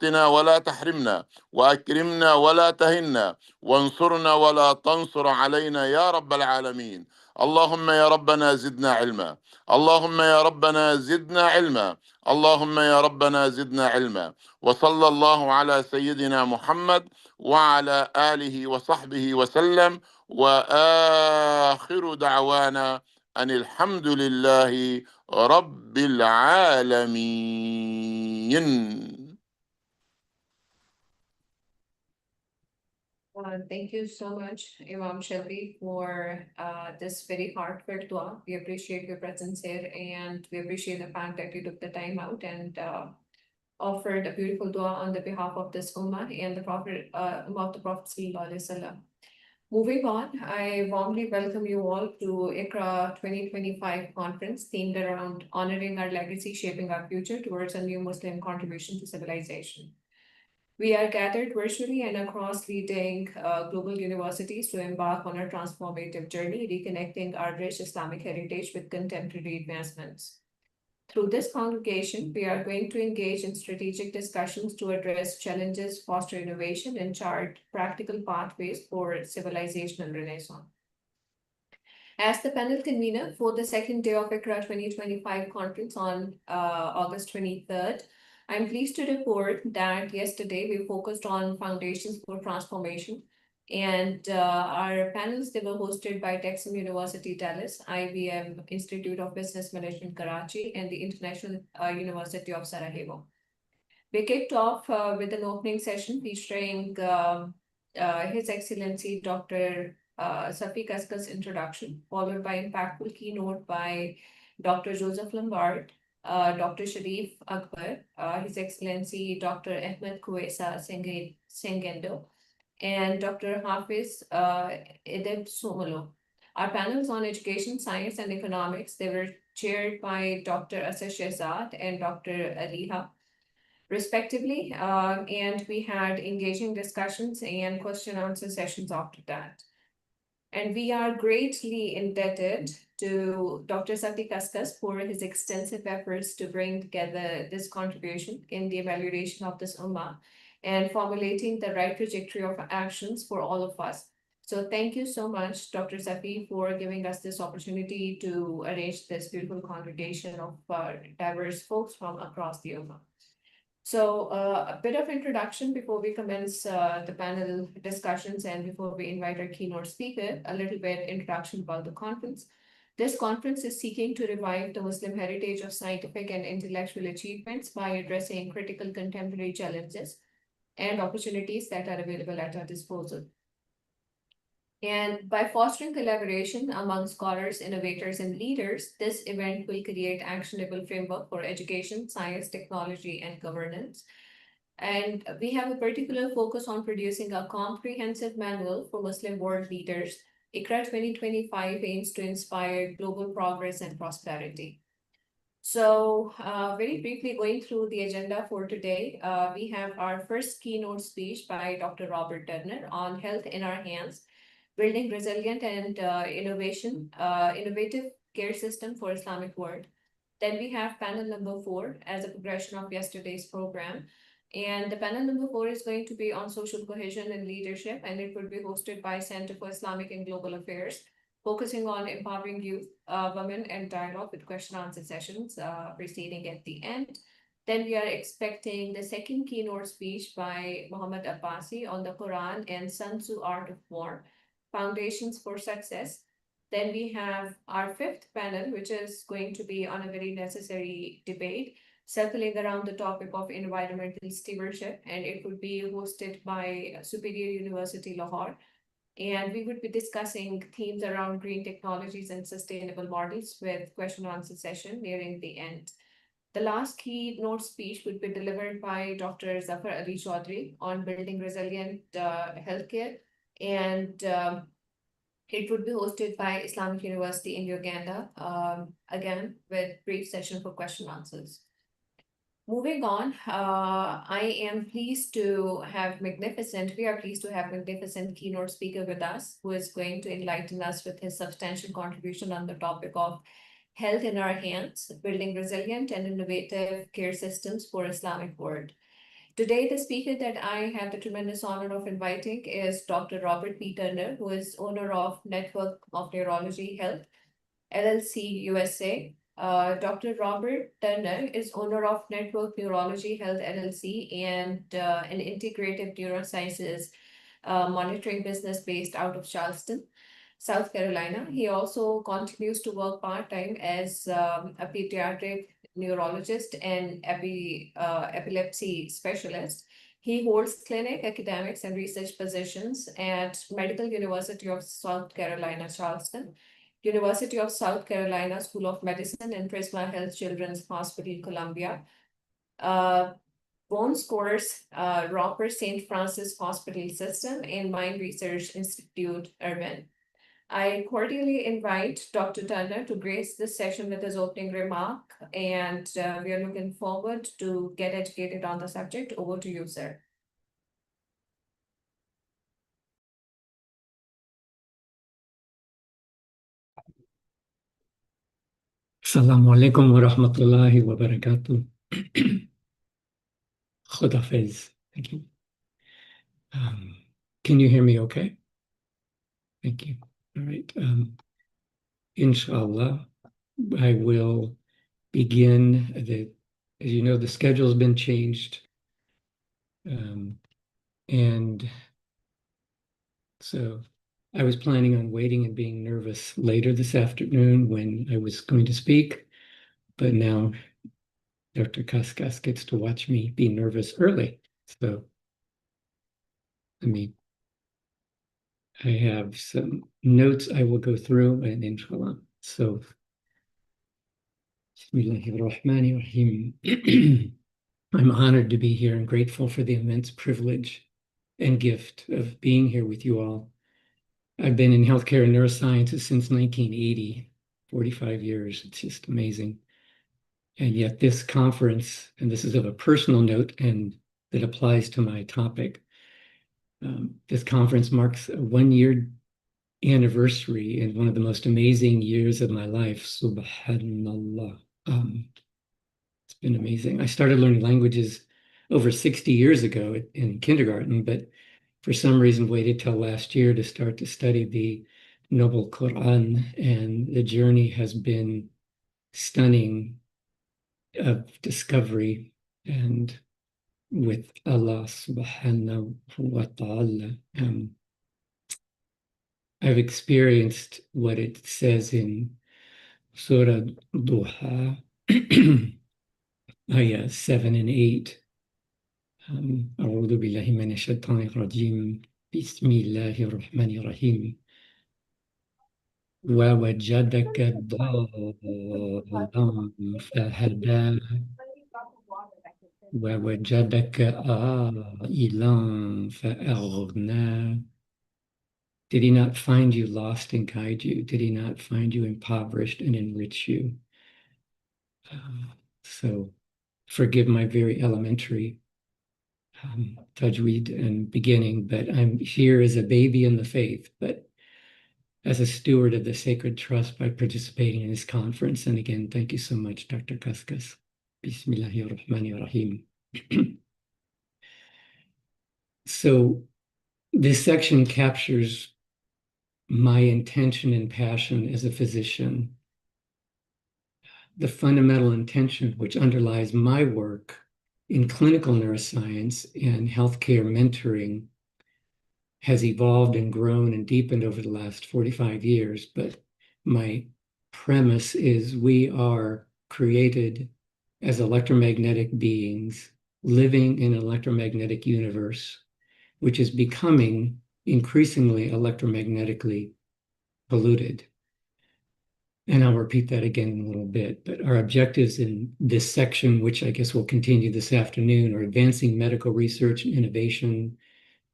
ولا تحرمنا، وأكرمنا ولا تهنا، وانصرنا ولا تنصر علينا يا رب العالمين. اللهم يا ربنا زدنا علما، اللهم يا ربنا زدنا علما، اللهم يا ربنا زدنا علما. وصلى الله على سيدنا محمد وعلى آله وصحبه وسلم، وآخر دعوانا أن الحمد لله رب العالمين. Thank you so much, Imam Shafi, for this very heartfelt dua. We appreciate your presence here, and we appreciate the fact that you took the time out and offered a beautiful dua on the behalf of this ummah and the Prophet, ummah of the Prophet Sallallahu Alaihi Wasallam. Moving on, I warmly welcome you all to IQRA 2025 conference themed around honoring our legacy, shaping our future towards a new Muslim contribution to civilization. We are gathered virtually and across leading global universities to embark on a transformative journey, reconnecting our rich Islamic heritage with contemporary advancements. Through this congregation, we are going to engage in strategic discussions to address challenges, foster innovation, and chart practical pathways for civilizational renaissance. As the panel convener for the second day of IQRA 2025 conference on August 23rd, I'm pleased to report that yesterday we focused on foundations for transformation, and our panels, they were hosted by Texas University Dallas, IBM Institute of Business Management Karachi, and the International University of Sarajevo. We kicked off with an opening session featuring His Excellency Dr. Safi Kaskas' introduction, followed by impactful keynote by Dr. Joseph Lombard, Dr. Sharif Akbar, His Excellency Dr. Ahmed Kuwaisa Sengendo, and Dr. Hafiz Edeb Somolo. Our panels on education, science, and economics, they were chaired by Dr. Asad Shehzad and Dr. Aliha, respectively, and we had engaging discussions and question answer sessions after that. And we are greatly indebted to Dr. Sati Kaskas for his extensive efforts to bring together this contribution in the evaluation of this ummah and formulating the right trajectory of actions for all of us. So thank you so much, Dr. Safi, for giving us this opportunity to arrange this beautiful congregation of diverse folks from across the ummah. So a bit of introduction before we commence the panel discussions and before we invite our keynote speaker, a little bit introduction about the conference. This conference is seeking to revive the Muslim heritage of scientific and intellectual achievements by addressing critical contemporary challenges and opportunities that are available at our disposal. And by fostering collaboration among scholars, innovators, and leaders, this event will create actionable framework for education, science, technology, and governance. And we have a particular focus on producing a comprehensive manual for Muslim world leaders. IQRA 2025 aims to inspire global progress and prosperity. So very briefly going through the agenda for today, we have our first keynote speech by Dr. Robert Turner on health in our hands, building resilient and innovative care system for Islamic world. Then we have panel number 4 as a progression of yesterday's program. And the panel number 4 is going to be on social cohesion and leadership, and it will be hosted by Center for Islamic and Global Affairs, focusing on empowering youth, women, and dialogue with question answer sessions proceeding at the end. Then we are expecting the second keynote speech by Muhammad Abbasi on the Quran and Sun Tzu Art of War, Foundations for Success. Then we have our fifth panel, which is going to be on a very necessary debate, circling around the topic of environmental stewardship, and it would be hosted by Superior University Lahore. And we would be discussing themes around green technologies and sustainable models with question and answer session nearing the end. The last keynote speech would be delivered by Dr. Zafar Ali Chaudhry on building resilient healthcare, and it would be hosted by Islamic University in Uganda, again, with brief session for question answers. Moving on, we are pleased to have magnificent keynote speaker with us, who is going to enlighten us with his substantial contribution on the topic of health in our hands, building resilient and innovative care systems for Islamic world. Today, the speaker that I have the tremendous honor of inviting is Dr. Robert P. Turner, who is owner of Network of Neurology Health, LLC USA. Dr. Robert Turner is owner of Network Neurology Health LLC and an integrative neurosciences monitoring business based out of Charleston, South Carolina. He also continues to work part-time as a pediatric neurologist and epilepsy specialist. He holds clinic, academics, and research positions at Medical University of South Carolina, Charleston, University of South Carolina School of Medicine, and Prisma Health Children's Hospital, Columbia. Bones course, Roper St. Francis Hospital System, and Mind Research Institute, Irvine. I cordially invite Dr. Turner to grace this session with his opening remark, and we are looking forward to get educated on the subject. Over to you, sir. Assalamu alaikum wa rahmatullahi wa barakatuh. Khudafez. Thank you. Can you hear me okay? Thank you. All right. Inshallah, I will begin. As you know, the schedule has been changed. And so I was planning on waiting and being nervous later this afternoon when I was going to speak, but now Dr. Kaskas gets to watch me be nervous early. So I have some notes I will go through, and inshallah. So, Bismillahirrahmanirrahim. I'm honored to be here and grateful for the immense privilege and gift of being here with you all. I've been in healthcare and neurosciences since 1980, 45 years. It's just amazing. And yet this conference, and this is of a personal note and that applies to my topic, this conference marks a 1-year anniversary in one of the most amazing years of my life. Subhanallah. It's been amazing. I started learning languages over 60 years ago in kindergarten, but for some reason waited till last year to start to study the Noble Quran, and the journey has been stunning of discovery and with Allah subhanahu wa ta'ala. I've experienced what it says in Surah Duha, ayah 7 and 8. أعوذ بالله من الشيطان الرجيم بسم الله الرحمن الرحيم ووجدك ضالا فهدى ووجدك عائلا فأغنى. Did he not find you lost and guide you? Did he not find you impoverished and enrich you? So forgive my very elementary tajweed and beginning, but I'm here as a baby in the faith, but as a steward of the sacred trust by participating in this conference. And again, thank you so much, Dr. Kaskas. Bismillahirrahmanirrahim. So this section captures my intention and passion as a physician. The fundamental intention which underlies my work in clinical neuroscience and healthcare mentoring has evolved and grown and deepened over the last 45 years. But my premise is we are created as electromagnetic beings living in an electromagnetic universe, which is becoming increasingly electromagnetically polluted. And I'll repeat that again in a little bit, but our objectives in this section, which I guess will continue this afternoon, are advancing medical research and innovation,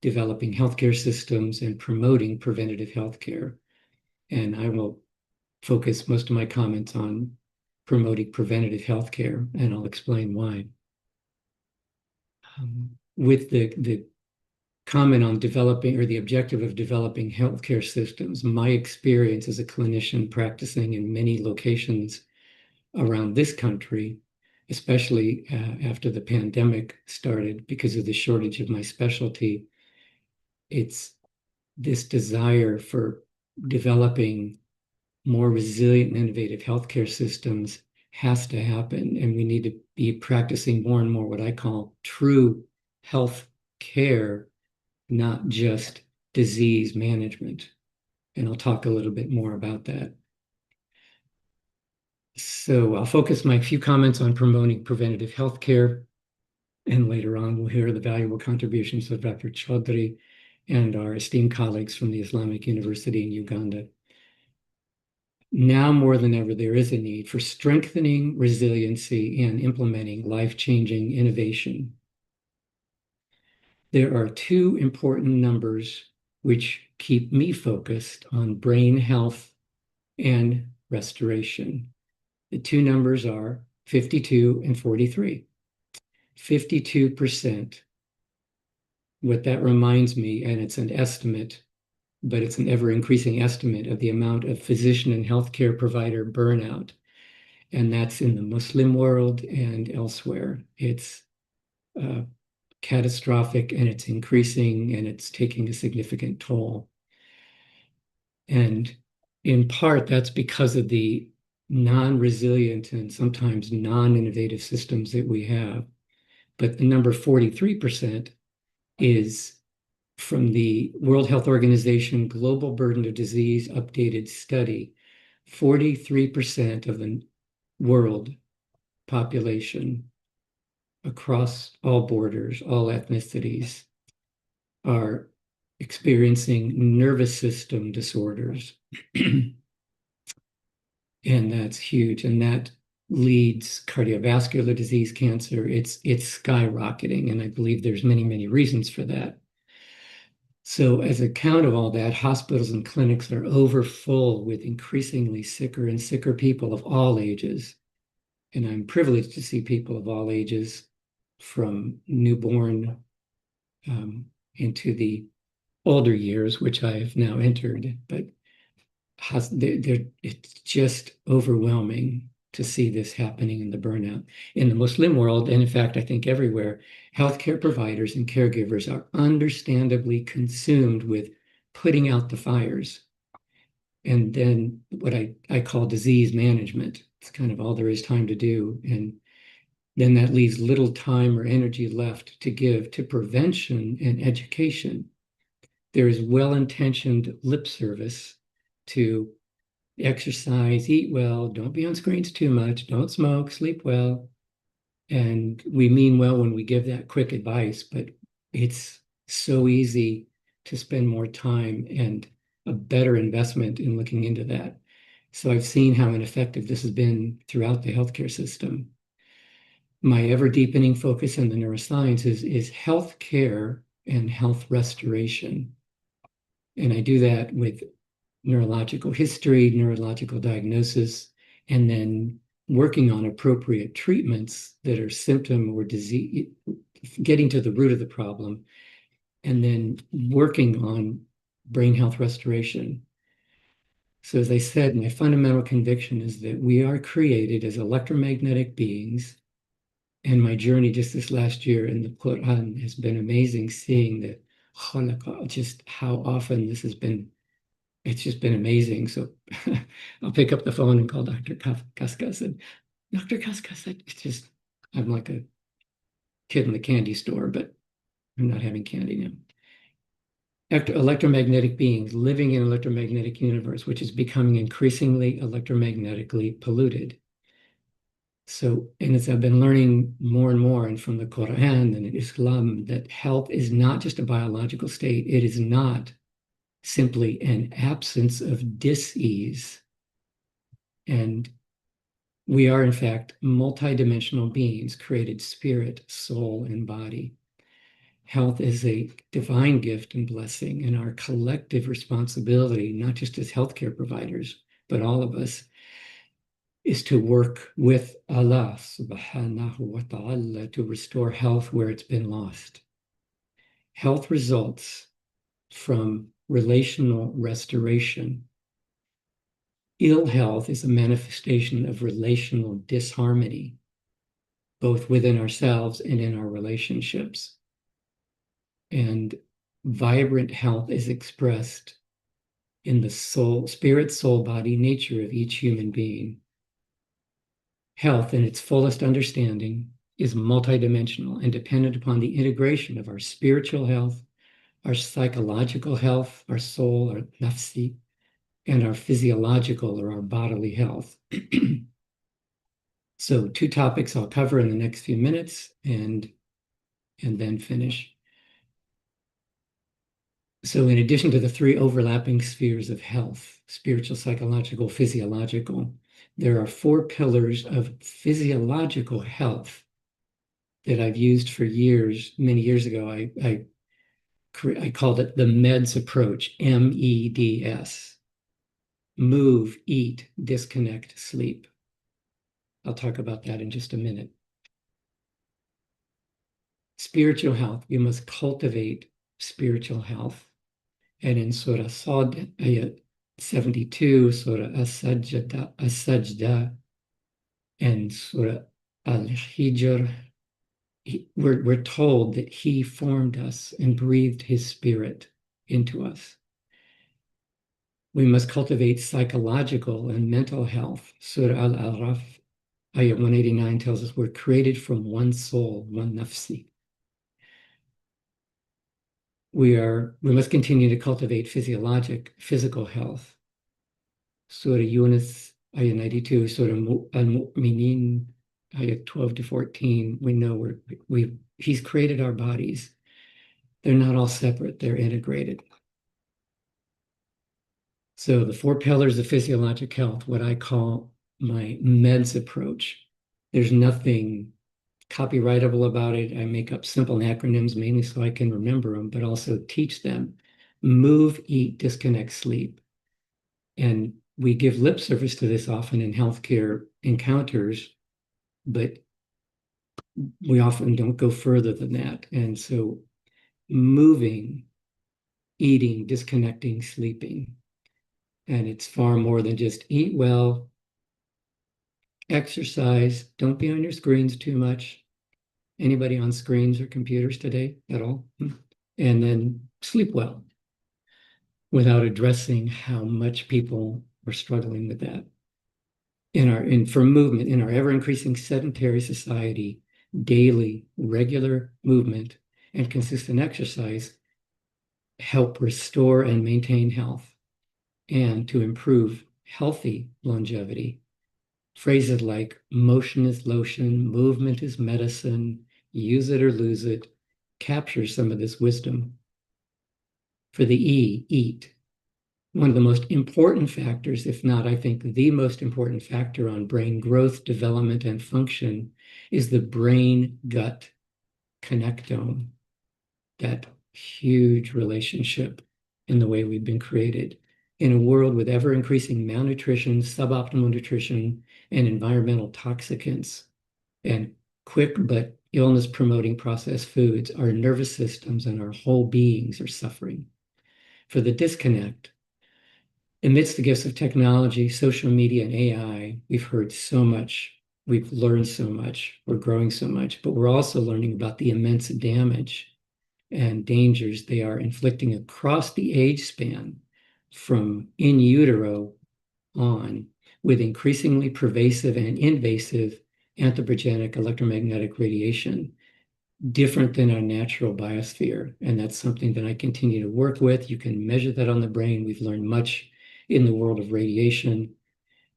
developing healthcare systems, and promoting preventative healthcare. And I will focus most of my comments on promoting preventative healthcare, and I'll explain why. With the comment on developing, or the objective of developing healthcare systems, my experience as a clinician practicing in many locations around this country especially after the pandemic started because of the shortage of my specialty. It's this desire for developing more resilient and innovative healthcare systems has to happen, and we need to be practicing more and more what I call true health care, not just disease management. And I'll talk a little bit more about that. So I'll focus my few comments on promoting preventative healthcare, and later on we'll hear the valuable contributions of Dr. Chaudhry and our esteemed colleagues from the Islamic University in Uganda. Now more than ever, there is a need for strengthening resiliency and implementing life-changing innovation. There are two important numbers which keep me focused on brain health and restoration. The two numbers are 52 and 43. 52%. What that reminds me, and it's an estimate, but it's an ever-increasing estimate of the amount of physician and healthcare provider burnout. And that's in the Muslim world and elsewhere. It's catastrophic, and it's increasing, and it's taking a significant toll. And in part, that's because of the non-resilient and sometimes non-innovative systems that we have. But the number 43% is from the World Health Organization Global Burden of Disease Updated Study. 43% of the world population across all borders, all ethnicities, are experiencing nervous system disorders. And that's huge. And that leads cardiovascular disease, cancer. It's skyrocketing. And I believe there's many, many reasons for that. So as a count of all that, hospitals and clinics are overfull with increasingly sicker and sicker people of all ages. And I'm privileged to see people of all ages, from newborn into the older years, which I have now entered. But it's just overwhelming to see this happening in the burnout. In the Muslim world, and in fact, I think everywhere, healthcare providers and caregivers are understandably consumed with putting out the fires. And then what I call disease management. It's kind of all there is time to do. And then that leaves little time or energy left to give to prevention and education. There is well-intentioned lip service to exercise, eat well, don't be on screens too much, don't smoke, sleep well. And we mean well when we give that quick advice, but it's so easy to spend more time and a better investment in looking into that. So I've seen how ineffective this has been throughout the healthcare system. My ever-deepening focus in the neurosciences is healthcare and health restoration. And I do that with neurological history, neurological diagnosis, and then working on appropriate treatments that are symptom or disease, getting to the root of the problem, and then working on brain health restoration. So as I said, my fundamental conviction is that we are created as electromagnetic beings. And my journey just this last year in the Quran has been amazing, seeing that just how often this has been. It's just been amazing. So I'll pick up the phone and call Dr. Kaskas, and Dr. Kaskas, I'm like a kid in the candy store, but I'm not having candy now. After electromagnetic beings living in an electromagnetic universe, which is becoming increasingly electromagnetically polluted. So, and as I've been learning more and more, and from the Quran and Islam, that health is not just a biological state. It is not simply an absence of dis-ease. And we are, in fact, multidimensional beings, created spirit, soul, and body. Health is a divine gift and blessing, and our collective responsibility, not just as healthcare providers, but all of us, is to work with Allah subhanahu wa ta'ala to restore health where it's been lost. Health results from relational restoration. Ill health is a manifestation of relational disharmony. both within ourselves and in our relationships. And vibrant health is expressed in the soul, spirit, soul, body, nature of each human being. Health, in its fullest understanding, is multidimensional and dependent upon the integration of our spiritual health, our psychological health, our soul, our nafsi, and our physiological or our bodily health. So 2 topics I'll cover in the next few minutes and then finish. So in addition to the 3 overlapping spheres of health, spiritual, psychological, physiological, there are 4 pillars of physiological health that I've used for years. Many years ago, I called it the MEDS approach, MEDS. Move, eat, disconnect, sleep. I'll talk about that in just a minute. Spiritual health, you must cultivate spiritual health. And in Surah Sad, ayat 72, Surah As-Sajda, and Surah Al-Hijr, we're told that He formed us and breathed His Spirit into us. We must cultivate psychological and mental health. Surah Al-Araf, ayat 189 tells us we're created from one soul, one nafsi. We must continue to cultivate physical health. Surah Yunus, ayat 92, Surah Al-Mu'minin, ayat 12 to 14. We know He's created our bodies. They're not all separate, they're integrated. So the 4 pillars of physiologic health, what I call my MEDS approach. There's nothing copyrightable about it. I make up simple acronyms mainly so I can remember them, but also teach them. Move, eat, disconnect, sleep. And we give lip service to this often in healthcare encounters, but we often don't go further than that. And so moving, eating, disconnecting, sleeping. And it's far more than just eat well, exercise, don't be on your screens too much. Anybody on screens or computers today at all? And then sleep well, without addressing how much people are struggling with that. For movement, in our ever-increasing sedentary society, daily, regular movement and consistent exercise help restore and maintain health and to improve healthy longevity. Phrases like motion is lotion, movement is medicine, use it or lose it, capture some of this wisdom. For the E, eat. One of the most important factors, if not, I think, the most important factor on brain growth, development, and function is the brain-gut connectome, that huge relationship in the way we've been created. In a world with ever-increasing malnutrition, suboptimal nutrition, and environmental toxicants, and quick but illness-promoting processed foods, our nervous systems and our whole beings are suffering. For the disconnect, amidst the gifts of technology, social media, and AI, we've heard so much, we've learned so much, we're growing so much, but we're also learning about the immense damage and dangers they are inflicting across the age span from in utero on, with increasingly pervasive and invasive anthropogenic electromagnetic radiation, different than our natural biosphere. And that's something that I continue to work with. You can measure that on the brain. We've learned much in the world of radiation,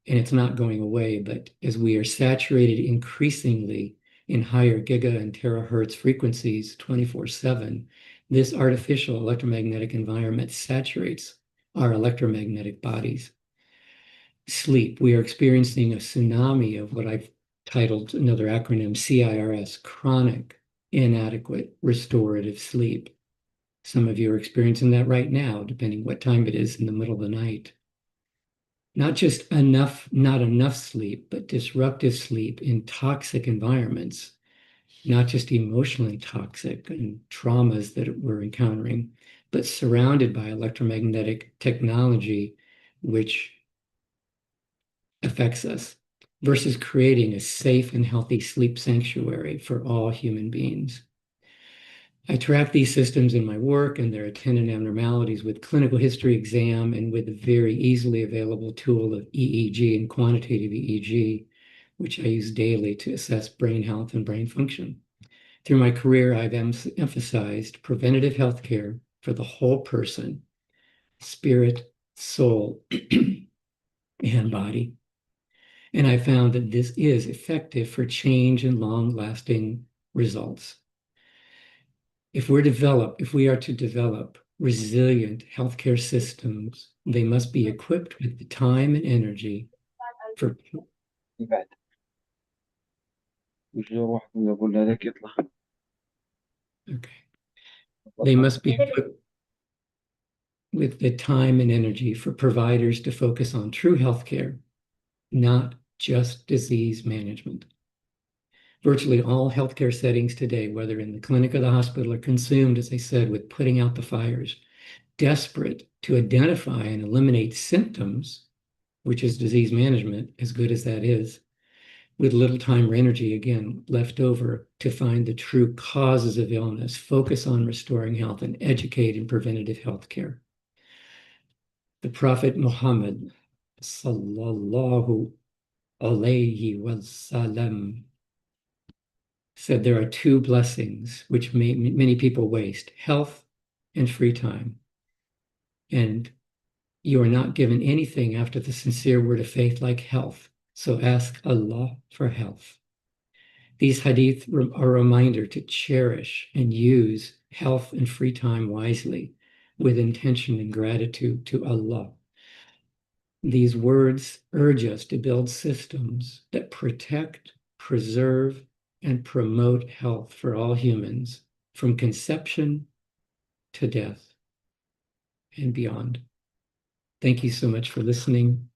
and it's not going away. But as we are saturated increasingly in higher giga and terahertz frequencies 24/7, this artificial electromagnetic environment saturates our electromagnetic bodies. Sleep. We are experiencing a tsunami of what I've titled another acronym, CIRS, chronic, inadequate, restorative sleep. Some of you are experiencing that right now, depending what time it is in the middle of the night. Not just not enough sleep, but disruptive sleep in toxic environments, not just emotionally toxic and traumas that we're encountering, but surrounded by electromagnetic technology, which affects us. versus creating a safe and healthy sleep sanctuary for all human beings. I track these systems in my work and their attendant abnormalities with clinical history exam and with a very easily available tool of EEG and quantitative EEG, which I use daily to assess brain health and brain function. Through my career, I've emphasized preventative healthcare for the whole person, spirit, soul, and body. And I found that this is effective for change and long-lasting results. If we are to develop resilient healthcare systems, they must be equipped with the time and energy for. بعد وش واحد يقول هذاك يطلع Okay. They must be equipped with the time and energy for providers to focus on true healthcare, not just disease management. Virtually all healthcare settings today, whether in the clinic or the hospital, are consumed, as I said, with putting out the fires, desperate to identify and eliminate symptoms, which is disease management, as good as that is, with little time or energy, again, left over to find the true causes of illness, focus on restoring health, and educate in preventative health care. The Prophet Muhammad, sallallahu alayhi wasallam, said there are two blessings which many people waste: health and free time. And you are not given anything after the sincere word of faith like health. So ask Allah for health. These hadith are a reminder to cherish and use health and free time wisely with intention and gratitude to Allah. These words urge us to build systems that protect, preserve, and promote health for all humans from conception to death and beyond. Thank you so much for listening.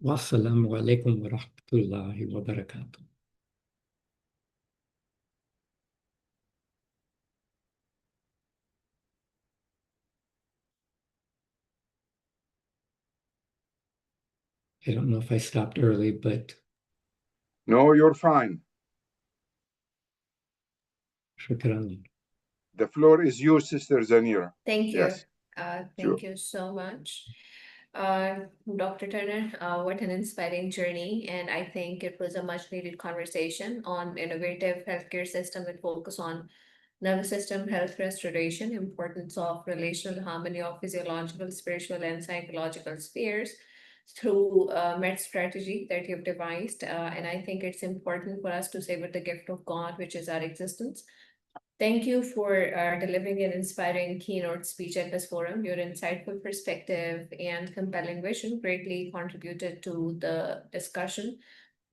Wassalamu alaikum wa rahmatullahi wa barakatuh. I don't know if I stopped early, but No, you're fine. shukran. The floor is yours, Sister Zanira. Thank you. Yes, Thank you so much. Dr. Turner, what an inspiring journey. And I think it was a much needed conversation on innovative healthcare system with focus on nervous system health restoration, importance of relational harmony of physiological, spiritual, and psychological spheres through med strategy that you've devised. And I think it's important for us to savor the gift of God, which is our existence. Thank you for delivering an inspiring keynote speech at this forum. Your insightful perspective and compelling vision greatly contributed to the discussion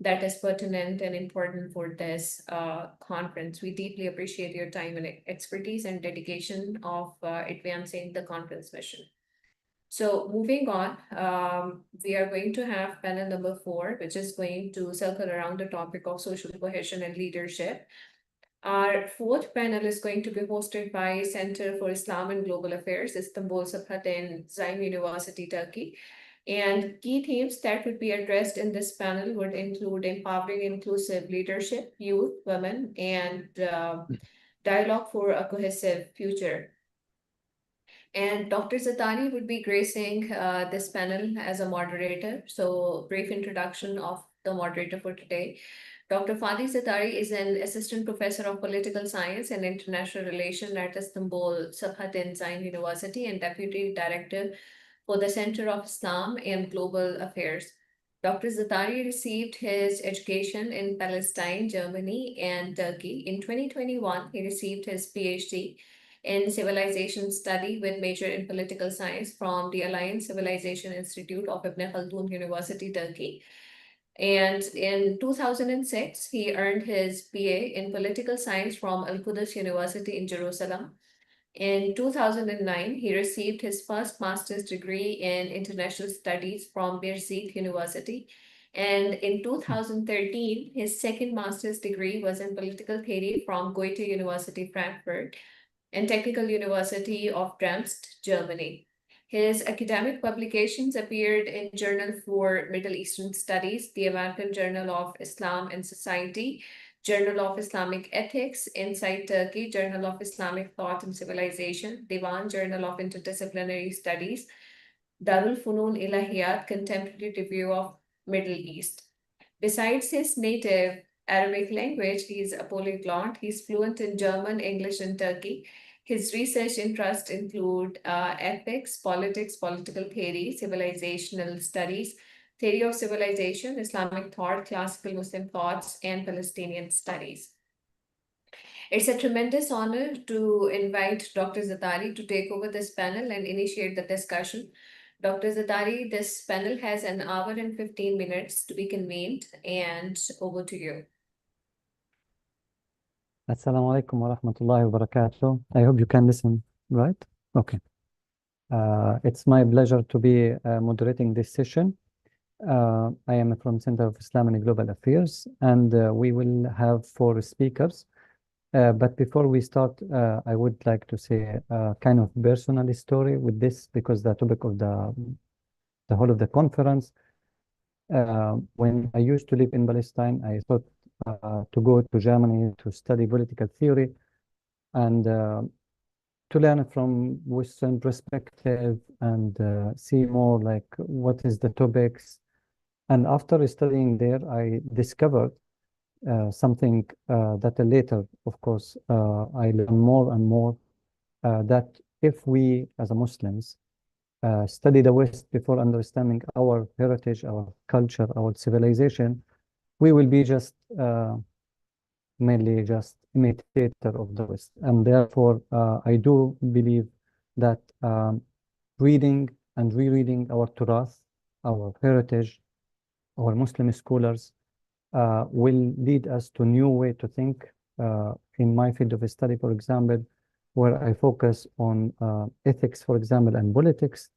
that is pertinent and important for this conference. We deeply appreciate your time and expertise and dedication of advancing the conference mission. So moving on, we are going to have panel number 4, which is going to circle around the topic of social cohesion and leadership. Our 4th panel is going to be hosted by Center for Islam and Global Affairs, Istanbul, Sabahattin Zaim University, Turkey. And key themes that would be addressed in this panel would include empowering inclusive leadership, youth, women, and dialogue for a cohesive future. And Dr. Zatari would be gracing this panel as a moderator. So brief introduction of the moderator for today. Dr. Fadi Zatari is an assistant professor of political science and international relations at Istanbul Sabahattin Zaim University and deputy director for the Center of Islam and Global Affairs. Dr. Zatari received his education in Palestine, Germany, and Turkey. In 2021, he received his PhD in civilization study with major in political science from the Alliance Civilization Institute of Ibn Khaldun University, Turkey. And in 2006, he earned his BA in political science from Al-Quds University in Jerusalem. In 2009, he received his first master's degree in international studies from Birzeit University. And in 2013, his second master's degree was in political theory from Goethe University, Frankfurt, and Technical University of Darmstadt, Germany. His academic publications appeared in Journal for Middle Eastern Studies, the American Journal of Islam and Society, Journal of Islamic Ethics, Inside Turkey, Journal of Islamic Thought and Civilization, Divan, Journal of Interdisciplinary Studies, Darul Funun Ilahiyat, Contemporary Review of Middle East. Besides his native Arabic language, he is a polyglot. He's fluent in German, English, and Turkey. His research interests include ethics, politics, political theory, civilizational studies, theory of civilization, Islamic thought, classical Muslim thoughts, and Palestinian studies. It's a tremendous honor to invite Dr. Zatari to take over this panel and initiate the discussion. Dr. Zatari, this panel has an hour and 15 minutes to be convened, and over to you. Assalamu alaikum wa rahmatullahi wa barakatuh. I hope you can listen, right? Okay. It's my pleasure to be moderating this session. I am from Center of Islam and Global Affairs, and we will have 4 speakers. But before we start, I would like to say a kind of personal story with this, because the topic of the whole of the conference. When I used to live in Palestine, I thought to go to Germany to study political theory and to learn from Western perspective and see more like what is the topics. And after studying there, I discovered something that later, of course, I learned more and more, that if we as a Muslims study the West before understanding our heritage, our culture, our civilization, we will be just mainly just imitator of the West. And therefore, I do believe that reading and rereading our Turath, our heritage, our Muslim scholars, will lead us to new way to think. In my field of study, for example, where I focus on ethics, for example, and politics,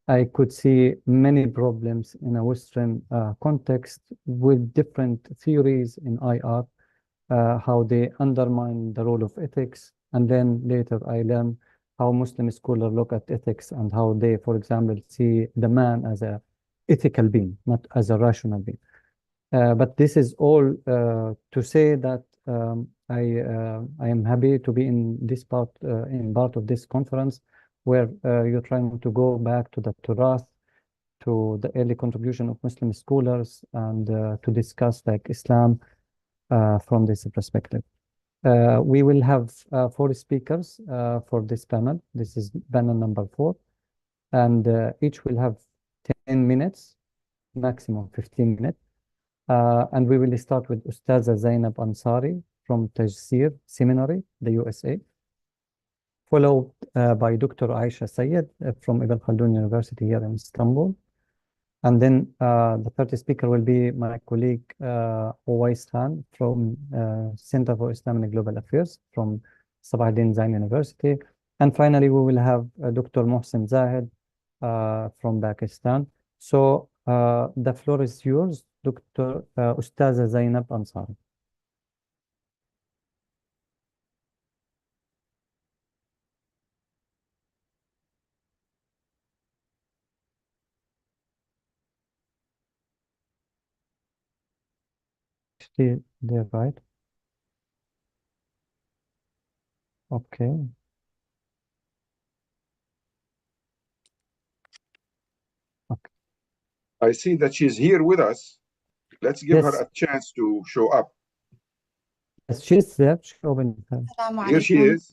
I could see many problems in a Western context with different theories in IR, how they undermine the role of ethics. And then later I learned how Muslim scholars look at ethics and how they, for example, see the man as an ethical being, not as a rational being. But this is all to say that I am happy to be in this part of this conference, where you're trying to go back to the Turath, to the early contribution of Muslim scholars, and to discuss like Islam from this perspective. We will have 4 speakers for this panel. This is panel number 4, and each will have 10 minutes, maximum 15 minutes. And we will start with Ustaza Zainab Ansari from Tajsir Seminary, the USA, followed by Dr. Aisha Sayed from Ibn Khaldun University here in Istanbul. And then the third speaker will be my colleague Uwais Khan from Center for Islam and Global Affairs from Sabahattin Zain University. And finally, we will have Dr. Mohsen Zahid from Pakistan. So the floor is yours, Dr. Ustaza Zainab Ansari. Still there, right? Okay. Okay. I see that she's here with us. Let's give her Yes. a chance to show up. Yes, she's there. She opened her. Here she is.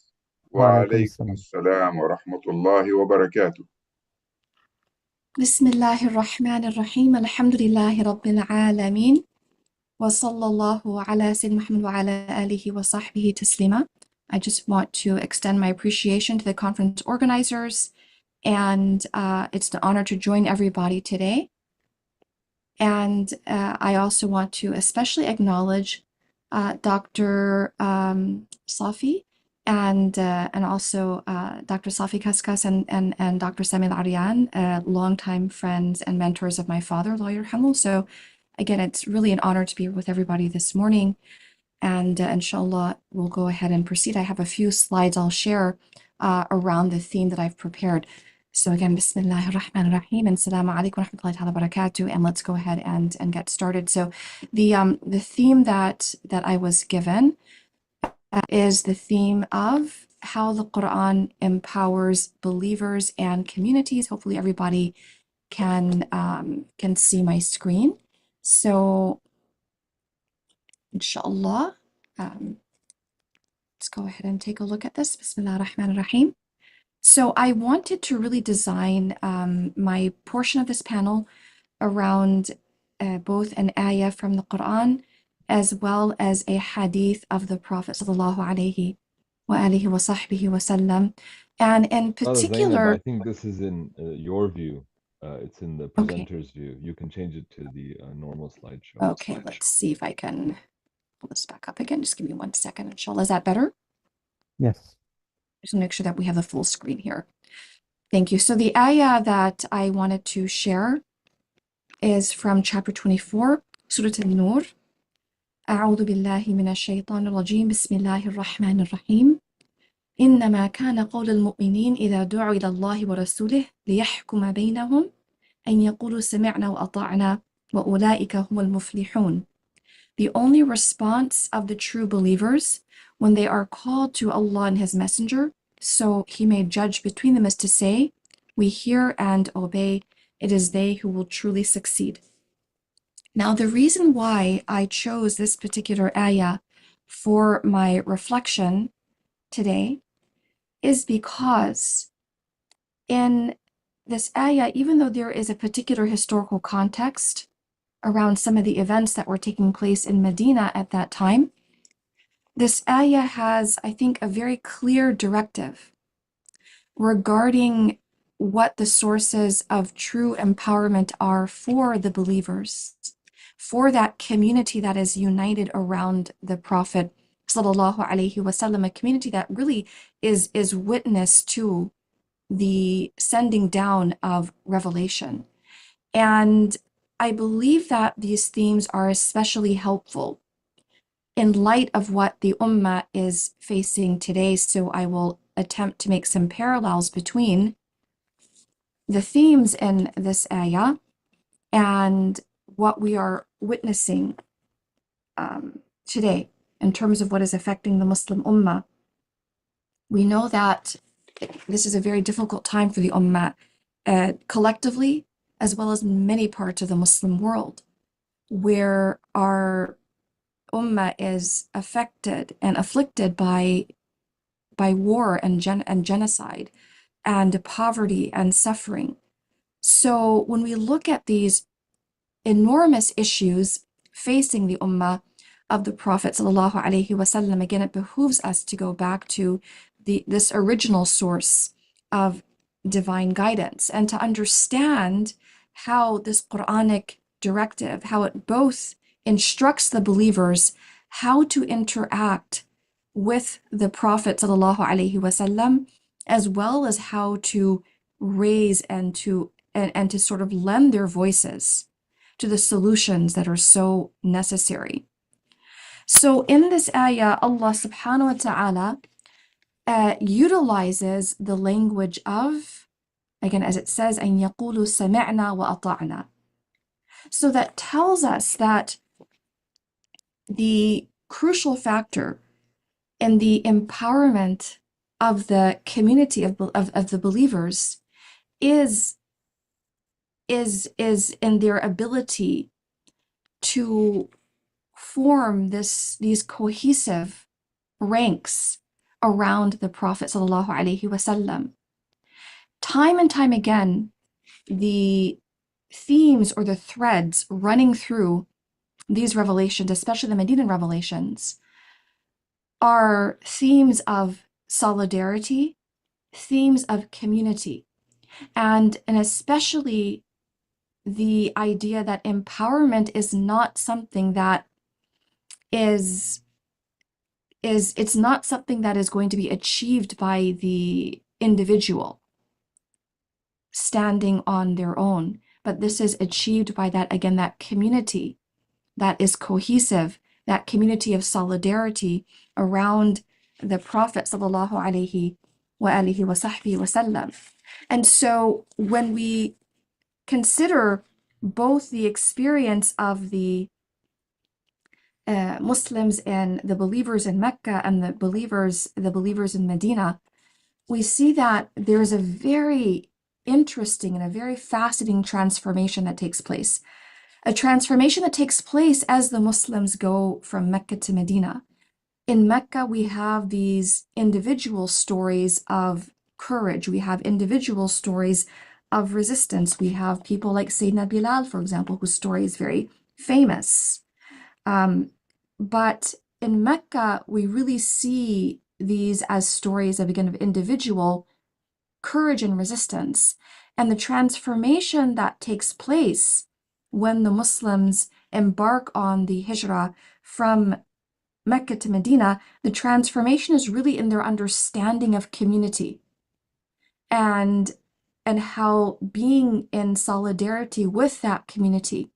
Wa alaikum وعليكم السلام ورحمة الله وبركاته. بسم الله الرحمن الرحيم الحمد لله رب العالمين وصلى الله على سيدنا محمد وعلى آله وصحبه تسليما. I just want to extend my appreciation to the conference organizers, and it's an honor to join everybody today. And I also want to especially acknowledge Dr. Safi and also Dr. Safi Kaskas and Dr. Samil Aryan, longtime friends and mentors of my father, Lawyer Hamel. So again, it's really an honor to be with everybody this morning. And inshallah, we'll go ahead and proceed. I have a few slides I'll share around the theme that I've prepared. So again, Bismillahir Rahmanir Rahim and Assalamu alaikum wa rahmatullahi ta'ala wa barakatuh. And let's go ahead and get started. So the theme that I was given is the theme of how the Quran empowers believers and communities. Hopefully everybody can see my screen. So inshallah, let's go ahead and take a look at this. Bismillah ar-Rahman ar-Rahim. So I wanted to really design my portion of this panel around both an ayah from the Quran as well as a hadith of the Prophet sallallahu alaihi wa alihi wa sahbihi wa sallam. And in Zainab, particular, I think this is in your view. It's in the okay, presenter's view. You can change it to the normal slideshow. okay, let's see if I can pull this back up again. Just give me 1 second, inshallah. Is that better? Yes. Just make sure that we have the full screen here. Thank you. So the ayah that I wanted to share is from chapter 24, Surah An-Nur. أعوذ بالله من الشيطان الرجيم بسم الله الرحمن الرحيم إنما كان قول المؤمنين إذا دعوا إلى الله ورسوله ليحكم بينهم أن يقولوا سمعنا وأطعنا وأولئك هم المفلحون. The only response of the true believers when they are called to Allah and His Messenger, so He may judge between them, is to say, we hear and obey, it is they who will truly succeed. Now, the reason why I chose this particular ayah for my reflection today is because in this ayah, even though there is a particular historical context around some of the events that were taking place in Medina at that time, this ayah has, I think, a very clear directive regarding what the sources of true empowerment are for the believers, for that community that is united around the Prophet sallallahu alaihi wasallam, a community that really is witness to the sending down of revelation. And I believe that these themes are especially helpful in light of what the Ummah is facing today. So I will attempt to make some parallels between the themes in this ayah and what we are witnessing today in terms of what is affecting the Muslim Ummah. We know that this is a very difficult time for the Ummah collectively, as well as many parts of the Muslim world, where our Ummah is affected and afflicted by war and genocide and poverty and suffering. So when we look at these enormous issues facing the Ummah of the Prophet sallallahu alaihi wasallam, again, it behooves us to go back to this original source of divine guidance and to understand how this Quranic directive, how it both instructs the believers how to interact with the Prophet sallallahu alaihi wasallam, as well as how to raise and to sort of lend their voices to the solutions that are so necessary. So in this ayah, Allah subhanahu wa ta'ala utilizes the language of, again, as it says, أن يقولوا سمعنا وأطعنا. So that tells us that the crucial factor in the empowerment of the community of the believers is in their ability to form these cohesive ranks around the Prophet sallallahu alaihi wasallam. Time and time again, the themes or the threads running through these revelations, especially the Medinan revelations, are themes of solidarity, themes of community, and especially the idea that empowerment is not something that it's not something that is going to be achieved by the individual standing on their own, but this is achieved by that, again, that community that is cohesive, that community of solidarity around the Prophet sallallahu alaihi وآله وصحبه وسلم. And so when we consider both the experience of the Muslims and the believers in Mecca and the believers in Medina, we see that there's a very interesting and a very fascinating transformation that takes place. A transformation that takes place as the Muslims go from Mecca to Medina. In Mecca, we have these individual stories of courage. We have individual stories of resistance. We have people like Sayyidina Bilal, for example, whose story is very famous. But in Mecca, we really see these as stories of, again, of individual courage and resistance. And the transformation that takes place when the Muslims embark on the hijrah from Mecca to Medina, the transformation is really in their understanding of community and how being in solidarity with that community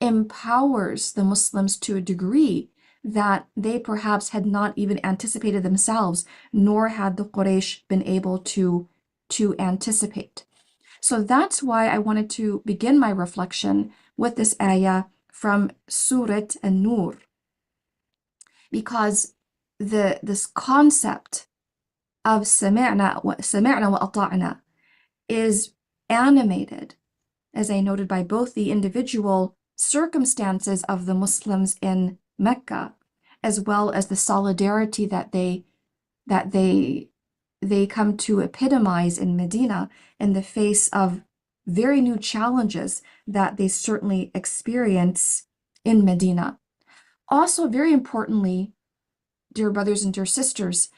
empowers the Muslims to a degree that they perhaps had not even anticipated themselves, nor had the Quraysh been able to anticipate. So that's why I wanted to begin my reflection with this ayah from Surat An-Nur, because this concept of سمعنا وأطعنا is animated, as I noted, by both the individual circumstances of the Muslims in Mecca, as well as the solidarity that they come to epitomize in Medina in the face of very new challenges that they certainly experience in Medina. Also, very importantly, dear brothers and dear sisters,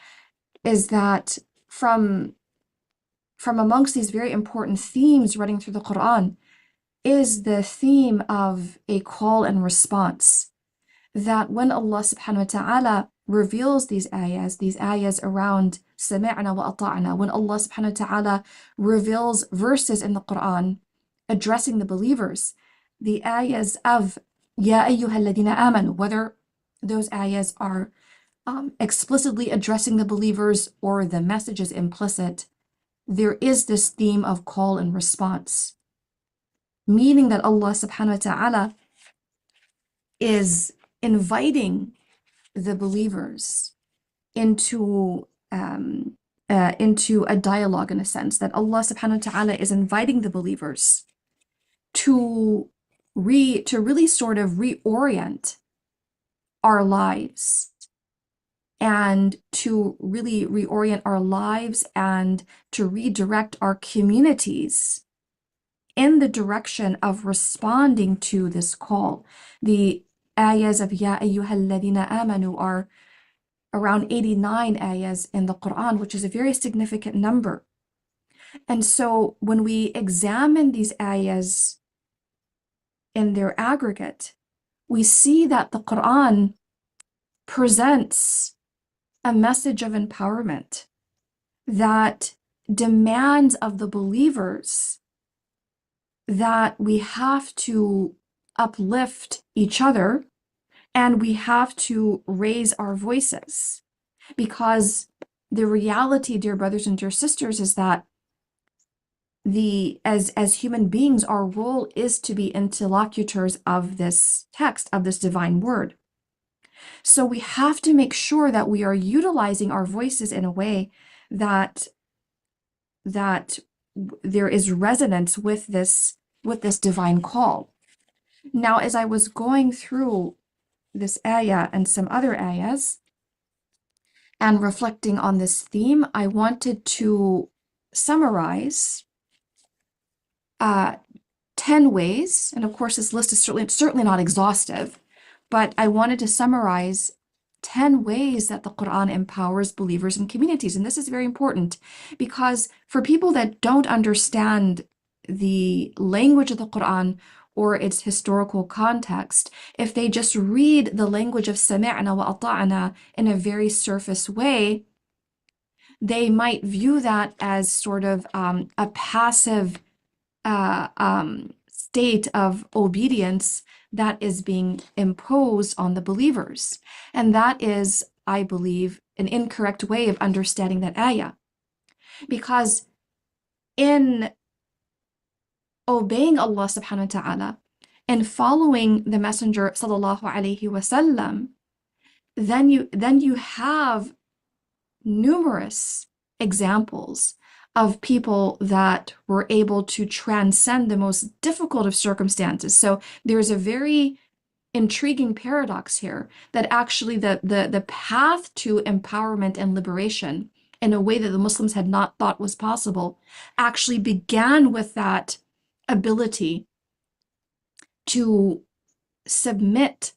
is that from amongst these very important themes running through the Quran is the theme of a call and response. That when Allah subhanahu wa ta'ala reveals these ayahs around sami'na wa ata'na, when Allah subhanahu wa ta'ala reveals verses in the Quran addressing the believers, the ayahs of Ya ayyuha alladhina amanu, whether those ayahs are explicitly addressing the believers or the message is implicit, there is this theme of call and response, meaning that Allah subhanahu wa ta'ala is inviting the believers into a dialogue, in a sense, that Allah subhanahu wa ta'ala is inviting the believers to really sort of reorient our lives, and to really reorient our lives and to redirect our communities in the direction of responding to this call. The ayahs of Ya ayyuhal ladina amanu are around 89 ayahs in the Quran, which is a very significant number. And so when we examine these ayahs in their aggregate, we see that the Quran presents a message of empowerment that demands of the believers that we have to uplift each other and we have to raise our voices. Because the reality, dear brothers and dear sisters, is that as human beings, our role is to be interlocutors of this text, of this divine word. So we have to make sure that we are utilizing our voices in a way that there is resonance with this divine call. Now, as I was going through this ayah and some other ayahs and reflecting on this theme, I wanted to summarize 10 ways, and of course this list is certainly not exhaustive, but I wanted to summarize 10 ways that the Quran empowers believers and communities. And this is very important because for people that don't understand the language of the Quran or its historical context, if they just read the language of sami'na wa ata'na in a very surface way, they might view that as sort of a passive state of obedience that is being imposed on the believers. And that is, I believe, an incorrect way of understanding that ayah. because in obeying Allah subhanahu wa ta'ala and following the Messenger sallallahu alaihi wasallam, then you have numerous examples of people that were able to transcend the most difficult of circumstances. So there's a very intriguing paradox here that actually the path to empowerment and liberation in a way that the Muslims had not thought was possible actually began with that ability to submit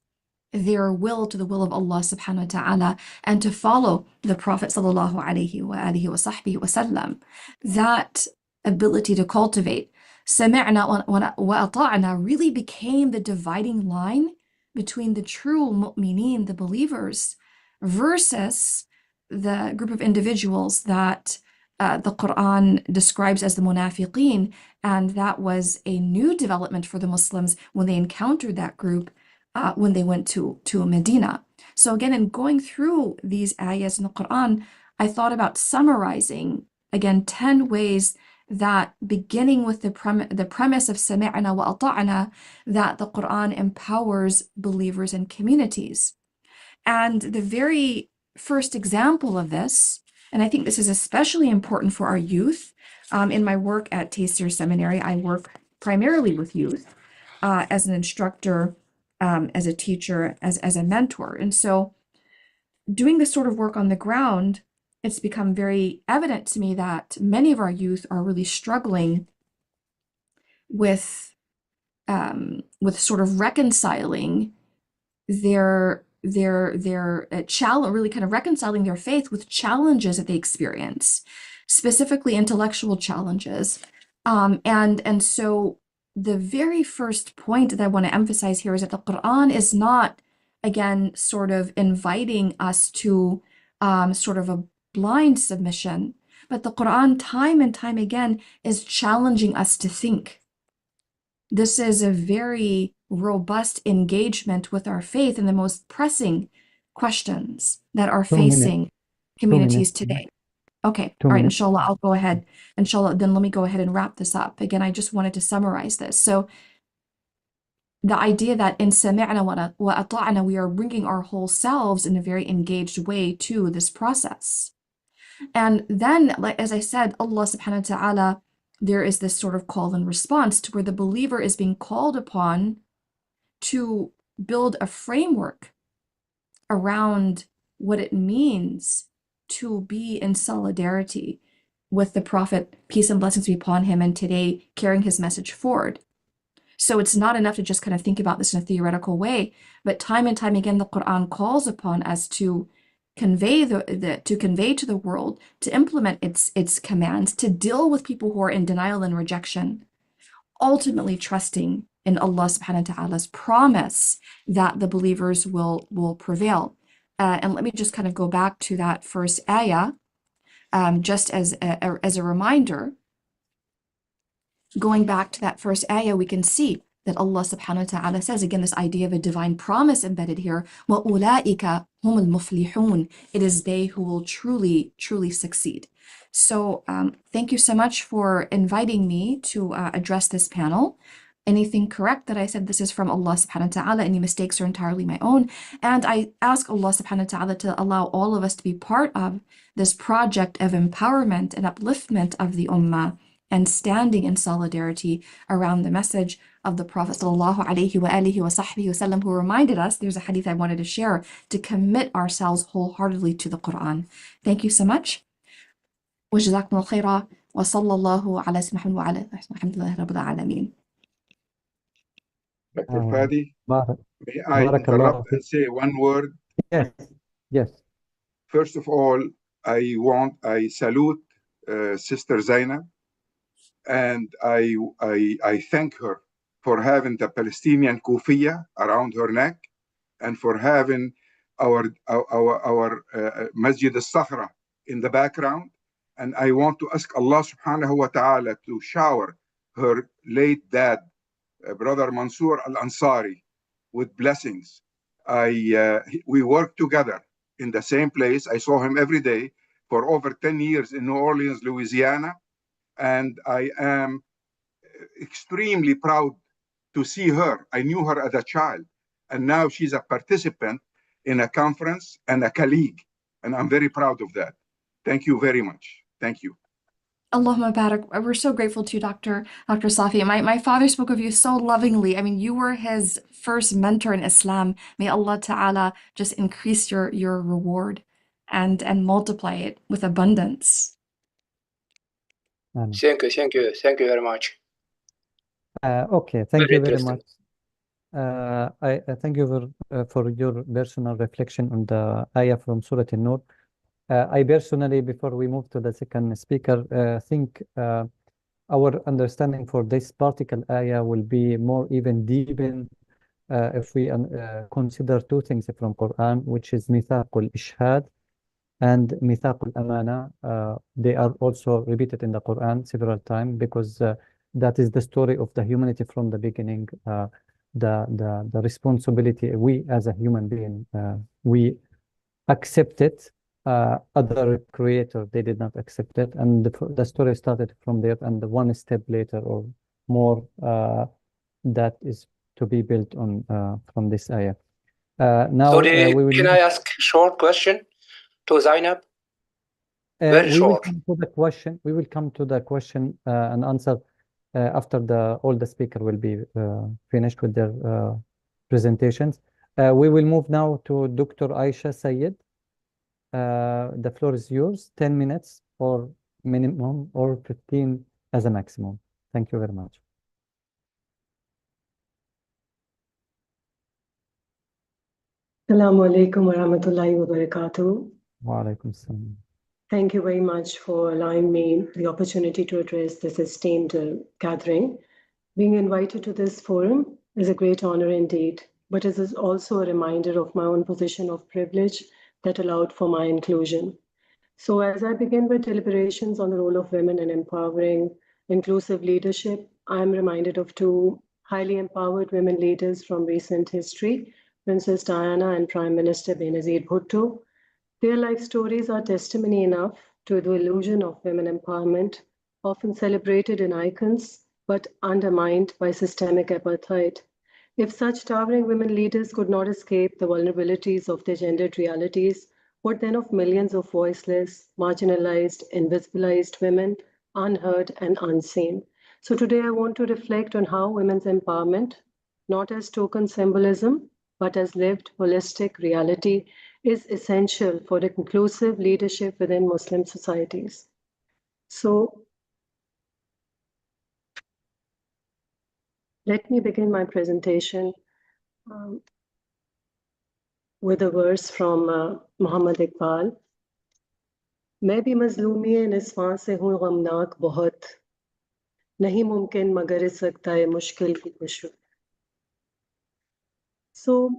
their will to the will of Allah subhanahu wa ta'ala and to follow the Prophet sallallahu alaihi wa alihi wa sahbihi wa sallam. That ability to cultivate sami'na wa ata'na really became the dividing line between the true mu'mineen, the believers, versus the group of individuals that the Quran describes as the munafiqeen, and that was a new development for the Muslims when they encountered that group when they went to Medina. So again, in going through these ayahs in the Quran, I thought about summarizing, again, 10 ways that beginning with the premise of sami'na wa ata'na, that the Quran empowers believers and communities. And the very first example of this, and I think this is especially important for our youth, in my work at Taysir Seminary, I work primarily with youth as an instructor, as a teacher, as a mentor. And so doing this sort of work on the ground, it's become very evident to me that many of our youth are really struggling with sort of reconciling their challenge, really kind of reconciling their faith with challenges that they experience, specifically intellectual challenges. And so the very first point that I want to emphasize here is that the Quran is not, again, sort of inviting us to sort of a blind submission, but the Quran time and time again is challenging us to think. This is a very robust engagement with our faith in the most pressing questions that are facing communities today. Okay, all right, inshallah, I'll go ahead. Inshallah, then let me go ahead and wrap this up. Again, I just wanted to summarize this. So the idea that in sami'na wa ata'na, we are bringing our whole selves in a very engaged way to this process. And then, like as I said, Allah subhanahu wa ta'ala, there is this sort of call and response to where the believer is being called upon to build a framework around what it means to be in solidarity with the Prophet, peace and blessings be upon him, and today carrying his message forward. So it's not enough to just kind of think about this in a theoretical way, but time and time again, the Quran calls upon us to convey to the world, to implement its commands, to deal with people who are in denial and rejection, ultimately trusting in Allah subhanahu wa ta'ala's promise that the believers will prevail. And let me just kind of go back to that first ayah, just as a reminder. Going back to that first ayah, we can see that Allah subhanahu wa ta'ala says, again, this idea of a divine promise embedded here, وَأُولَٰئِكَ هُمُ الْمُفْلِحُونَ. It is they who will truly, truly succeed. So thank you so much for inviting me to address this panel. Anything correct that I said, this is from Allah subhanahu wa ta'ala. Any mistakes are entirely my own. And I ask Allah subhanahu wa ta'ala to allow all of us to be part of this project of empowerment and upliftment of the ummah, and standing in solidarity around the message of the Prophet sallallahu alaihi wa alihi wa sahbihi wa sallam, who reminded us, there's a hadith I wanted to share, to commit ourselves wholeheartedly to the Quran. Thank you so much. وجزاكم الله خيرا وصلى الله على سيدنا محمد وعلى الحمد لله رب العالمين. Dr. Fadi, may I Barakallah. interrupt and say one word? Yes, yes. First of all, I salute Sister Zainab, and I thank her for having the Palestinian kufiya around her neck, and for having our Masjid al-Sahra in the background. And I want to ask Allah subhanahu wa ta'ala to shower her late dad, Brother Mansour al-Ansari, with blessings. We worked together in the same place. I saw him every day for over 10 years in New Orleans, Louisiana, and I am extremely proud to see her. I knew her as a child, and now she's a participant in a conference and a colleague, and I'm very proud of that. Thank you very much. Thank you. Allahumma barak. We're so grateful to you, Dr. Safi. My father spoke of you so lovingly. I mean, you were his first mentor in Islam. May Allah Ta'ala just increase your reward and multiply it with abundance. Thank you very much. Okay, thank Very you very interesting. much. I thank you for your personal reflection on the ayah from Surah An-Nur. I personally, before we move to the second speaker, think our understanding for this particular ayah will be more even deepened if we consider two things from Quran, which is Mithaqul Ishhad and Mithaqul Amana. They are also repeated in the Quran several times because that is the story of the humanity from the beginning. The responsibility we as a human being we accept it. Other creator they did not accept it, and the story started from there. And one step later or more that is to be built on from this ayah. Now Sorry, we will. can I ask a short question to Zainab? Very we short. will come to the question. We will come to the question and answer after all the speaker will be finished with their presentations. We will move now to Dr. Aisha Sayed. The floor is yours. 10 minutes or minimum, or 15 as a maximum. Thank you very much. Assalamu alaikum wa rahmatullahi wa barakatuh. Wa alaikum salam. Thank you very much for allowing me the opportunity to address this esteemed gathering. Being invited to this forum is a great honor indeed, but it is also a reminder of my own position of privilege that allowed for my inclusion. So as I begin with deliberations on the role of women in empowering inclusive leadership, I am reminded of two highly empowered women leaders from recent history, Princess Diana and Prime Minister Benazir Bhutto. Their life stories are testimony enough to the illusion of women empowerment, often celebrated in icons, but undermined by systemic apartheid. If such towering women leaders could not escape the vulnerabilities of their gendered realities, what then of millions of voiceless, marginalized, invisibilized women, unheard and unseen? So today I want to reflect on how women's empowerment, not as token symbolism, but as lived holistic reality, is essential for inclusive leadership within Muslim societies. So let me begin my presentation with a verse from Muhammad Iqbal. मैं भी मजलूमी निस्वां से हूँ गमनाक बहुत, नहीं मुमकिन मगर इस वक्त आए मुश्किल की कुछ. So,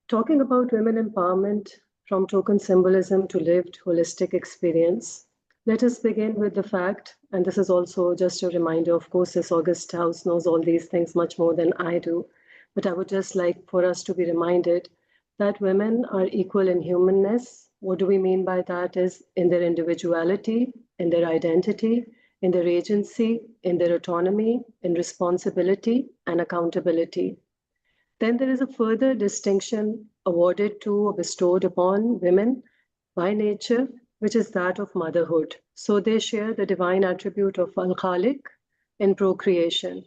talking about women empowerment from token symbolism to lived holistic experience, let us begin with the fact, and this is also just a reminder, of course, this August House knows all these things much more than I do, but I would just like for us to be reminded that women are equal in humanness. What do we mean by that is in their individuality, in their identity, in their agency, in their autonomy, in responsibility and accountability. Then there is a further distinction awarded to or bestowed upon women by nature, which is that of motherhood. So they share the divine attribute of Al-Khaliq in procreation.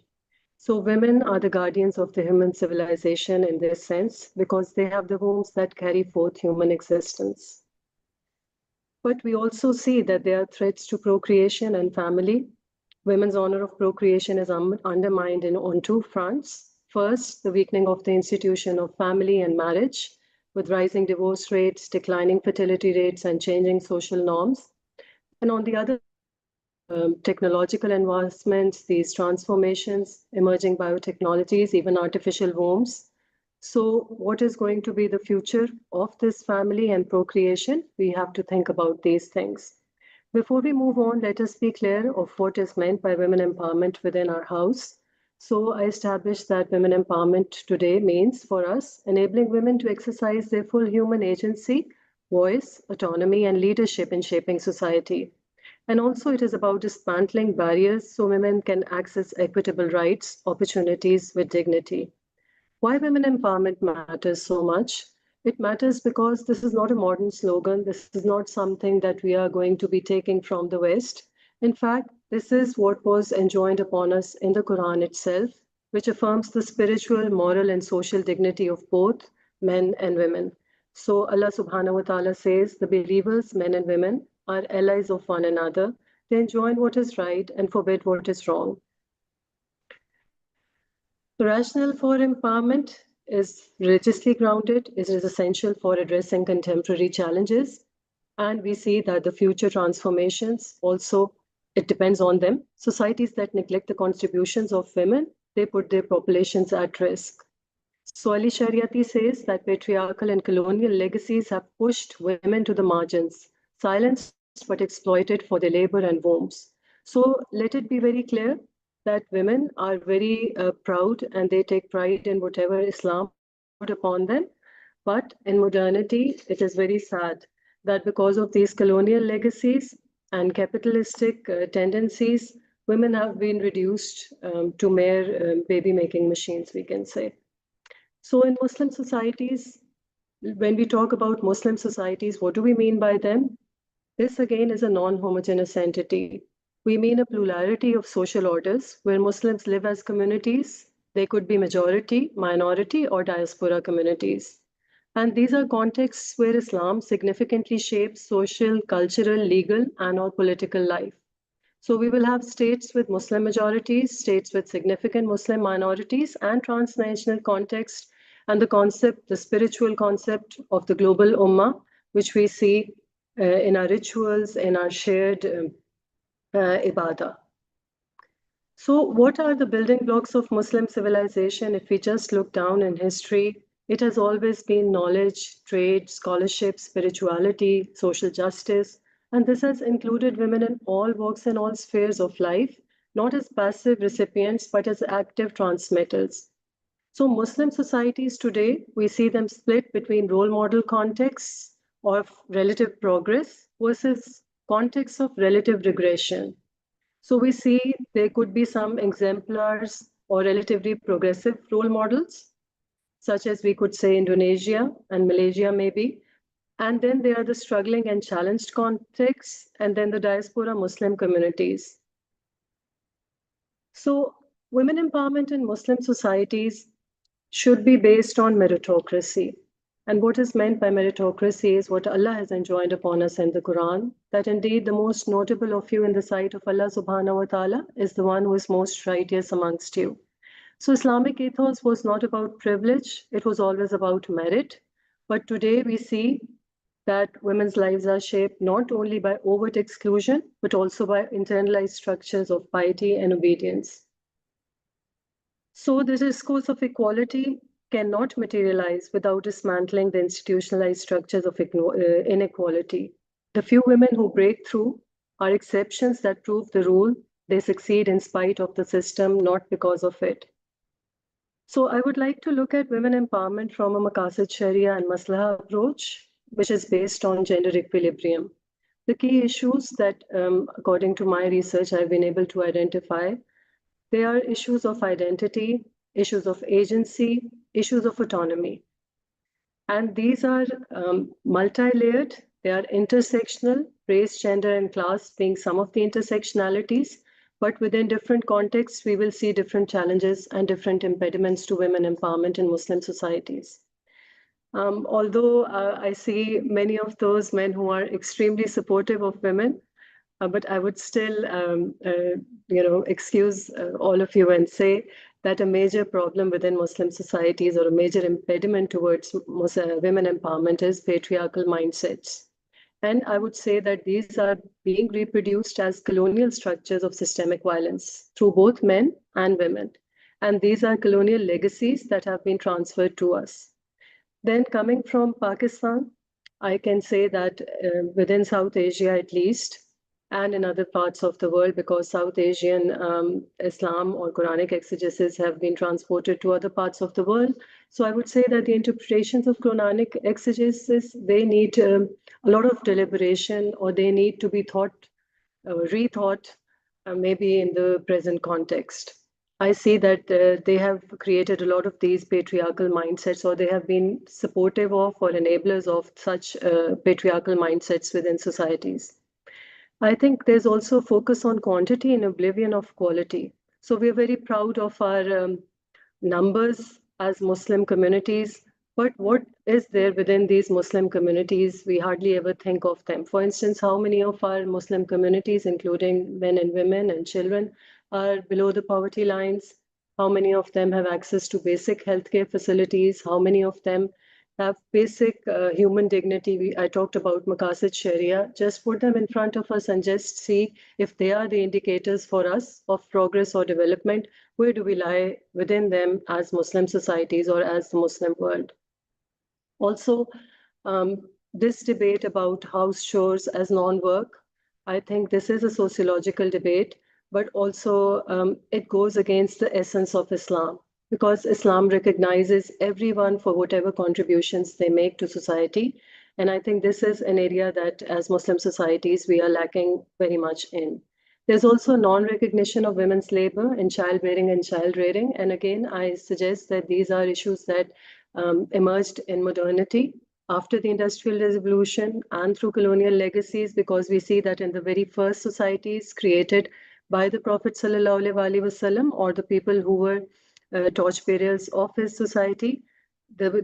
So women are the guardians of the human civilization in this sense, because they have the wombs that carry forth human existence. But we also see that there are threats to procreation and family. Women's honor of procreation is undermined on two fronts. First, the weakening of the institution of family and marriage, with rising divorce rates, declining fertility rates, and changing social norms. And on the other, technological advancements, these transformations, emerging biotechnologies, even artificial wombs. So what is going to be the future of this family and procreation? We have to think about these things. Before we move on, let us be clear of what is meant by women empowerment within our house. So I established that women empowerment today means for us enabling women to exercise their full human agency voice, autonomy, and leadership in shaping society. And also it is about dismantling barriers so women can access equitable rights, opportunities with dignity. Why women empowerment matters so much? It matters because this is not a modern slogan. This is not something that we are going to be taking from the West. In fact, this is what was enjoined upon us in the Quran itself, which affirms the spiritual, moral, and social dignity of both men and women. So Allah subhanahu wa ta'ala says the believers, men and women, are allies of one another. They enjoin what is right and forbid what is wrong. The rationale for empowerment is religiously grounded. It is essential for addressing contemporary challenges. And we see that the future transformations also, it depends on them. Societies that neglect the contributions of women, they put their populations at risk. So Ali Shariati says that patriarchal and colonial legacies have pushed women to the margins, silenced but exploited for their labor and wombs. So let it be very clear that women are very proud and they take pride in whatever Islam put upon them. But in modernity, it is very sad that because of these colonial legacies and capitalistic tendencies, women have been reduced to mere baby-making machines, we can say. So in Muslim societies, when we talk about Muslim societies, what do we mean by them? This again is a non-homogeneous entity. We mean a plurality of social orders where Muslims live as communities. They could be majority, minority, or diaspora communities. And these are contexts where Islam significantly shapes social, cultural, legal, and/or political life. So we will have states with Muslim majorities, states with significant Muslim minorities, and transnational context, and the concept, the spiritual concept of the global ummah, which we see in our rituals, in our shared ibadah. So what are the building blocks of Muslim civilization? If we just look down in history, it has always been knowledge, trade, scholarship, spirituality, social justice, and this has included women in all walks and all spheres of life, not as passive recipients, but as active transmitters. So Muslim societies today, we see them split between role model contexts of relative progress versus contexts of relative regression. So we see there could be some exemplars or relatively progressive role models, such as we could say Indonesia and Malaysia maybe. And then there are the struggling and challenged contexts, and then the diaspora Muslim communities. So women empowerment in Muslim societies should be based on meritocracy. And what is meant by meritocracy is what Allah has enjoined upon us in the Quran, that indeed the most notable of you in the sight of Allah subhanahu wa ta'ala is the one who is most righteous amongst you. So Islamic ethos was not about privilege, it was always about merit. But today we see that women's lives are shaped not only by overt exclusion, but also by internalized structures of piety and obedience. So the discourse of equality cannot materialize without dismantling the institutionalized structures of inequality. The few women who break through are exceptions that prove the rule. They succeed in spite of the system, not because of it. So I would like to look at women empowerment from a Maqasid Sharia and Maslaha approach, which is based on gender equilibrium. The key issues that, according to my research, I've been able to identify, they are issues of identity, issues of agency, issues of autonomy. And these are multi-layered, they are intersectional, race, gender, and class being some of the intersectionalities, but within different contexts, we will see different challenges and different impediments to women empowerment in Muslim societies. Although I see many of those men who are extremely supportive of women, but I would still, excuse all of you and say that a major problem within Muslim societies or a major impediment towards women empowerment is patriarchal mindsets. And I would say that these are being reproduced as colonial structures of systemic violence through both men and women. And these are colonial legacies that have been transferred to us. Then coming from Pakistan, I can say that within South Asia at least, and in other parts of the world, because South Asian Islam or Quranic exegesis have been transported to other parts of the world. So I would say that the interpretations of Quranic exegesis, they need a lot of deliberation, or they need to be rethought, maybe in the present context. I see that they have created a lot of these patriarchal mindsets, or they have been supportive of or enablers of such patriarchal mindsets within societies. I think there's also focus on quantity and oblivion of quality. So we're very proud of our numbers as Muslim communities, but what is there within these Muslim communities? We hardly ever think of them. For instance, how many of our Muslim communities, including men and women and children, are below the poverty lines? How many of them have access to basic healthcare facilities? How many of them have basic human dignity? I talked about Maqasid Sharia. Just put them in front of us and just see if they are the indicators for us of progress or development. Where do we lie within them as Muslim societies or as the Muslim world? Also, this debate about house chores as non-work, I think this is a sociological debate, but also it goes against the essence of Islam, because Islam recognizes everyone for whatever contributions they make to society. And I think this is an area that as Muslim societies, we are lacking very much in. There's also non-recognition of women's labor in childbearing and child rearing. And again, I suggest that these are issues that emerged in modernity after the Industrial Revolution and through colonial legacies, because we see that in the very first societies created by the Prophet ﷺ, or the people who were torchbearers of his society,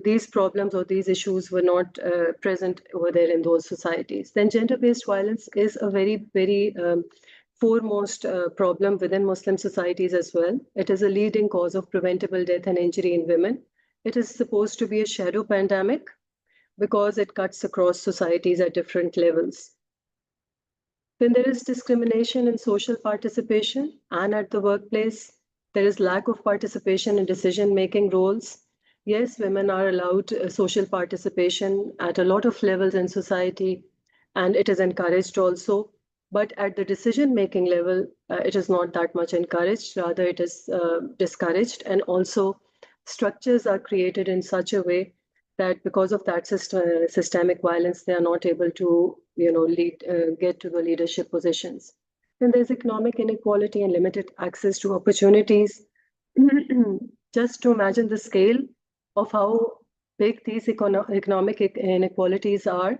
these problems or these issues were not present over there in those societies. Then gender-based violence is a very, very foremost problem within Muslim societies as well. It is a leading cause of preventable death and injury in women. It is supposed to be a shadow pandemic because it cuts across societies at different levels. Then there is discrimination in social participation and at the workplace. There is lack of participation in decision-making roles. Yes, women are allowed social participation at a lot of levels in society, and it is encouraged also. But at the decision-making level, it is not that much encouraged. Rather, it is discouraged. And also, structures are created in such a way that because of that systemic violence, they are not able to, get to the leadership positions. Then there's economic inequality and limited access to opportunities. Just to imagine the scale of how big these economic inequalities are,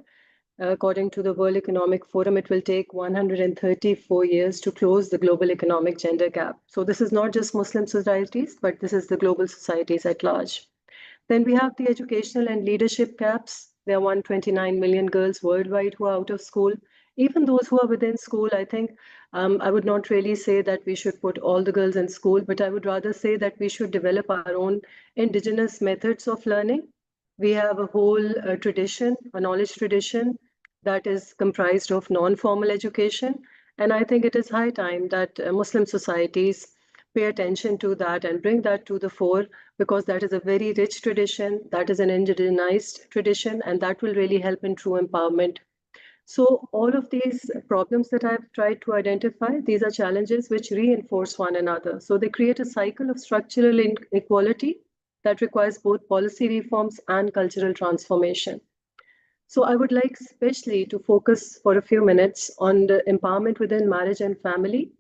according to the World Economic Forum, it will take 134 years to close the global economic gender gap. So this is not just Muslim societies, but this is the global societies at large. Then we have the educational and leadership gaps. There are 129 million girls worldwide who are out of school. Even those who are within school, I think I would not really say that we should put all the girls in school, but I would rather say that we should develop our own indigenous methods of learning. We have a whole tradition, a knowledge tradition that is comprised of non-formal education. And I think it is high time that Muslim societies pay attention to that and bring that to the fore, because that is a very rich tradition, that is an indigenized tradition, and that will really help in true empowerment. So all of these problems that I've tried to identify, these are challenges which reinforce one another. So they create a cycle of structural inequality that requires both policy reforms and cultural transformation. So I would like especially to focus for a few minutes on the empowerment within marriage and family,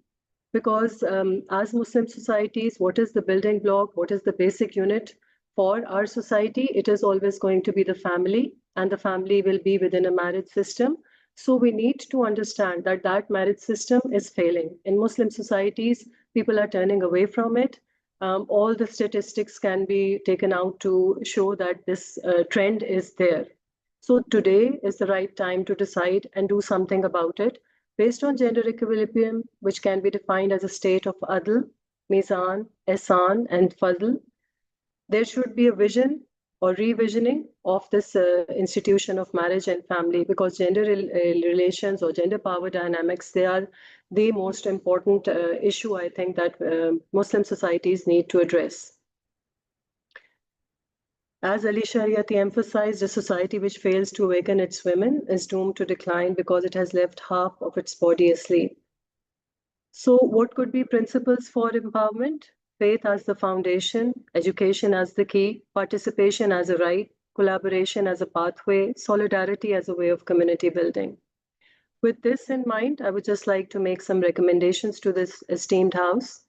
because as Muslim societies, what is the building block? What is the basic unit for our society? It is always going to be the family, and the family will be within a marriage system. So we need to understand that that marriage system is failing. In Muslim societies, people are turning away from it. All the statistics can be taken out to show that this trend is there. So today is the right time to decide and do something about it based on gender equilibrium, which can be defined as a state of adl, mizan, ihsan, and fadl. There should be a vision or revisioning of this institution of marriage and family, because gender relations or gender power dynamics, they are the most important issue, I think, that Muslim societies need to address. As Ali Shariati emphasized, a society which fails to awaken its women is doomed to decline because it has left half of its body asleep. So, what could be principles for empowerment? Faith as the foundation, education as the key, participation as a right, collaboration as a pathway, solidarity as a way of community building. With this in mind, I would just like to make some recommendations to this esteemed House.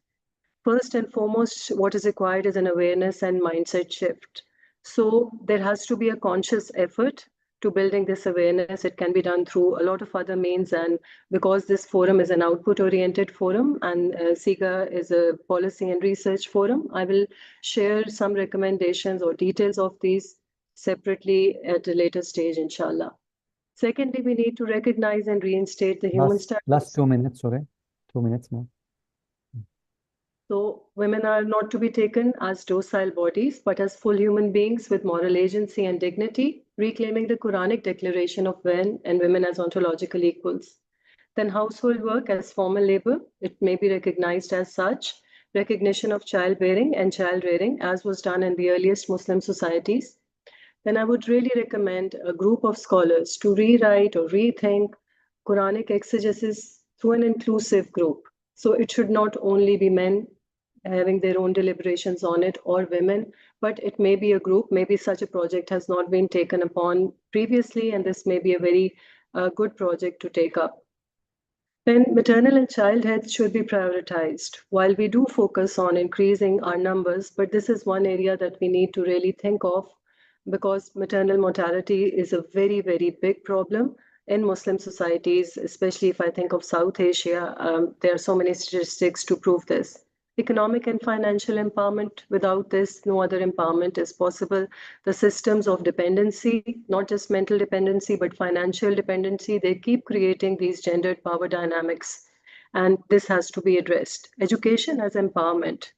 First and foremost, what is required is an awareness and mindset shift. So there has to be a conscious effort to building this awareness. It can be done through a lot of other means. And because this forum is an output-oriented forum and SIGA is a policy and research forum, I will share some recommendations or details of these separately at a later stage, inshallah. Secondly, we need to recognize and reinstate the human status. Last 2 minutes, sorry. 2 minutes more. So women are not to be taken as docile bodies, but as full human beings with moral agency and dignity, reclaiming the Quranic declaration of men and women as ontological equals. Then household work as formal labor, it may be recognized as such, recognition of childbearing and child rearing as was done in the earliest Muslim societies. Then I would really recommend a group of scholars to rewrite or rethink Quranic exegesis through an inclusive group. So it should not only be men having their own deliberations on it or women, but it may be a group. Maybe such a project has not been taken upon previously, and this may be a very good project to take up. Then maternal and child health should be prioritized. While we do focus on increasing our numbers, but this is one area that we need to really think of because maternal mortality is a very, very big problem in Muslim societies, especially if I think of South Asia. There are so many statistics to prove this. Economic and financial empowerment. Without this, no other empowerment is possible. The systems of dependency, not just mental dependency, but financial dependency, they keep creating these gendered power dynamics. And this has to be addressed. Education as empowerment.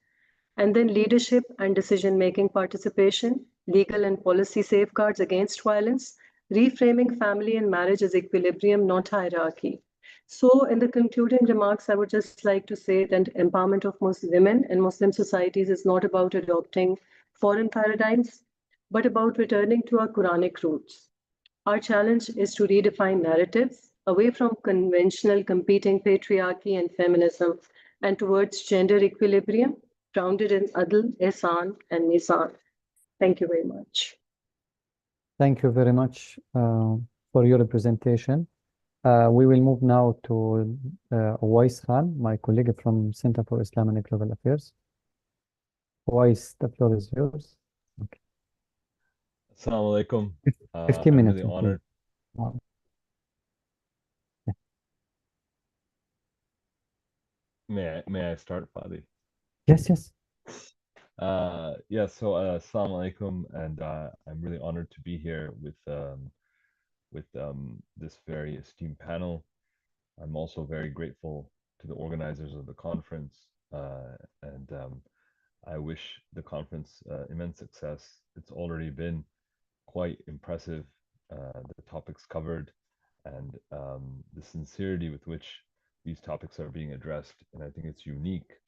And then leadership and decision-making participation, legal and policy safeguards against violence, reframing family and marriage as equilibrium, not hierarchy. So in the concluding remarks, I would just like to say that empowerment of Muslim women in Muslim societies is not about adopting foreign paradigms, but about returning to our Quranic roots. Our challenge is to redefine narratives away from conventional competing patriarchy and feminism and towards gender equilibrium grounded in Adl, Ihsan, and Nisan. Thank you very much. Thank you very much for your presentation. We will move now to Uwais Khan, my colleague from Center for Islam and Global Affairs. Uwais, the floor is yours. Okay. Assalamu alaikum. 15 I'm minutes. really honored. May I start, Fadi? Yes, yes. Yeah, so assalamu alaikum, and I'm really honored to be here with this very esteemed panel. I'm also very grateful to the organizers of the conference, and I wish the conference immense success. It's already been quite impressive, the topics covered, and the sincerity with which these topics are being addressed. And I think it's unique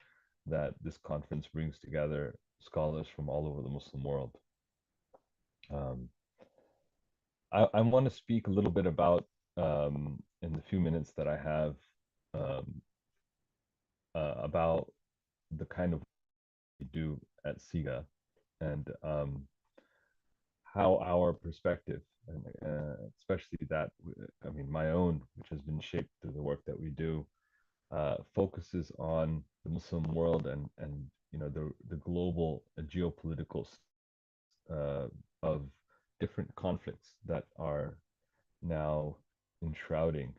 that this conference brings together scholars from all over the Muslim world. I want to speak a little bit about, in the few minutes that I have, about the kind of work we do at SIGA and how our perspective, and especially that, I mean, my own, which has been shaped through the work that we do, focuses on the Muslim world and you know the global geopolitical of different conflicts that are now enshrouding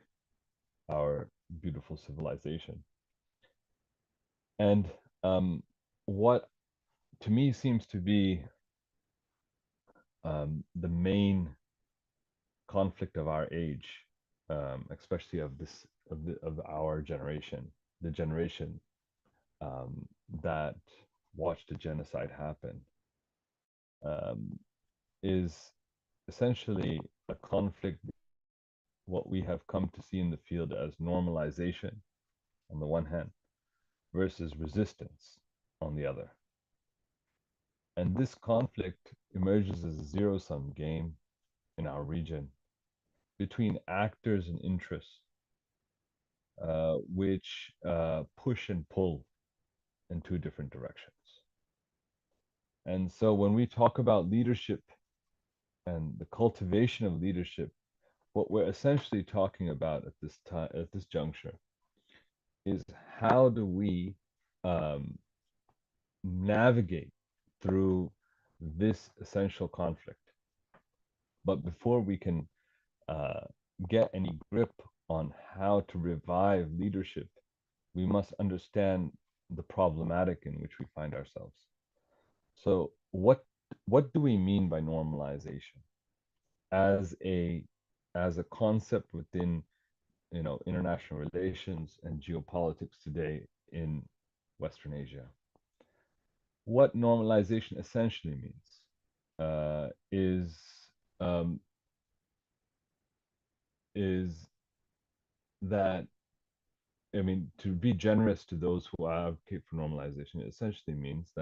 our beautiful civilization. And what to me seems to be the main conflict of our age, especially of our generation, the generation that watched a genocide happen, is essentially a conflict, what we have come to see in the field as normalization on the one hand, versus resistance on the other. And this conflict emerges as a zero-sum game in our region between actors and interests, which push and pull in two different directions. And so when we talk about leadership and the cultivation of leadership, what we're essentially talking about at this time, at this juncture, is how do we navigate through this essential conflict. But before we can get any grip on how to revive leadership, we must understand the problematic in which we find ourselves. So what do we mean by normalization as a concept within international relations and geopolitics today in Western Asia? What normalization essentially means is that, I mean, to be generous to those who advocate for normalization, it essentially means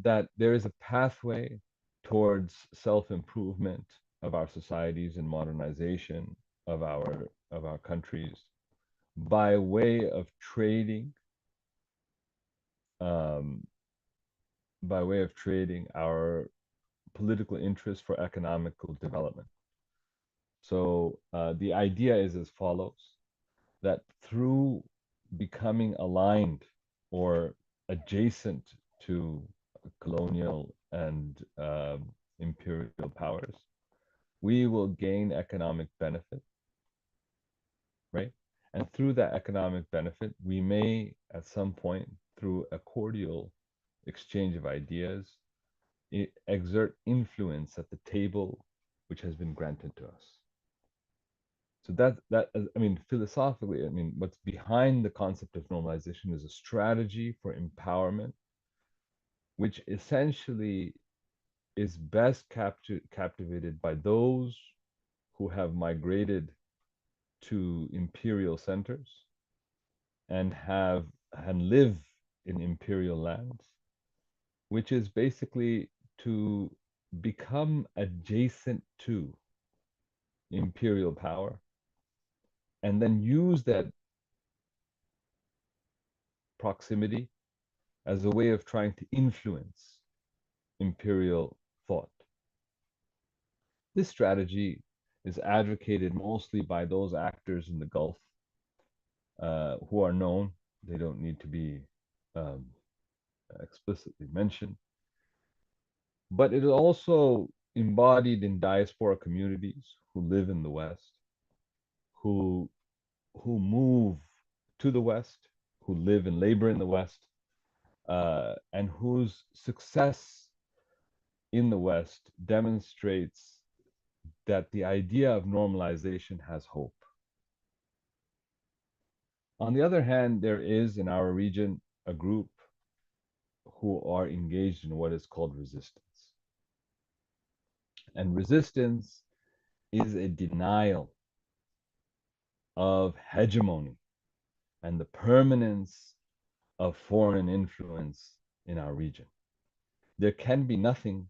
that there is a pathway towards self-improvement of our societies and modernization of our countries by way of trading our political interests for economical development. So the idea is as follows, that through becoming aligned or adjacent to colonial and imperial powers, we will gain economic benefit, right? And through that economic benefit, we may, at some point, through a cordial exchange of ideas, exert influence at the table which has been granted to us. So that I mean, philosophically, I mean, what's behind the concept of normalization is a strategy for empowerment, which essentially is best captivated by those who have migrated to imperial centers and live in imperial lands, which is basically to become adjacent to imperial power and then use that proximity as a way of trying to influence imperial thought. This strategy is advocated mostly by those actors in the Gulf who are known. They don't need to be explicitly mentioned. But it is also embodied in diaspora communities who live in the West, who move to the West, who live and labor in the West, and whose success in the West demonstrates that the idea of normalization has hope. On the other hand, there is in our region a group who are engaged in what is called resistance. And resistance is a denial of hegemony and the permanence of foreign influence in our region. There can be nothing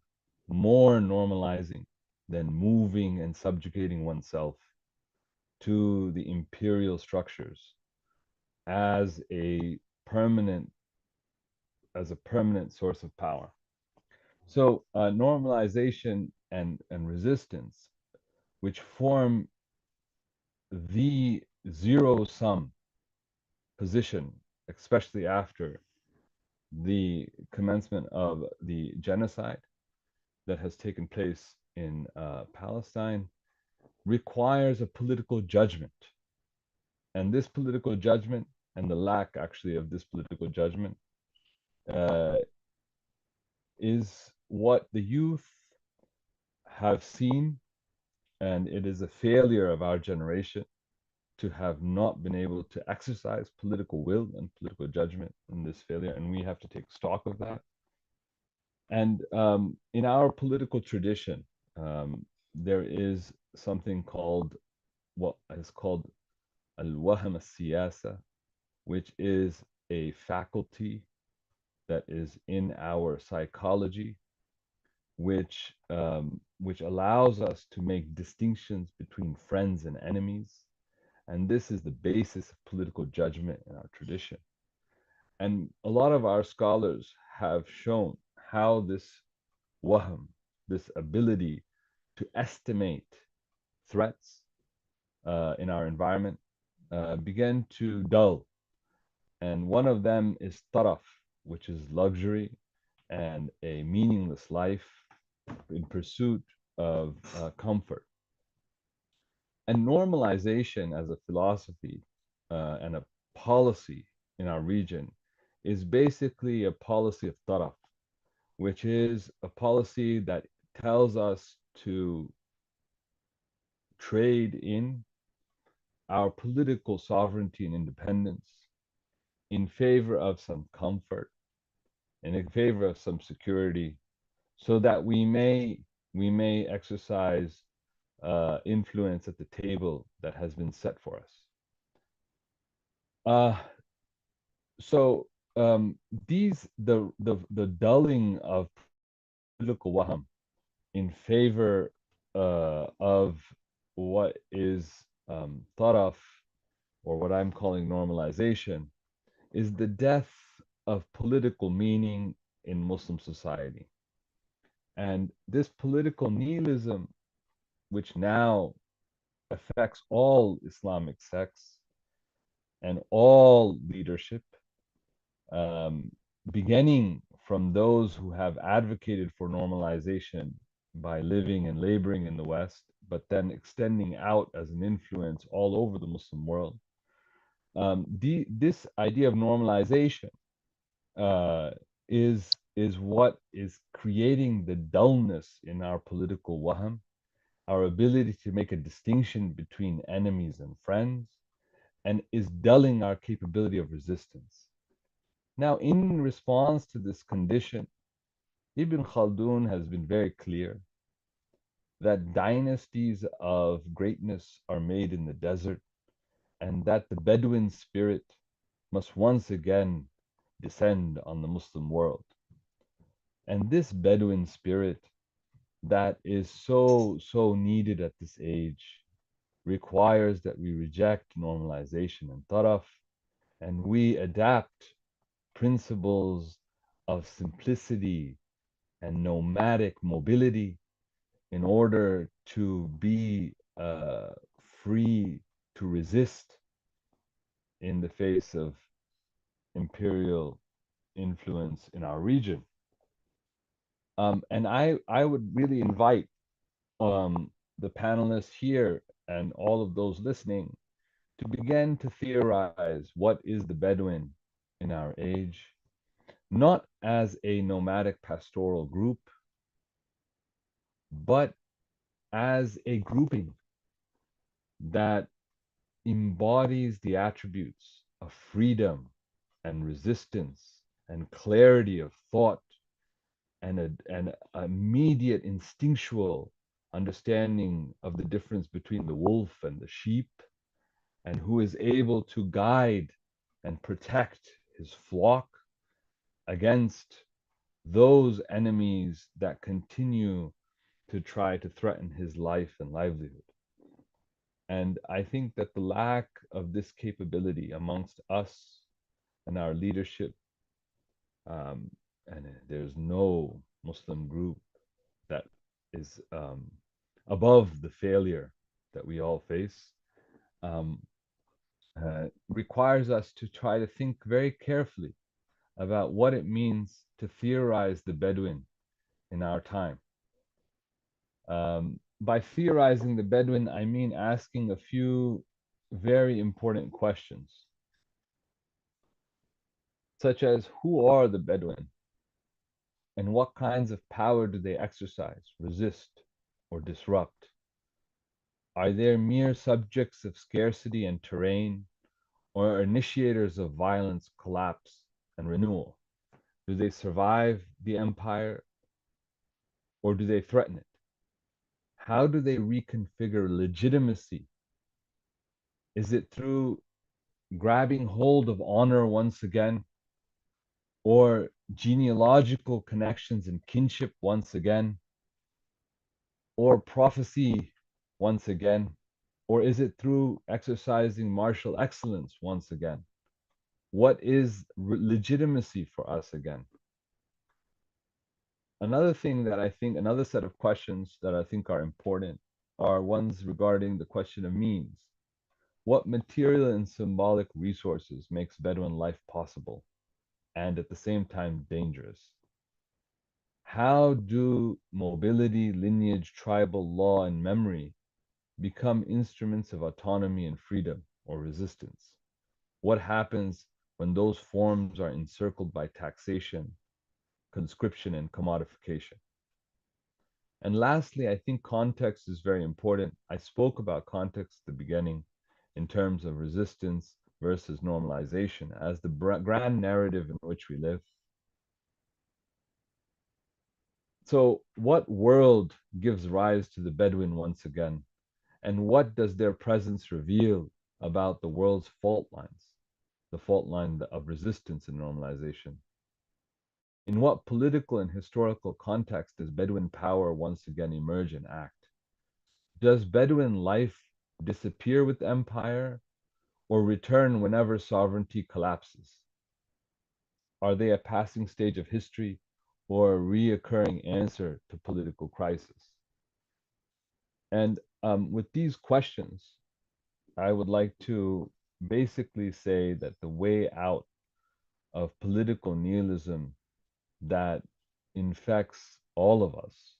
more normalizing than moving and subjugating oneself to the imperial structures as a permanent source of power. So normalization and resistance, which form the zero-sum position, especially after the commencement of the genocide that has taken place in Palestine, requires a political judgment. And this political judgment, and the lack actually of this political judgment, is what the youth have seen, and it is a failure of our generation to have not been able to exercise political will and political judgment in this failure, and we have to take stock of that. And in our political tradition, there is something called what is called al-wahm al-siyasa, which is a faculty that is in our psychology, which allows us to make distinctions between friends and enemies. And this is the basis of political judgment in our tradition. And a lot of our scholars have shown how this wahm, this ability to estimate threats in our environment, began to dull. And one of them is taraf, which is luxury and a meaningless life in pursuit of comfort. And normalization as a philosophy and a policy in our region is basically a policy of taraf, which is a policy that tells us to trade in our political sovereignty and independence in favor of some comfort and in favor of some security, so that we may exercise influence at the table that has been set for us. So the dulling of political waham in favor of what is thought of, or what I'm calling normalization, is the death of political meaning in Muslim society. And this political nihilism, which now affects all Islamic sects and all leadership, beginning from those who have advocated for normalization by living and laboring in the West, but then extending out as an influence all over the Muslim world. This idea of normalization is what is creating the dullness in our political waham, our ability to make a distinction between enemies and friends, and is dulling our capability of resistance. Now, in response to this condition, Ibn Khaldun has been very clear that dynasties of greatness are made in the desert, and that the Bedouin spirit must once again descend on the Muslim world. And this Bedouin spirit that is so needed at this age requires that we reject normalization and taraf, and we adapt principles of simplicity and nomadic mobility in order to be free to resist in the face of imperial influence in our region. And I would really invite the panelists here and all of those listening to begin to theorize what is the Bedouin in our age, not as a nomadic pastoral group, but as a grouping that embodies the attributes of freedom and resistance and clarity of thought and an immediate instinctual understanding of the difference between the wolf and the sheep, and who is able to guide and protect his flock against those enemies that continue to try to threaten his life and livelihood. And I think that the lack of this capability amongst us and our leadership, and there's no Muslim group that is above the failure that we all face, requires us to try to think very carefully about what it means to theorize the Bedouin in our time. By theorizing the Bedouin, I mean asking a few very important questions, such as who are the Bedouin and what kinds of power do they exercise, resist, or disrupt? Are they mere subjects of scarcity and terrain, or initiators of violence, collapse, and renewal? Do they survive the empire, or do they threaten it? How do they reconfigure legitimacy? Is it through grabbing hold of honor once again, or genealogical connections and kinship once again? Or prophecy once again? Or is it through exercising martial excellence once again? What is legitimacy for us again? Another thing that I think, another set of questions that I think are important are ones regarding the question of means. What material and symbolic resources makes Bedouin life possible and at the same time dangerous? How do mobility, lineage, tribal law, and memory become instruments of autonomy and freedom or resistance? What happens when those forms are encircled by taxation, conscription, and commodification? And lastly, I think context is very important. I spoke about context at the beginning in terms of resistance versus normalization as the grand narrative in which we live. So, what world gives rise to the Bedouin once again? And what does their presence reveal about the world's fault lines, the fault line of resistance and normalization? In what political and historical context does Bedouin power once again emerge and act? Does Bedouin life disappear with empire or return whenever sovereignty collapses? Are they a passing stage of history or a reoccurring answer to political crisis? And with these questions, I would like to basically say that the way out of political nihilism that infects all of us,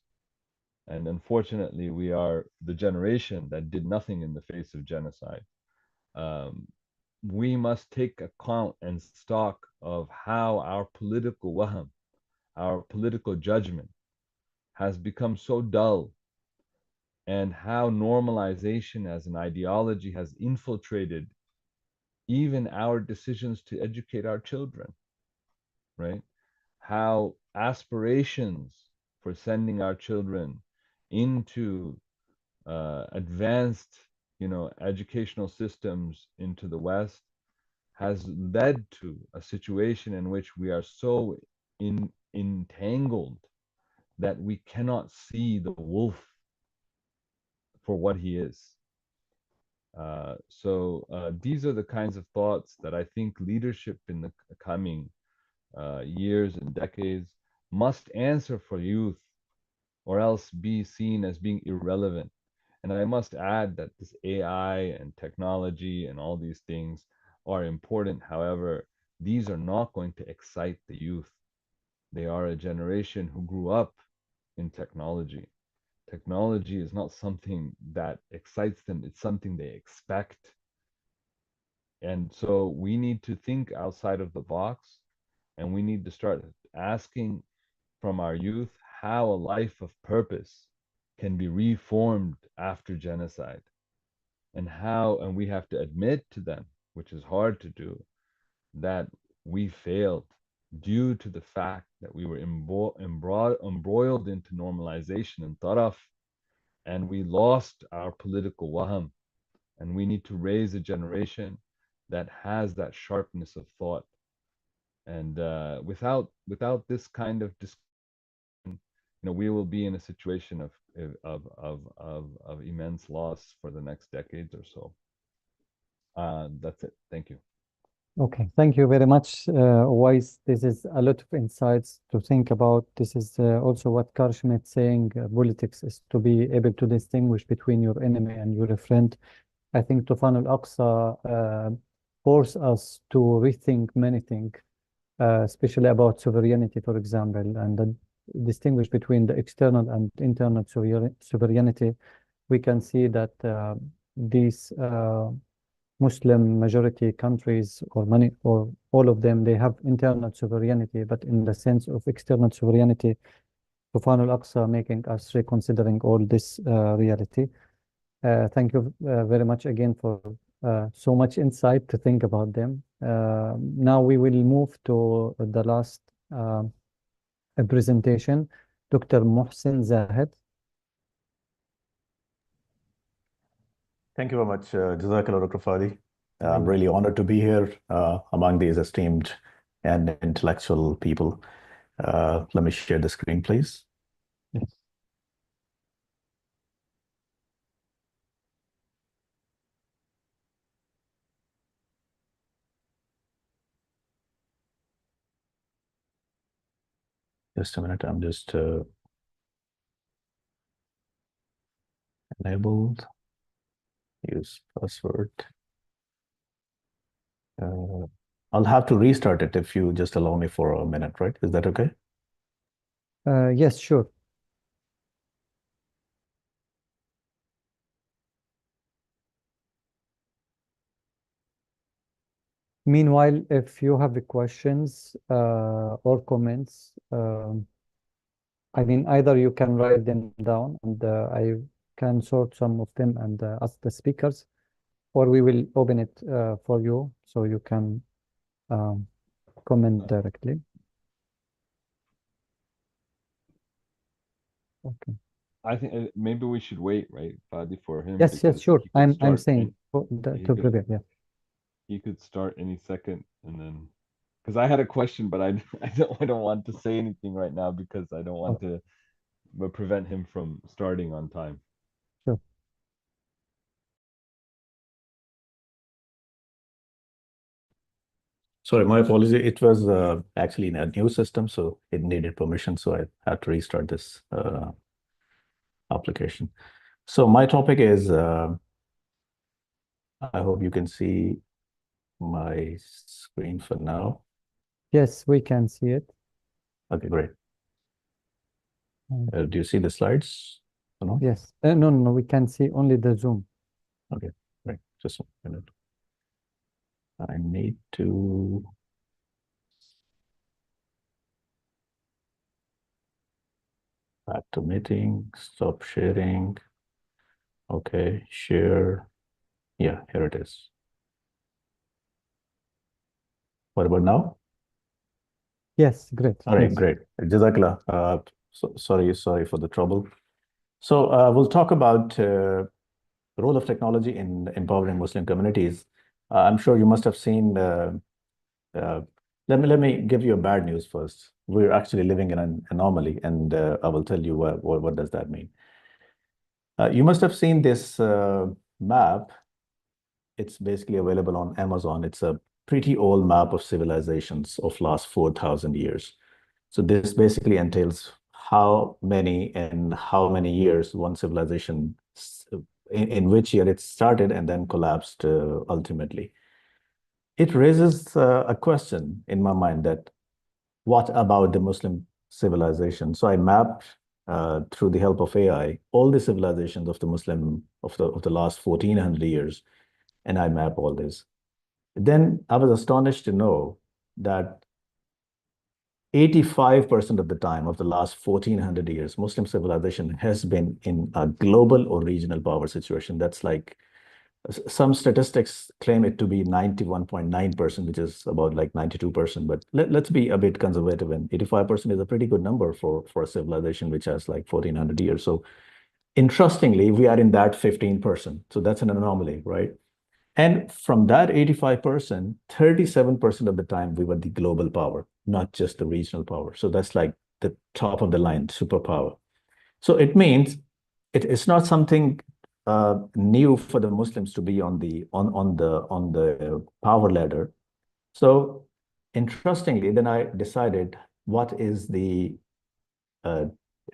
and unfortunately, we are the generation that did nothing in the face of genocide. We must take account and stock of how our political wahm, our political judgment, has become so dull, and how normalization as an ideology has infiltrated even our decisions to educate our children, right? How aspirations for sending our children into advanced, educational systems into the West has led to a situation in which we are so entangled that we cannot see the wolf for what he is. So these are the kinds of thoughts that I think leadership in the coming years and decades must answer for youth, or else be seen as being irrelevant. And I must add that this AI and technology and all these things are important. However, these are not going to excite the youth. They are a generation who grew up in technology. Technology is not something that excites them, it's something they expect. And so we need to think outside of the box, and we need to start asking from our youth how a life of purpose can be reformed after genocide, and we have to admit to them, which is hard to do, that we failed due to the fact that we were embroiled into normalization and taraf, and we lost our political waham, and we need to raise a generation that has that sharpness of thought. And without this kind of discussion, we will be in a situation of immense loss for the next decades or so. That's it. Thank you. Okay, thank you very much, Wais. This is a lot of insights to think about. This is also what Carl Schmitt saying, politics is to be able to distinguish between your enemy and your friend. I think Tufan al-Aqsa force us to rethink many things, especially about sovereignty, for example, and distinguish between the external and internal sovereignty. We can see that these Muslim majority countries, or many, or all of them, they have internal sovereignty, but in the sense of external sovereignty, Tufan al-Aqsa making us reconsidering all this reality. Thank you very much again for so much insight to think about them. Now we will move to the last presentation, Dr. Mohsen Zahid. Thank you very much, Jazakallah, Dr. Fadi. I'm really honored to be here among these esteemed and intellectual people. Let me share the screen, please. Yes. Just a minute, I'm just enabled. Use password. I'll have to restart it if you just allow me for a minute, right? Is that okay? Yes, sure. Meanwhile, if you have questions or comments, I mean, either you can write them down and I can sort some of them and ask the speakers, or we will open it for you so you can comment directly. Okay. I think maybe we should wait, right, Fadi, for him. Yes, yes, sure. I'm saying he to prepare. Yeah. He could start any second, and then because I had a question, but I don't want to say anything right now because I don't want to prevent him from starting on time. Sure. Sorry, my apologies. It was actually in a new system, so it needed permission, so I had to restart this application. So my topic is, I hope you can see my screen for now. Yes, we can see it. Okay, great. Do you see the slides? No? Yes. No, we can see only the Zoom. Okay, great. Just a minute. I need to back to meeting, stop sharing. Okay, share. Yeah, here it is. What about now? Yes, great. All right, Yes. great. Jazakallah. Sorry for the trouble. So we'll talk about the role of technology in empowering Muslim communities. I'm sure you must have seen. Let me give you a bad news first. We're actually living in an anomaly, and I will tell you what does that mean. You must have seen this map. It's basically available on Amazon. It's a pretty old map of civilizations of last 4,000 years. So this basically entails how many years one civilization, in which year it started and then collapsed ultimately. It raises a question in my mind that what about the Muslim civilization? So I mapped through the help of AI all the civilizations of the Muslim of the last 1,400 years, and I map all this. Then I was astonished to know that 85% of the time of the last 1,400 years, Muslim civilization has been in a global or regional power situation. That's like some statistics claim it to be 91.9%, which is about like 92%. But let's be a bit conservative, and 85% is a pretty good number for a civilization which has like 1,400 years. So interestingly, we are in that 15%. So that's an anomaly, right? And from that 85%, 37% of the time we were the global power, not just the regional power. So that's like the top of the line superpower. So it means it's not something new for the Muslims to be on the power ladder. So interestingly, then I decided what is the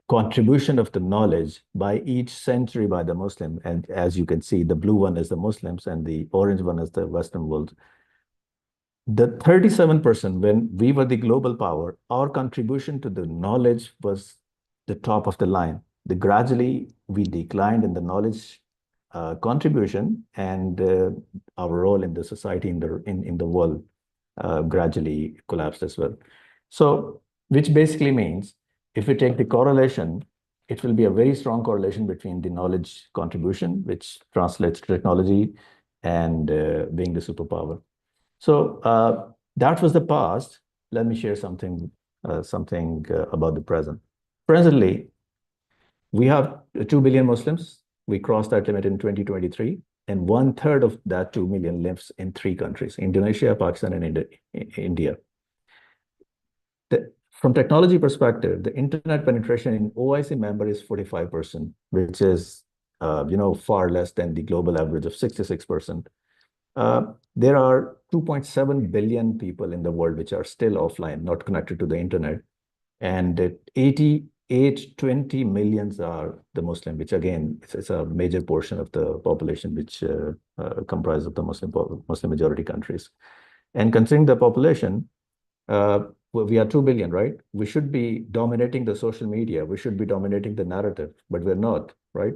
contribution of the knowledge by each century by the Muslim. And as you can see, the blue one is the Muslims and the orange one is the Western world. The 37%, when we were the global power, our contribution to the knowledge was the top of the line. Gradually, we declined in the knowledge contribution, and our role in the society, in the world, gradually collapsed as well. So, which basically means if we take the correlation, it will be a very strong correlation between the knowledge contribution, which translates to technology, and being the superpower. So that was the past. Let me share something about the present. Presently, we have 2 billion Muslims. We crossed that limit in 2023, and 1/3 of that 2 million lives in 3 countries: Indonesia, Pakistan, and India. From technology perspective, the internet penetration in OIC member is 45%, which is far less than the global average of 66%. There are 2.7 billion people in the world which are still offline, not connected to the internet, and 20 millions are the Muslim, which again, it's a major portion of the population which comprises of the Muslim majority countries. And considering the population, we are 2 billion, right? We should be dominating the social media. We should be dominating the narrative, but we're not, right?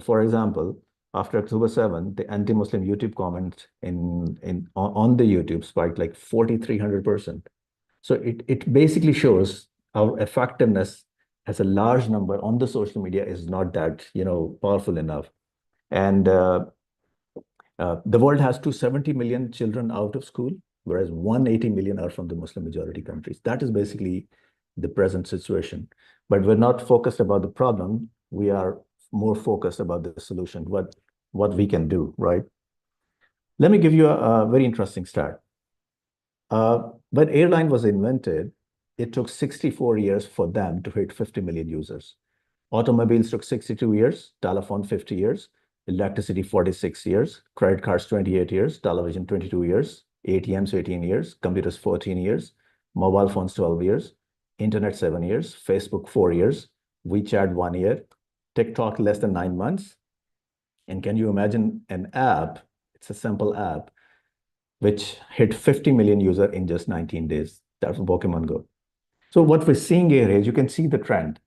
For example, after October 7, the anti-Muslim YouTube comments on the YouTube spiked like 4,300%. So it basically shows our effectiveness as a large number on the social media is not that powerful enough. And the world has 270 million children out of school, whereas 180 million are from the Muslim majority countries. That is basically the present situation. But we're not focused about the problem. We are more focused about the solution, what we can do, right? Let me give you a very interesting stat. When airline was invented, it took 64 years for them to hit 50 million users. Automobiles took 62 years, telephone 50 years, electricity 46 years, credit cards 28 years, television 22 years, ATMs 18 years, computers 14 years, mobile phones 12 years, internet 7 years, Facebook 4 years, WeChat 1 year, TikTok less than 9 months. And can you imagine an app, it's a simple app, which hit 50 million users in just 19 days. That's Pokemon Go. So what we're seeing here is you can see the trend.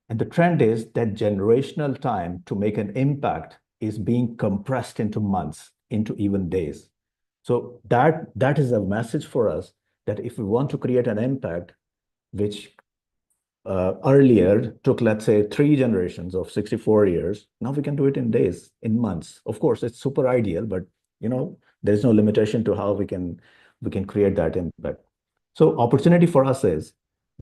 And the trend is that generational time to make an impact is being compressed into months, into even days. So that is a message for us that if we want to create an impact, which earlier took, let's say, 3 generations of 64 years, now we can do it in days, in months. Of course, it's super ideal, but there's no limitation to how we can create that impact. So opportunity for us is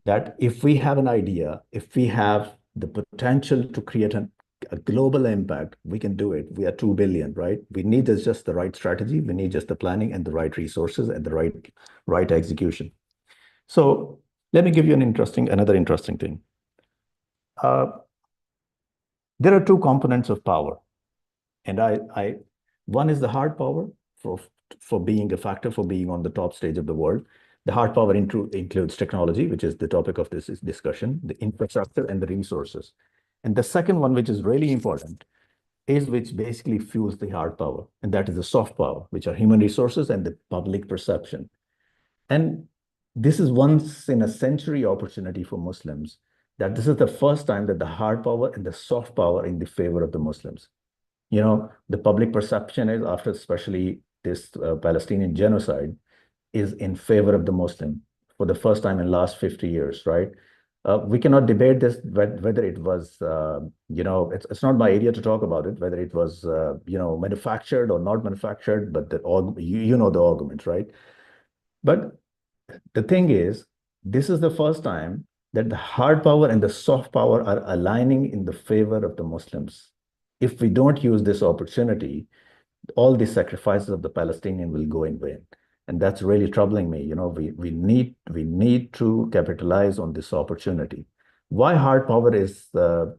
that if we have an idea, if we have the potential to create a global impact, we can do it. We are 2 billion, right? We need just the right strategy. We need just the planning and the right resources and the right execution. So let me give you another interesting thing. There are 2 components of power. And one is the hard power for being a factor, for being on the top stage of the world. The hard power includes technology, which is the topic of this discussion, the infrastructure and the resources. And the second one, which is really important, is which basically fuels the hard power. And that is the soft power, which are human resources and the public perception. And this is once in a century opportunity for Muslims, that this is the first time that the hard power and the soft power are in the favor of the Muslims. The public perception is, after especially this Palestinian genocide, is in favor of the Muslim for the first time in the last 50 years, right? We cannot debate this, whether it was, it's not my area to talk about it, whether it was, manufactured or not manufactured, but you know the arguments, right? But the thing is, this is the first time that the hard power and the soft power are aligning in the favor of the Muslims. If we don't use this opportunity, all the sacrifices of the Palestinian will go in vain. And that's really troubling me. We need to capitalize on this opportunity. Why hard power is the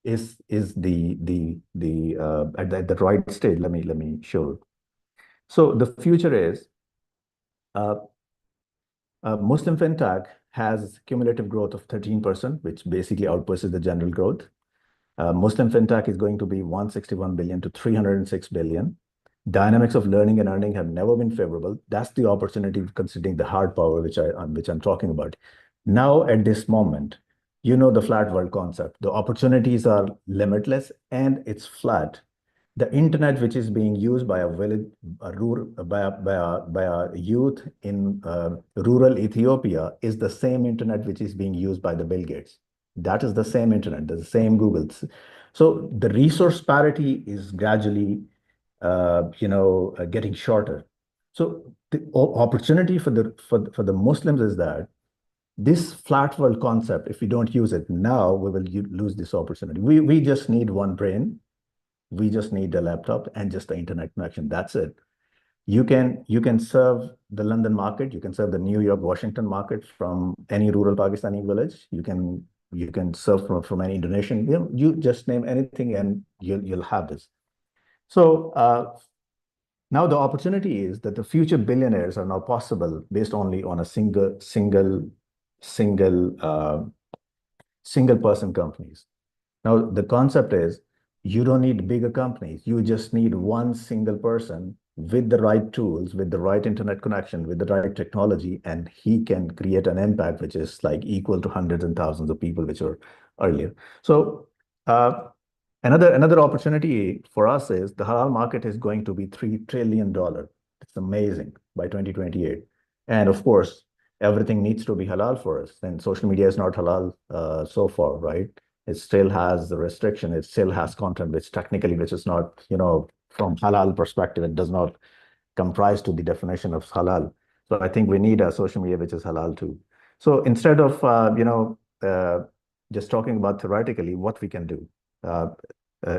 at the right stage? Let me show you. So the future is Muslim fintech has cumulative growth of 13%, which basically outpaces the general growth. Muslim fintech is going to be 161 billion to 306 billion. Dynamics of learning and earning have never been favorable. That's the opportunity, considering the hard power, which I'm talking about. Now, at this moment, the flat world concept. The opportunities are limitless and it's flat. The internet, which is being used by a village, by a youth in rural Ethiopia, is the same internet which is being used by the Bill Gates. That is the same internet, the same Google. So the resource parity is gradually getting shorter. So the opportunity for the Muslims is that this flat world concept, if we don't use it now, we will lose this opportunity. We just need one brain. We just need a laptop and just the internet connection. That's it. You can serve the London market, you can serve the New York, Washington market from any rural Pakistani village. You can serve from any Indonesian. You just name anything and you'll have this. So now the opportunity is that the future billionaires are now possible based only on a single person companies. Now the concept is you don't need bigger companies. You just need one single person with the right tools, with the right internet connection, with the right technology, and he can create an impact which is like equal to hundreds and thousands of people, which were earlier. So another opportunity for us is the halal market is going to be $3 trillion. It's amazing by 2028. And of course, everything needs to be halal for us. And social media is not halal so far, right? It still has the restriction. It still has content which is not, from halal perspective, it does not comprise to the definition of halal. So I think we need a social media which is halal too. So instead of, just talking about theoretically what we can do,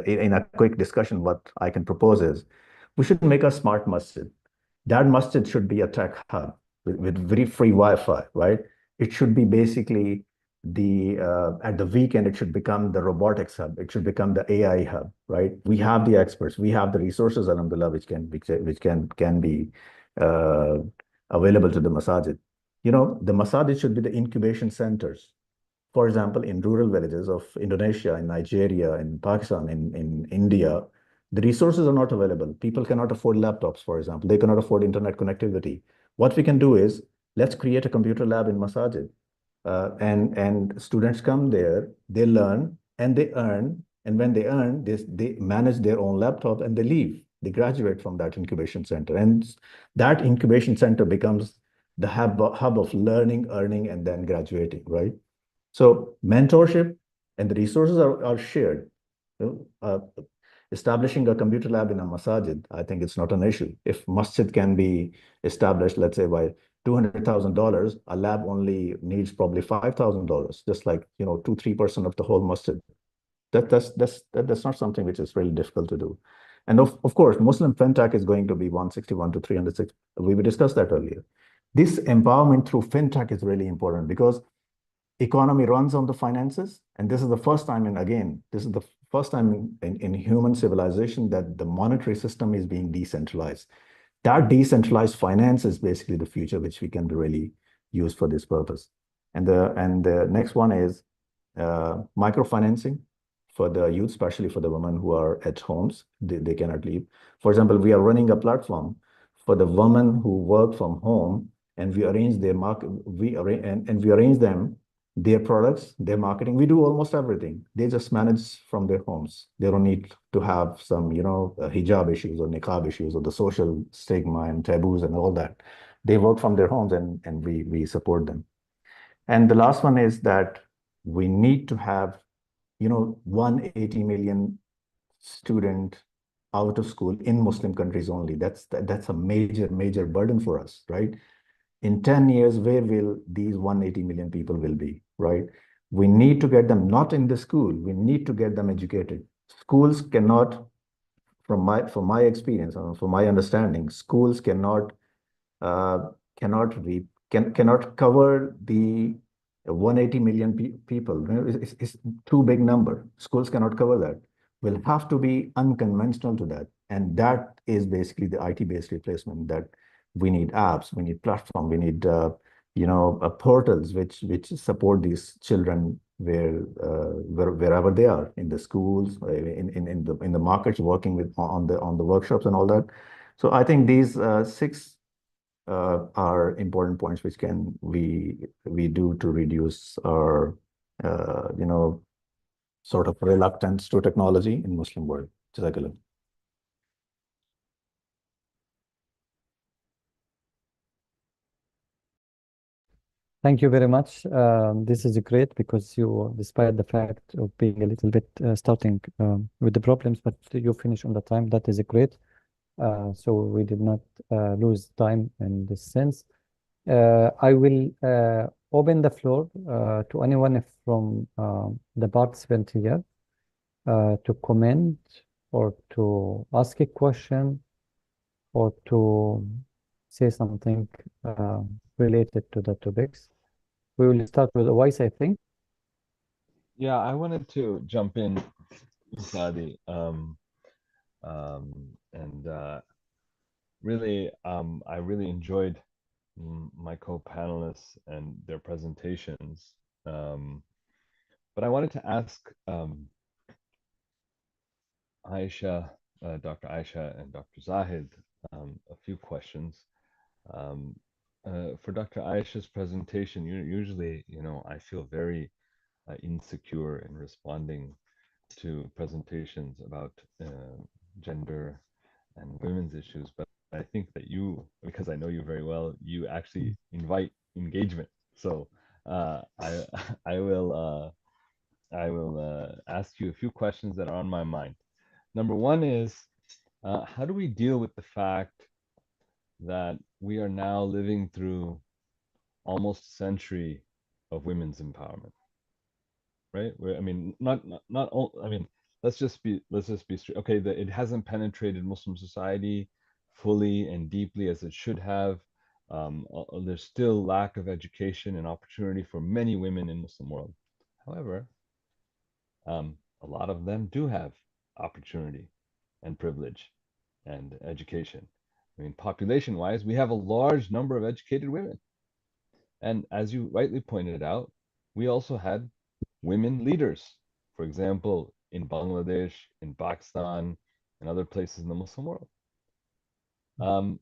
in a quick discussion, what I can propose is we should make a smart masjid. That masjid should be a tech hub with very free Wi-Fi, right? It should be basically at the weekend, it should become the robotics hub. It should become the AI hub, right? We have the experts, we have the resources, alhamdulillah, which can be available to the masajid. The masajid should be the incubation centers. For example, in rural villages of Indonesia, in Nigeria, in Pakistan, in India, the resources are not available. People cannot afford laptops, for example. They cannot afford internet connectivity. What we can do is, let's create a computer lab in masajid. And students come there, they learn, and they earn. And when they earn, they manage their own laptop and they leave. They graduate from that incubation center. And that incubation center becomes the hub of learning, earning, and then graduating, right? So mentorship and the resources are shared. Establishing a computer lab in a masjid, I think it's not an issue. If masjid can be established, let's say by $200,000, a lab only needs probably $5,000, just like 2-3% of the whole masjid. That's not something which is really difficult to do. And of course, Muslim fintech is going to be 161 to 306. We discussed that earlier. This empowerment through fintech is really important because economy runs on the finances, and this is the first time, in human civilization that the monetary system is being decentralized. That decentralized finance is basically the future, which we can really use for this purpose. And the next one is microfinancing for the youth, especially for the women who are at homes, they cannot leave. For example, we are running a platform for the women who work from home, and we arrange their we arrange them their products, their marketing. We do almost everything. They just manage from their homes. They don't need to have some, hijab issues or niqab issues or the social stigma and taboos and all that. They work from their homes and we support them. And the last one is that we need to have, 180 million student out of school in Muslim countries only. That's a major burden for us, right? In 10 years, where will these 180 million people will be, right? We need to get them not in the school. We need to get them educated. Schools cannot, from my experience, from my understanding, schools cannot cover the 180 million people. It's too big number. Schools cannot cover that. We'll have to be unconventional to that. And that is basically the IT-based replacement, that we need apps, we need platform, we need portals which support these children wherever they are, in the schools, in the markets, working with on the workshops and all that. So I think these 6 are important points which can we do to reduce our sort of reluctance to technology in Muslim world. Jazakallah. Thank you very much. This is great because you, despite the fact of being a little bit starting with the problems, but you finish on the time. That is great. So we did not lose time in this sense. I will open the floor to anyone from the participant here to comment or to ask a question or to say something related to the topics. We will start with Awais, I think. Yeah, I wanted to jump in, Sadi, and really, I really enjoyed my co-panelists and their presentations. But I wanted to ask Aisha, Dr. Aisha and Dr. Zahid a few questions. For Dr. Aisha's presentation, usually, I feel very insecure in responding to presentations about gender and women's issues, but I think that you, because I know you very well, you actually invite engagement. So I I will ask you a few questions that are on my mind. Number one is, how do we deal with the fact that we are now living through almost a century of women's empowerment, right? I mean, not all. I mean, let's just be straight. Okay, it hasn't penetrated Muslim society fully and deeply as it should have. There's still lack of education and opportunity for many women in Muslim world. However, a lot of them do have opportunity and privilege and education. I mean, population-wise, we have a large number of educated women. And as you rightly pointed out, we also had women leaders, for example, in Bangladesh, in Pakistan, and other places in the Muslim world. I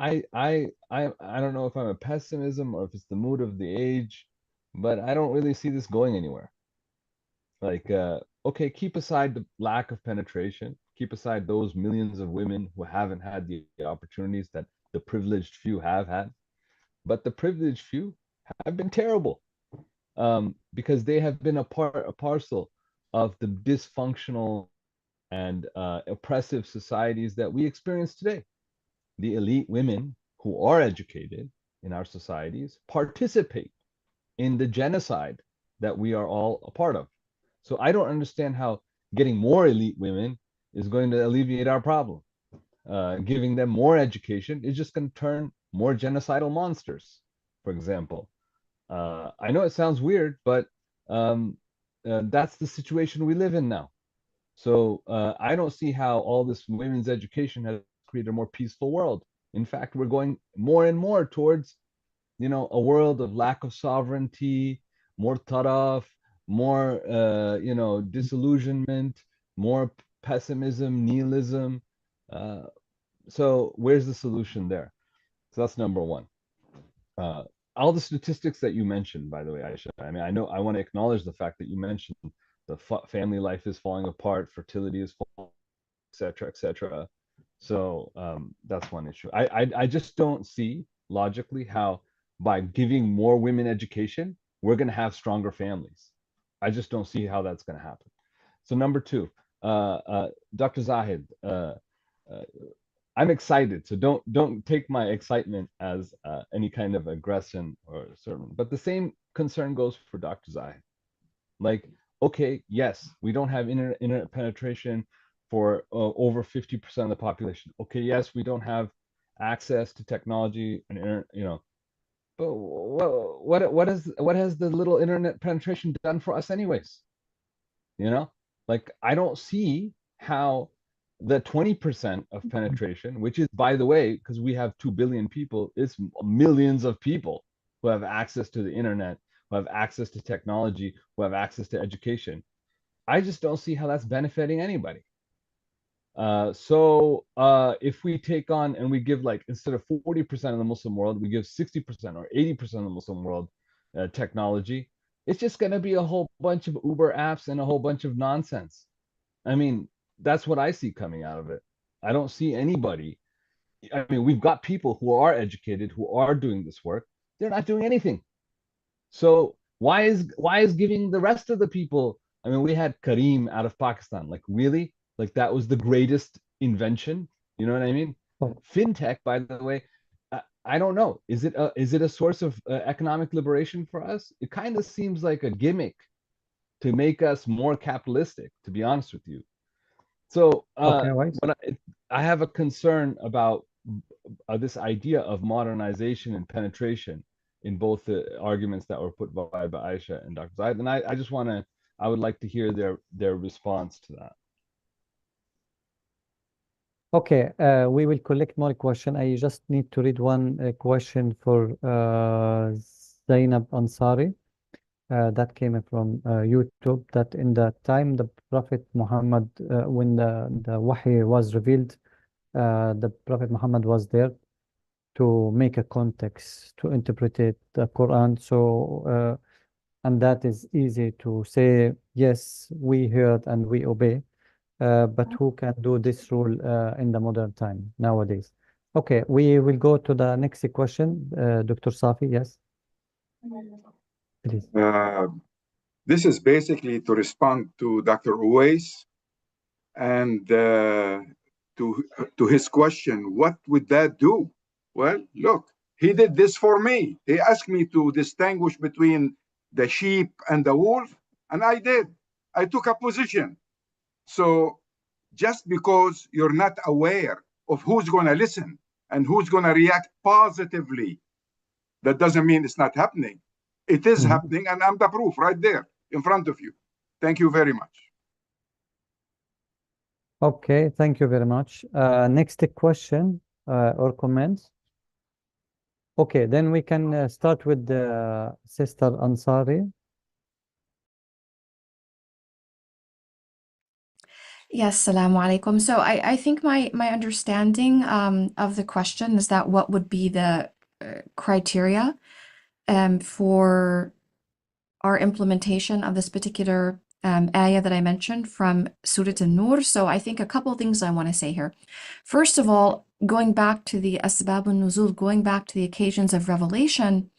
don't know if I'm a pessimism or if it's the mood of the age, but I don't really see this going anywhere. Like, okay, keep aside the lack of penetration, keep aside those millions of women who haven't had the opportunities that the privileged few have had, but the privileged few have been terrible, because they have been a parcel of the dysfunctional and oppressive societies that we experience today. The elite women who are educated in our societies participate in the genocide that we are all a part of. So I don't understand how getting more elite women is going to alleviate our problem. Giving them more education is just going to turn more genocidal monsters, for example. I know it sounds weird, but that's the situation we live in now. So I don't see how all this women's education has created a more peaceful world. In fact, we're going more and more towards, a world of lack of sovereignty, more taraf, more, disillusionment, more pessimism, nihilism. So where's the solution there? So that's number one. All the statistics that you mentioned, by the way, Aisha, I mean, I want to acknowledge the fact that you mentioned the family life is falling apart, fertility is falling, etc., etc. So that's one issue. I just don't see logically how by giving more women education, we're going to have stronger families. I just don't see how that's going to happen. So number two, Dr. Zahid, I'm excited, so don't take my excitement as any kind of aggression or certain. But the same concern goes for Dr. Zahid. Like, okay, yes, we don't have internet penetration for over 50% of the population. Okay, yes, we don't have access to technology and but what has the little internet penetration done for us anyways? Like, I don't see how the 20% of penetration, which is, by the way, because we have 2 billion people, it's millions of people who have access to the internet, who have access to technology, who have access to education. I just don't see how that's benefiting anybody. So if we take on and we give, like, instead of 40% of the Muslim world, we give 60% or 80% of the Muslim world technology, it's just going to be a whole bunch of Uber apps and a whole bunch of nonsense. I mean, that's what I see coming out of it. I don't see anybody. I mean, we've got people who are educated, who are doing this work. They're not doing anything. So why is giving the rest of the people? I mean, we had Kareem out of Pakistan. Like, really? Like, that was the greatest invention? You know what I mean? Fintech, by the way, I don't know. Is it a source of economic liberation for us? It kind of seems like a gimmick to make us more capitalistic, to be honest with you. So Okay, right. I have a concern about this idea of modernization and penetration in both the arguments that were put by Aisha and Dr. Zaid, and I would like to hear their response to that. Okay, we will collect more question. I just need to read one question for Zainab Ansari that came from YouTube, that in the time the Prophet Muhammad, when the Wahy was revealed, the Prophet Muhammad was there to make a context, to interpret the Quran. So, and that is easy to say, yes, we heard and we obey. But who can do this rule in the modern time nowadays? Okay, we will go to the next question. Dr. Safi, yes, please. This is basically to respond to Dr. Uwais and to his question, what would that do? Well, look, he did this for me. He asked me to distinguish between the sheep and the wolf, and I did. I took a position. So just because you're not aware of who's going to listen and who's going to react positively, that doesn't mean it's not happening. It is happening, and I'm the proof right there in front of you. Thank you very much. Okay, thank you very much. Next question or comments? Okay, then we can start with Sister Ansari. Yes, Assalamu alaikum. So I think my understanding of the question is that what would be the criteria for our implementation of this particular ayah that I mentioned from Surah An-Nur. So I think a couple of things I want to say here. First of all, going back to the Asbab al-Nuzul, going back to the occasions of revelation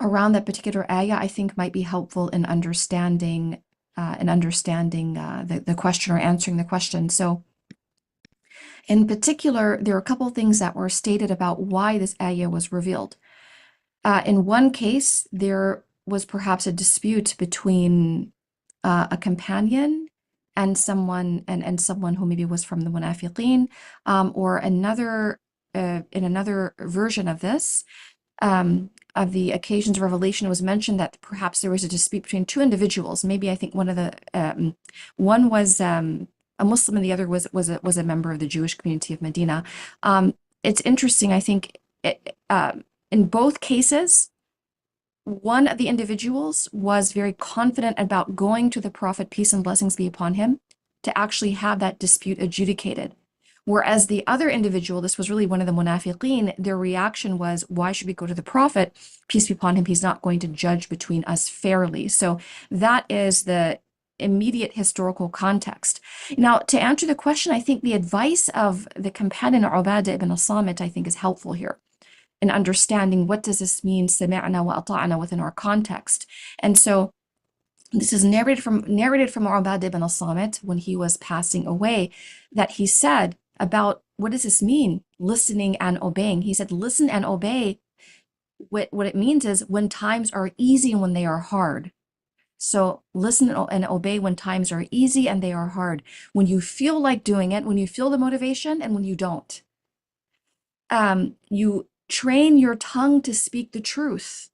around that particular ayah, I think might be helpful in understanding the question or answering the question. So in particular, there are a couple of things that were stated about why this ayah was revealed. In one case, there was perhaps a dispute between a companion and someone who maybe was from the munafiqeen, or another in another version of this, of the occasions of revelation, it was mentioned that perhaps there was a dispute between two individuals. Maybe I think one was a Muslim and the other was a member of the Jewish community of Medina. It's interesting. I think in both cases, one of the individuals was very confident about going to the Prophet, peace and blessings be upon him, to actually have that dispute adjudicated. Whereas the other individual, this was really one of the munafiqeen, their reaction was, why should we go to the Prophet, peace be upon him, he's not going to judge between us fairly. So that is the immediate historical context. Now, to answer the question, I think the advice of the companion Ubadah ibn al-Samit, I think, is helpful here in understanding what does this mean, sami'na wa ata'na, within our context. And so this is narrated from Ubadah ibn al-Samit when he was passing away, that he said about what does this mean, listening and obeying. He said, listen and obey. What it means is when times are easy and when they are hard. So listen and obey when times are easy and they are hard. When you feel like doing it, when you feel the motivation, and when you don't. You train your tongue to speak the truth,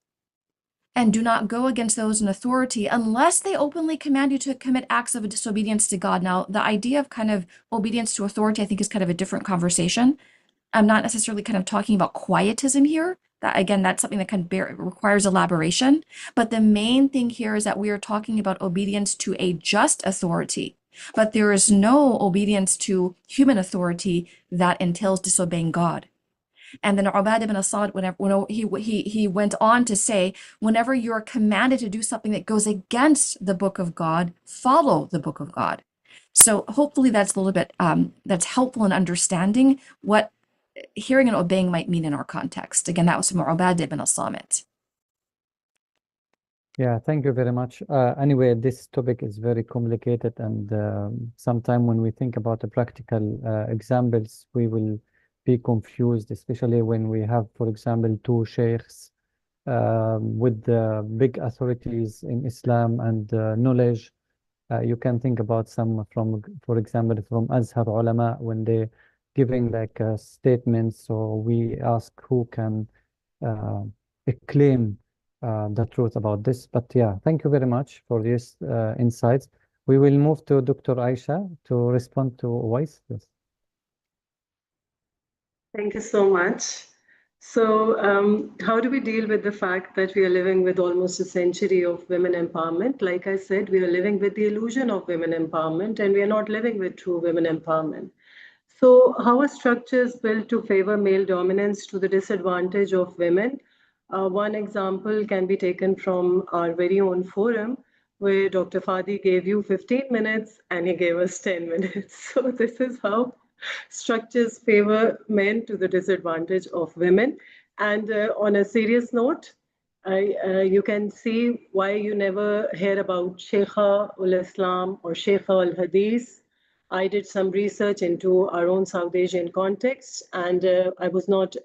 and do not go against those in authority unless they openly command you to commit acts of disobedience to God. Now, the idea of kind of obedience to authority, I think, is kind of a different conversation. I'm not necessarily kind of talking about quietism here. That, again, that's something that kind of requires elaboration. But the main thing here is that we are talking about obedience to a just authority. But there is no obedience to human authority that entails disobeying God. And then Ubadah ibn al-Samit, whenever he went on to say, whenever you are commanded to do something that goes against the book of God, follow the book of God. So hopefully that's a little bit that's helpful in understanding what hearing and obeying might mean in our context. Again, that was from Ubadah ibn al-Samit. Yeah, thank you very much. Anyway, this topic is very complicated, and sometimes when we think about the practical examples, we will be confused, especially when we have, for example, two sheikhs with big authorities in Islam and knowledge, You can think about some from, for example, from Azhar ulama when they giving like statements. So we ask who can claim the truth about this. But yeah, thank you very much for these insights. We will move to Dr. Aisha to respond to Uwais. Yes. Thank you so much. So how do we deal with the fact that we are living with almost a century of women empowerment? Like I said, we are living with the illusion of women empowerment, and we are not living with true women empowerment. So how are structures built to favor male dominance to the disadvantage of women? One example can be taken from our very own forum, where Dr. Fadi gave you 15 minutes and he gave us 10 minutes. So this is how structures favor men to the disadvantage of women. And on a serious note, you can see why you never hear about Sheikha ul-Islam or Sheikha al-Hadith. I did some research into our own South Asian context, and I was not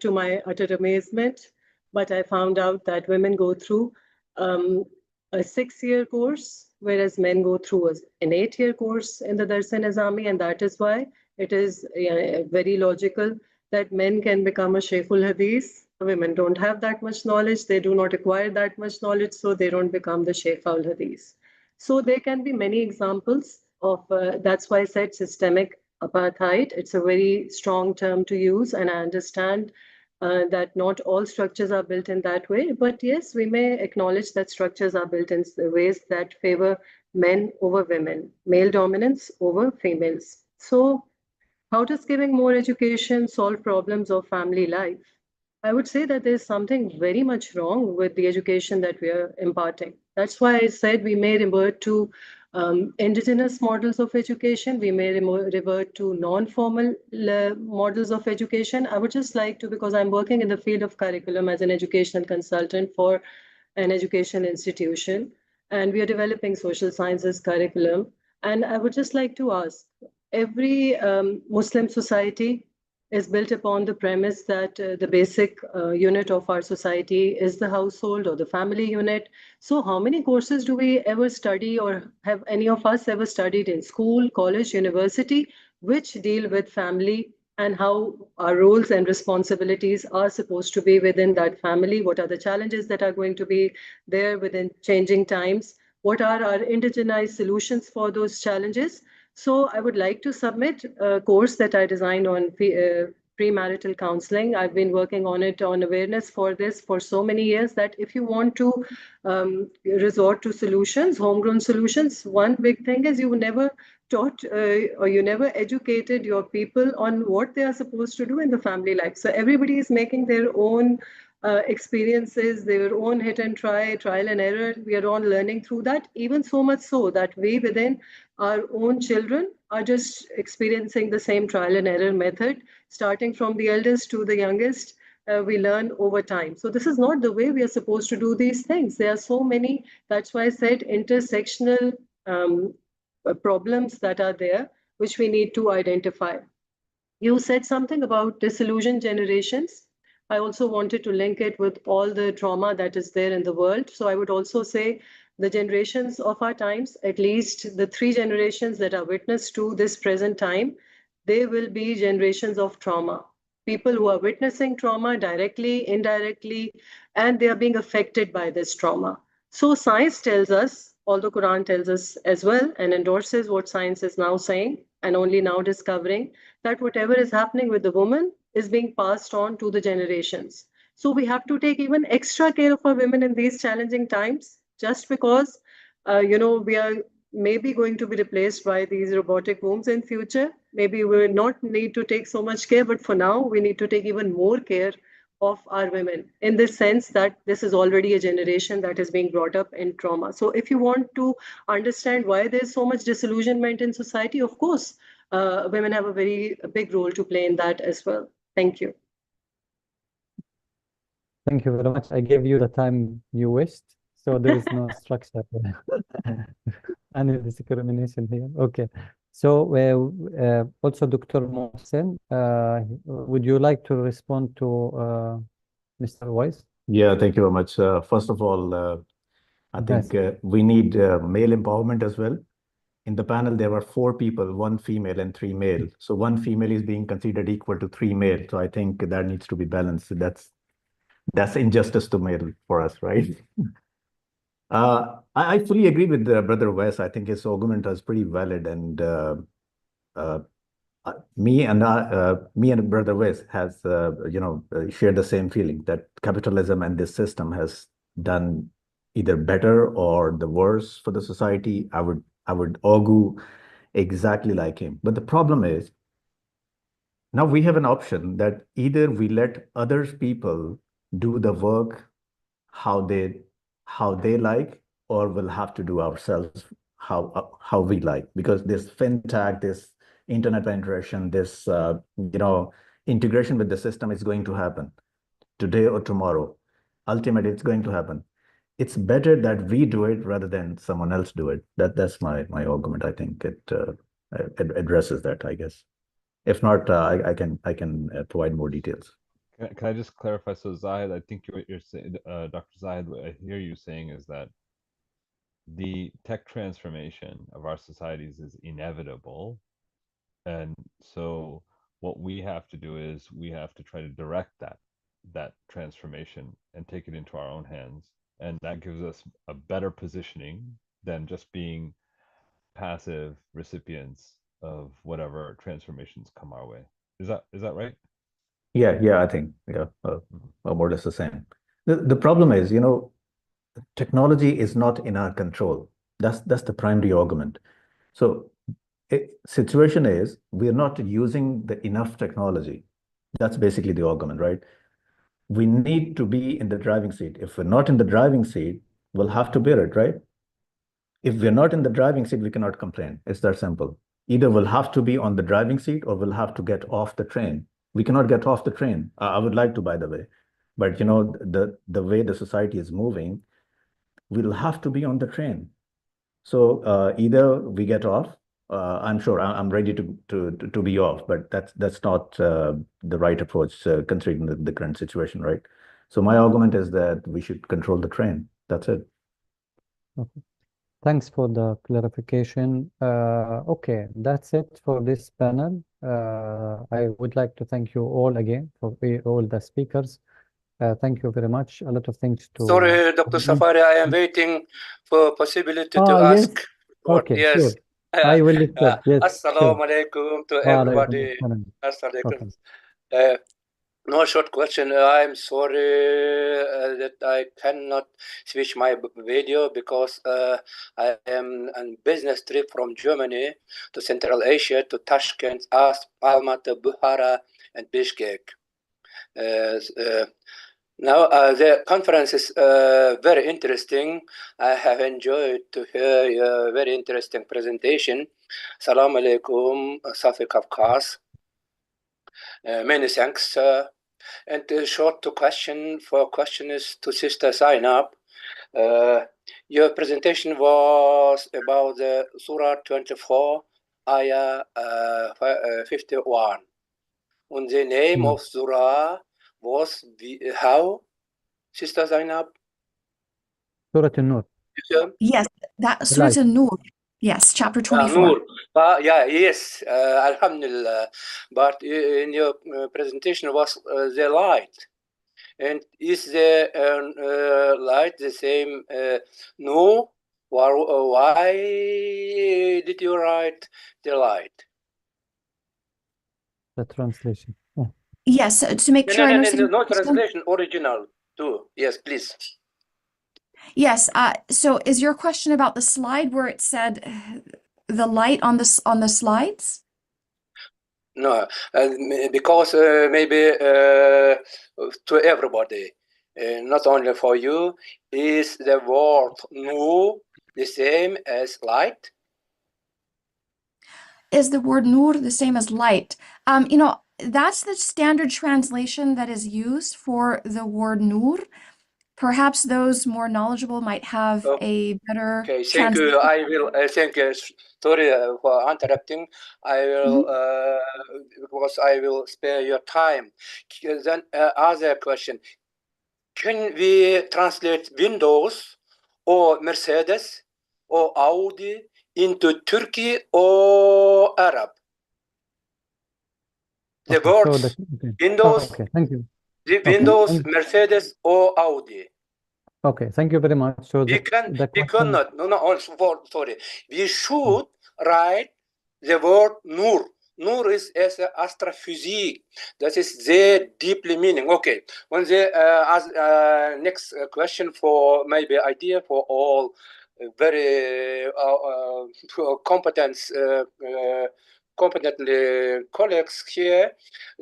to my utter amazement, but I found out that women go through a 6-year course, whereas men go through an 8-year course in the Darsan-e-Nizami, and that is why it is very logical that men can become a Sheikhul Hadith. Women don't have that much knowledge. They do not acquire that much knowledge, so they don't become the Sheikhul Hadith. So there can be many examples of, that's why I said systemic apartheid. It's a very strong term to use, and I understand that not all structures are built in that way. But yes, we may acknowledge that structures are built in ways that favor men over women, male dominance over females. So how does giving more education solve problems of family life? I would say that there's something very much wrong with the education that we are imparting. That's why I said we may revert to indigenous models of education. We may revert to non-formal models of education. I would just like to, because I'm working in the field of curriculum as an educational consultant for an education institution, and we are developing social sciences curriculum. And I would just like to ask, every Muslim society is built upon the premise that the basic unit of our society is the household or the family unit. So how many courses do we ever study, or have any of us ever studied in school, college, university, which deal with family and how our roles and responsibilities are supposed to be within that family? What are the challenges that are going to be there within changing times? What are our indigenized solutions for those challenges? So I would like to submit a course that I designed on premarital counseling. I've been working on it, on awareness for this for so many years, that if you want to resort to solutions, homegrown solutions, one big thing is you never taught or you never educated your people on what they are supposed to do in the family life. So everybody is making their own experiences, their own hit and try, trial and error. We are all learning through that, even so much so that we within our own children are just experiencing the same trial and error method, starting from the eldest to the youngest. We learn over time. So this is not the way we are supposed to do these things. There are so many, that's why I said intersectional problems that are there, which we need to identify. You said something about disillusioned generations. I also wanted to link it with all the trauma that is there in the world. So I would also say the generations of our times, at least the 3 generations that are witness to this present time, they will be generations of trauma. People who are witnessing trauma directly, indirectly, and they are being affected by this trauma. So science tells us, although Quran tells us as well and endorses what science is now saying and only now discovering, that whatever is happening with the woman is being passed on to the generations. So we have to take even extra care of our women in these challenging times, just because, we are maybe going to be replaced by these robotic wombs in future. Maybe we will not need to take so much care, but for now, we need to take even more care of our women, in the sense that this is already a generation that is being brought up in trauma. So if you want to understand why there's so much disillusionment in society, of course, women have a very big role to play in that as well. Thank you. Thank you very much. I gave you the time you wished, so there is no structure any discrimination here. Okay. So also Dr. Mohsen, would you like to respond to Mr. Weiss? Yeah, thank you very much. First of all, I think we need male empowerment as well. In the panel, there were 4 people, 1 female and 3 male. So 1 female is being considered equal to 3 male. So I think that needs to be balanced. That's injustice to male for us, right? I fully agree with Brother Wes. I think his argument is pretty valid, and me and Brother Wes has shared the same feeling that capitalism and this system has done either better or the worse for the society. I would argue exactly like him. But the problem is now we have an option that either we let other people do the work how they like, or we'll have to do ourselves how we like, because this fintech, this internet penetration, this integration with the system is going to happen today or tomorrow. Ultimately, it's going to happen. It's better that we do it rather than someone else do it. That's my argument. I think it addresses that, I guess. If not, I can provide more details. Can I just clarify? So Zahid, I think what you're saying, Dr. Zahid, what I hear you saying is that the tech transformation of our societies is inevitable. And so what we have to do is we have to try to direct that transformation and take it into our own hands. And that gives us a better positioning than just being passive recipients of whatever transformations come our way. Is that right? Yeah, I think, more or less the same. The problem is, technology is not in our control. That's the primary argument. So situation is we're not using enough technology. That's basically the argument, right? We need to be in the driving seat. If we're not in the driving seat, we'll have to bear it, right? If we're not in the driving seat, we cannot complain. It's that simple. Either we'll have to be on the driving seat or we'll have to get off the train. We cannot get off the train. I would like to, by the way. But the way the society is moving, we'll have to be on the train. So either we get off. I'm sure I'm ready to be off, but that's not the right approach considering the current situation, right? So my argument is that we should control the train. That's it. Okay. Thanks for the clarification. Okay, that's it for this panel. I would like to thank you all again for all the speakers. Thank you very much. A lot of things to. Sorry, Dr. Safari, I am waiting for possibility to Yes. ask. Okay, Yes. sure. I will accept. Yes, Assalamu sure. alaikum to Wa everybody. alaikum assalam. Okay. No short question. I'm sorry that I cannot switch my video because I am on business trip from Germany to Central Asia, to Tashkent, Almaty, Bukhara, and Bishkek. Now the conference is very interesting. I have enjoyed to hear your very interesting presentation. Assalamu alaikum, Safi Kafkas. Many thanks. And a short question is to Sister Zainab. Your presentation was about the Surah 24, Ayah 51. And the name of Surah was how, Sister Zainab? Surah An-Nur. Yes, that Surah An-Nur. Yes, chapter 24. Nur. Yes, Alhamdulillah. But in your presentation was the light. And is the light the same? No. Why did you write the light? The translation. Oh. Yes, to make sure I understand. No translation, original too. Yes, please. Yes. So is your question about the slide where it said the light on the slides? No, because maybe to everybody, not only for you, is the word nur the same as light? Is the word nur the same as light? That's the standard translation that is used for the word nur. Perhaps those more knowledgeable might have a better Thank you. I will thank you. Sorry for interrupting. I will because I will spare your time. Then other question: can we translate Windows or Mercedes or Audi into Turkey or Arab. The Okay, so words okay. Windows, Okay, thank you. the Okay, Windows, Mercedes or Audi. okay, thank you very much. So We question, cannot, sorry. We should write the word Nur. Nur is as astrophysics. That is the deeply meaning. Okay. When the next question for maybe idea for all very competently colleagues here,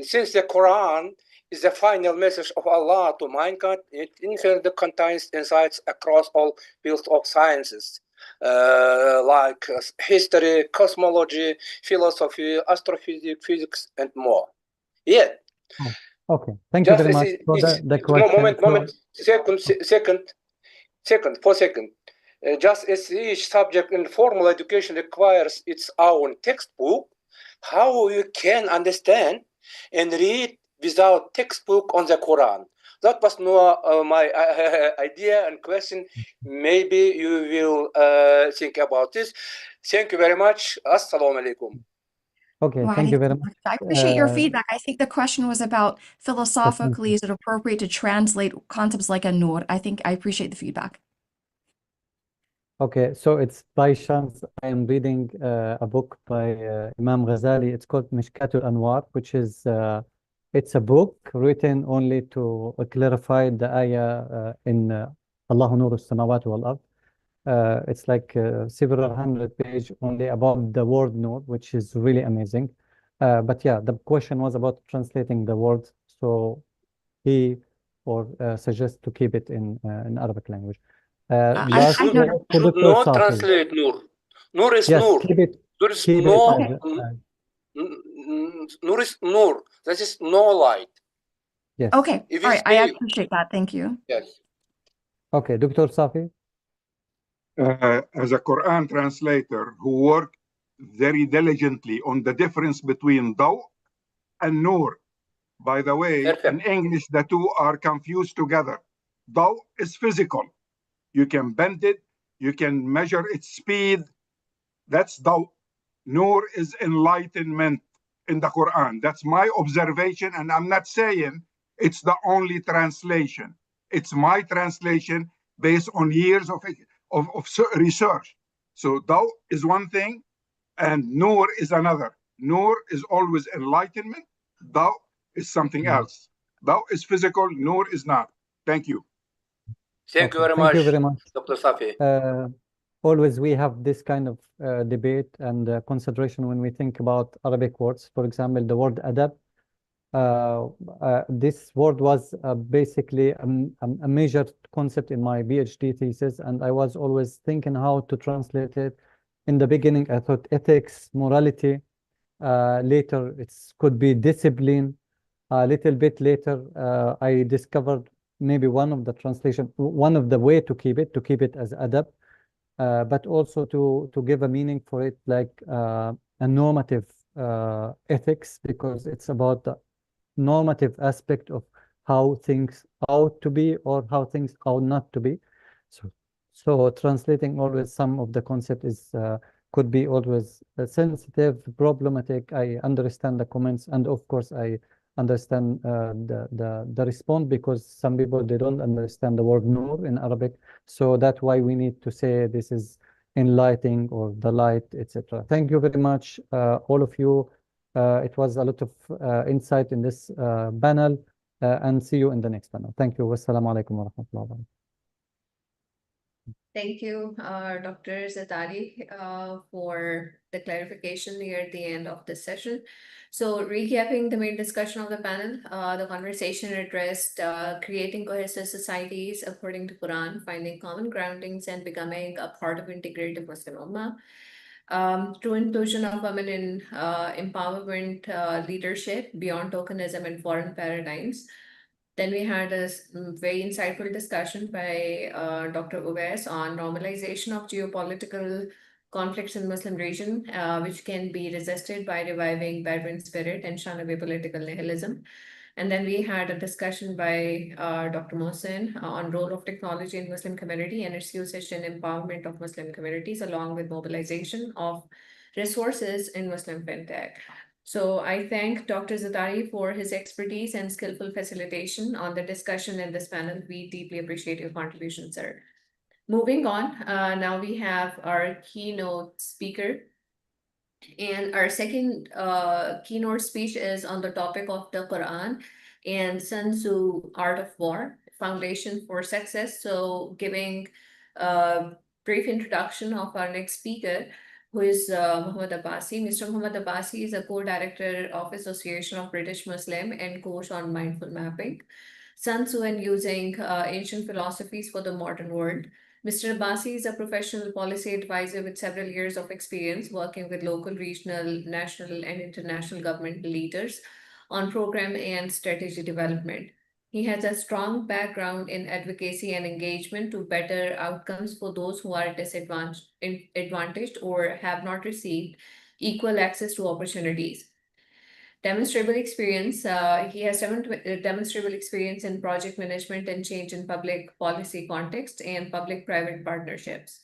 since the Quran is the final message of Allah to mankind, it infinitely contains insights across all fields of sciences, like history, cosmology, philosophy, astrophysics, physics, and more. Yeah. okay, thank you very much. So the question. Second. Just as each subject in formal education requires its own textbook, how you can understand and read without textbook on the Quran? That was my idea and question. Maybe you will think about this. Thank you very much. Assalamu alaikum. Okay, thank you very much. I appreciate your feedback. I think the question was about philosophically, is it appropriate to translate concepts like an-nur? I appreciate the feedback. Okay, so it's by chance I am reading a book by Imam Ghazali. It's called Mishkatul Anwar, which is it's a book written only to clarify the ayah in Allahu Nuru Samawati wal Ard. It's like several hundred pages only about the word Nur, which is really amazing. But yeah, the question was about translating the words. So he suggests to keep it in Arabic language. You should not translate Nur. Nur is Nur. There is no Nur is Nur. That is no light. Yes. Okay. All right. I appreciate that. Thank you. Yes. Okay, Dr. Safi. As a Quran translator who worked very diligently on the difference between Daw and Nur. By the way, in English, the two are confused together. Daw is physical. You can bend it. You can measure its speed. That's Daw. Nur is enlightenment in the Quran. That's my observation, and I'm not saying it's the only translation. It's my translation based on years of research. So Daw is one thing, and Nur is another. Nur is always enlightenment. Daw is something else. Daw is physical. Nur is not. Thank you. Thank you very much. Thank you very much, Dr. Safi. Always we have this kind of debate and consideration when we think about Arabic words. For example, the word adab. This word was basically a major concept in my PhD thesis, and I was always thinking how to translate it. In the beginning, I thought ethics, morality. Later, it could be discipline. A little bit later, I discovered maybe one of the way to keep it as adab, but also to give a meaning for it like a normative ethics, because it's about the normative aspect of how things ought to be or how things ought not to be. So translating always some of the concept is could be always sensitive, problematic. I understand the comments, and of course I understand the response, because some people, they don't understand the word nur in Arabic. So that's why we need to say this is enlightening or the light, etc. Thank you very much, all of you. It was a lot of insight in this panel, and see you in the next panel. Thank you. Wassalamu alaikum wa rahmatullahi wa barakatuh. Thank you, Dr. Zatari, for the clarification near the end of this session. So recapping the main discussion of the panel, the conversation addressed creating cohesive societies according to Quran, finding common groundings and becoming a part of integrated Muslim Ummah. True inclusion of women in empowerment leadership beyond tokenism and foreign paradigms. Then we had a very insightful discussion by Dr. Uwais on normalization of geopolitical conflicts in the Muslim region, which can be resisted by reviving Bedouin spirit and shun away political nihilism. And then we had a discussion by Dr. Mohsen on role of technology in Muslim community and its usage in empowerment of Muslim communities, along with mobilization of resources in Muslim fintech. So I thank Dr. Zatari for his expertise and skillful facilitation on the discussion in this panel. We deeply appreciate your contribution, sir. Moving on, now we have our keynote speaker. And our second keynote speech is on the topic of the Quran and Sun Tzu, Art of War, Foundation for Success. So giving a brief introduction of our next speaker, who is Muhammad Abbasi. Mr. Muhammad Abbasi is a co-director of Association of British Muslim and coach on mindful mapping, Sun Tzu and using ancient philosophies for the modern world. Mr. Abbasi is a professional policy advisor with several years of experience working with local, regional, national, and international government leaders on program and strategy development. He has a strong background in advocacy and engagement to better outcomes for those who are disadvantaged or have not received equal access to opportunities. Demonstrable experience. He has demonstrable experience in project management and change in public policy context and public-private partnerships.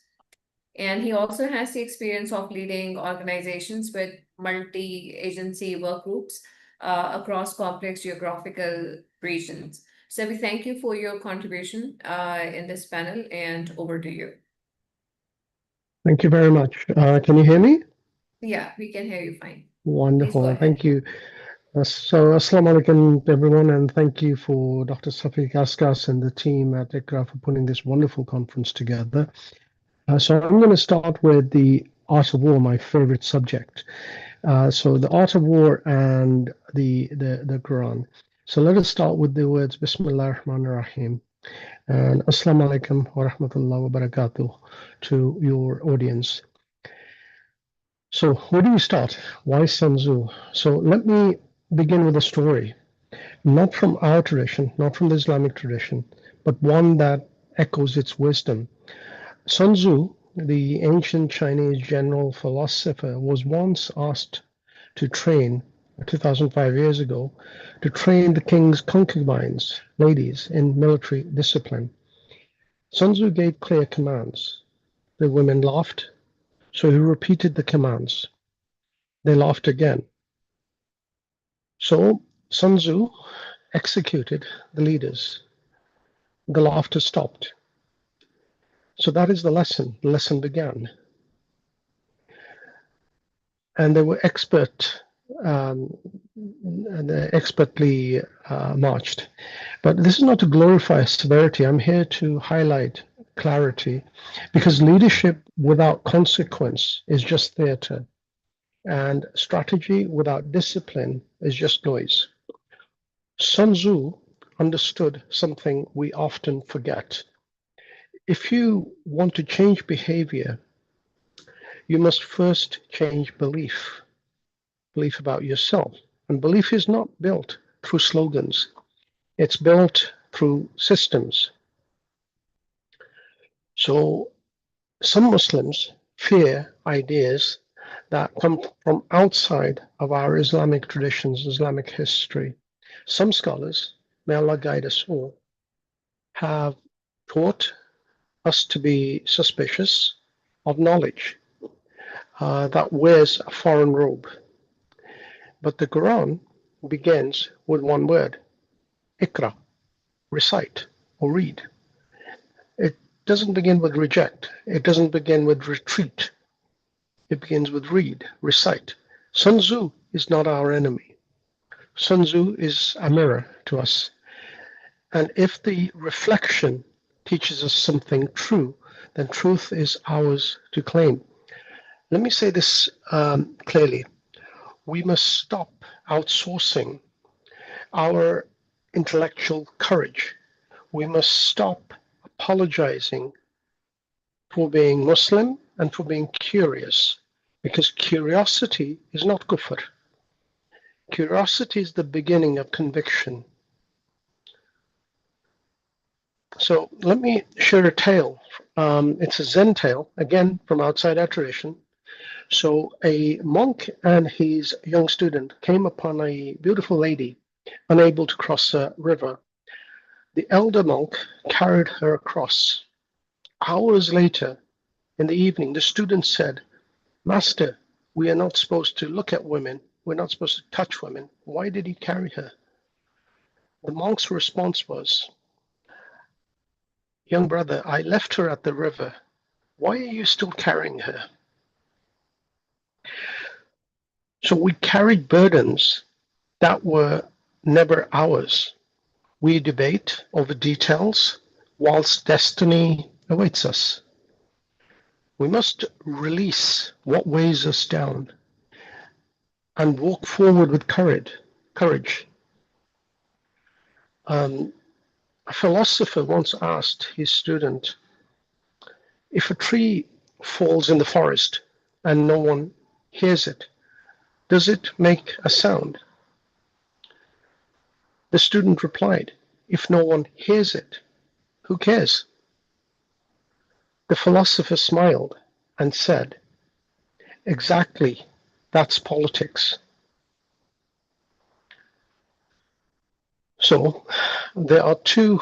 And he also has the experience of leading organizations with multi-agency work groups across complex geographical regions. So we thank you for your contribution in this panel, and over to you. Thank you very much. Can you hear me? Yeah, we can hear you fine. Wonderful. Thank you. So, Assalamu alaikum, everyone, and thank you for Dr. Safiq Askas and the team at IQRA for putting this wonderful conference together. So I'm going to start with the Art of War, my favorite subject. So the Art of War and the Quran. So let us start with the words Bismillah ar-Rahman ar-Rahim and Assalamu alaikum wa rahmatullahi wa barakatuh to your audience. So where do we start? Why Sun Tzu? So let me begin with a story, not from our tradition, not from the Islamic tradition, but one that echoes its wisdom. Sun Tzu, the ancient Chinese general philosopher, was once asked to train, 2005 years ago, to train the king's concubines, ladies, in military discipline. Sun Tzu gave clear commands. The women laughed, so he repeated the commands. They laughed again. So Sun Tzu executed the leaders. The laughter stopped. So that is the lesson. The lesson began. And they were expertly marched. But this is not to glorify severity. I'm here to highlight clarity, because leadership without consequence is just theater, and strategy without discipline is just noise. Sun Tzu understood something we often forget. If you want to change behavior, you must first change belief about yourself. And belief is not built through slogans. It's built through systems. So some Muslims fear ideas that come from outside of our Islamic traditions, Islamic history. Some scholars, may Allah guide us all, have taught us to be suspicious of knowledge that wears a foreign robe. But the Quran begins with one word, Iqra, recite or read. It doesn't begin with reject. It doesn't begin with retreat. It begins with read, recite. Sun Tzu is not our enemy. Sun Tzu is a mirror to us. And if the reflection teaches us something true, then truth is ours to claim. Let me say this clearly. We must stop outsourcing our intellectual courage. We must stop apologizing for being Muslim and for being curious, because curiosity is not kufr. Curiosity is the beginning of conviction. So let me share a tale. It's a Zen tale, again, from outside our tradition. So a monk and his young student came upon a beautiful lady unable to cross a river. The elder monk carried her across. Hours later, in the evening, the student said, "Master, we are not supposed to look at women. We're not supposed to touch women. Why did he carry her?" The monk's response was, "Young brother, I left her at the river. Why are you still carrying her?" So we carried burdens that were never ours. We debate over details whilst destiny awaits us. We must release what weighs us down and walk forward with courage. A philosopher once asked his student, if a tree falls in the forest and no one hears it, does it make a sound? The student replied, if no one hears it, who cares? The philosopher smiled and said, exactly, that's politics. So there are two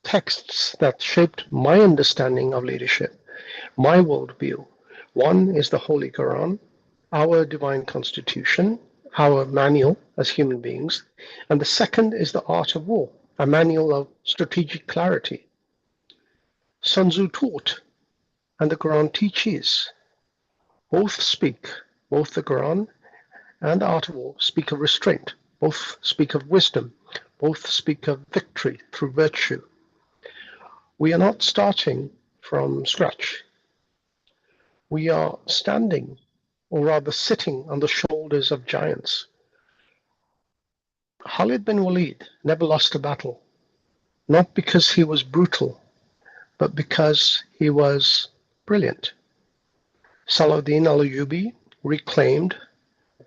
texts that shaped my understanding of leadership, my worldview. One is the Holy Quran, our divine constitution, our manual as human beings, and the second is the Art of War, a manual of strategic clarity. Sun Tzu taught, and the Quran teaches. Both the Quran and the Art of War speak of restraint, both speak of wisdom, both speak of victory through virtue. We are not starting from scratch. We are standing, or rather sitting, on the shoulders of giants. Khalid bin Walid never lost a battle, not because he was brutal, but because he was brilliant. Salahuddin al-Ayyubi reclaimed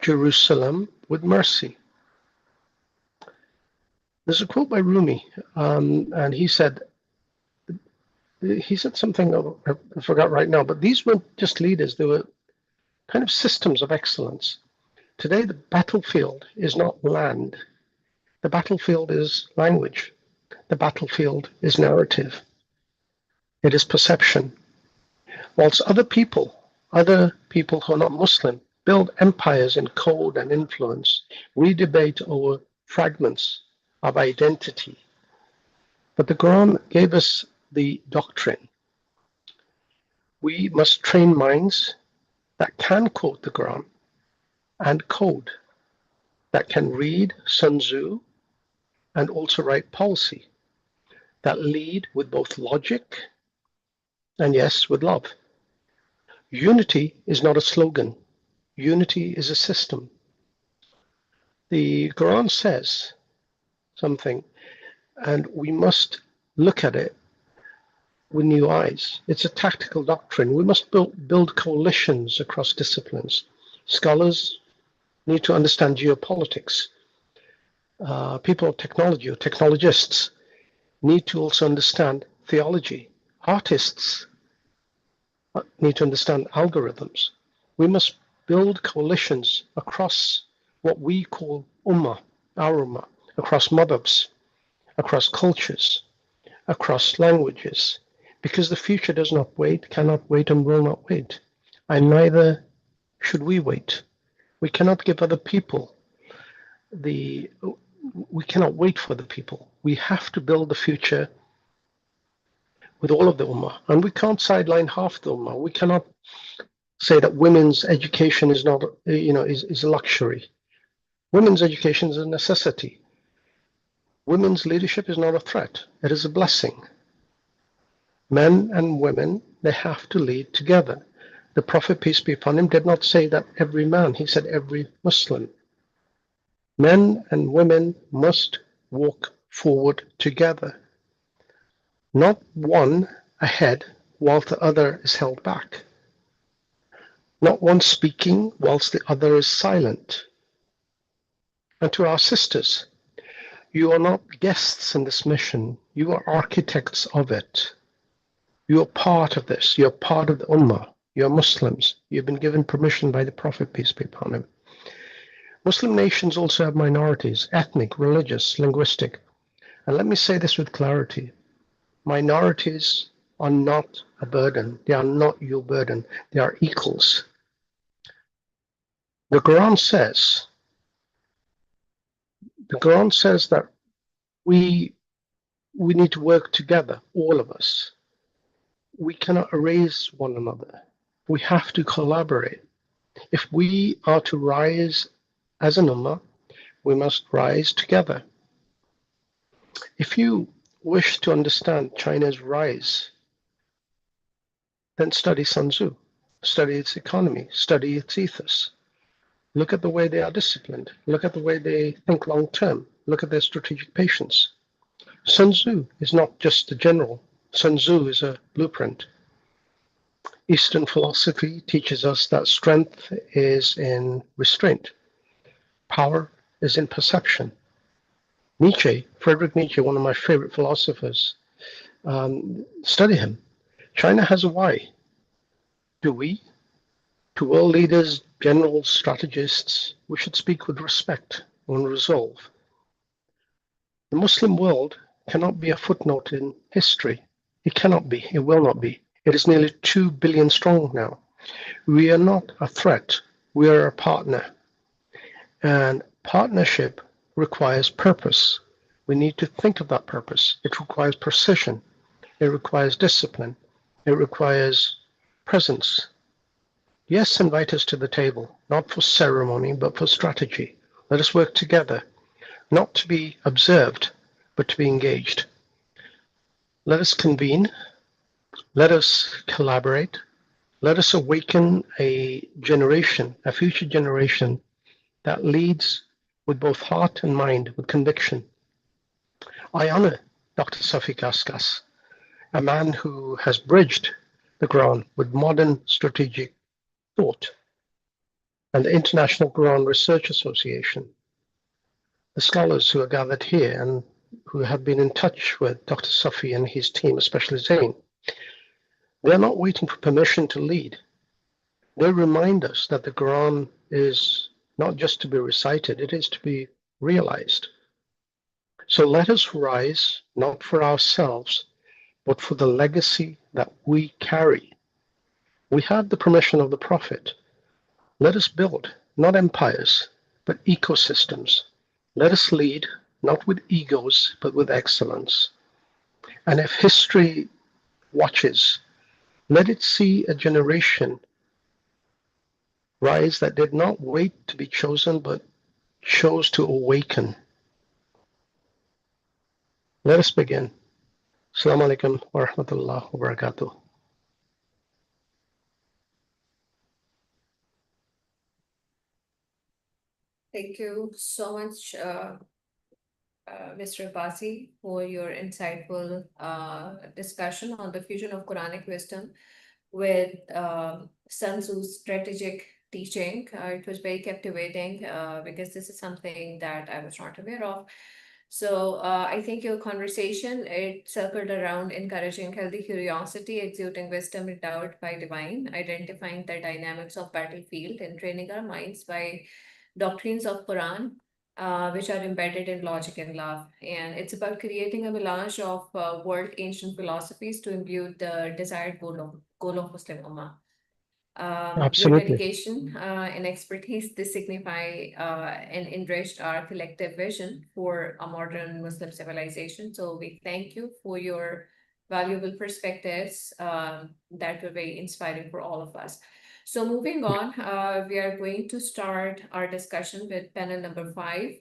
Jerusalem with mercy. There's a quote by Rumi, and he said something I forgot right now, but these weren't just leaders, they were kind of systems of excellence. Today, the battlefield is not land. The battlefield is language. The battlefield is narrative. It is perception. Whilst other people who are not Muslim, build empires in code and influence, we debate over fragments of identity. But the Quran gave us the doctrine. We must train minds that can quote the Quran and code, that can read Sun Tzu and also write policy, that lead with both logic and, yes, with love. Unity is not a slogan. Unity is a system. The Quran says something, and we must look at it with new eyes. It's a tactical doctrine. We must build coalitions across disciplines. Scholars need to understand geopolitics. People of technology or technologists need to also understand theology. Artists need to understand algorithms. We must build coalitions across what we call ummah, our ummah, across madhabs, across cultures, across languages, because the future does not wait, cannot wait, and will not wait. And neither should we wait. We cannot give other people we cannot wait for the people. We have to build the future with all of the ummah, and we can't sideline half the ummah. We cannot say that women's education is not, is a luxury. Women's education is a necessity. Women's leadership is not a threat. It is a blessing. Men and women, they have to lead together. The Prophet, peace be upon him, did not say that every man, he said every Muslim. Men and women must walk forward together, not one ahead whilst the other is held back, not one speaking whilst the other is silent. And to our sisters, you are not guests in this mission, you are architects of it. You are part of this, you're part of the Ummah, you're Muslims, you've been given permission by the Prophet, peace be upon him. Muslim nations also have minorities, ethnic, religious, linguistic. And let me say this with clarity. Minorities are not a burden. They are not your burden. They are equals. The Quran says that we need to work together, all of us. We cannot erase one another. We have to collaborate. If we are to rise as an ummah, we must rise together. If you wish to understand China's rise, then study Sun Tzu, study its economy, study its ethos. Look at the way they are disciplined. Look at the way they think long term. Look at their strategic patience. Sun Tzu is not just a general. Sun Tzu is a blueprint. Eastern philosophy teaches us that strength is in restraint. Power is in perception. Friedrich Nietzsche, one of my favorite philosophers, study him. China has a why. Do we? To world leaders, generals, strategists, we should speak with respect and resolve. The Muslim world cannot be a footnote in history. It cannot be. It will not be. It is nearly 2 billion strong now. We are not a threat. We are a partner. And partnership requires purpose. We need to think of that purpose. It requires precision. It requires discipline. It requires presence. Yes, invite us to the table, not for ceremony, but for strategy. Let us work together, not to be observed, but to be engaged. Let us convene. Let us collaborate. Let us awaken a generation, a future generation that leads with both heart and mind, with conviction. I honor Dr. Safi Kaskas, a man who has bridged the Quran with modern strategic thought, and the International Quran Research Association, the scholars who are gathered here and who have been in touch with Dr. Safi and his team, especially Zain. They're not waiting for permission to lead. They remind us that the Quran is not just to be recited, it is to be realized. So let us rise, not for ourselves, but for the legacy that we carry. We have the permission of the Prophet. Let us build, not empires, but ecosystems. Let us lead, not with egos, but with excellence. And if history watches, let it see a generation rise that did not wait to be chosen, but chose to awaken. Let us begin. Assalamu alaikum wa rahmatullah wa barakatuh. Thank you so much, Mr. Abbasi, for your insightful discussion on the fusion of Quranic wisdom with Sun Tzu's strategic teaching. It was very captivating because this is something that I was not aware of. So I think your conversation, it circled around encouraging healthy curiosity, exuding wisdom endowed by divine, identifying the dynamics of battlefield, and training our minds by doctrines of Quran, which are embedded in logic and love. And it's about creating a melange of world ancient philosophies to imbue the desired goal of Muslim Ummah. Your Absolutely. dedication and expertise, this signify and enriched our collective vision for a modern Muslim civilization. So we thank you for your valuable perspectives that were very inspiring for all of us. So moving on, we are going to start our discussion with panel number 5,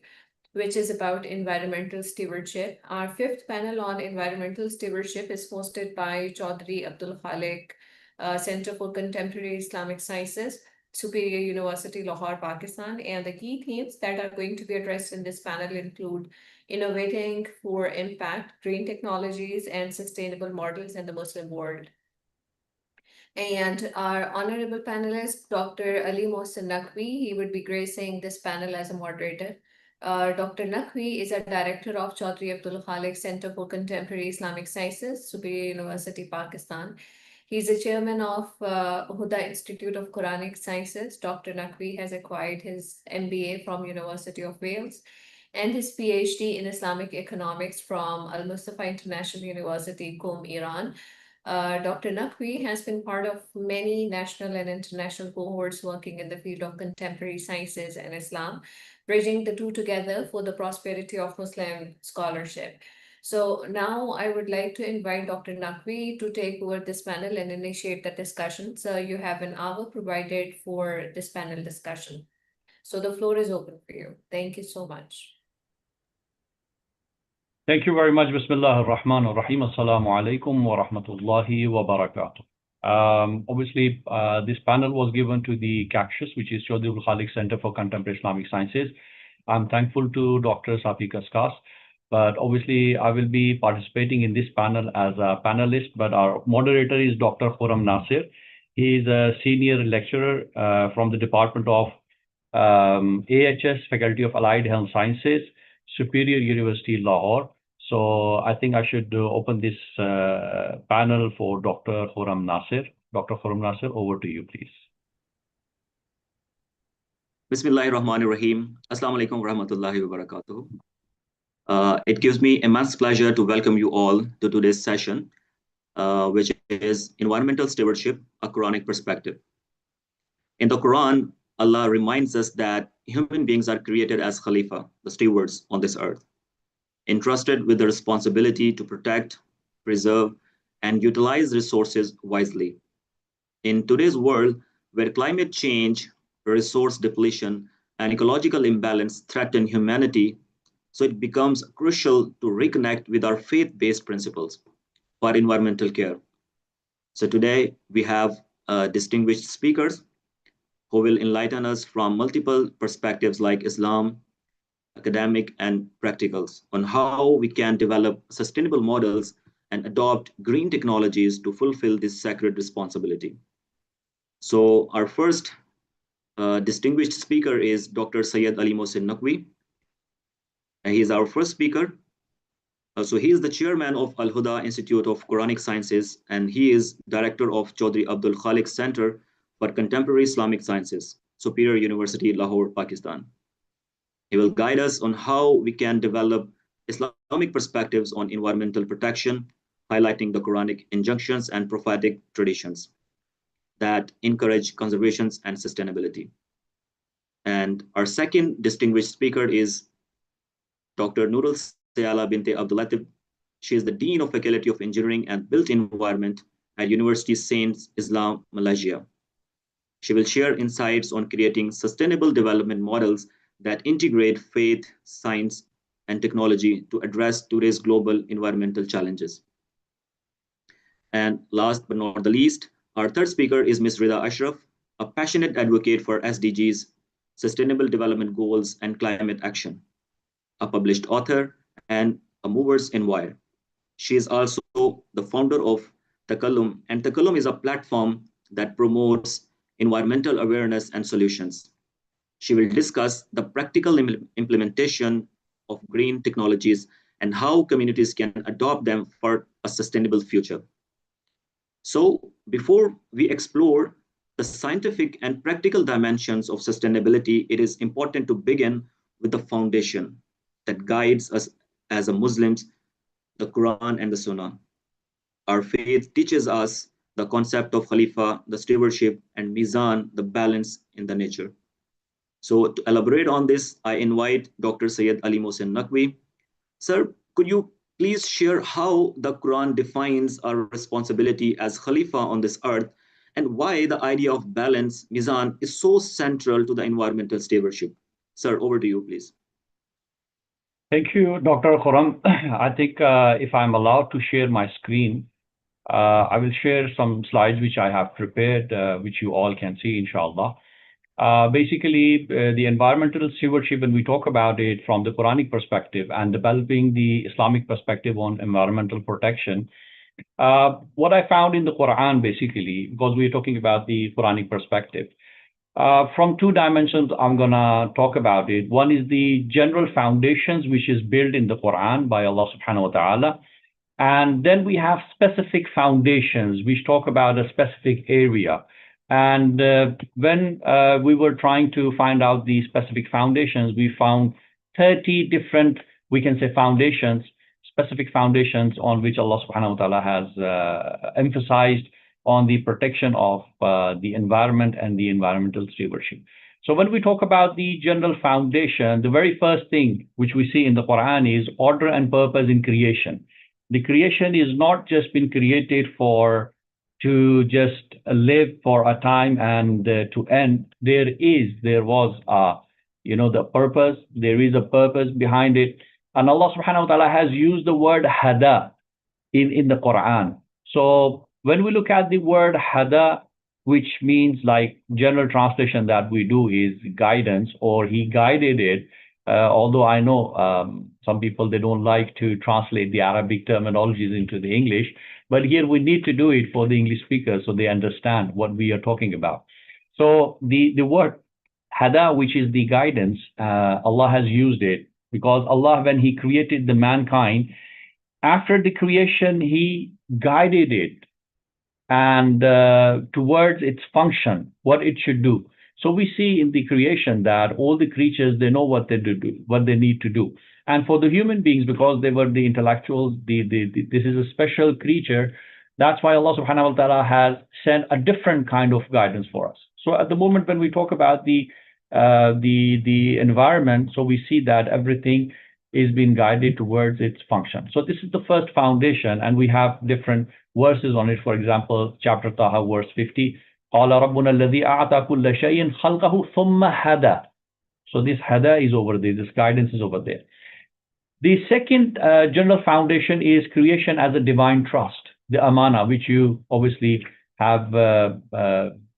which is about environmental stewardship. Our fifth panel on environmental stewardship is hosted by Chaudhry Abdul Khalik, Center for Contemporary Islamic Sciences, Superior University, Lahore, Pakistan. And the key themes that are going to be addressed in this panel include innovating for impact, green technologies, and sustainable models in the Muslim world. And our honorable panelist, Dr. Ali Mohsen Naqvi, he would be gracing this panel as a moderator. Dr. Naqvi is a director of Chaudhry Abdul Khalik Center for Contemporary Islamic Sciences, Superior University, Pakistan. He's the chairman of Huda Institute of Quranic Sciences. Dr. Naqvi has acquired his MBA from University of Wales and his PhD in Islamic Economics from Al Mustafa International University, Qom, Iran. Dr. Naqvi has been part of many national and international cohorts working in the field of contemporary sciences and Islam, bridging the two together for the prosperity of Muslim scholarship. So now I would like to invite Dr. Naqvi to take over this panel and initiate the discussion. So you have an hour provided for this panel discussion. So the floor is open for you. Thank you so much. Thank you very much. Bismillah ar-Rahman ar-Rahim. Assalamu alaikum wa rahmatullahi wa barakatuh. Obviously, this panel was given to the CACSUS, which is Chaudhry Abdul Khaliq Center for Contemporary Islamic Sciences. I'm thankful to Dr. Safi Kaskas, but obviously I will be participating in this panel as a panelist, but our moderator is Dr. Khurram Nasir. He is a senior lecturer from the Department of AHS, Faculty of Allied Health Sciences, Superior University, Lahore. So I think I should open this panel for Dr. Khurram Nasir. Dr. Khurram Nasir, over to you, please. Bismillahir Rahmanir Rahim. Assalamu alaikum wa rahmatullahi wa barakatuh. It gives me immense pleasure to welcome you all to today's session, which is Environmental Stewardship, a Quranic Perspective. In the Quran, Allah reminds us that human beings are created as Khalifa, the stewards on this earth, entrusted with the responsibility to protect, preserve, and utilize resources wisely. In today's world, where climate change, resource depletion, and ecological imbalance threaten humanity, so it becomes crucial to reconnect with our faith-based principles for environmental care. So today, we have distinguished speakers who will enlighten us from multiple perspectives like Islam, academic, and practicals on how we can develop sustainable models and adopt green technologies to fulfill this sacred responsibility. So our first distinguished speaker is Dr. Syed Ali Mohsin Naqvi. He is our first speaker. So he is the chairman of Al Huda Institute of Quranic Sciences, and he is director of Chaudhry Abdul Khaliq Center for Contemporary Islamic Sciences, Superior University, Lahore, Pakistan. He will guide us on how we can develop Islamic perspectives on environmental protection, highlighting the Quranic injunctions and prophetic traditions that encourage conservation and sustainability. And our second distinguished speaker is Dr. Nurul Sayala Binte Abdul Latif. She is the Dean of Faculty of Engineering and Built Environment at University Saint Islam, Malaysia. She will share insights on creating sustainable development models that integrate faith, science, and technology to address today's global environmental challenges. And last but not the least, our third speaker is Ms. Rida Ashraf, a passionate advocate for SDGs, Sustainable Development Goals, and climate action, a published author and a movers in wire. She is also the founder of Takallum, and Takallum is a platform that promotes environmental awareness and solutions. She will discuss the practical implementation of green technologies and how communities can adopt them for a sustainable future. So before we explore the scientific and practical dimensions of sustainability, it is important to begin with the foundation that guides us as a Muslims, the Quran and the Sunnah. Our faith teaches us the concept of Khalifa, the stewardship, and Mizan, the balance in the nature. So to elaborate on this, I invite Dr. Syed Ali Mohsin Naqvi. Sir, could you please share how the Quran defines our responsibility as Khalifa on this earth and why the idea of balance, Mizan, is so central to the environmental stewardship? Sir, over to you, please. Thank you, Dr. Khurram. I think if I'm allowed to share my screen, I will share some slides which I have prepared, which you all can see, inshallah. Basically, the environmental stewardship, when we talk about it from the Quranic perspective and developing the Islamic perspective on environmental protection, what I found in the Quran, basically, because we're talking about the Quranic perspective, from two dimensions, I'm going to talk about it. One is the general foundations, which is built in the Quran by Allah subhanahu wa ta'ala. And then we have specific foundations, which talk about a specific area. And when we were trying to find out the specific foundations, we found 30 different, we can say, foundations, specific foundations on which Allah subhanahu wa ta'ala has emphasized on the protection of the environment and the environmental stewardship. So when we talk about the general foundation, the very first thing which we see in the Quran is order and purpose in creation. The creation is not just been created to just live for a time and to end. There was the purpose. There is a purpose behind it. And Allah subhanahu wa ta'ala has used the word hada in the Quran. So when we look at the word hada, which means, like, general translation that we do is guidance, or he guided it, although I know some people, they don't like to translate the Arabic terminologies into the English, but here we need to do it for the English speakers so they understand what we are talking about. So the word hada, which is the guidance, Allah has used it because Allah, when he created the mankind, after the creation, he guided it and towards its function, what it should do. So we see in the creation that all the creatures, they know what they do, what they need to do. And for the human beings, because they were the intellectuals, this is a special creature. That's why Allah subhanahu wa ta'ala has sent a different kind of guidance for us. So at the moment when we talk about the environment, so we see that everything is being guided towards its function. So this is the first foundation, and we have different verses on it. For example, chapter Taha, verse 50. قَالَ رَبُّنَا الَّذِي أَعْطَى كُلَّ شَيْءٍ خَلْقَهُ ثُمَّ هَدَى. So this hada is over there, this guidance is over there. The second general foundation is creation as a divine trust, the amana, which you obviously have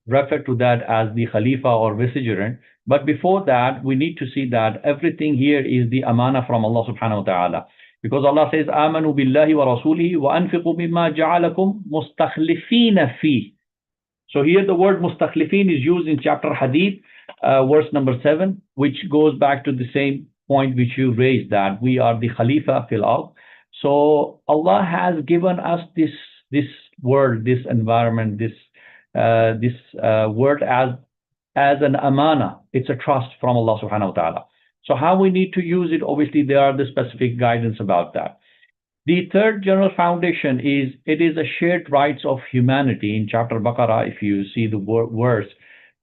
referred to that as the Khalifa or vicegerent. But before that, we need to see that everything here is the amana from Allah subhanahu wa ta'ala. Because Allah says, آمَنُوا بِاللَّهِ وَرَسُولِهِ وَأَنفِقُوا مِمَّا جَعَلَكُمْ مُسْتَخْلِفِينَ فِيهِ. So here the word mustakhlifin is used in chapter Hadith, verse number 7, which goes back to the same point which you raised, that we are the Khalifa fil ard. So Allah has given us this word, this environment, this word as an amana. It's a trust from Allah subhanahu wa ta'ala. So how we need to use it, obviously there are the specific guidance about that. The third general foundation is, it is a shared rights of humanity. In chapter Baqarah, if you see the verse,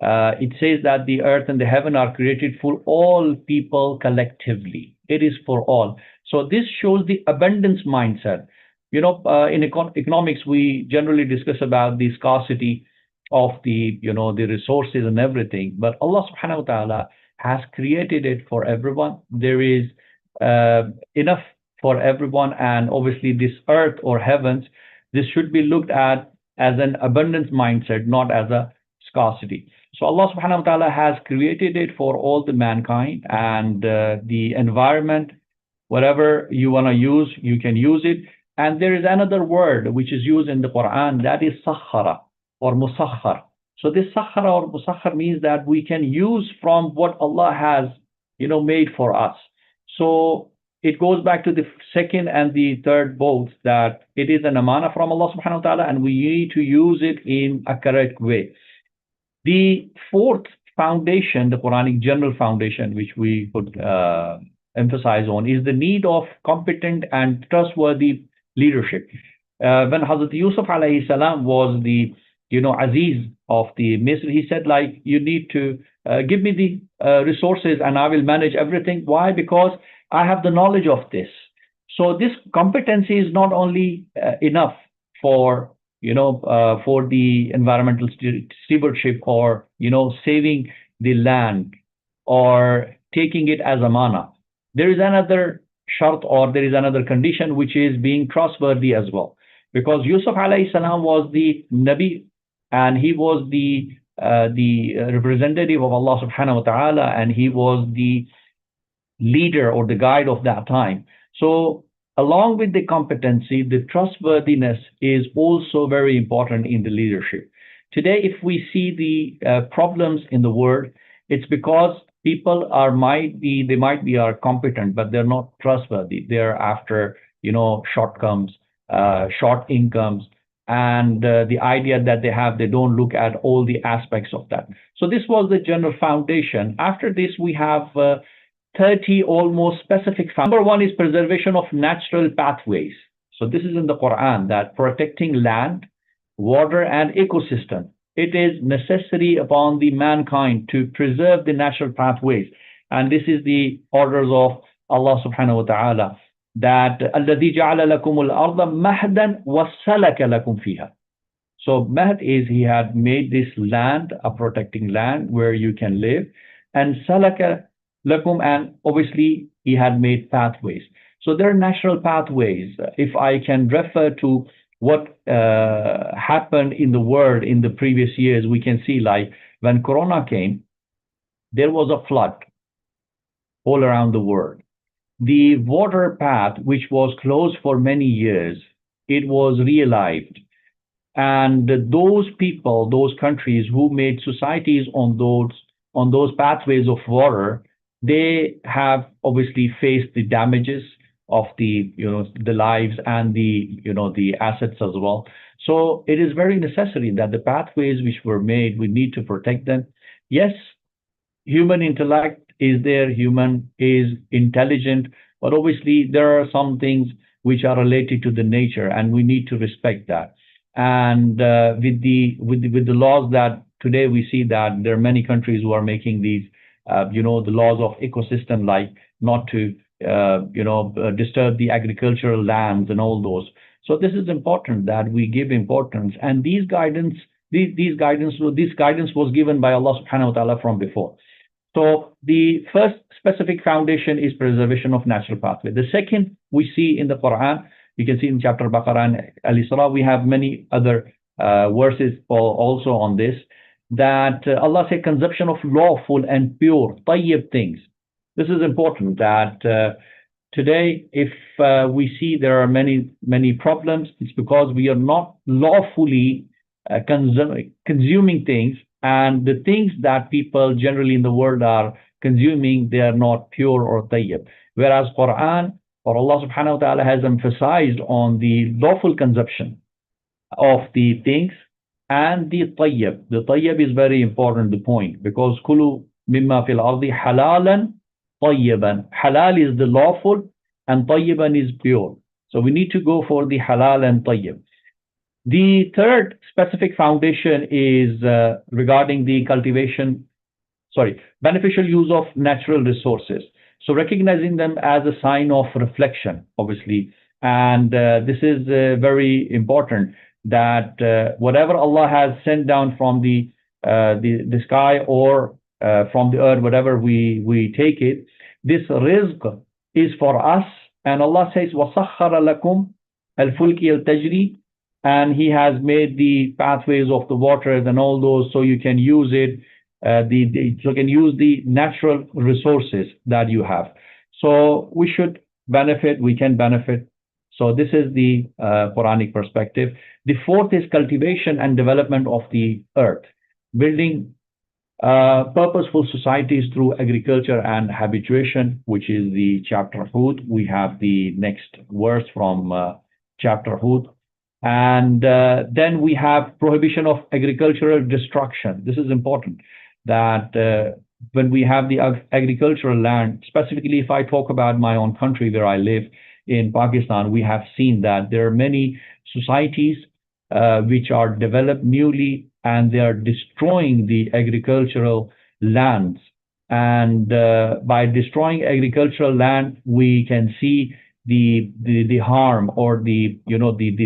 it says that the earth and the heaven are created for all people collectively. It is for all. So this shows the abundance mindset. In economics, we generally discuss about the scarcity of the resources and everything. But Allah subhanahu wa ta'ala has created it for everyone. There is enough for everyone, and obviously this earth or heavens, this should be looked at as an abundance mindset, not as a scarcity. So Allah subhanahu wa ta'ala has created it for all the mankind, and the environment, whatever you want to use, you can use it. And there is another word which is used in the Quran, that is sakhara or musakhar. So this sakhara or musakhar means that we can use from what Allah has made for us. So it goes back to the second and the third both, that it is an amana from Allah subhanahu wa ta'ala, and we need to use it in a correct way. The fourth foundation, the Quranic general foundation, which we could emphasize on, is the need of competent and trustworthy leadership. When Hazrat Yusuf alayhi salam was the Aziz of the Misr, he said, like, you need to give me the resources and I will manage everything. Why? Because I have the knowledge of this. So this competency is not only enough for the environmental stewardship, or saving the land, or taking it as amana. There is another shart, or there is another condition, which is being trustworthy as well. Because Yusuf alayhi salam was the Nabi, and he was the representative of Allah subhanahu wa ta'ala, and he was the leader or the guide of that time. So along with the competency, the trustworthiness is also very important in the leadership. Today, if we see the problems in the world, it's because people might be competent, but they're not trustworthy. They're after shortcomings. short incomes, and the idea that they don't look at all the aspects of that. So this was the general foundation. After this, we have 30 almost specific. Number one is preservation of natural pathways. So this is in the Quran, that protecting land, water, and ecosystem. It is necessary upon the mankind to preserve the natural pathways. And this is the orders of Allah subhanahu wa ta'ala, that الَّذِي جَعَلَ لَكُمُ الْأَرْضَ مَهْدًا وَسَلَكَ لَكُمْ فِيهَا. So mahd is he had made this land a protecting land where you can live, and salaka lakum, and obviously he had made pathways. So there are natural pathways. If I can refer to what happened in the world in the previous years, we can see, like when Corona came, there was a flood all around the world. The water path, which was closed for many years, it was realized. And those people, those countries who made societies on those pathways of water, they have obviously faced the damages of the lives and the assets as well. So it is very necessary that the pathways which were made, we need to protect them. Yes, human intellect is there, human is intelligent, but obviously there are some things which are related to the nature, and we need to respect that. And with the laws that today we see that there are many countries who are making these, the laws of ecosystem, like not to, disturb the agricultural lands and all those. So this is important that we give importance, and this guidance was given by Allah subhanahu wa ta'ala from before. So the first specific foundation is preservation of natural pathway. The second we see in the Quran, you can see in chapter Baqarah and Al-Isra, we have many other verses also on this, that Allah said consumption of lawful and pure, tayyib things. This is important, that today if we see there are many problems, it's because we are not lawfully consuming things, and the things that people generally in the world are consuming, they are not pure or tayyib. Whereas Quran or Allah subhanahu wa ta'ala has emphasized on the lawful consumption of the things and the tayyib. The tayyib is very important, the point, because kulu mimma fil ardi halalan tayyiban. Halal is the lawful and tayyiban is pure. So we need to go for the halal and tayyib. The third specific foundation is regarding the beneficial use of natural resources. So recognizing them as a sign of reflection, obviously. And this is very important, that whatever Allah has sent down from the sky or from the earth, whatever we take it, this rizq is for us. And Allah says, وَسَخَّرَ لَكُمْ الْفُلْكِ الْتَجْرِي, and He has made the pathways of the waters and all those, so you can use it. You can use the natural resources that you have. So we should benefit, we can benefit. So this is the Quranic perspective. The fourth is cultivation and development of the earth, building purposeful societies through agriculture and habituation, which is the chapter Hud. We have the next verse from chapter Hud. And then we have prohibition of agricultural destruction. This is important, that when we have the agricultural land, specifically if I talk about my own country where I live in Pakistan, we have seen that there are many societies which are developed newly, and they are destroying the agricultural lands. And by destroying agricultural land, we can see the harm or the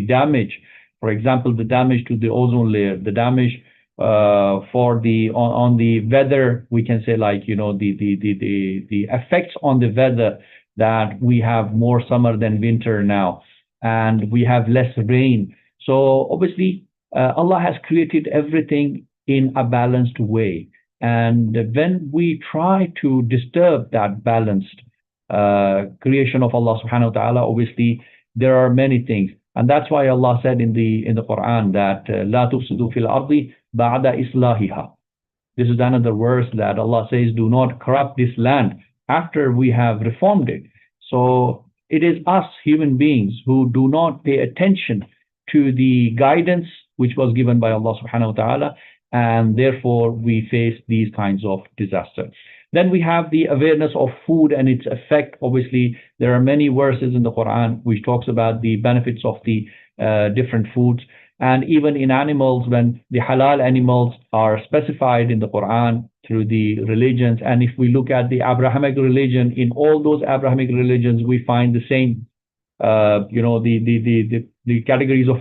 damage. For example, the damage to the ozone layer, the damage on the weather, we can say, like, the effects on the weather, that we have more summer than winter now, and we have less rain. So obviously Allah has created everything in a balanced way, and when we try to disturb that balanced creation of Allah subhanahu wa ta'ala, obviously there are many things. And that's why Allah said in the Quran that لا تفسدوا في الأرض بعد إصلاحها. This is another verse that Allah says, do not corrupt this land after we have reformed it. So it is us human beings who do not pay attention to the guidance which was given by Allah subhanahu wa ta'ala, and therefore we face these kinds of disasters. Then we have the awareness of food and its effect. Obviously, there are many verses in the Quran which talks about the benefits of the different foods. And even in animals, when the halal animals are specified in the Quran through the religions, and if we look at the Abrahamic religion, in all those Abrahamic religions, we find the same, the categories of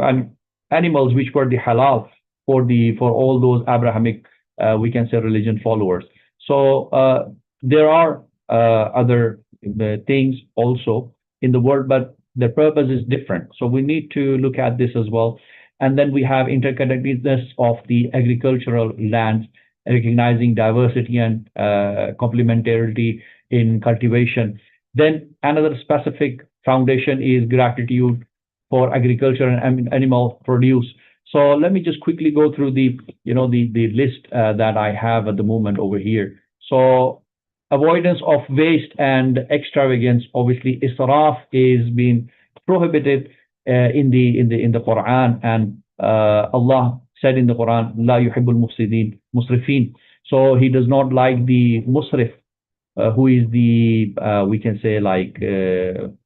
animals which were the halal for all those Abrahamic, we can say, religion followers. So there are other things also in the world, but the purpose is different. So we need to look at this as well. And then we have interconnectedness of the agricultural lands, recognizing diversity and complementarity in cultivation. Then another specific foundation is gratitude for agriculture and animal produce. So let me just quickly go through the list that I have at the moment over here. So avoidance of waste and extravagance. Obviously, israf is being prohibited in the Quran, and Allah said in the Quran, "La yuhibbul musrifin." So He does not like the musrif, who is the we can say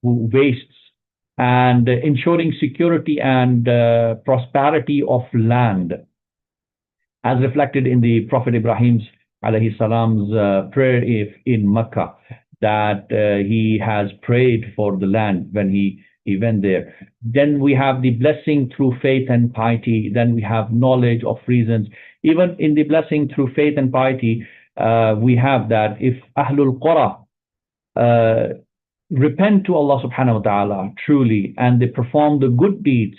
who wastes. And ensuring security and prosperity of land, as reflected in the Prophet Ibrahim's alayhi salam's prayer in Mecca, that he has prayed for the land when he went there. Then we have the blessing through faith and piety. Then we have knowledge of reasons. Even in the blessing through faith and piety, we have that if Ahlul Qura repent to Allah subhanahu wa ta'ala truly, and they perform the good deeds,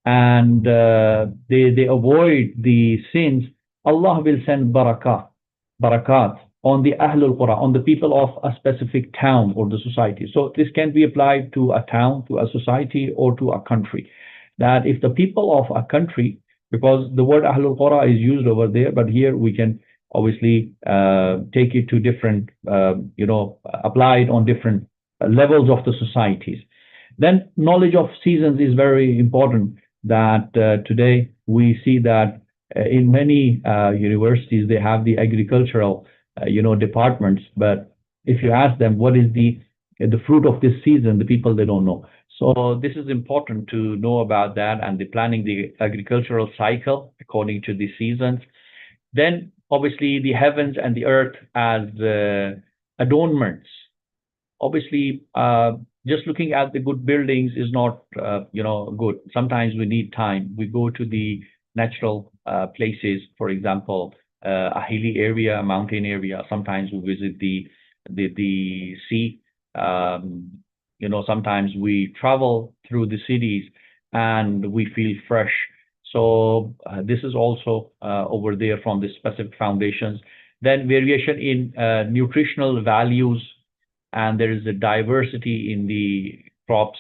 and they avoid the sins, Allah will send barakat on the Ahlul Qura, on the people of a specific town or the society. So this can be applied to a town, to a society, or to a country. That if the people of a country, because the word Ahlul Qura is used over there, but here we can obviously take it to different, apply it on different levels of the societies. Then knowledge of seasons is very important, that today we see that in many universities they have the agricultural departments, but if you ask them what is the fruit of this season, the people, they don't know. So this is important to know about that, and the planning the agricultural cycle according to the seasons. Then obviously the heavens and the earth as adornments. Obviously, just looking at the good buildings is not, good. Sometimes we need time. We go to the natural places, for example, a hilly area, a mountain area. Sometimes we visit the sea. Sometimes we travel through the cities and we feel fresh. So this is also over there from the specific foundations. Then variation in nutritional values, and there is a diversity in the crops.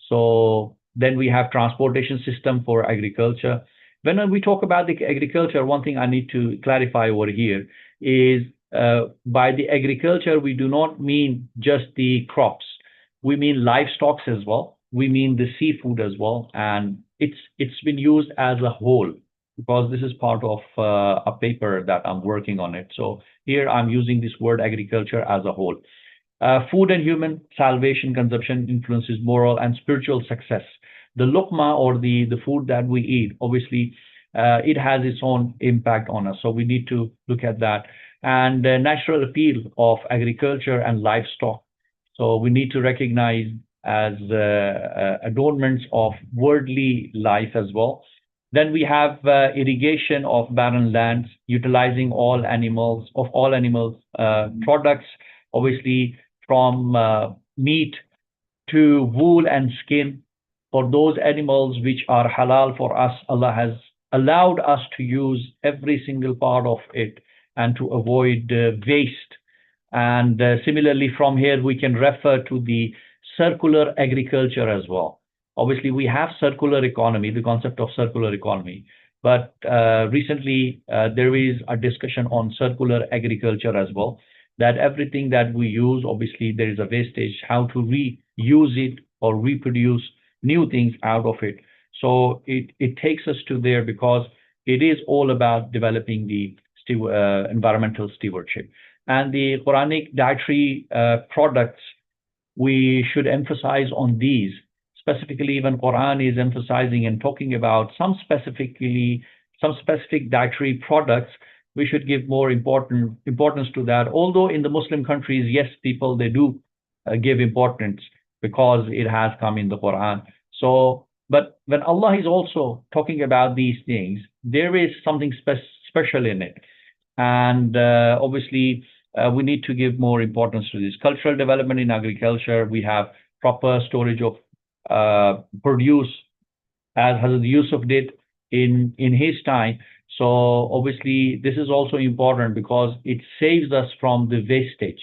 So then we have transportation system for agriculture. When we talk about the agriculture, one thing I need to clarify over here is by the agriculture, we do not mean just the crops. We mean livestock as well. We mean the seafood as well. And it's been used as a whole, because this is part of a paper that I'm working on it. So here I'm using this word agriculture as a whole. Food and human salvation consumption influences moral and spiritual success. The luqma, or the food that we eat, obviously, it has its own impact on us. So we need to look at that. And natural appeal of agriculture and livestock. So we need to recognize as adornments of worldly life as well. Then we have irrigation of barren lands, utilizing all animals products, obviously from meat to wool and skin. For those animals which are halal for us, Allah has allowed us to use every single part of it and to avoid waste. And similarly, from here, we can refer to the circular agriculture as well. Obviously, we have circular economy, the concept of circular economy. But recently, there is a discussion on circular agriculture as well, that everything that we use, obviously, there is a wastage, how to use it or reproduce new things out of it. So it takes us to there because it is all about developing the environmental stewardship. And the Quranic dietary products, we should emphasize on these. Specifically, even Quran is emphasizing and talking about some specific dietary products. We should give more importance to that. Although in the Muslim countries, yes, people, they do give importance because it has come in the Quran. So, but when Allah is also talking about these things, there is something special in it. And obviously, we need to give more importance to this. Cultural development in agriculture, we have proper storage of produce, as Hazrat Yusuf did in his time. So obviously, this is also important because it saves us from the wastage,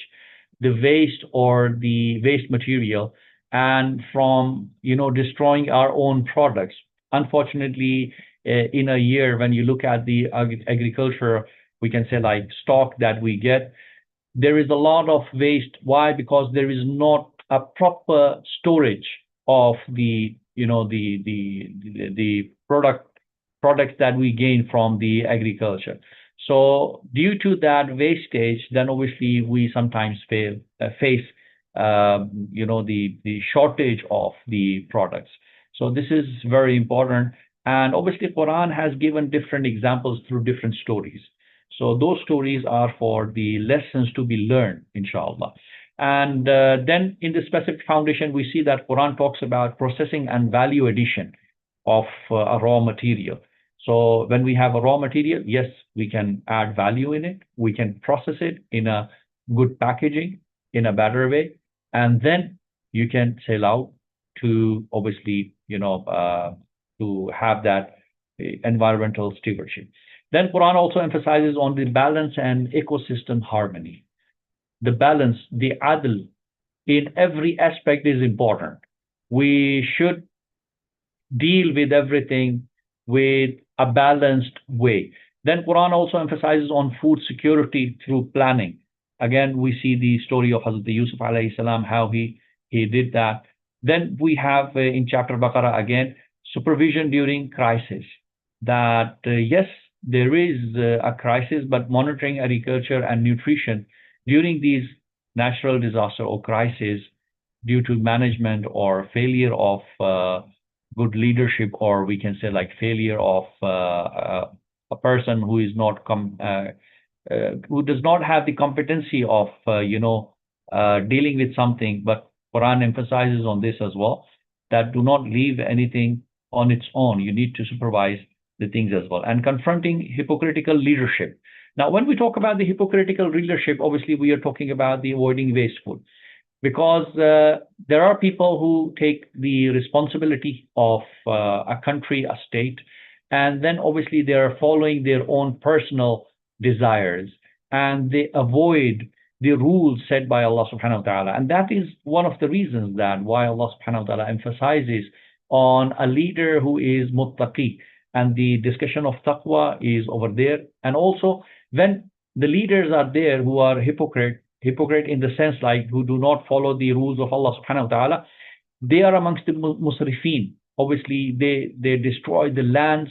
the waste or the waste material, and from destroying our own products. Unfortunately, in a year, when you look at the agriculture, we can say like stock that we get, there is a lot of waste. Why? Because there is not a proper storage of the products that we gain from the agriculture. So due to that wastage, then obviously we sometimes face the shortage of the products. So this is very important. And obviously Quran has given different examples through different stories. So those stories are for the lessons to be learned, inshallah. And then in the specific foundation, we see that Quran talks about processing and value addition of a raw material. So when we have a raw material, yes, we can add value in it. We can process it in a good packaging, in a better way. And then you can sell out to obviously, to have that environmental stewardship. Then Quran also emphasizes on the balance and ecosystem harmony. The balance, the adl, in every aspect is important. We should deal with everything with a balanced way. Then Quran also emphasizes on food security through planning. Again, we see the story of Hazrat Yusuf alayhi salam, how he did that. Then we have in chapter Baqarah again, supervision during crisis. That yes, there is a crisis, but monitoring agriculture and nutrition during these natural disaster or crisis due to management or failure of good leadership, or we can say like failure of a person who is not who does not have the competency of dealing with something. But Quran emphasizes on this as well, that do not leave anything on its own. You need to supervise the things as well. And confronting hypocritical leadership. Now, when we talk about the hypocritical leadership, obviously we are talking about the avoiding wasteful, because there are people who take the responsibility of a country, a state, and then obviously they are following their own personal desires, and they avoid the rules set by Allah subhanahu wa ta'ala. And that is one of the reasons that why Allah subhanahu wa ta'ala emphasizes on a leader who is muttaqi, and the discussion of taqwa is over there. And also when the leaders are there who are hypocrite in the sense like who do not follow the rules of Allah subhanahu wa ta'ala, they are amongst the musrifin. Obviously they destroy the lands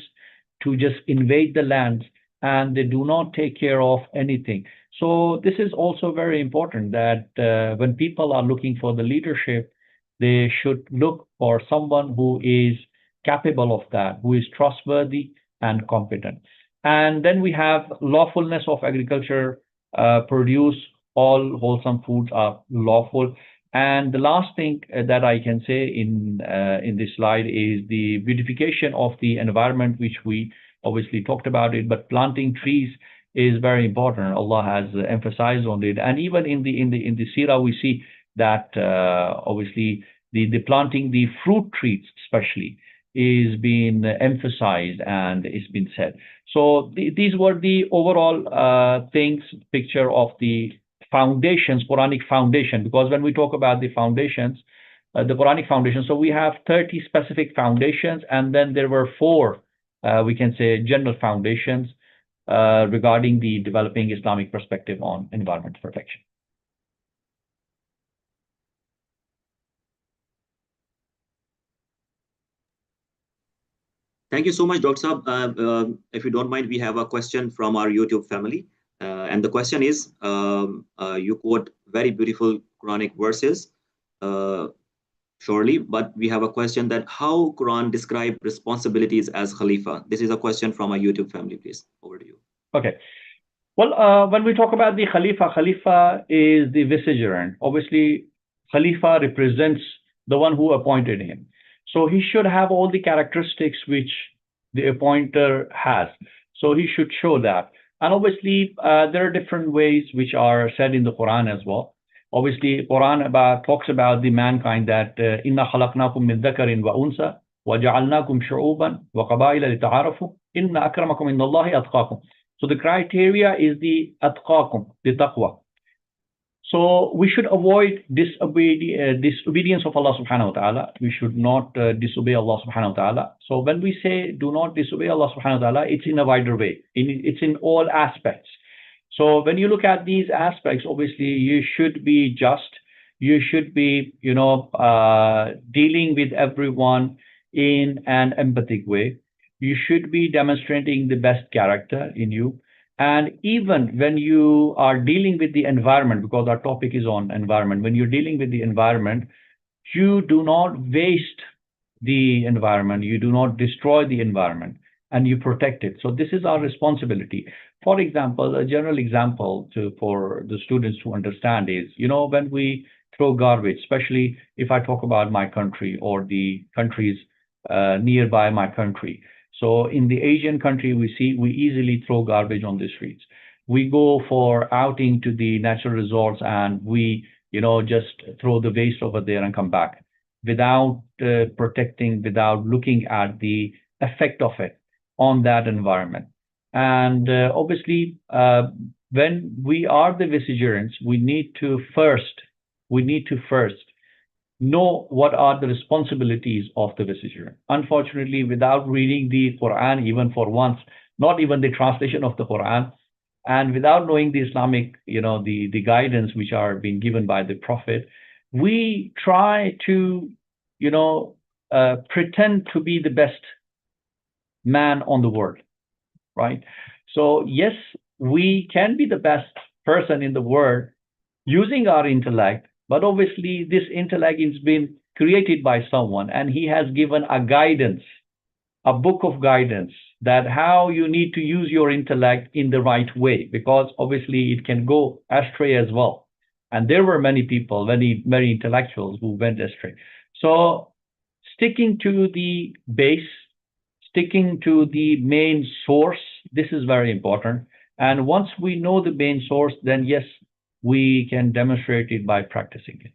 to just invade the lands, and they do not take care of anything. So this is also very important, that when people are looking for the leadership, they should look for someone who is capable of that, who is trustworthy and competent. And then we have lawfulness of agriculture produce. All wholesome foods are lawful. And the last thing that I can say in this slide is the beautification of the environment, which we obviously talked about it, but planting trees is very important. Allah has emphasized on it. And even in the seerah, we see that obviously the planting the fruit trees especially is being emphasized and it's been said. So these were the overall picture of the foundations, Quranic foundation, because when we talk about the foundations, the Quranic foundation, so we have 30 specific foundations, and then there were 4, we can say, general foundations regarding the developing Islamic perspective on environmental protection. Thank you so much, Dr. Saab. If you don't mind, we have a question from our YouTube family. And the question is, you quote very beautiful Quranic verses, surely, but we have a question that how Quran describe responsibilities as Khalifa. This is a question from our YouTube family, please. Over to you. Okay. Well, when we talk about the Khalifa, Khalifa is the vicegerent. Obviously, Khalifa represents the one who appointed him. So he should have all the characteristics which the appointer has. So he should show that. And obviously, there are different ways which are said in the Quran as well. Obviously, Quran talks about the mankind that inna khalaqnakum min dhakarin wa unsa wa ja'alnakum shu'uban wa qabaila lita'arafu inna akramakum indallahi atqakum. So the criteria is the atqakum, the taqwa. So we should avoid disobedience of Allah subhanahu wa ta'ala. We should not disobey Allah subhanahu wa ta'ala. So when we say do not disobey Allah subhanahu wa ta'ala, it's in a wider way. It's in all aspects. So when you look at these aspects, obviously you should be just. You should be, dealing with everyone in an empathic way. You should be demonstrating the best character in you. And even when you are dealing with the environment, because our topic is on environment, when you're dealing with the environment, you do not waste the environment, you do not destroy the environment, and you protect it. So this is our responsibility. For example, a general example for the students to understand is, when we throw garbage, especially if I talk about my country or the countries nearby my country. So in the Asian country, we easily throw garbage on the streets. We go for outing to the natural resorts and we, just throw the waste over there and come back without protecting, without looking at the effect of it on that environment. And obviously, when we are the vicegerents, we need to first know what are the responsibilities of the vicegerent. Unfortunately, without reading the Quran, even for once, not even the translation of the Quran, and without knowing the Islamic, the guidance which are being given by the Prophet, we try to, pretend to be the best man on the world, right? So yes, we can be the best person in the world using our intellect, but obviously this intellect has been created by someone and he has given a guidance, a book of guidance, that how you need to use your intellect in the right way, because obviously it can go astray as well. And there were many people, many intellectuals who went astray. So sticking to the base, sticking to the main source, this is very important. And once we know the main source, then yes, we can demonstrate it by practicing it.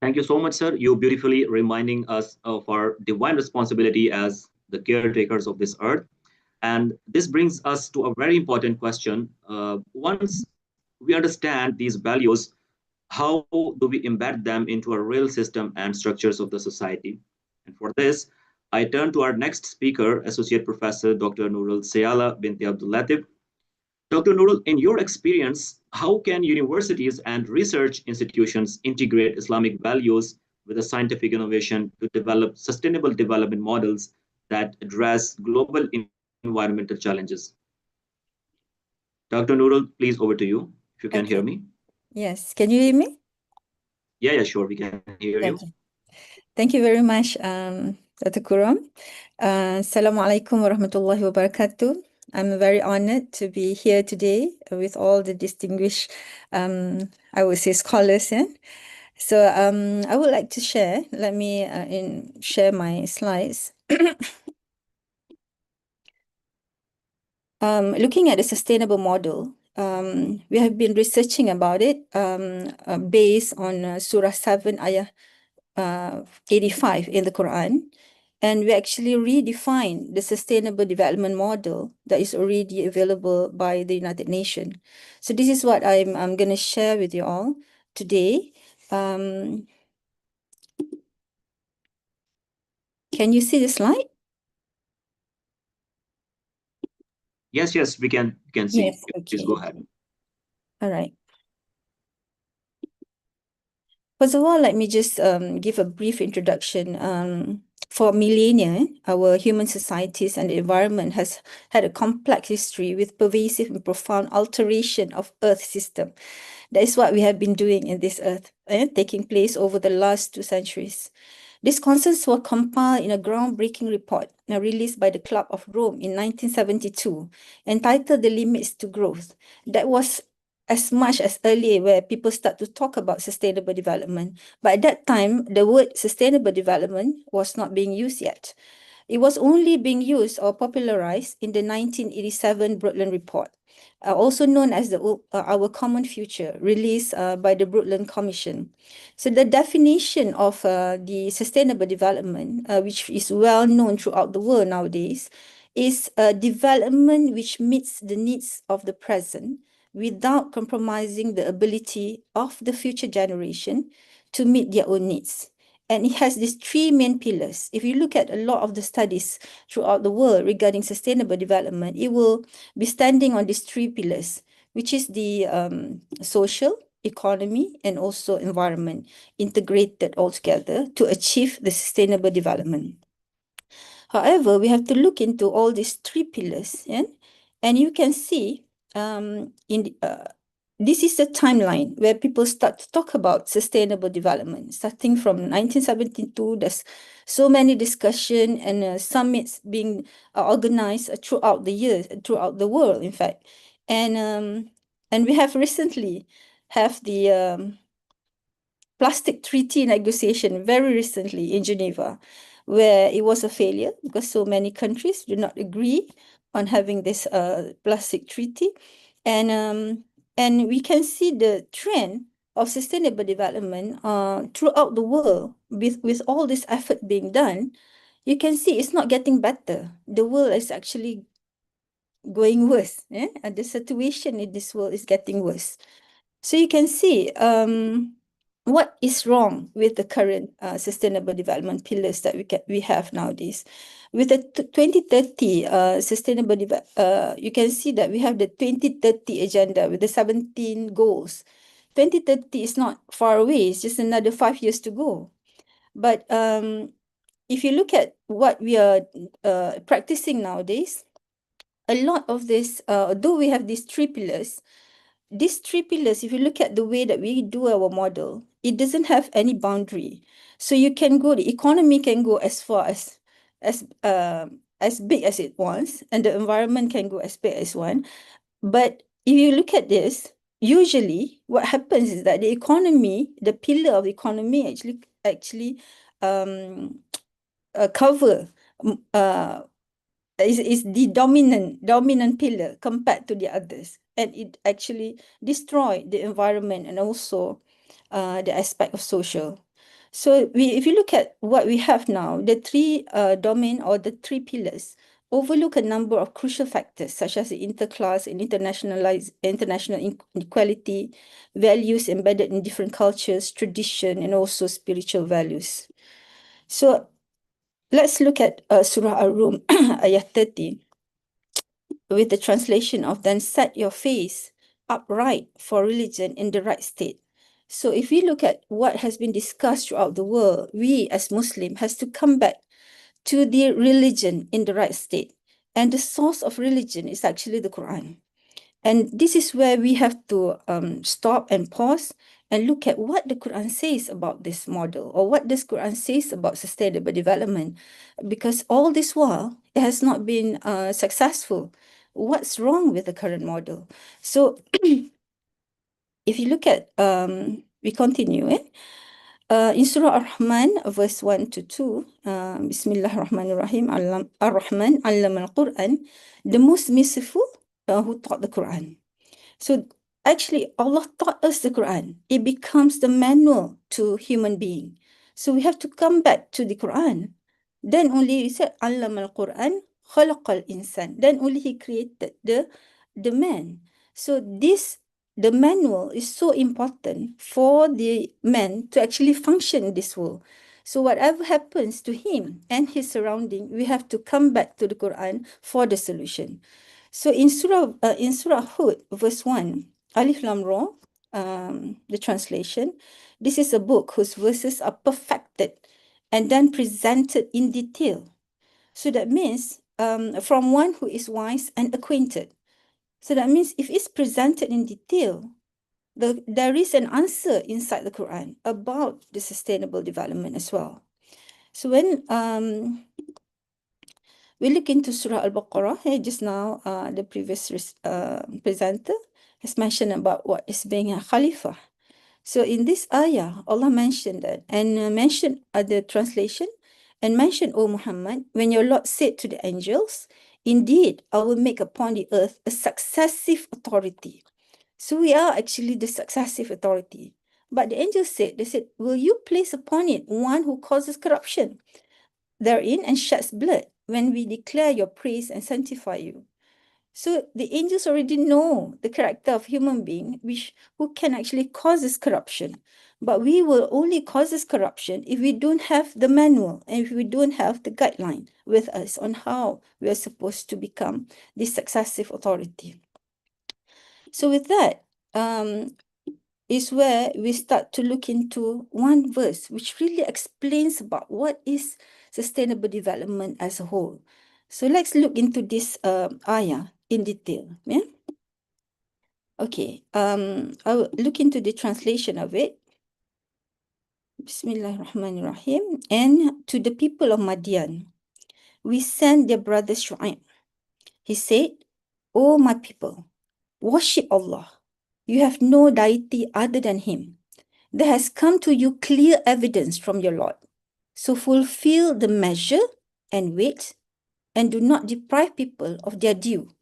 Thank you so much, sir. You beautifully reminding us of our divine responsibility as the caretakers of this earth. And this brings us to a very important question. Once we understand these values, how do we embed them into a real system and structures of the society? And for this, I turn to our next speaker, Associate Professor Dr. Nurul Sayala binti Abdul Latif. Dr. Nurul, in your experience, how can universities and research institutions integrate Islamic values with a scientific innovation to develop sustainable development models that address global environmental challenges? Dr. Nurul, please, over to you, if you can hear me. Yes, can you hear me? Yeah, sure, we can hear you. Thank you very much, Dr. Kuram. Assalamu alaikum wa rahmatullahi wa barakatuh. I'm very honored to be here today with all the distinguished, I would say, scholars. So I would like to share, let me share my slides. Looking at a sustainable model, we have been researching about it based on Surah 7, Ayah 85 in the Quran. And we actually redefine the sustainable development model that is already available by the United Nations. So this is what I'm going to share with you all today. Can you see the slide? Yes, we can see. Yes, okay. Please go ahead. All right. First of all, let me just give a brief introduction. For millennia, our human societies and the environment has had a complex history with pervasive and profound alteration of Earth system. That is what we have been doing in this Earth, taking place over the last 2 centuries. These concepts were compiled in a groundbreaking report released by the Club of Rome in 1972, entitled The Limits to Growth. That was as much as earlier where people start to talk about sustainable development. But at that time, the word sustainable development was not being used yet. It was only being used or popularized in the 1987 Brundtland Report, also known as Our Common Future, released by the Brundtland Commission. So the definition of the sustainable development, which is well known throughout the world nowadays, is a development which meets the needs of the present without compromising the ability of the future generation to meet their own needs. And it has these 3 main pillars. If you look at a lot of the studies throughout the world regarding sustainable development, it will be standing on these 3 pillars, which is the social, economy, and also environment, integrated all together to achieve the sustainable development. However, we have to look into all these 3 pillars, and you can see this is the timeline where people start to talk about sustainable development. Starting from 1972, there's so many discussion and summits being organized throughout the years, throughout the world, in fact. And we have recently have the plastic treaty negotiation very recently in Geneva, where it was a failure because so many countries do not agree on having this plastic treaty. And we can see the trend of sustainable development throughout the world with all this effort being done. You can see it's not getting better. The world is actually going worse. And the situation in this world is getting worse. So you can see what is wrong with the current sustainable development pillars that we have nowadays. With the 2030 sustainable you can see that we have the 2030 agenda with the 17 goals. 2030 is not far away, it's just another 5 years to go. But if you look at what we are practicing nowadays, a lot of this, though we have these 3 pillars, these 3 pillars, if you look at the way that we do our model, it doesn't have any boundary. So you can go, the economy can go as far as big as it wants, and the environment can go as big as one. But if you look at this, usually what happens is that the economy, the pillar of the economy actually cover is the dominant pillar compared to the others, and it actually destroy the environment and also the aspect of social. So if you look at what we have now, the 3 domain or the 3 pillars overlook a number of crucial factors such as the interclass and international inequality, values embedded in different cultures, tradition, and also spiritual values. So let's look at Surah Ar-Rum, ayat 30, with the translation of "Then set your face upright for religion in the right state." So if we look at what has been discussed throughout the world, we as Muslim has to come back to the religion in the right state. And the source of religion is actually the Quran. And this is where we have to stop and pause and look at what the Quran says about this model, or what does Quran says about sustainable development, because all this while it has not been successful. What's wrong with the current model? So if you look at, we continue, in Surah Ar-Rahman, verse 1 to 2, Bismillahirrahmanirrahim, Ar-Rahman, Allama al-Quran, the most merciful who taught the Quran. So actually, Allah taught us the Quran. It becomes the manual to human being. So we have to come back to the Quran. Then only he said, Allama al-Quran, khalaqal insan. Then only he created the man. So the manual is so important for the man to actually function in this world. So whatever happens to him and his surrounding, we have to come back to the Quran for the solution. So in Surah Hud, verse 1, Alif Lam Ra, the translation. This is a book whose verses are perfected and then presented in detail. So that means from one who is wise and acquainted. So that means if it's presented in detail, there is an answer inside the Quran about the sustainable development as well. So when we look into Surah Al-Baqarah, just now the previous presenter has mentioned about what is being a Khalifah. So in this ayah, Allah mentioned that and mentioned the translation and mentioned, O Muhammad, when your Lord said to the angels, indeed, I will make upon the earth a successive authority. So we are actually the successive authority. But the angels said, they said, will you place upon it one who causes corruption therein and sheds blood when we declare your praise and sanctify you? So the angels already know the character of human being, who can actually causes corruption. But we will only causes corruption if we don't have the manual and if we don't have the guideline with us on how we are supposed to become the successive authority. So with that, is where we start to look into one verse which really explains about what is sustainable development as a whole. So let's look into this ayah in detail. Yeah. Okay. I will look into the translation of it. Bismillahirrahmanirrahim. And to the people of Madian, we sent their brother Shu'aib. He said, O my people, worship Allah. You have no deity other than Him. There has come to you clear evidence from your Lord. So fulfill the measure and wait, and do not deprive people of their due,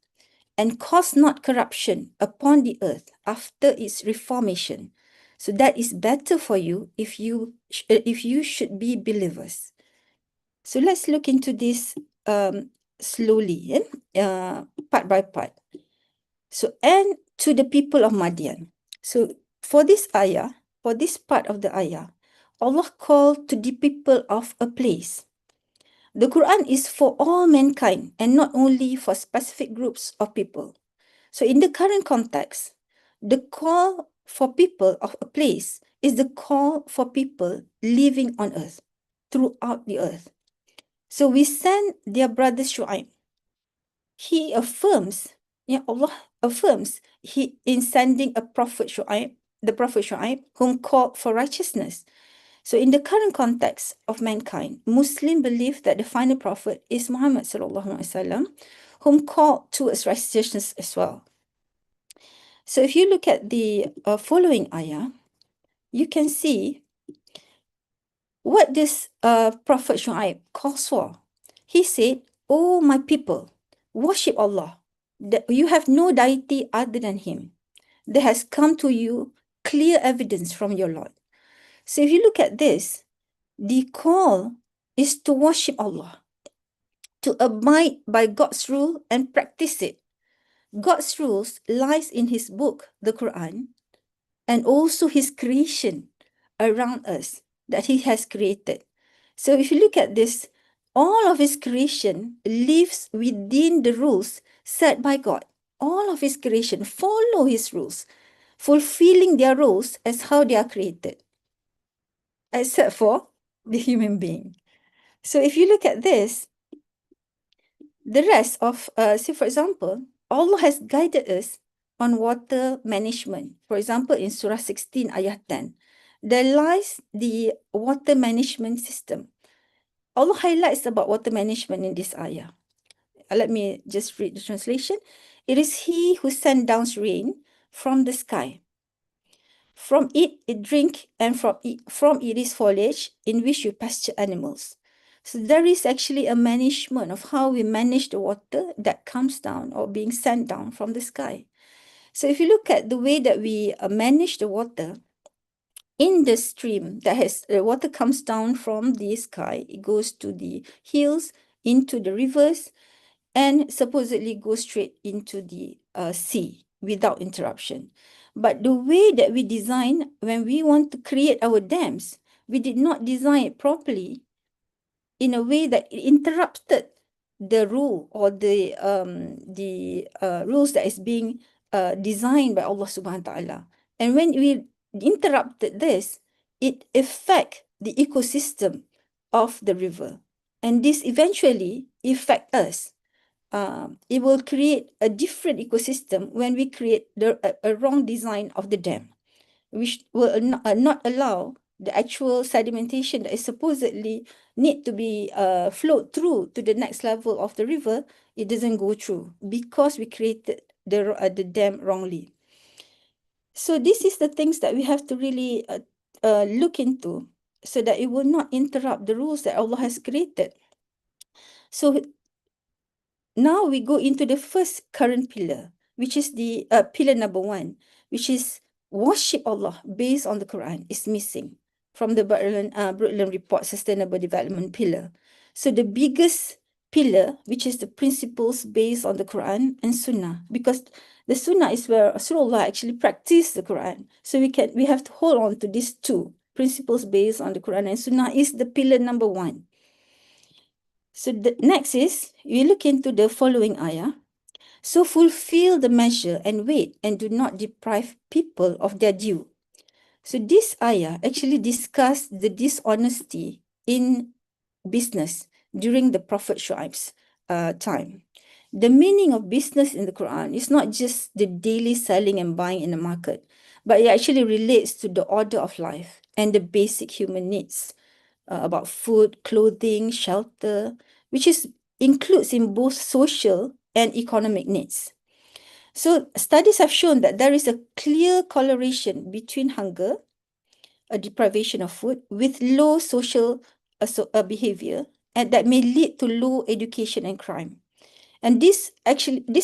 and cause not corruption upon the earth after its reformation. So that is better for you if you should be believers. So let's look into this slowly, part by part. So, and to the people of Madian. So for this ayah, for this part of the ayah, Allah called to the people of a place. The Quran is for all mankind and not only for specific groups of people. So in the current context, the call for people of a place is the call for people living on earth, throughout the earth. So we send their brother Shu'aib. He affirms, Allah affirms in sending a prophet Shu'aib, the prophet Shu'aib, whom called for righteousness. So in the current context of mankind, Muslims believe that the final prophet is Muhammad sallallahu alaihi wasallam, whom called towards righteousness as well. So if you look at the following ayah, you can see what this prophet Shu'aib calls for. He said, "O my people, worship Allah. You have no deity other than Him. There has come to you clear evidence from your Lord." So if you look at this, the call is to worship Allah, to abide by God's rule and practice it. God's rules lies in His book, the Quran, and also His creation around us that He has created. So if you look at this, all of His creation lives within the rules set by God. All of His creation follow His rules, fulfilling their roles as how they are created, except for the human being. So if you look at this, the rest of, say for example, Allah has guided us on water management. For example, in Surah 16, Ayah 10, there lies the water management system. Allah highlights about water management in this ayah. Let me just read the translation. It is He who sends down rain from the sky. From it drink, and from it is foliage in which you pasture animals. So there is actually a management of how we manage the water that comes down or being sent down from the sky. So if you look at the way that we manage the water, in the stream that has water comes down from the sky, it goes to the hills, into the rivers, and supposedly goes straight into the sea without interruption. But the way that we design, when we want to create our dams, we did not design it properly in a way that it interrupted the rule or the rules that is being designed by Allah subhanahu wa ta'ala. And when we interrupted this, it affects the ecosystem of the river. And this eventually affects us. It will create a different ecosystem when we create a wrong design of the dam, which will not allow the actual sedimentation that is supposedly need to be flowed through to the next level of the river. It doesn't go through because we created the dam wrongly. So this is the things that we have to really look into so that it will not interrupt the rules that Allah has created. So now we go into the first current pillar, which is the pillar number 1, which is worship Allah based on the Quran is missing from the Brundtland Report Sustainable Development pillar. So the biggest pillar, which is the principles based on the Quran and Sunnah, because the Sunnah is where Rasulullah actually practiced the Quran. So we have to hold on to these two principles based on the Quran and Sunnah is the pillar number 1. So the next is, we look into the following ayah. So fulfill the measure and wait and do not deprive people of their due. So this ayah actually discussed the dishonesty in business during the Prophet Shu'aib's time. The meaning of business in the Quran is not just the daily selling and buying in the market, but it actually relates to the order of life and the basic human needs. About food, clothing, shelter, which includes in both social and economic needs. So studies have shown that there is a clear correlation between hunger, a deprivation of food, with low social behavior, and that may lead to low education and crime. And these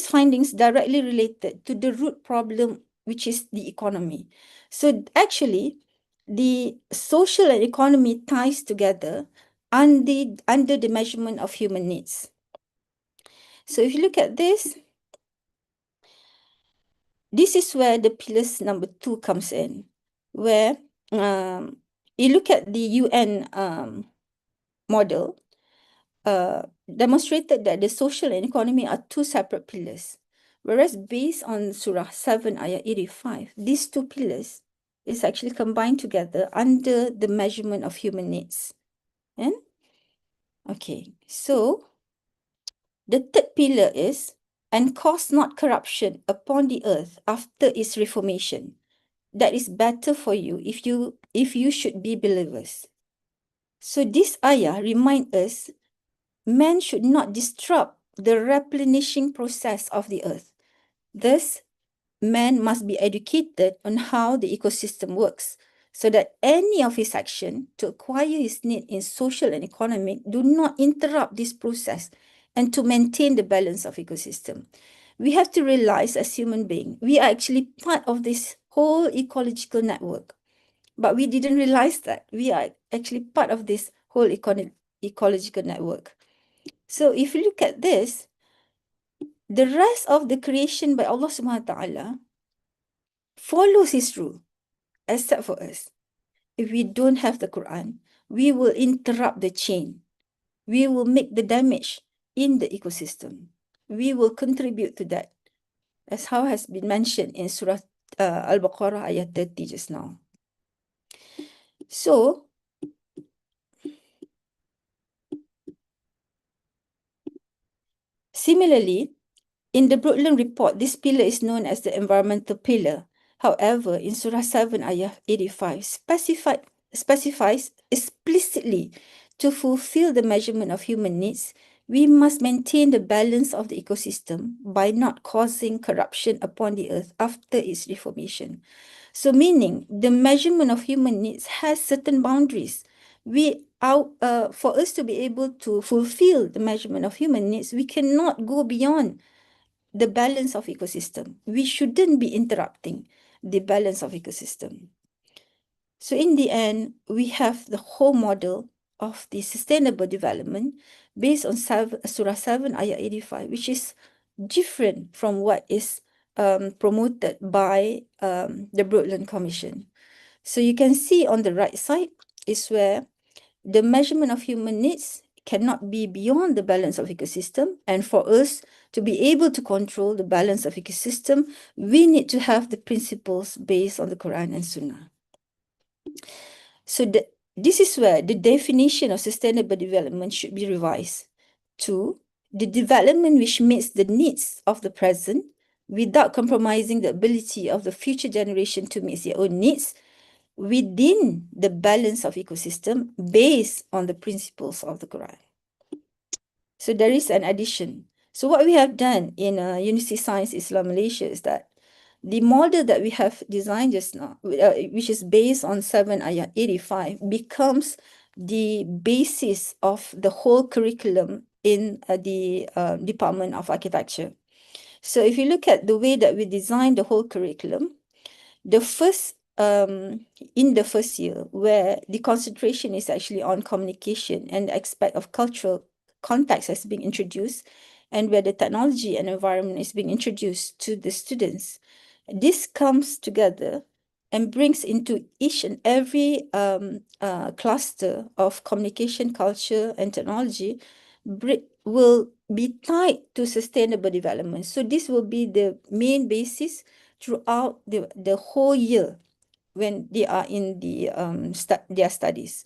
findings directly related to the root problem, which is the economy. So actually, the social and economy ties together under the measurement of human needs. So if you look at this is where the pillars number 2 comes in, where you look at the UN model, demonstrated that the social and economy are 2 separate pillars. Whereas based on Surah 7, Ayah 85, these 2 pillars is actually combined together under the measurement of human needs. And okay, so the third pillar is, and cause not corruption upon the earth after its reformation. That is better for you if you should be believers. So this ayah remind us, man should not disrupt the replenishing process of the earth. Thus, man must be educated on how the ecosystem works, so that any of his action to acquire his need in social and economic do not interrupt this process and to maintain the balance of ecosystem. We have to realize as human beings, we are actually part of this whole ecological network. But we didn't realize that we are actually part of this whole ecological network. So if you look at this, the rest of the creation by Allah subhanahu wa ta'ala follows his rule, except for us. If we don't have the Quran, we will interrupt the chain. We will make the damage in the ecosystem. We will contribute to that, as how has been mentioned in Surah Al-Baqarah ayah 30 just now. So, similarly, in the Brundtland Report, this pillar is known as the environmental pillar. However, in Surah 7, Ayah 85, specifies explicitly to fulfill the measurement of human needs, we must maintain the balance of the ecosystem by not causing corruption upon the earth after its reformation. So meaning, the measurement of human needs has certain boundaries. For us to be able to fulfill the measurement of human needs, we cannot go beyond the balance of ecosystem. We shouldn't be interrupting the balance of ecosystem. So in the end, we have the whole model of the sustainable development based on Surah 7, Ayah 85, which is different from what is promoted by the Brundtland Commission. So you can see on the right side is where the measurement of human needs cannot be beyond the balance of ecosystem. And for us to be able to control the balance of ecosystem, we need to have the principles based on the Quran and Sunnah. So this is where the definition of sustainable development should be revised to the development which meets the needs of the present without compromising the ability of the future generation to meet their own needs within the balance of ecosystem based on the principles of the Quran. So there is an addition. So what we have done in University Science Islam Malaysia is that the model that we have designed just now, which is based on 7 ayat 85, becomes the basis of the whole curriculum in the Department of Architecture. So if you look at the way that we design the whole curriculum, the first in the first year, where the concentration is actually on communication and the aspect of cultural context has been introduced, and where the technology and environment is being introduced to the students, this comes together and brings into each and every cluster of communication, culture, and technology will be tied to sustainable development. So this will be the main basis throughout the whole year when they are in their studies.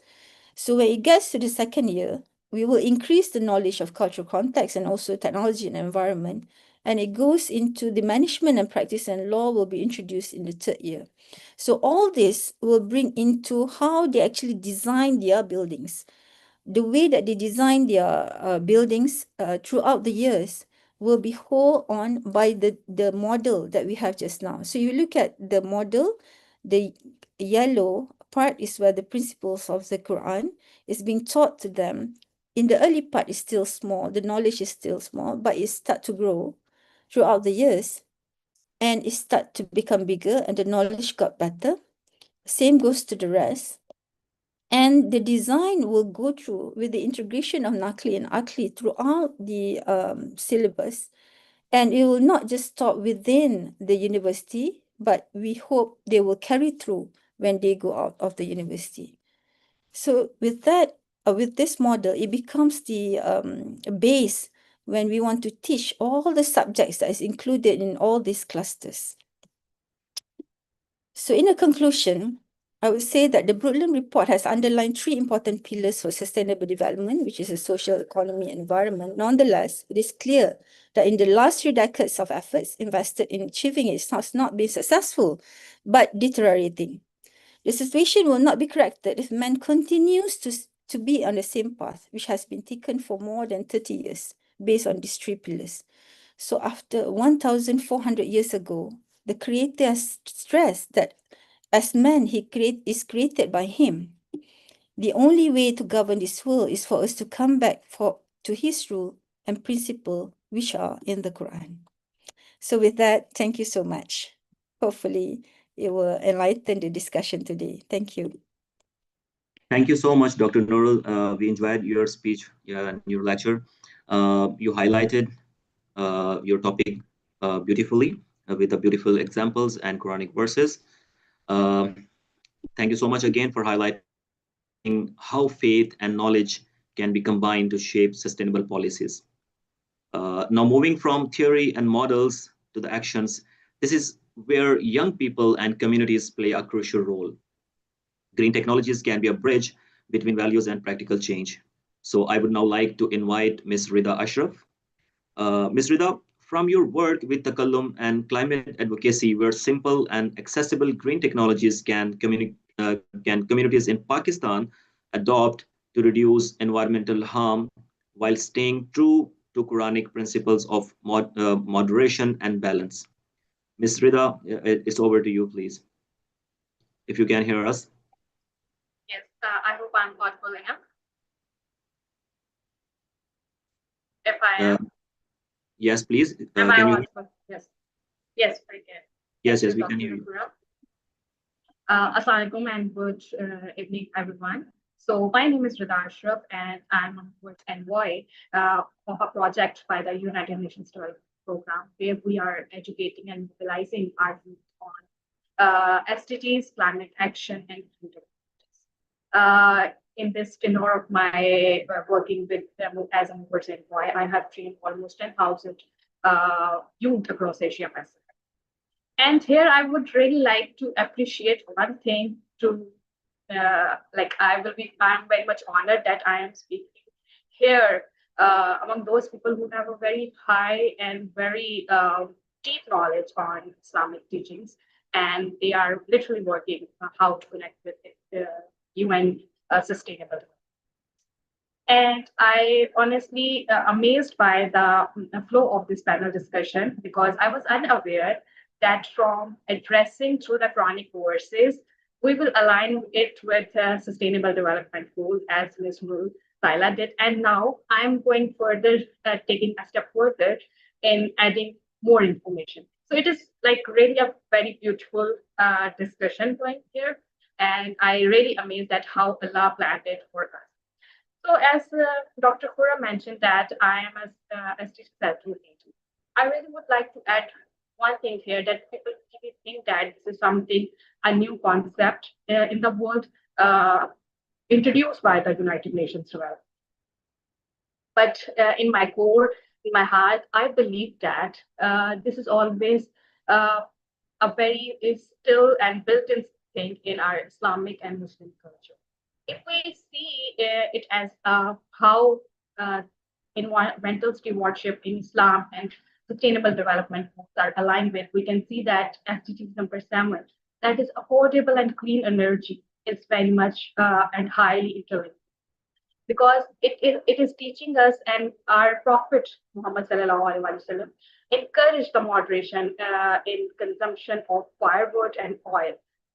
So when it gets to the second year, we will increase the knowledge of cultural context and also technology and environment. And it goes into the management and practice and law will be introduced in the third year. So all this will bring into how they actually design their buildings. The way that they design their buildings throughout the years will be whole on by the model that we have just now. So you look at the model, the yellow part is where the principles of the Quran is being taught to them. In the early part is still small, the knowledge is still small, but it starts to grow throughout the years and it starts to become bigger and the knowledge got better. Same goes to the rest. And the design will go through with the integration of Naqli and Aqli throughout the syllabus. And it will not just stop within the university, but we hope they will carry through when they go out of the university. So with that, with this model, it becomes the base when we want to teach all the subjects that is included in all these clusters. So in a conclusion, I would say that the Brundtland report has underlined 3 important pillars for sustainable development, which is the social, economy, and environment. Nonetheless, it is clear that in the last 3 decades of efforts invested in achieving it has not been successful, but deteriorating. The situation will not be corrected if man continues to be on the same path, which has been taken for more than 30 years, based on these 3 pillars. So after 1,400 years ago, the Creator has stressed that as man, is created by him. The only way to govern this world is for us to come back to his rule and principle, which are in the Quran. So with that, thank you so much. Hopefully, it will enlighten the discussion today. Thank you. Thank you so much, Dr. Nurul. We enjoyed your speech and your lecture. You highlighted your topic beautifully with the beautiful examples and Quranic verses. Thank you so much again for highlighting how faith and knowledge can be combined to shape sustainable policies. Now moving from theory and models to the actions, this is where young people and communities play a crucial role. Green technologies can be a bridge between values and practical change. So I would now like to invite Ms. Rida Ashraf. Ms. Rida, from your work with Takallum and climate advocacy, where simple and accessible green technologies can communities in Pakistan adopt to reduce environmental harm while staying true to Quranic principles of moderation and balance. Ms. Rida, it's over to you, please. If you can hear us. Yes, I hope I'm audible enough. If I am. Yes, please. Am I audible? Yes. Yes, I can. Yes, we can hear you. Assalamualaikum and good evening, everyone. So my name is Rida Ashraf and I'm on board envoy of a project by the United Nations Development Program where we are educating and mobilizing our youth on SDGs, climate action, and in this tenure of my working with them as a movers and why I have trained almost 10,000 youth across Asia Pacific. And here I would really like to appreciate one thing to I'm very much honored that I am speaking here among those people who have a very high and very deep knowledge on Islamic teachings, and they are literally working how to connect with UN sustainable development. And I honestly amazed by the flow of this panel discussion, because I was unaware that from addressing through the Quranic verses, we will align it with sustainable development goals, as Ms. Saila did. And now I'm going further, taking a step further in adding more information. So it is like really a very beautiful discussion going here. And I really amazed at how Allah planned it for us. So as Dr. Qurra mentioned that I am a ST7 I really would like to add one thing here, that people think that this is something, a new concept in the world introduced by the United Nations Development. But in my core, in my heart, I believe that this is always a very still and built-in thing in our Islamic and Muslim culture. If we see it as how environmental stewardship in Islam and sustainable development are aligned with, we can see that SDGs number 7, that is affordable and clean energy, is very much and highly interlinked. Because it is teaching us, and our Prophet Muhammad sallallahu alaihi wasallam encouraged the moderation in consumption of firewood and oil.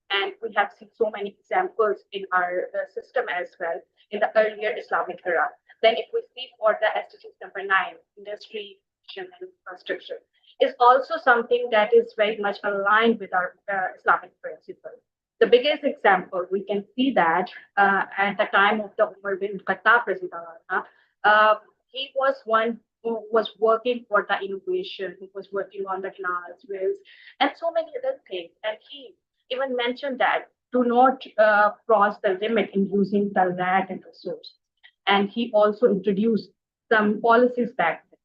And we have seen so many examples in our system as well in the earlier Islamic era. Then if we see for the SDGs number 9, industry and infrastructure, is also something that is very much aligned with our Islamic principles. The biggest example, we can see that at the time of the Umar bin Khattab, he was one who was working for the innovation, who was working on the canals, rails, and so many other things. And he even mentioned that do not cross the limit in using the land and resources. And he also introduced some policies back then.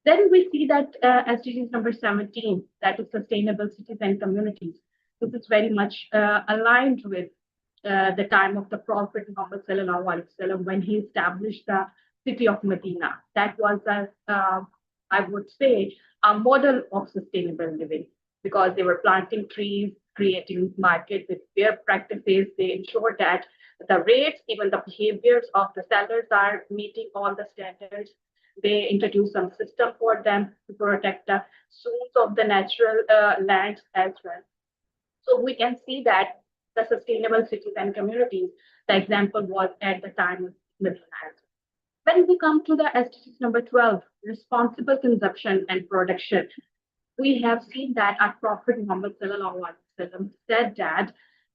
Then we see that SDGs number 17, that is sustainable cities and communities. This is very much aligned with the time of the Prophet Muhammad sallallahu alaihi wasallam when he established the city of Medina. That was, I would say, a model of sustainable living, because they were planting trees, creating market with fair practices. They ensured that the rates, even the behaviors of the sellers are meeting all the standards. They introduced some system for them to protect the zones of the natural lands as well. So we can see that the sustainable cities and communities, the example was at the time of Medina. When we come to the SDGs number 12, responsible consumption and production, we have seen that our Prophet Muhammad sallallahu alaihi wasallam said that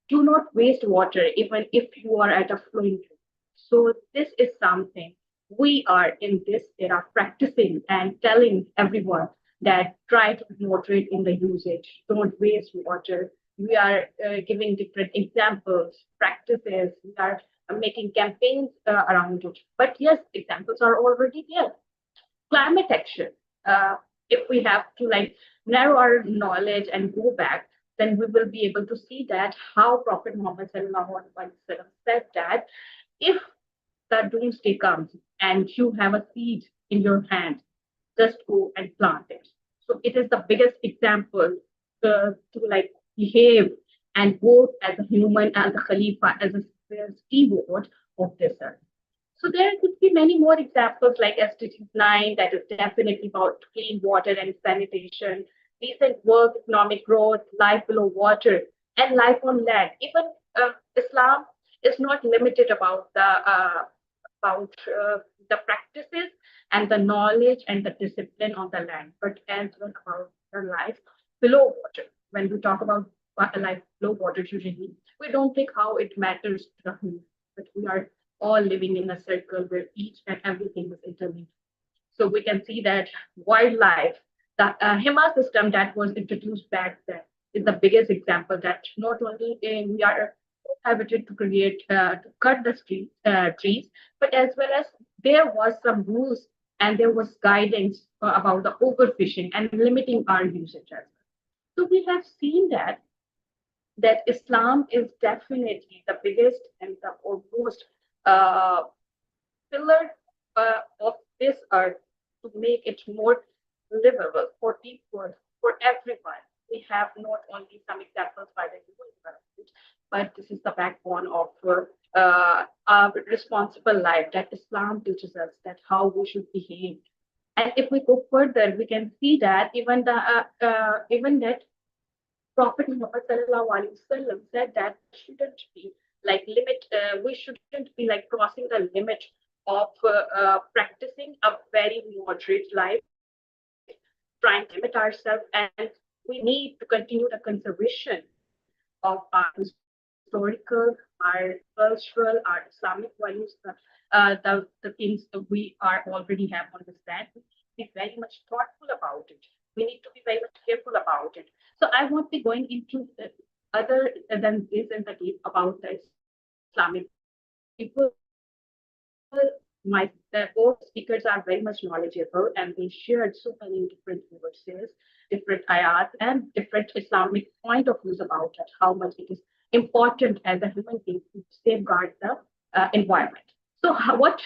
do not waste water even if you are at a flowing pool. So this is something we are in this era practicing and telling everyone that try to be moderate in the usage, don't waste water. We are giving different examples, practices, we are making campaigns around it. But yes, examples are already there. Climate action, if we have to narrow our knowledge and go back, then we will be able to see that how Prophet Muhammad sallallahu alaihi wasallam said that if the doomsday comes and you have a seed in your hand, just go and plant it. So it is the biggest example to behave and work as a human, as a Khalifa, as a steward of this earth. So there could be many more examples like SDG 9, that is definitely about clean water and sanitation, decent work, economic growth, life below water, and life on land. Even Islam is not limited about the practices and the knowledge and the discipline on the land, but as well about the life below water. When we talk about life below water, usually we don't think how it matters to the human, but we are all living in a circle where each and everything is interlinked. So we can see that wildlife, the HEMA system that was introduced back then, is the biggest example that not only we are prohibited to create to cut the trees, but as well as there was some rules and there was guidance about the overfishing and limiting our usage as well. So we have seen that Islam is definitely the biggest and the most pillar of this earth to make it more livable for people, for everyone. We have not only some examples by the human development, but this is the backbone of our responsible life that Islam teaches us that how we should behave. And if we go further, we can see that even that Prophet Muhammad sallallahu alaihi wasallam said that shouldn't be like limit. We shouldn't be like crossing the limit of practicing a very moderate life, trying to limit ourselves, and we need to continue the conservation of our historical, our cultural, our Islamic values, the things that we are already have understand. We need to be very much thoughtful about it. We need to be very much careful about it. So I won't be going into other than this in the deep about the Islamic people. Both speakers are very much knowledgeable and they shared so many different verses, different ayat, and different Islamic point of views about it, how much it is important as a human being to safeguard the environment. So what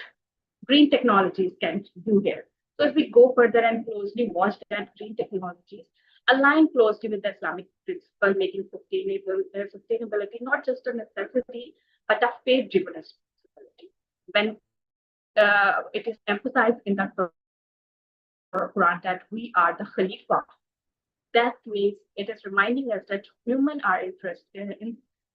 green technologies can do here? So if we go further and closely watch that green technologies align closely with the Islamic principle, making sustainability not just a necessity, but a faith-driven responsibility. When it is emphasized in the Quran that we are the Khalifa, that means it is reminding us that humans are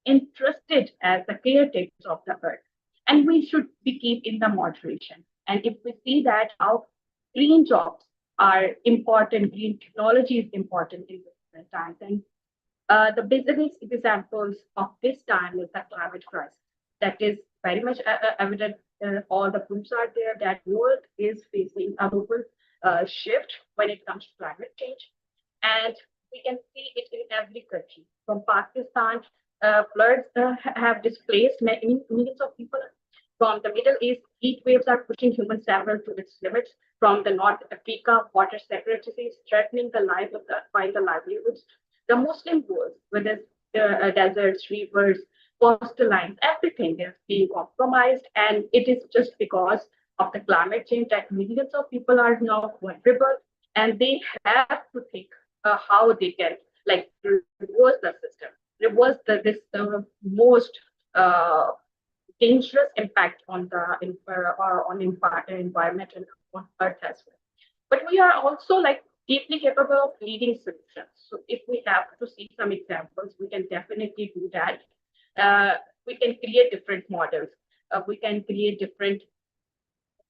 interested as the caretakers of the earth, and we should be keep in the moderation. And if we see that how green jobs are important, green technology is important in different times, and the biggest examples of this time is the climate crisis. That is very much evident. All the proofs are there that world is facing a global shift when it comes to climate change, and we can see it in every country. From Pakistan, floods have displaced millions of people. From the Middle East, heat waves are pushing human survival to its limits. From the North Africa, water security is threatening the life of the livelihoods. The Muslim world, with its deserts, rivers, coastlines, everything is being compromised, and it is just because of the climate change that millions of people are now vulnerable, and they have to think how they can like reverse the system, reverse this most dangerous impact on the environment and on Earth as well. But we are also like deeply capable of leading solutions. So if we have to see some examples, we can definitely do that. We can create different models. We can create different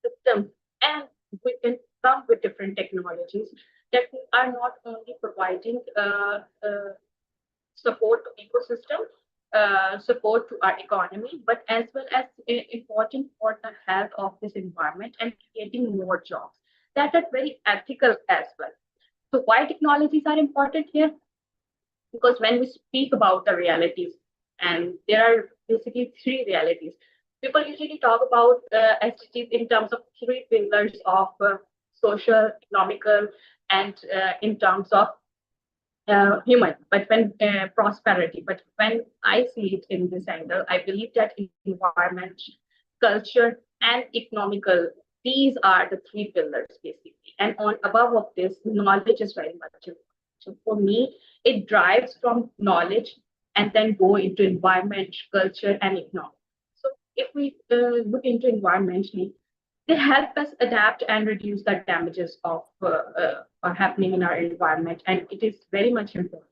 systems, and we can come with different technologies that are not only providing support to ecosystem, support to our economy, but as well as important for the health of this environment and creating more jobs. That is very ethical as well. So why technologies are important here? Because when we speak about the realities, and there are basically three realities. People usually talk about SDGs in terms of three pillars of social, economical, and in terms of human, but when prosperity. But when I see it in this angle, I believe that environment, culture, and economical, these are the three pillars basically. And on above of this, knowledge is very much important. So for me, it drives from knowledge and then go into environment, culture, and economic. So if we look into environmentally, they help us adapt and reduce the damages of are happening in our environment, and it is very much important.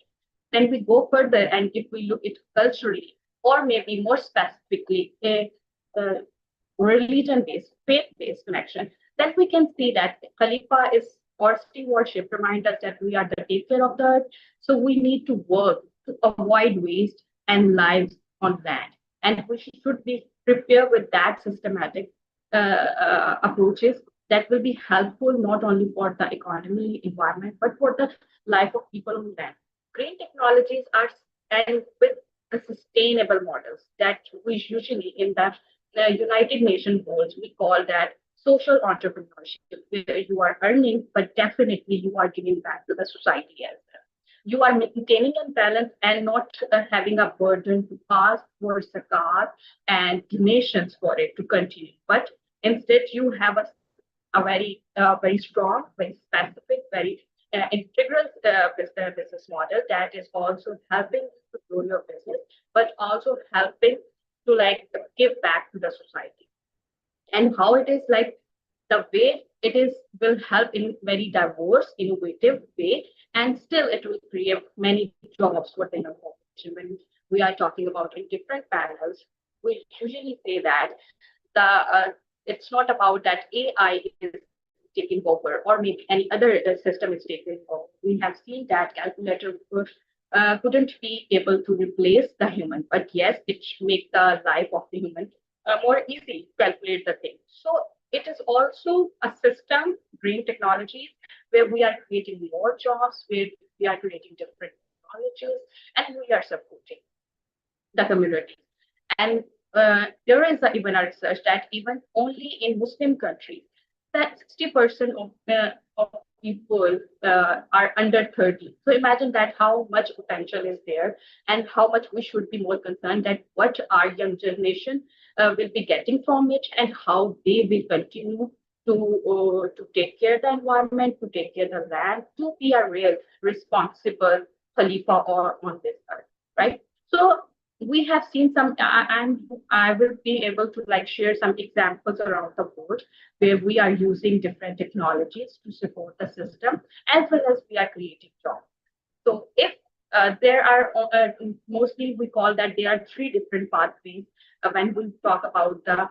Then we go further, and if we look at culturally, or maybe more specifically, a religion-based, faith-based connection, then we can see that Khalifa is or stewardship remind us that we are the taker of the earth. So we need to work to avoid waste and lives on land, and we should be prepared with that systematic approaches that will be helpful not only for the economy, environment, but for the life of people on land. Green technologies are, and with the sustainable models that we usually in the United Nations goals, we call that social entrepreneurship, where you are earning, but definitely you are giving back to the society as well. You are maintaining a balance and not having a burden to ask for zakat and donations for it to continue. But instead, you have a very strong, very specific, very integral business model that is also helping to grow your business, but also helping to like give back to the society. And how it is like the way it is will help in very diverse, innovative way, and still it will create many jobs within a population. When we are talking about in different panels, we usually say that it's not about that AI is taking over or maybe any other system is taking over. We have seen that calculator couldn't be able to replace the human, but yes, it makes the life of the human more easy to calculate the thing. So it is also a system, green technologies, where we are creating more jobs, where we are creating different technologies, and we are supporting the community. And there is even a research that even only in Muslim countries, that 60% of people are under 30. So imagine that how much potential is there and how much we should be more concerned that what our young generation will be getting from it and how they will continue to take care of the environment, to take care of the land, to be a real responsible Khalifa or on this earth, right? So we have seen some, and I will be able to like share some examples around the board where we are using different technologies to support the system, as well as we are creating jobs. So if there are mostly we call that there are three different pathways when we talk about the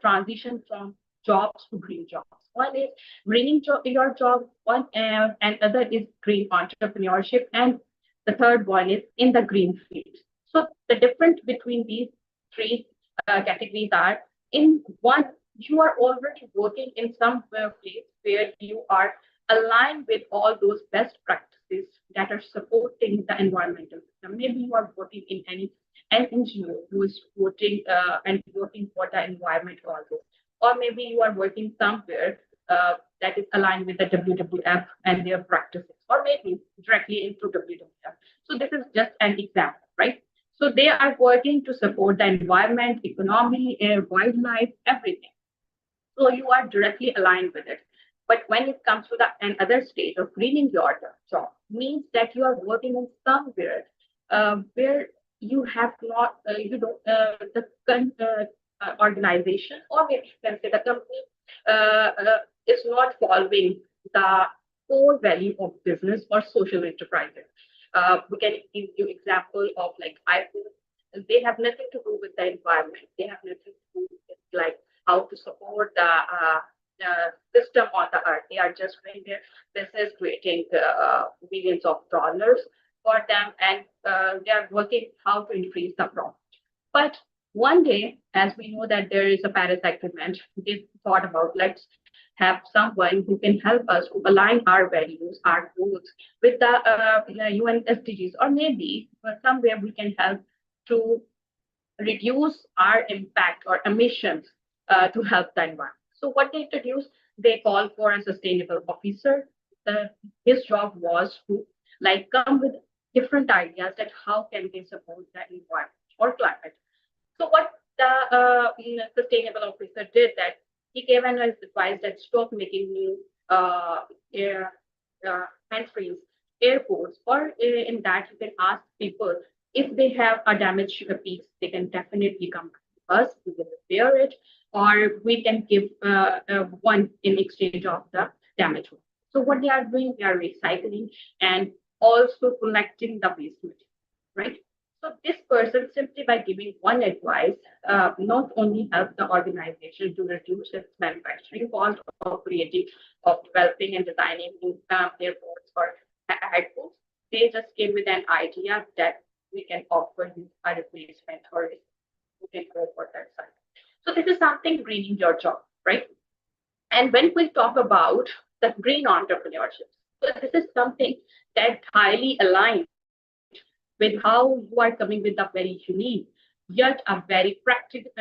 transition from jobs to green jobs. One is greening your job, one and other is green entrepreneurship, and the third one is in the green field. So the difference between these three categories are, in one, you are already working in some place where you are aligned with all those best practices that are supporting the environmental system. Maybe you are working in an NGO who is supporting and working for the environment also. Or maybe you are working somewhere that is aligned with the WWF and their practices, or maybe directly into WWF. So this is just an example, right? So they are working to support the environment, economy, air, wildlife, everything. So you are directly aligned with it. But when it comes to another stage of greening your job, means that you are working in somewhere where you have not, the organization, or maybe you can say the company is not following the core value of business or social enterprises. We can give you example of like IQRA. They have nothing to do with the environment. They have nothing to do with like how to support the system on the earth. They are just doing their business, creating billions of dollars for them, and they are working how to increase the profit. But one day, as we know that there is a Paris Agreement, they thought about let's have someone who can help us to align our values, our goals with the UN SDGs, or maybe somewhere we can help to reduce our impact or emissions to help the environment. So what they introduced, they called for a sustainable officer. His job was to like come with different ideas that how can they support the environment or climate. So what the sustainable officer did that he gave an advice that stop making new entries, airports, or in that you can ask people if they have a damaged piece, they can definitely come to us, we will repair it, or we can give one in exchange of the damaged one. So what they are doing, they are recycling and also collecting the waste material, right? So this person, simply by giving one advice, not only help the organization to reduce its manufacturing cost of creating, of developing and designing new airports or airports, they just came with an idea that we can offer you a replacement or you can go for that side. So this is something greening your job, right? And when we talk about the green entrepreneurship, so this is something that highly aligned with how you are coming with a very unique, yet a very practical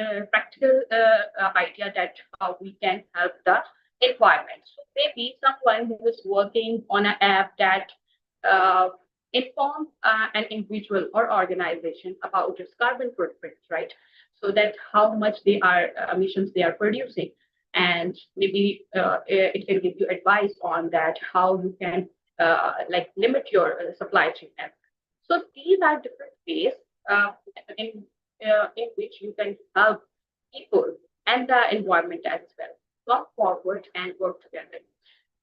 idea that how we can help the environment. So maybe someone who is working on an app that informs an individual or organization about its carbon footprint, right? So that how much they are emissions they are producing, and maybe it can give you advice on that how you can like limit your supply chain. So these are different ways uh, in which you can help people and the environment as well come forward and work together.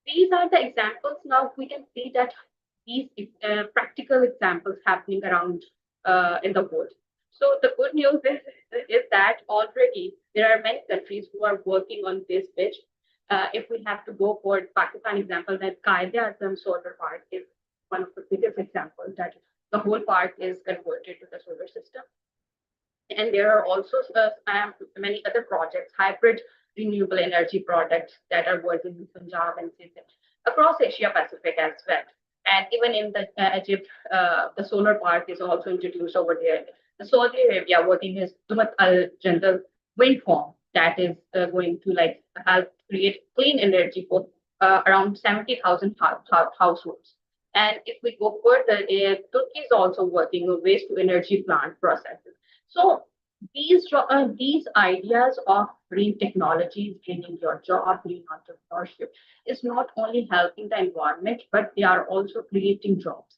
These are the examples. Now we can see that these practical examples happening around in the world. So the good news is that already there are many countries who are working on this pitch. If we have to go for Pakistan example, that Qaeda-Azam solar park is one of the biggest examples that the whole park is converted to the solar system. And there are also many other projects, hybrid renewable energy projects that are working in Punjab and Sindh across Asia Pacific as well. And even in the Egypt, the solar park is also introduced over there. The Saudi Arabia working is Dumat Al Jandal wind farm that is going to like help create clean energy for around 70,000 households. And if we go further, Turkey is also working on waste to energy plant processes. So these ideas of green technologies, bringing your job, green entrepreneurship, is not only helping the environment, but they are also creating jobs.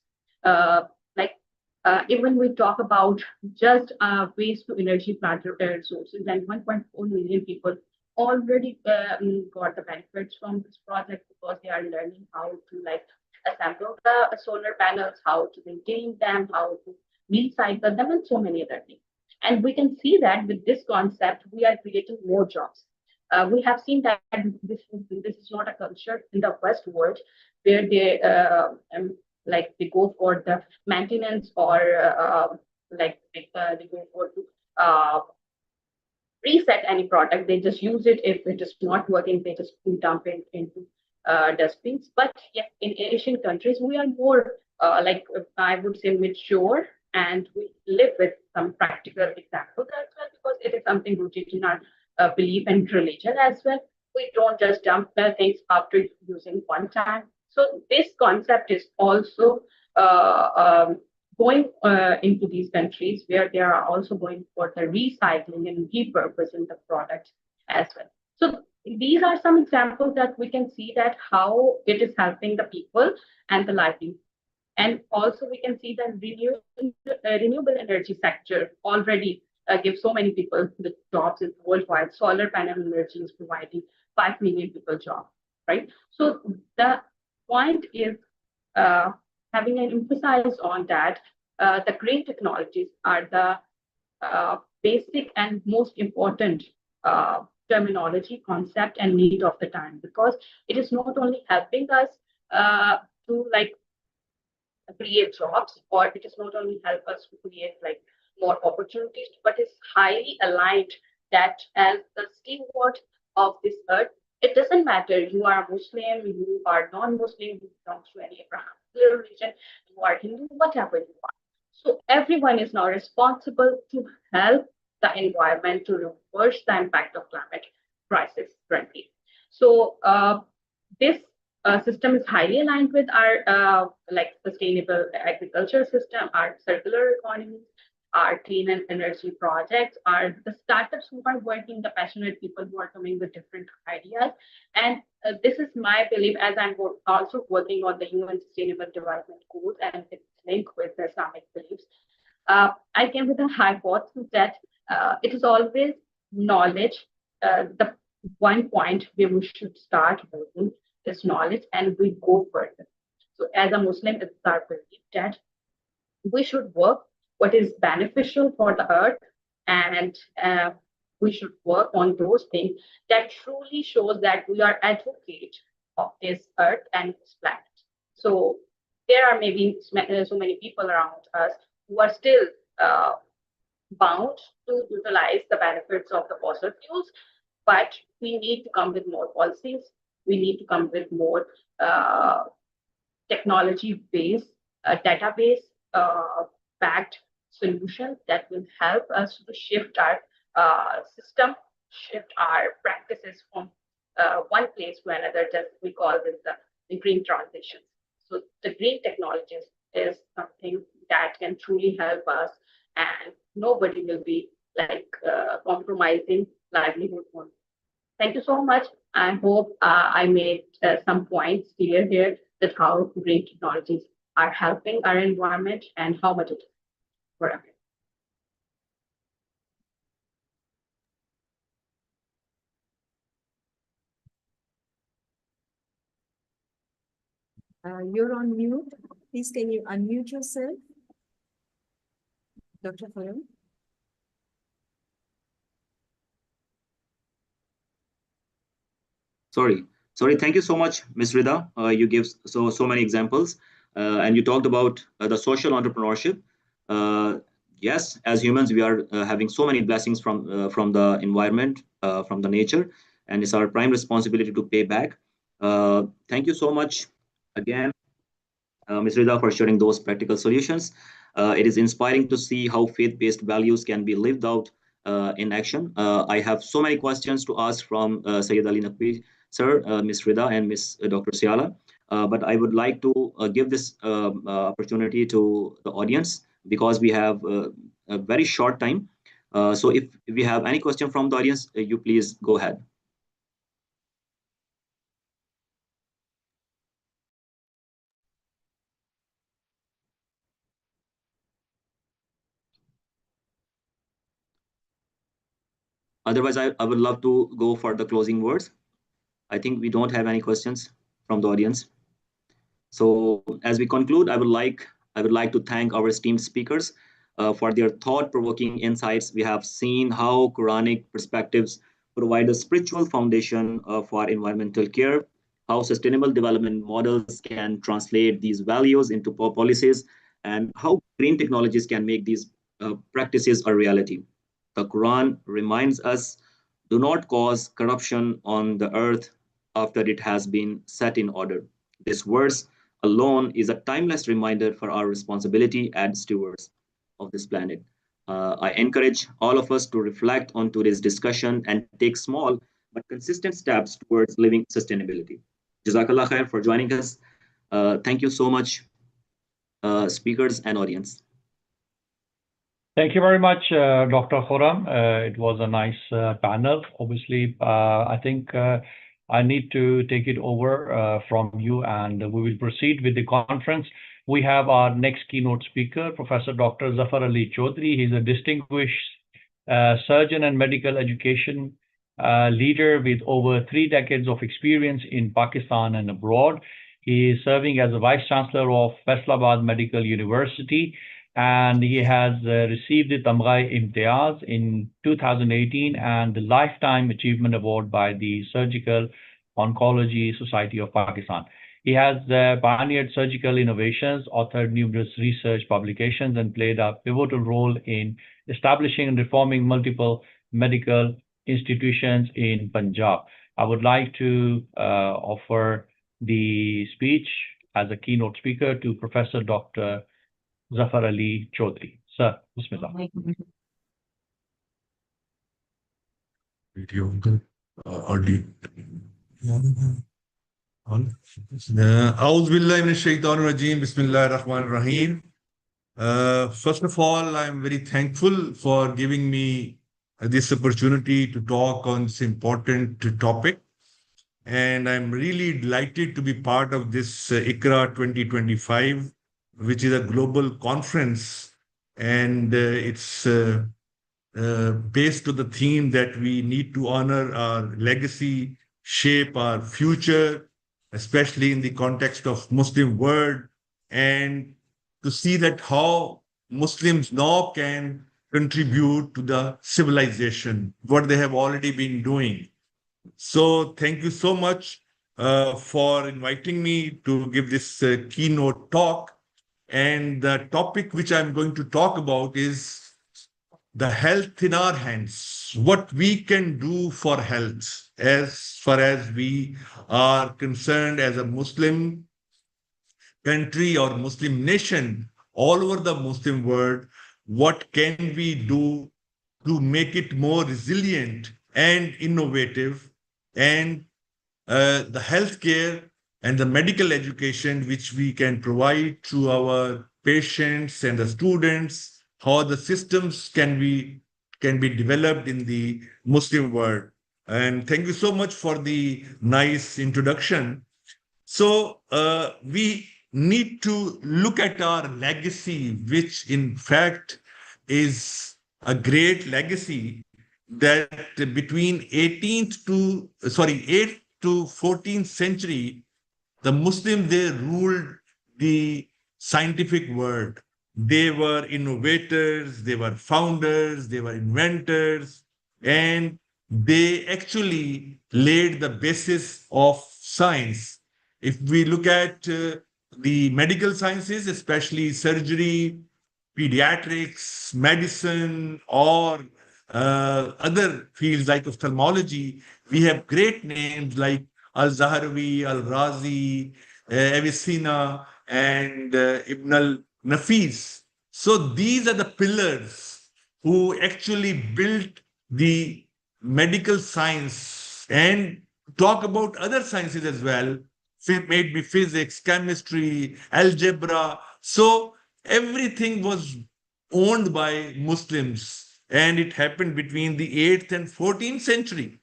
Even we talk about just waste to energy plant resources, and 1.4 million people already got the benefits from this project because they are learning how to like assemble the solar panels, how to maintain them, how to recycle them, and so many other things. And we can see that with this concept, we are creating more jobs. We have seen that this is not a culture in the West world where they like they go for the maintenance or they go for to reset any product. They just use it. If it is not working, they just dump it into dustbins. But yes, in Asian countries, we are more I would say mature, and we live with some practical examples as well because it is something rooted in our belief and religion as well. We don't just dump the things after using one time. So this concept is also going into these countries where they are also going for the recycling and repurposing the product as well. So these are some examples that we can see that how it is helping the people and the livelihood. And also we can see that renewable energy sector already gives so many people the jobs in worldwide. Solar panel energy is providing 5 million people jobs, right? So the point is having an emphasis on that the green technologies are the basic and most important terminology, concept, and need of the time, because it is not only helping us to like create jobs, or it is not only help us to create like more opportunities, but it's highly aligned that as the steward of this earth, it doesn't matter you are Muslim, you are non-Muslim, you belong to any Abrahamic religion, you are Hindu, whatever you are. So everyone is now responsible to help the environment to reverse the impact of climate crisis currently. So this system is highly aligned with our like sustainable agriculture system, our circular economy, our clean and energy projects, are the startups who are working, the passionate people who are coming with different ideas. And this is my belief, as I'm also working on the UN Sustainable Development Goals and its link with the Islamic beliefs. I came with a hypothesis that it is always knowledge. The one point where we should start working is knowledge, and we go further. So as a Muslim, it's our belief that we should work what is beneficial for the earth, and we should work on those things that truly shows that we are advocate of this earth and this planet. So there are maybe so many people around us who are still bound to utilize the benefits of the fossil fuels, but we need to come with more policies. We need to come with more technology-based database backed solution that will help us to shift our system, shift our practices from one place to another. Just we call this the green transition. So the green technologies is something that can truly help us, and nobody will be like compromising livelihood on. Thank you so much. I hope I made some points clear here that how green technologies are helping our environment and how much it is for everyone. You're on mute. Please, can you unmute yourself? Dr. Faram? Sorry. Thank you so much, Ms. Rida. You give so many examples, and you talked about the social entrepreneurship. Yes, as humans, we are having so many blessings from the environment, from the nature, and it's our prime responsibility to pay back. Thank you so much again, Ms. Rida, for sharing those practical solutions. It is inspiring to see how faith-based values can be lived out in action. I have so many questions to ask from Sayyid Ali Naqvi, sir, Ms. Rida, and Ms. Dr. Siala. But I would like to give this opportunity to the audience because we have a very short time. So if we have any question from the audience, you please go ahead. Otherwise, I would love to go for the closing words. I think we don't have any questions from the audience. So as we conclude, I would like to thank our esteemed speakers for their thought-provoking insights. We have seen how Quranic perspectives provide a spiritual foundation for environmental care, how sustainable development models can translate these values into policies, and how green technologies can make these practices a reality. The Quran reminds us, do not cause corruption on the earth after it has been set in order. This verse alone is a timeless reminder for our responsibility as stewards of this planet. I encourage all of us to reflect on today's discussion and take small but consistent steps towards living sustainability. Jazakallah khair for joining us. Thank you so much, speakers and audience. Thank you very much, Dr. Khurram. It was a nice panel. Obviously, I think I need to take it over from you, and we will proceed with the conference. We have our next keynote speaker, Professor Dr. Zafar Ali Chaudhry. He's a distinguished surgeon and medical education leader with over 3 decades of experience in Pakistan and abroad. He is serving as a Vice Chancellor of Faisalabad Medical University, and he has received the Tamgha Imtiaz in 2018 and the Lifetime Achievement Award by the Surgical Oncology Society of Pakistan. He has pioneered surgical innovations, authored numerous research publications, and played a pivotal role in establishing and reforming multiple medical institutions in Punjab. I would like to offer the speech as a keynote speaker to Professor Dr. Zafar Ali Chaudhry. Sir, Bismillah. Video audio. A'udhu billahi minash shaitanir rajeem. Bismillahir rahmanir rahim. First of all, I'm very thankful for giving me this opportunity to talk on this important topic. And I'm really delighted to be part of this IQRA 2025, which is a global conference. And it's based on the theme that we need to honor our legacy, shape our future, especially in the context of Muslim world, and to see that how Muslims now can contribute to the civilization, what they have already been doing. So thank you so much for inviting me to give this keynote talk. And the topic which I'm going to talk about is the health in our hands, what we can do for health as far as we are concerned as a Muslim country or Muslim nation, all over the Muslim world. What can we do to make it more resilient and innovative? And the healthcare and the medical education which we can provide to our patients and the students, how the systems can be developed in the Muslim world. And thank you so much for the nice introduction. So we need to look at our legacy, which in fact is a great legacy, that between 8th to 14th century, the Muslims, they ruled the scientific world. They were innovators, they were founders, they were inventors, and they actually laid the basis of science. If we look at the medical sciences, especially surgery, pediatrics, medicine, or other fields like ophthalmology, we have great names like Al-Zaharwi, Al-Razi, Avicenna, and Ibn al-Nafis. So these are the pillars who actually built the medical science. And talk about other sciences as well, maybe physics, chemistry, algebra. So everything was owned by Muslims, and it happened between the 8th and 14th century.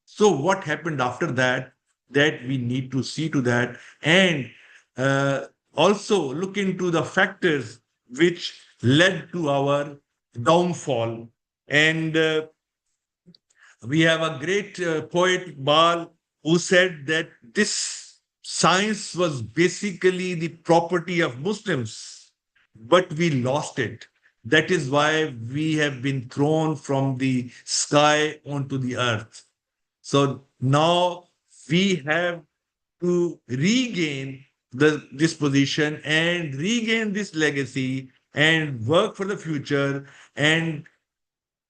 So what happened after that, that we need to see to that, and also look into the factors which led to our downfall. And we have a great poet, Bal, who said that this science was basically the property of Muslims, but we lost it. That is why we have been thrown from the sky onto the earth. So now we have to regain this position and regain this legacy and work for the future and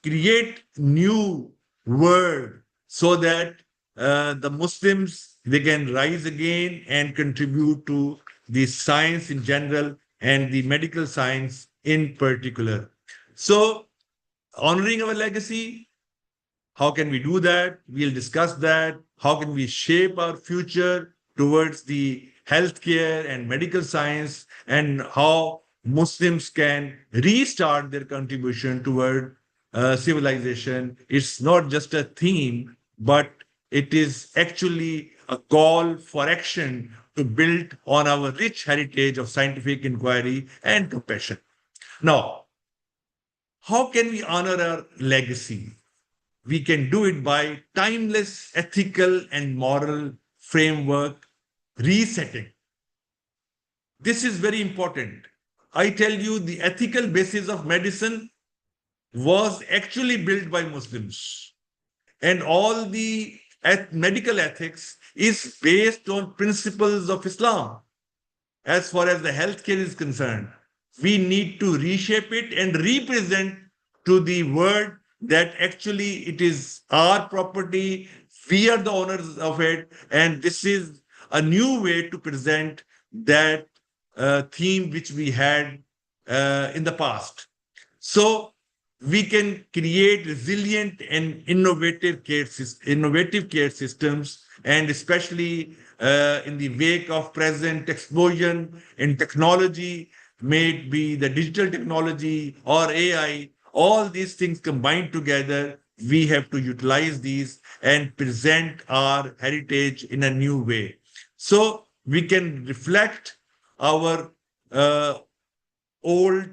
create new world so that the Muslims, they can rise again and contribute to the science in general and the medical science in particular. So honoring our legacy, how can we do that? We'll discuss that. How can we shape our future towards the healthcare and medical science, and how Muslims can restart their contribution toward civilization. It's not just a theme, but it is actually a call for action to build on our rich heritage of scientific inquiry and compassion. Now, how can we honor our legacy? We can do it by timeless ethical and moral framework resetting. This is very important. I tell you, the ethical basis of medicine was actually built by Muslims. And all the medical ethics is based on principles of Islam. As far as the healthcare is concerned, we need to reshape it and represent to the world that actually it is our property, we are the owners of it, and this is a new way to present that theme which we had in the past. So we can create resilient and innovative care systems, and especially in the wake of present explosion in technology, may it be the digital technology or AI, all these things combined together, we have to utilize these and present our heritage in a new way. So we can reflect our old,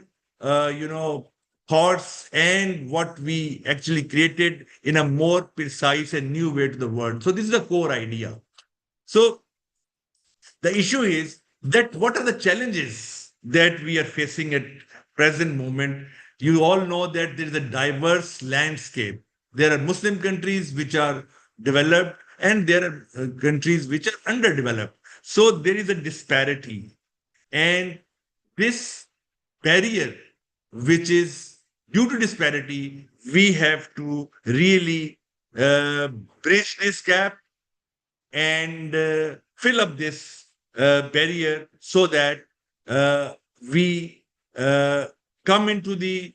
thoughts and what we actually created in a more precise and new way to the world. So this is the core idea. So the issue is that what are the challenges that we are facing at present moment? You all know that there is a diverse landscape. There are Muslim countries which are developed and there are countries which are underdeveloped. So there is a disparity. And this barrier, which is due to disparity, we have to really bridge this gap and fill up this barrier so that we come into the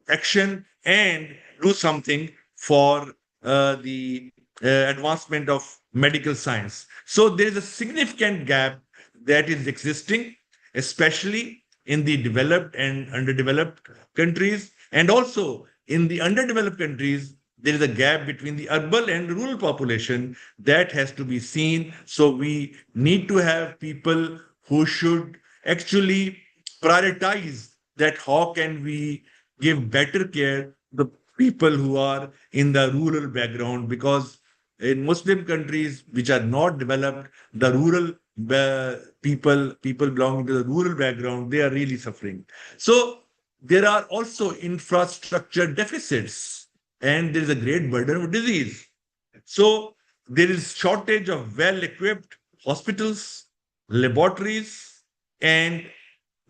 action and do something for the advancement of medical science. So there is a significant gap that is existing, especially in the developed and underdeveloped countries, and also in the underdeveloped countries. There is a gap between the urban and rural population that has to be seen. So we need to have people who should actually prioritize that how can we give better care to the people who are in the rural background, because in Muslim countries which are not developed, the rural people belonging to the rural background, they are really suffering. So there are also infrastructure deficits, and there is a great burden of disease. So there is shortage of well-equipped hospitals, laboratories, and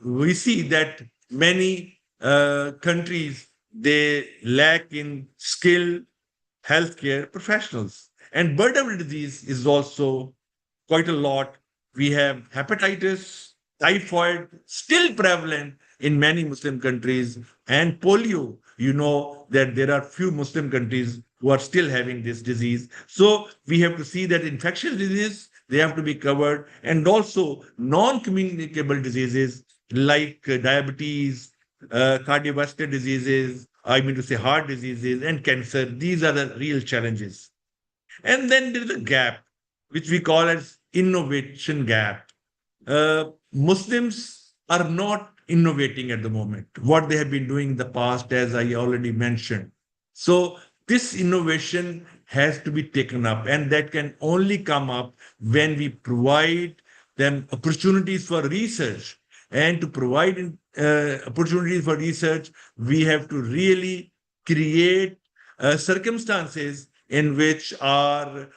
we see that many countries, they lack in skilled healthcare professionals. And burden of disease is also quite a lot. We have hepatitis, typhoid, still prevalent in many Muslim countries, and polio. You know that there are few Muslim countries who are still having this disease. So we have to see that infectious disease, they have to be covered, and also non-communicable diseases like diabetes, cardiovascular diseases, I mean to say heart diseases and cancer. These are the real challenges. And then there is a gap, which we call as innovation gap. Muslims are not innovating at the moment, what they have been doing in the past, as I already mentioned. So this innovation has to be taken up, and that can only come up when we provide them opportunities for research. And to provide opportunities for research, we have to really create circumstances in which our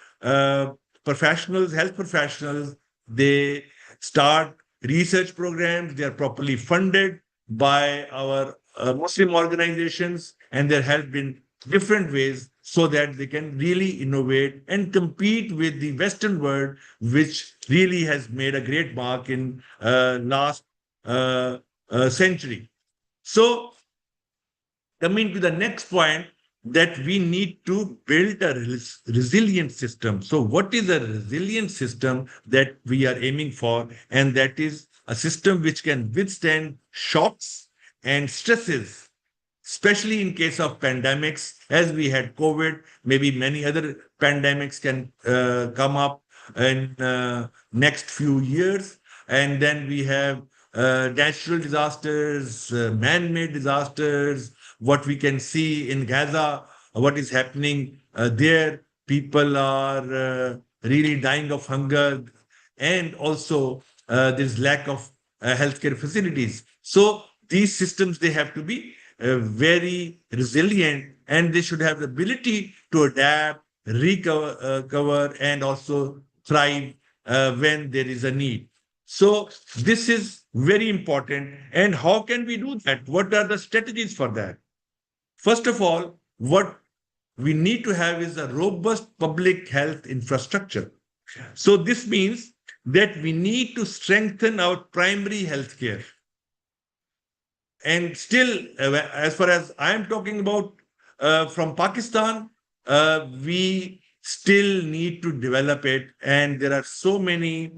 professionals, health professionals, they start research programs, they are properly funded by our Muslim organizations, and they're helped in different ways so that they can really innovate and compete with the Western world, which really has made a great mark in last century. So coming to the next point, that we need to build a resilient system. So what is a resilient system that we are aiming for? And that is a system which can withstand shocks and stresses, especially in case of pandemics, as we had COVID. Maybe many other pandemics can come up in next few years. And then we have natural disasters, man-made disasters, what we can see in Gaza, what is happening there. People are really dying of hunger, and also there's lack of healthcare facilities. So these systems, they have to be very resilient, and they should have the ability to adapt, recover, and also thrive when there is a need. So this is very important. And how can we do that? What are the strategies for that? First of all, what we need to have is a robust public health infrastructure. So this means that we need to strengthen our primary health care. And still, as far as I'm talking about from Pakistan, we still need to develop it. And there are so many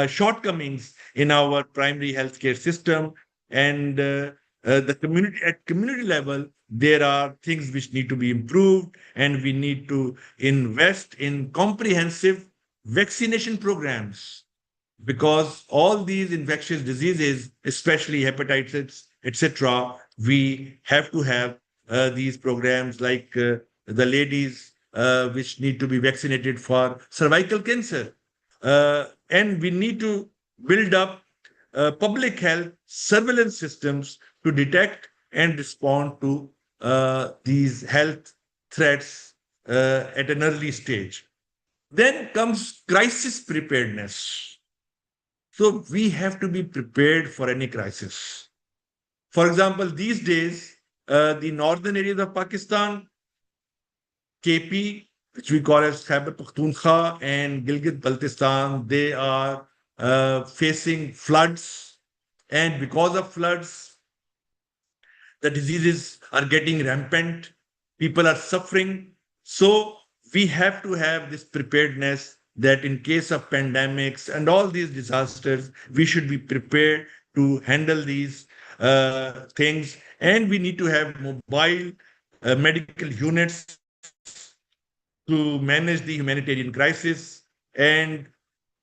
shortcomings in our primary healthcare system. And the community, at community level, there are things which need to be improved, and we need to invest in comprehensive vaccination programs, because all these infectious diseases, especially hepatitis, etc., we have to have these programs like the ladies which need to be vaccinated for cervical cancer. And we need to build up public health surveillance systems to detect and respond to these health threats at an early stage. Then comes crisis preparedness. So we have to be prepared for any crisis. For example, these days, the northern areas of Pakistan, KP, which we call as Khyber Pakhtunkhwa, and Gilgit-Baltistan, they are facing floods, and because of floods, the diseases are getting rampant, people are suffering. So we have to have this preparedness that in case of pandemics and all these disasters, we should be prepared to handle these things. And we need to have mobile medical units to manage the humanitarian crisis and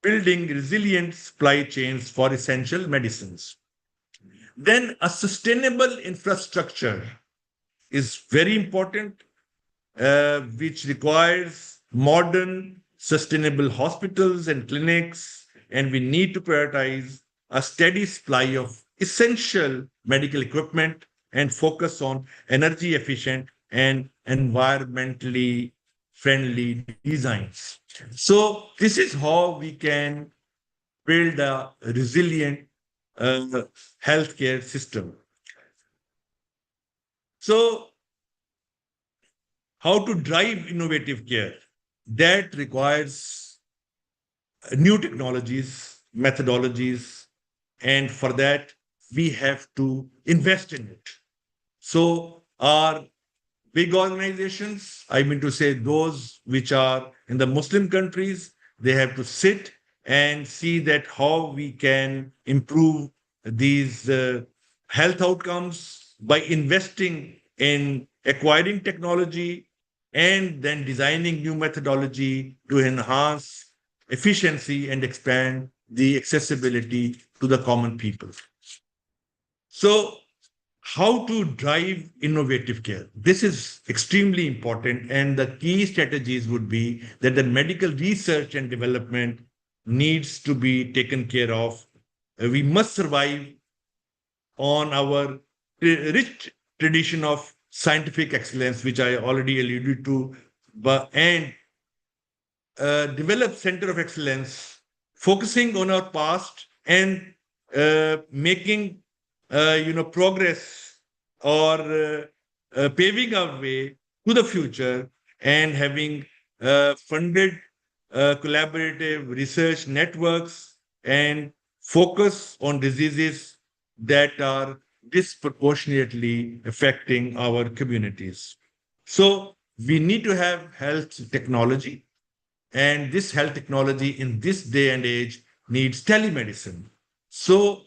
building resilient supply chains for essential medicines. Then a sustainable infrastructure is very important, which requires modern, sustainable hospitals and clinics, and we need to prioritize a steady supply of essential medical equipment and focus on energy efficient and environmentally friendly designs. So this is how we can build a resilient healthcare system. So how to drive innovative care? That requires new technologies, methodologies, and for that, we have to invest in it. So our big organizations, I mean to say those which are in the Muslim countries, they have to sit and see that how we can improve these health outcomes by investing in acquiring technology and then designing new methodology to enhance efficiency and expand the accessibility to the common people. So how to drive innovative care? This is extremely important, and the key strategies would be that the medical research and development needs to be taken care of. We must survive on our rich tradition of scientific excellence, which I already alluded to, and develop center of excellence, focusing on our past and making progress or paving our way to the future and having funded collaborative research networks and focus on diseases that are disproportionately affecting our communities. So we need to have health technology, and this health technology in this day and age needs telemedicine. So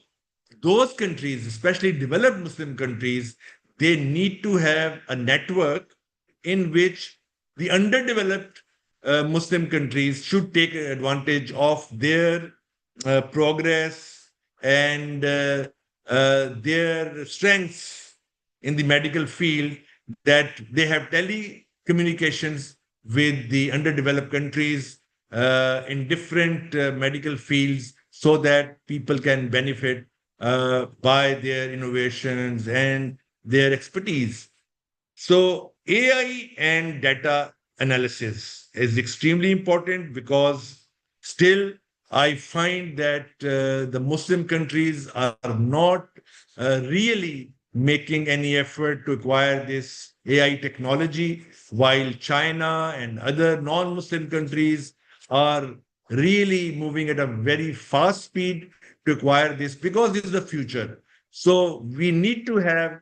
those countries, especially developed Muslim countries, they need to have a network in which the underdeveloped Muslim countries should take advantage of their progress and their strengths in the medical field, that they have telecommunications with the underdeveloped countries in different medical fields so that people can benefit by their innovations and their expertise. So AI and data analysis is extremely important because still I find that the Muslim countries are not really making any effort to acquire this AI technology, while China and other non-Muslim countries are really moving at a very fast speed to acquire this because this is the future. So we need to have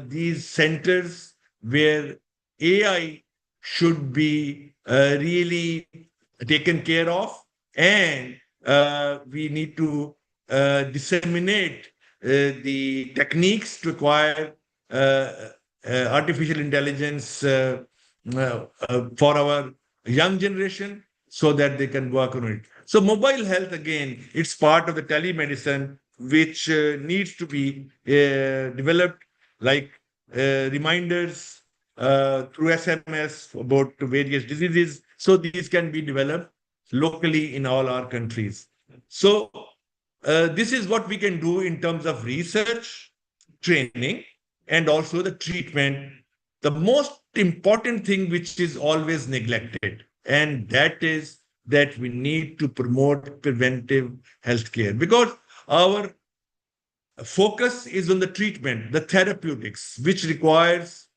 these centers where AI should be really taken care of, and we need to disseminate the techniques to acquire artificial intelligence for our young generation so that they can work on it. So mobile health, again, it's part of the telemedicine, which needs to be developed, like reminders through SMS about various diseases. So these can be developed locally in all our countries. So this is what we can do in terms of research, training, and also the treatment. The most important thing which is always neglected, and that is that we need to promote preventive healthcare, because our focus is on the treatment, the therapeutics, which requires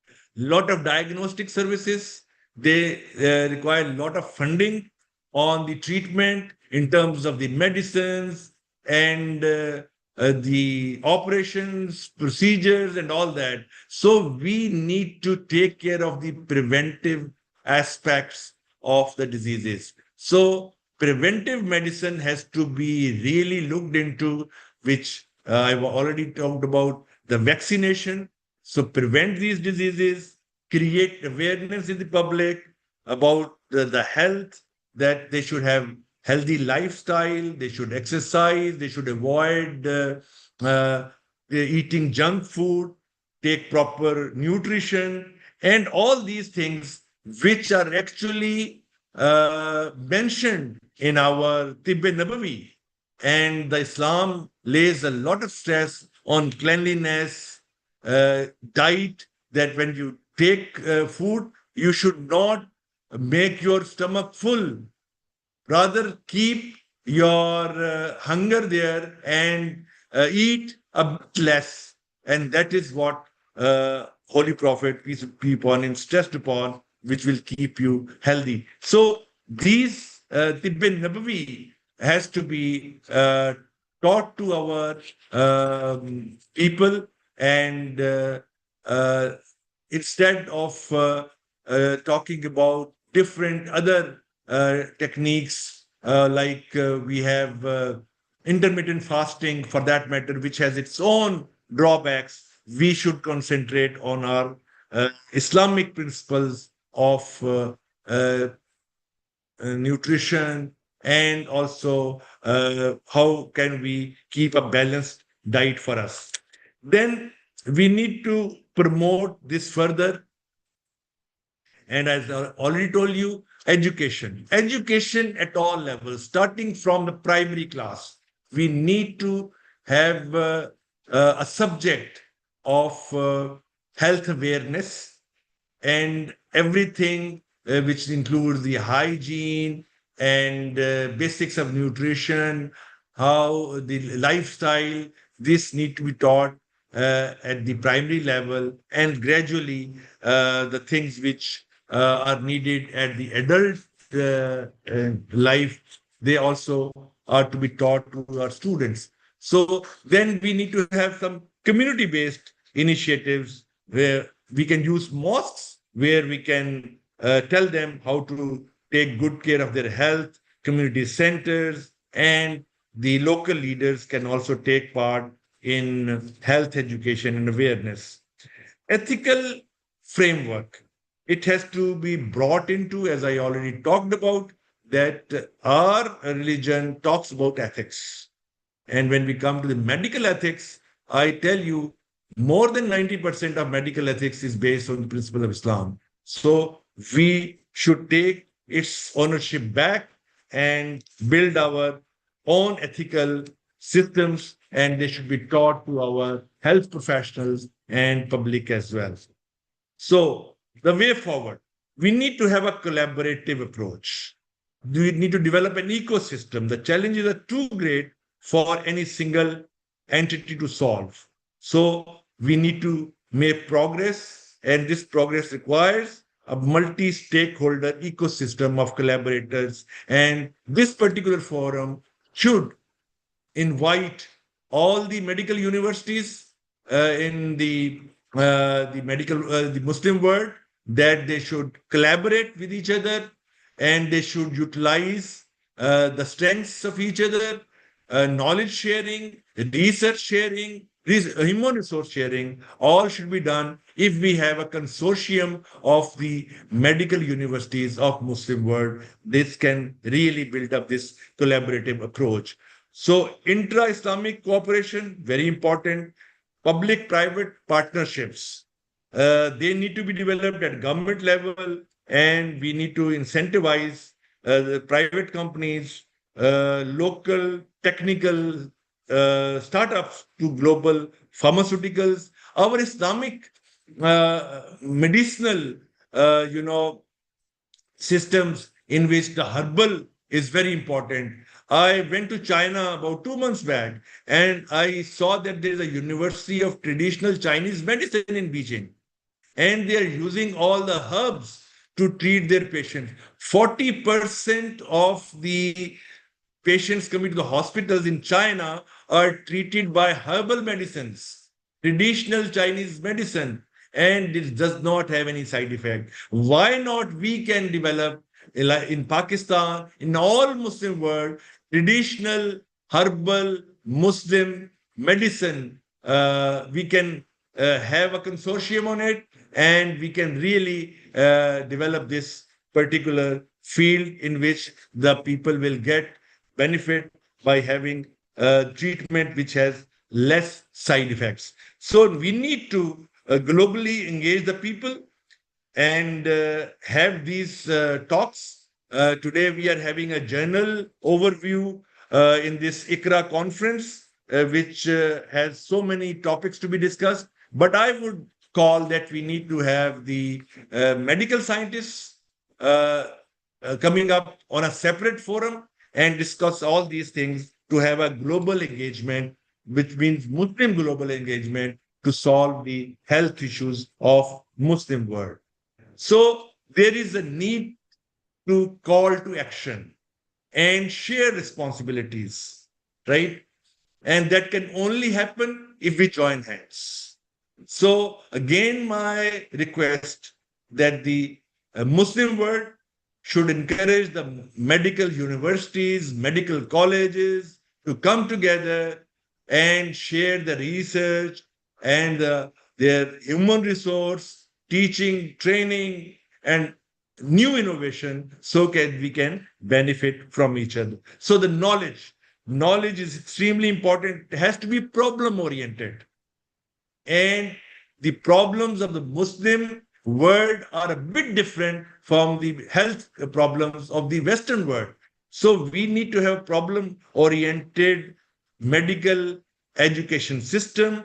a lot of diagnostic services. They require a lot of funding on the treatment in terms of the medicines and the operations, procedures, and all that. So we need to take care of the preventive aspects of the diseases. So preventive medicine has to be really looked into, which I've already talked about the vaccination. So prevent these diseases, create awareness in the public about the health, that they should have healthy lifestyle, they should exercise, they should avoid eating junk food, take proper nutrition, and all these things which are actually mentioned in our Tibbi Nabawi. And the Islam lays a lot of stress on cleanliness, diet, that when you take food, you should not make your stomach full. Rather, keep your hunger there and eat a bit less. And that is what Holy Prophet, peace be upon him, stressed upon, which will keep you healthy. So these Tibbi Nabawi has to be taught to our people, and instead of talking about different other techniques, like we have intermittent fasting, for that matter, which has its own drawbacks. We should concentrate on our Islamic principles of nutrition, and also how can we keep a balanced diet for us. Then we need to promote this further. And as I already told you, education at all levels, starting from the primary class. We need to have a subject of health awareness, and everything which includes the hygiene and basics of nutrition, how the lifestyle, this need to be taught at the primary level, and gradually the things which are needed at the adult life, they also are to be taught to our students. So then we need to have some community-based initiatives where we can use mosques, where we can tell them how to take good care of their health, community centers, and the local leaders can also take part in health education and awareness. Ethical framework, it has to be brought into, as I already talked about, that our religion talks about ethics. And when we come to the medical ethics, I tell you, more than 90% of medical ethics is based on the principle of Islam. So we should take its ownership back and build our own ethical systems, and they should be taught to our health professionals and public as well. So the way forward, we need to have a collaborative approach. We need to develop an ecosystem. The challenges are too great for any single entity to solve. So we need to make progress, and this progress requires a multi-stakeholder ecosystem of collaborators. And this particular forum should invite all the medical universities in the the Muslim world, that they should collaborate with each other, and they should utilize the strengths of each other, knowledge sharing, research sharing, human resource sharing, all should be done if we have a consortium of the medical universities of Muslim world. This can really build up this collaborative approach. So intra-Islamic cooperation, very important. Public-private partnerships, they need to be developed at government level, and we need to incentivize the private companies, local technical startups to global pharmaceuticals. Our Islamic medicinal, systems in which the herbal is very important. I went to China about 2 months back, and I saw that there is a University of Traditional Chinese Medicine in Beijing, and they are using all the herbs to treat their patients. 40% of the patients coming to the hospitals in China are treated by herbal medicines, traditional Chinese medicine, and it does not have any side effect. Why not we can develop in Pakistan, in all Muslim world, traditional herbal Muslim medicine? We can have a consortium on it, and we can really develop this particular field in which the people will get benefit by having treatment which has less side effects. So we need to globally engage the people and have these talks. Today we are having a journal overview in this IQRA conference, which has so many topics to be discussed. But I would call that we need to have the medical scientists coming up on a separate forum and discuss all these things to have a global engagement, which means Muslim global engagement to solve the health issues of Muslim world. So there is a need to call to action and share responsibilities, right? And that can only happen if we join hands. So again, my request that the Muslim world should encourage the medical universities, medical colleges to come together and share the research and their human resource, teaching, training, and new innovation so that we can benefit from each other. So the knowledge is extremely important. It has to be problem oriented. And the problems of the Muslim world are a bit different from the health problems of the Western world. So we need to have problem-oriented medical education system,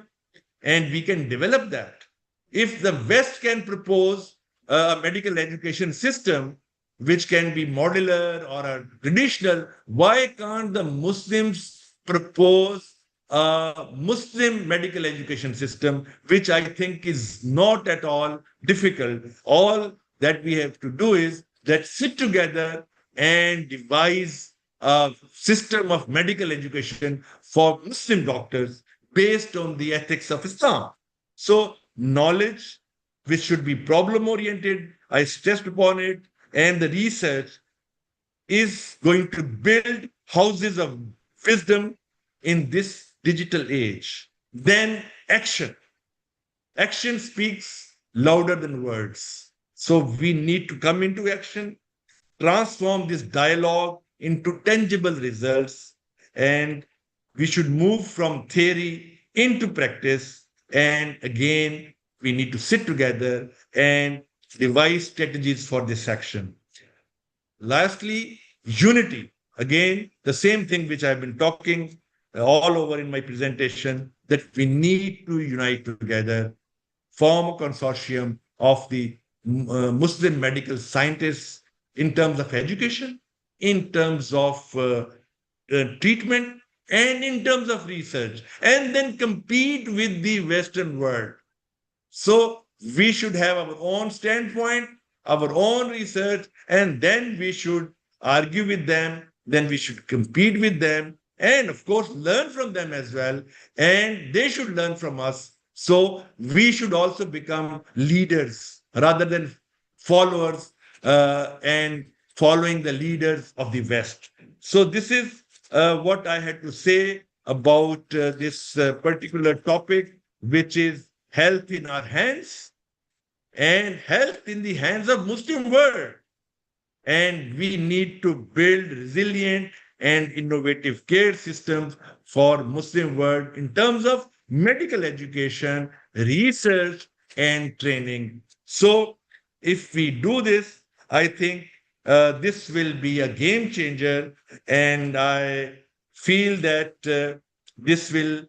and we can develop that. If the West can propose a medical education system which can be modular or a traditional, why can't the Muslims propose a Muslim medical education system, which I think is not at all difficult? All that we have to do is that sit together and devise a system of medical education for Muslim doctors based on the ethics of Islam. So knowledge, which should be problem-oriented, I stressed upon it, and the research is going to build houses of wisdom in this digital age. Then action. Action speaks louder than words. So we need to come into action, transform this dialogue into tangible results, and we should move from theory into practice. And again, we need to sit together and devise strategies for this action. Lastly, unity. Again, the same thing which I've been talking all over in my presentation, that we need to unite together, form a consortium of the Muslim medical scientists in terms of education, in terms of treatment, and in terms of research, and then compete with the Western world. So we should have our own standpoint, our own research, and then we should argue with them, then we should compete with them, and of course, learn from them as well, and they should learn from us. So we should also become leaders rather than followers and following the leaders of the West. So this is what I had to say about this particular topic, which is health in our hands and health in the hands of Muslim world. And we need to build resilient and innovative care systems for Muslim world in terms of medical education, research, and training. So if we do this, I think this will be a game changer. And I feel that this will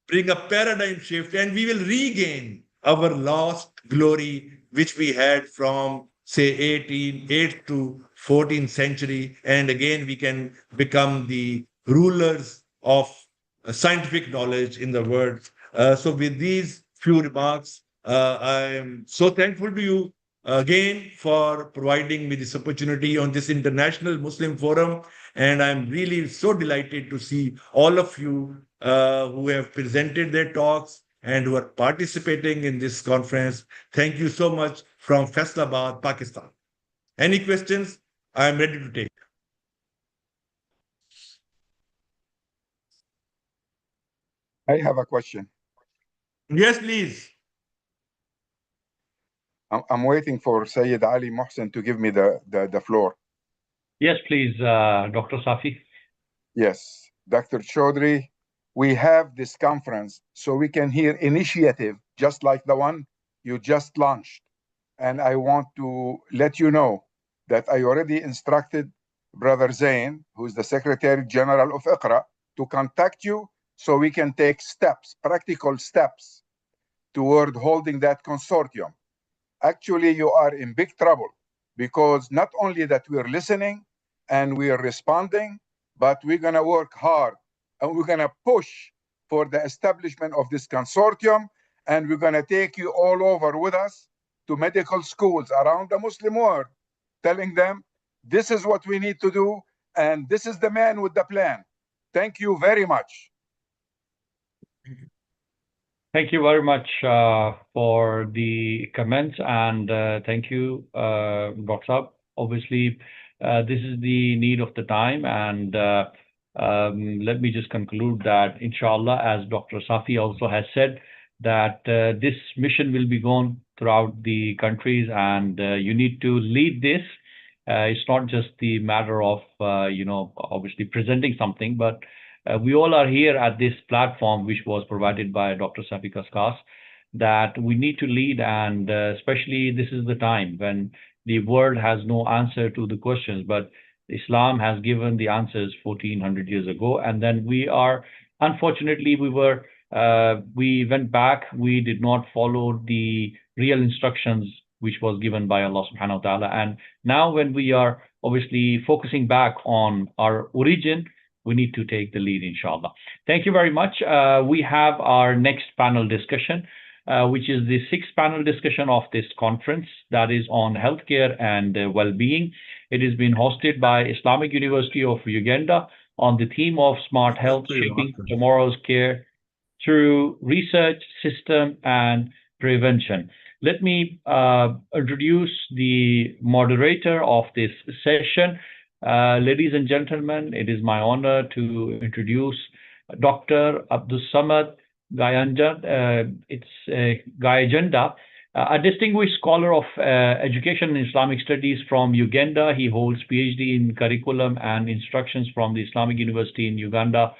bring a paradigm shift, and we will regain our lost glory, which we had from, say, 8th to 14th century. And again, we can become the rulers of scientific knowledge in the world. So with these few remarks, I am so thankful to you again for providing me this opportunity on this International Muslim Forum. And I'm really so delighted to see all of you who have presented their talks and who are participating in this conference. Thank you so much from Faisalabad, Pakistan. Any questions? I'm ready to take. I have a question. Yes, please. I'm waiting for Sayyid Ali Mohsen to give me the floor. Yes, please, Dr. Safi. Yes, Dr. Chaudhry, we have this conference so we can hear initiative just like the one you just launched. And I want to let you know that I already instructed Brother Zain, who is the Secretary General of IQRA, to contact you so we can take steps, practical steps, toward holding that consortium. Actually, you are in big trouble because not only that we're listening and we are responding, but we're going to work hard and we're going to push for the establishment of this consortium, and we're going to take you all over with us to medical schools around the Muslim world, telling them this is what we need to do and this is the man with the plan. Thank you very much. Thank you very much for the comments, and thank you, Dr. Obviously, this is the need of the time, and let me just conclude that, inshallah, as Dr. Safi also has said, that this mission will be gone throughout the countries, and you need to lead this. It's not just the matter of, obviously presenting something, but we all are here at this platform, which was provided by Dr. Safi Kaskas, that we need to lead, and especially this is the time when the world has no answer to the questions, but Islam has given the answers 1400 years ago. And then unfortunately, we went back, we did not follow the real instructions which was given by Allah subhanahu wa ta'ala. And now when we are obviously focusing back on our origin, we need to take the lead, inshallah. Thank you very much. We have our next panel discussion, which is the sixth panel discussion of this conference, that is on healthcare and well-being. It is being hosted by Islamic University of Uganda on the theme of smart health, shaping tomorrow's care through research, system, and prevention. Let me introduce the moderator of this session. Ladies and gentlemen, it is my honor to introduce Dr. Abdus Samad Gayajanda, a distinguished scholar of education and Islamic studies from Uganda. He holds PhD in curriculum and instructions from the Islamic University in Uganda.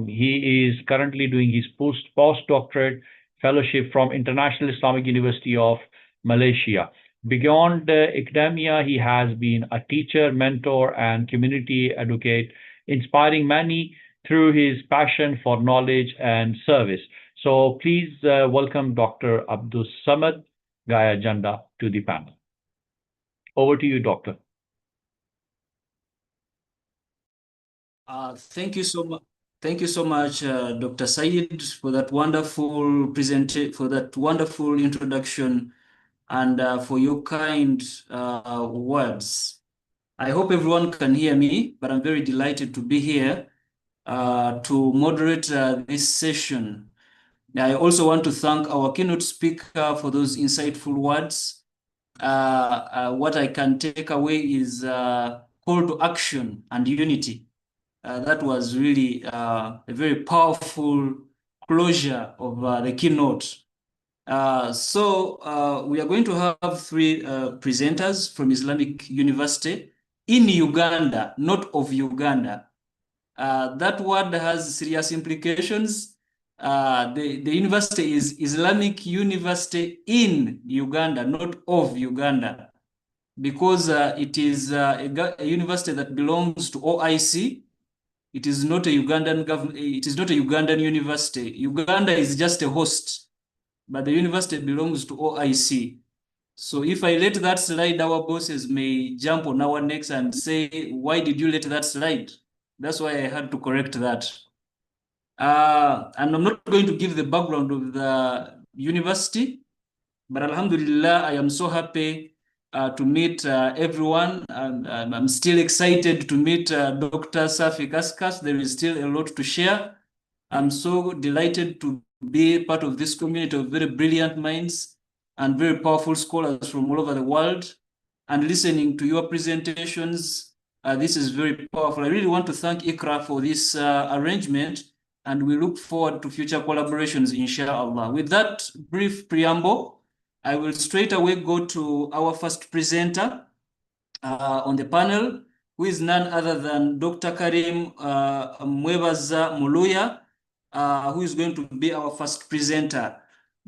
He is currently doing his postdoctorate fellowship from International Islamic University of Malaysia. Beyond academia, he has been a teacher, mentor, and community advocate, inspiring many through his passion for knowledge and service. So please welcome Dr. Abdus Samad Gayajanda to the panel. Over to you, Doctor. Thank you so much. Thank you so much, Dr. Said, for that wonderful introduction, and for your kind words. I hope everyone can hear me, but I'm very delighted to be here to moderate this session. I also want to thank our keynote speaker for those insightful words. What I can take away is call to action and unity. That was really a very powerful closure of the keynote. So we are going to have three presenters from Islamic University in Uganda, not of Uganda. That word has serious implications. The university is Islamic University in Uganda, not of Uganda, because it is a university that belongs to OIC. It is not a Ugandan government. It is not a Ugandan university. Uganda is just a host, but the university belongs to OIC. So if I let that slide, our bosses may jump on our necks and say, "Why did you let that slide?" That's why I had to correct that. And I'm not going to give the background of the university, but Alhamdulillah, I am so happy to meet everyone, and I'm still excited to meet Dr. Safi Kaskas. There is still a lot to share. I'm so delighted to be part of this community of very brilliant minds and very powerful scholars from all over the world, and listening to your presentations. This is very powerful. I really want to thank IQRA for this arrangement, and we look forward to future collaborations, inshallah. With that brief preamble, I will straight away go to our first presenter on the panel, who is none other than Dr. Karim Mwebaza Muluya, who is going to be our first presenter.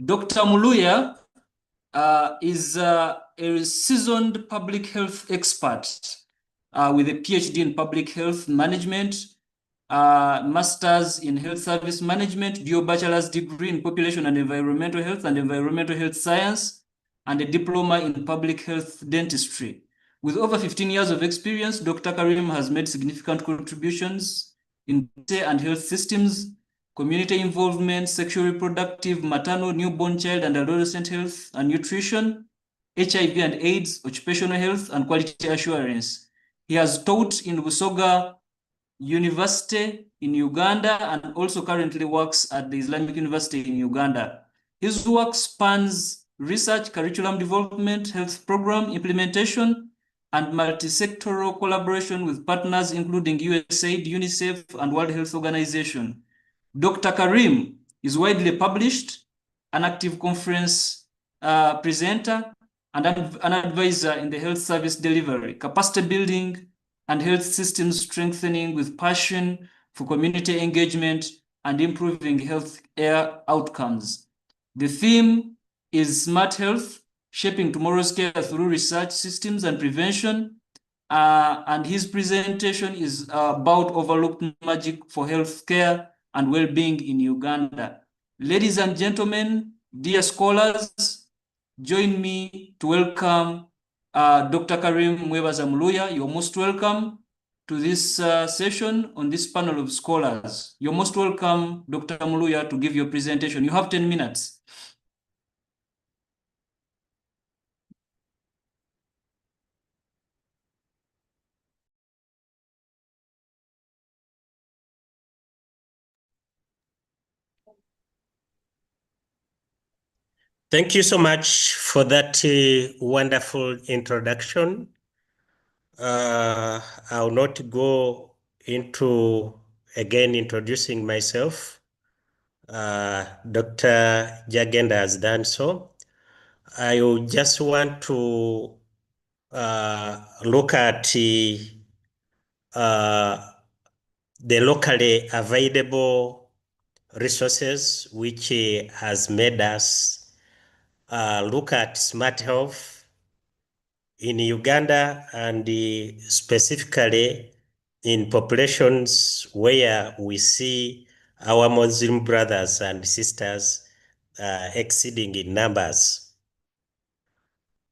Dr. Muluya is a seasoned public health expert with a PhD in public health management, master's in health service management, dual bachelor's degree in population and environmental health science, and a diploma in public health dentistry. With over 15 years of experience, Dr. Karim has made significant contributions in and health systems, community involvement, sexual reproductive, maternal, newborn child and adolescent health and nutrition, HIV and AIDS, occupational health, and quality assurance. He has taught in Busoga University in Uganda and also currently works at the Islamic University in Uganda. His work spans research, curriculum development, health program implementation, and multi-sectoral collaboration with partners including USAID, UNICEF, and World Health Organization. Dr. Karim is widely published, an active conference presenter, and an advisor in the health service delivery, capacity building, and health systems strengthening with passion for community engagement and improving health care outcomes. The theme is smart health, shaping tomorrow's care through research systems and prevention. And his presentation is about overlooked magic for healthcare and well-being in Uganda. Ladies and gentlemen, dear scholars, join me to welcome Dr. Karim Mwebaza Muluya. You're most welcome to this session on this panel of scholars. You're most welcome, Dr. Muluya, to give your presentation. You have 10 minutes. Thank you so much for that wonderful introduction. I'll not go into again introducing myself. Dr. Jagenda has done so. I just want to look at the locally available resources, which has made us look at smart health in Uganda and specifically in populations where we see our Muslim brothers and sisters exceeding in numbers.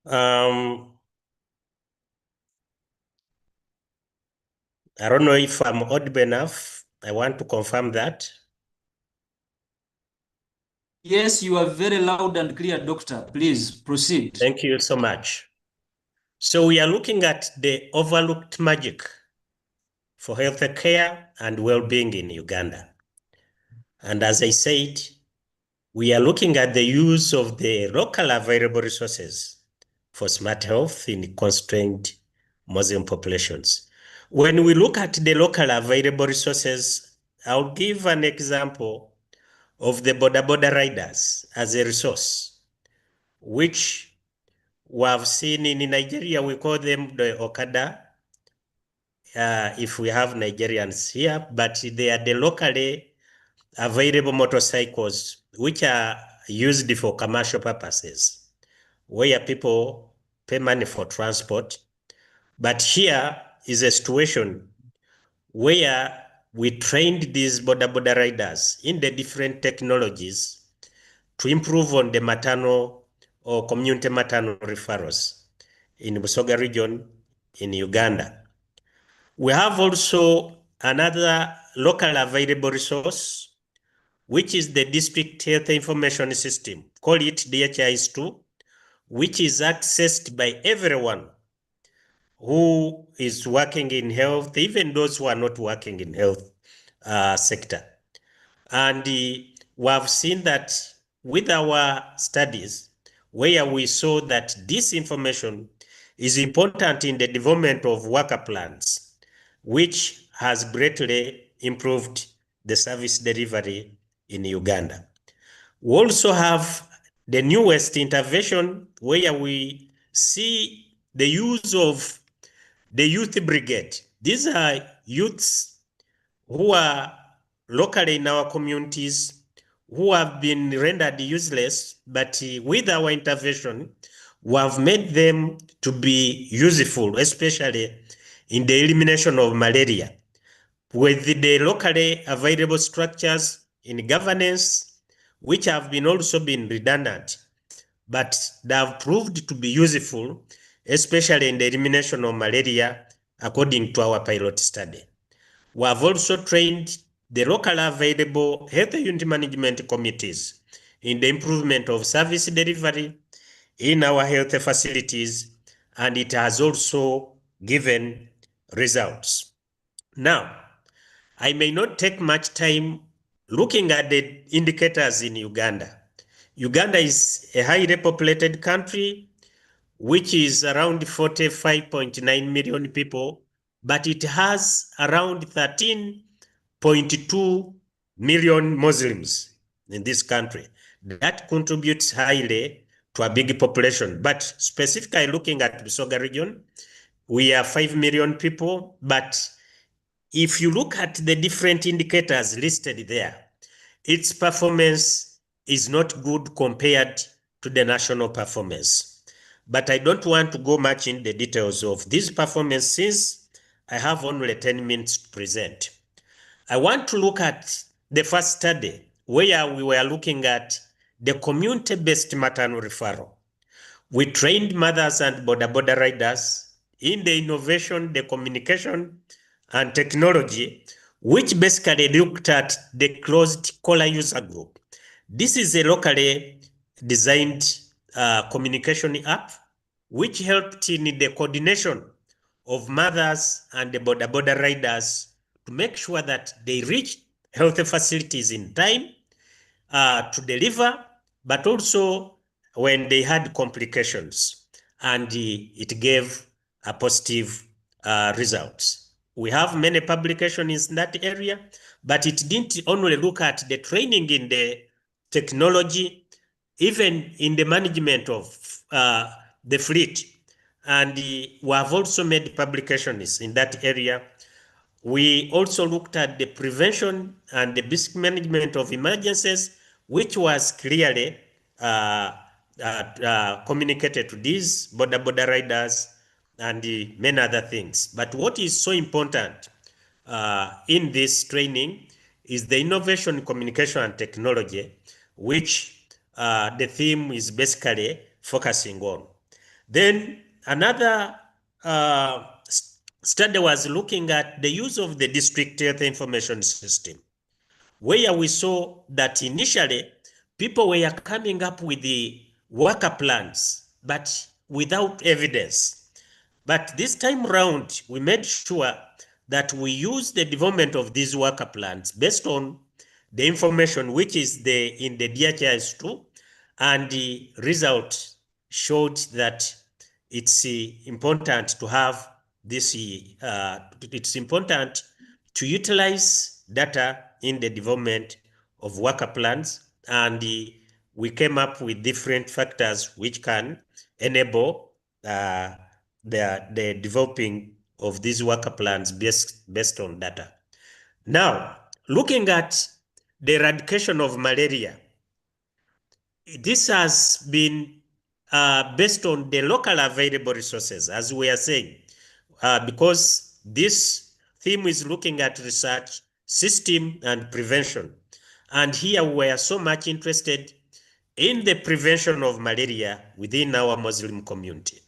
I don't know if I'm audible enough. I want to confirm that. Yes, you are very loud and clear, Doctor. Please proceed. Thank you so much. So we are looking at the overlooked magic for healthcare and well-being in Uganda. And as I said, we are looking at the use of the local available resources for smart health in constrained Muslim populations. When we look at the local available resources, I'll give an example of the boda riders as a resource, which we have seen in Nigeria. We call them the Okada, if we have Nigerians here, but they are the locally available motorcycles which are used for commercial purposes, where people pay money for transport. But here is a situation where we trained these boda riders in the different technologies to improve on the maternal or community maternal referrals in Busoga region in Uganda. We have also another local available resource, which is the District Health Information System, call it DHIS2, which is accessed by everyone who is working in health, even those who are not working in health sector. And we have seen that with our studies, where we saw that this information is important in the development of worker plans, which has greatly improved the service delivery in Uganda. We also have the newest intervention where we see the use of the youth brigade. These are youths who are locally in our communities who have been rendered useless, but with our intervention, we have made them to be useful, especially in the elimination of malaria. With the locally available structures in governance, which have been also been redundant, but they have proved to be useful, especially in the elimination of malaria, according to our pilot study. We have also trained the local available health unit management committees in the improvement of service delivery in our health facilities, and it has also given results. Now, I may not take much time looking at the indicators in Uganda. Uganda is a highly populated country, which is around 45.9 million people, but it has around 13.2 million Muslims in this country. That contributes highly to a big population. But specifically looking at the Busoga region, we are 5 million people, but if you look at the different indicators listed there, its performance is not good compared to the national performance. But I don't want to go much in the details of this performance since I have only 10 minutes to present. I want to look at the first study where we were looking at the community-based maternal referral. We trained mothers and border riders in the innovation, the communication, and technology, which basically looked at the closed caller user group. This is a locally designed communication app, which helped in the coordination of mothers and the border riders to make sure that they reach health facilities in time to deliver, but also when they had complications, and it gave a positive results. We have many publications in that area, but it didn't only look at the training in the technology, even in the management of the fleet. And we have also made publications in that area. We also looked at the prevention and the basic management of emergencies, which was clearly communicated to these border riders and many other things. But what is so important in this training is the innovation, communication, and technology, which the theme is basically focusing on. Then another study was looking at the use of the district health information system, where we saw that initially people were coming up with the worker plans, but without evidence. But this time around, we made sure that we use the development of these worker plans based on the information which is in the DHIS2, and the result showed that it's important to have this, it's important to utilize data in the development of worker plans, and we came up with different factors which can enable the developing of these worker plans based on data. Now, looking at the eradication of malaria, this has been based on the local available resources, as we are saying, because this theme is looking at research, system, and prevention. And here we are so much interested in the prevention of malaria within our Muslim community,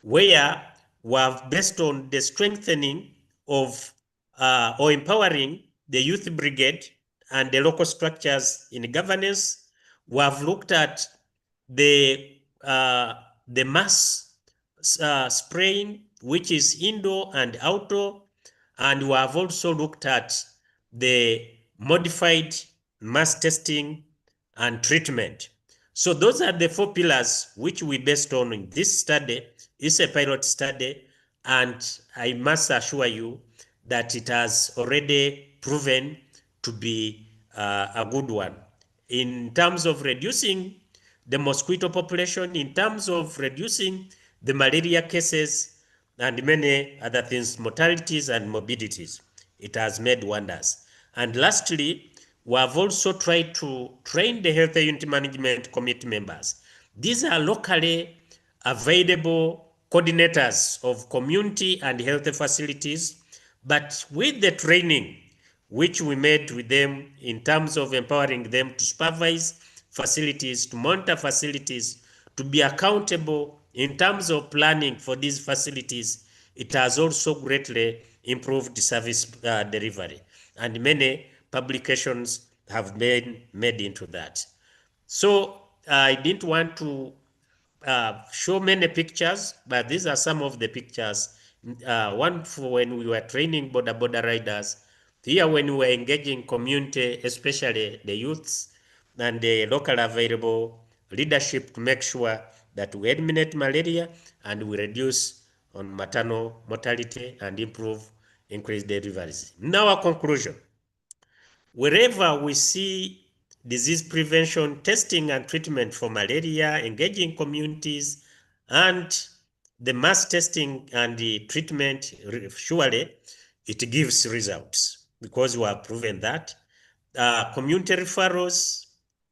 where we have based on the strengthening of or empowering the youth brigade and the local structures in governance. We have looked at the the mass spraying, which is indoor and outdoor, and we have also looked at the modified mass testing and treatment. So those are the 4 pillars which we based on in this study. It's a pilot study, and I must assure you that it has already proven to be a good one in terms of reducing the mosquito population, in terms of reducing the malaria cases, and many other things, mortalities and morbidities. It has made wonders. And lastly, we have also tried to train the Health Unit Management Committee members. These are locally available coordinators of community and health facilities, but with the training which we made with them in terms of empowering them to supervise facilities, to monitor facilities, to be accountable in terms of planning for these facilities, it has also greatly improved service delivery. And many publications have been made into that. So I didn't want to show many pictures, but these are some of the pictures. One for when we were training border riders. Here when we were engaging community, especially the youths and the local available leadership to make sure that we eliminate malaria and we reduce on maternal mortality and increase deliveries. Now, our conclusion. Wherever we see disease prevention, testing and treatment for malaria, engaging communities, and the mass testing and the treatment, surely it gives results because we have proven that. Community referrals,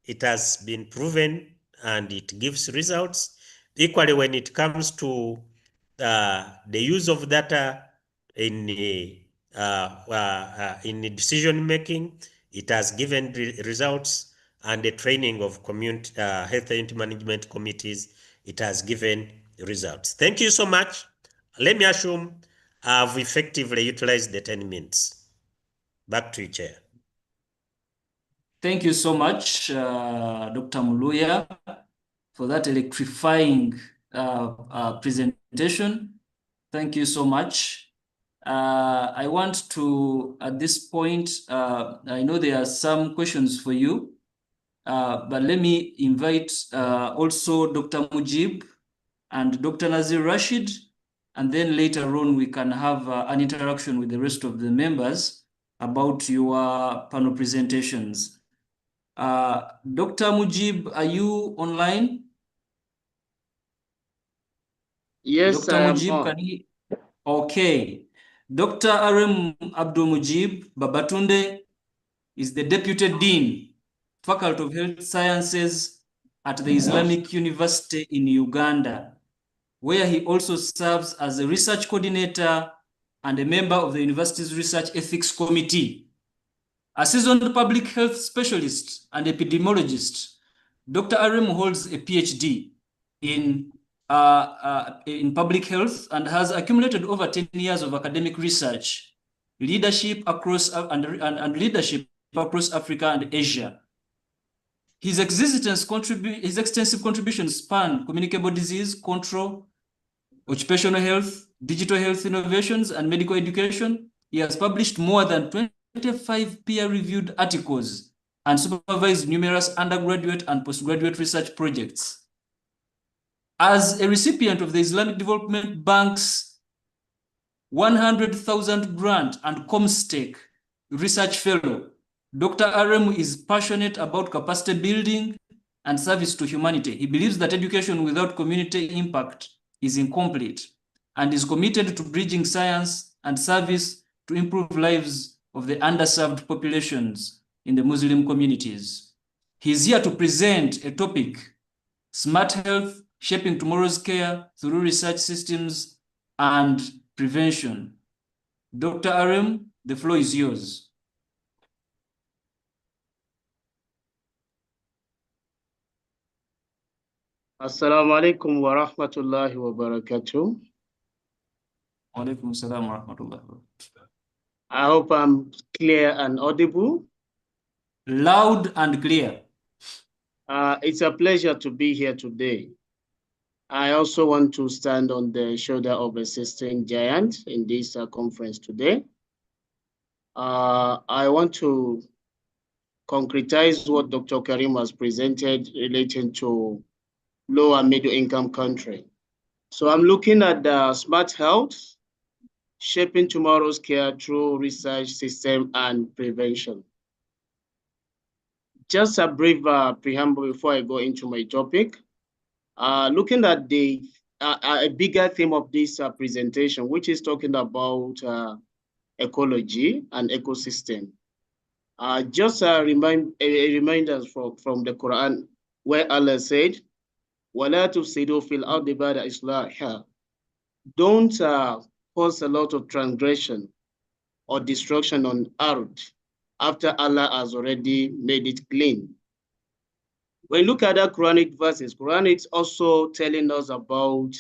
it has been proven and it gives results. Equally, when it comes to the use of data in decision making, it has given results, and the training of community health unit management committees, it has given results. Thank you so much. Let me assume I've effectively utilized the 10 minutes. Back to you, Chair. Thank you so much, Dr. Muluya, for that electrifying presentation. Thank you so much. I want to, at this point, I know there are some questions for you, but let me invite also Dr. Mujib and Dr. Nazir Rashid, and then later on we can have an interaction with the rest of the members about your panel presentations. Dr. Mujib, are you online? Yes, Dr. I am Mujib, on. can he? Okay. Dr. Arem Abdul Mujib Babatunde is the Deputy Dean, Faculty of Health Sciences at the Islamic University in Uganda, where he also serves as a research coordinator and a member of the university's Research Ethics Committee. A seasoned public health specialist and epidemiologist, Dr. Arem holds a PhD in public health and has accumulated over 10 years of academic research, leadership across and leadership across Africa and Asia. His extensive contributions span communicable disease control, occupational health, digital health innovations, and medical education. He has published more than 25 peer-reviewed articles and supervised numerous undergraduate and postgraduate research projects. As a recipient of the Islamic Development Bank's 100,000 grant and Comstake research fellow, Dr. Arem is passionate about capacity building and service to humanity. He believes that education without community impact is incomplete and is committed to bridging science and service to improve lives of the underserved populations in the Muslim communities. He is here to present a topic, Smart Health, Shaping Tomorrow's Care Through Research Systems and Prevention. Dr. Arem, the floor is yours. Assalamu alaikum wa rahmatullahi wa barakatuh. Wa alaikum assalam wa rahmatullahi wa barakatuh. I hope I'm clear and audible. Loud and clear. It's a pleasure to be here today. I also want to stand on the shoulder of a sistering giant in this conference today. I want to concretize what Dr. Karim has presented relating to low and middle income country. So I'm looking at the smart health, shaping tomorrow's care through research, system, and prevention. Just a brief preamble before I go into my topic. Looking at the a bigger theme of this presentation, which is talking about ecology and ecosystem. Just a reminder from the Quran, where Allah said, وَلَا تُفْسِدُوا فِي الْأَرْضِ بَعْدَ إِصْلَاحِهَا. Don't cause a lot of transgression or destruction on earth after Allah has already made it clean. When you look at the Quranic verses, Quranic is also telling us about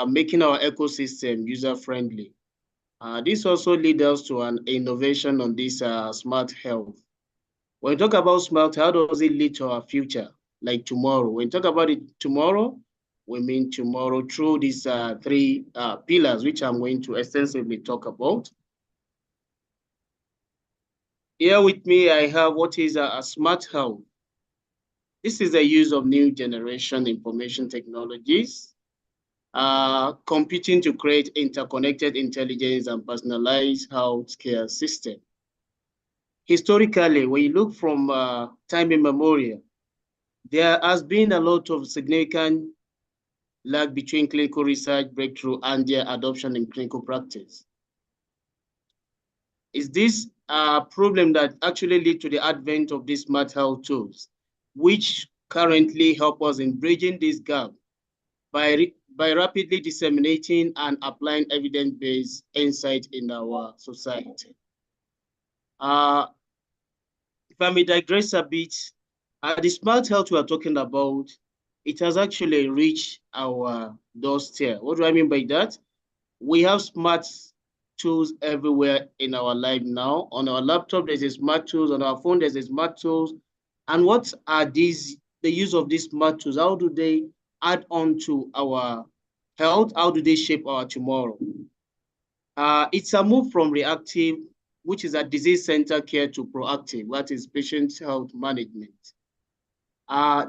making our ecosystem user-friendly. This also leads us to an innovation on this smart health. When we talk about smart, how does it lead to our future, like tomorrow? When we talk about it tomorrow, we mean tomorrow through these three pillars, which I'm going to extensively talk about. Here with me, I have what is a smart health. This is the use of new generation information technologies, computing to create interconnected intelligence and personalized healthcare system. Historically, when you look from time immemorial, there has been a lot of significant lag between clinical research breakthrough and their adoption in clinical practice. Is this a problem that actually lead to the advent of these smart health tools, which currently help us in bridging this gap by rapidly disseminating and applying evidence-based insight in our society? If I may digress a bit, the smart health we are talking about, it has actually reached our doorstep. What do I mean by that? We have smart tools everywhere in our life now. On our laptop, there's a smart tools. On our phone, there's a smart tools. And what are these, the use of these smart tools? How do they add on to our health? How do they shape our tomorrow? It's a move from reactive, which is a disease-centered care, to proactive, that is patient health management.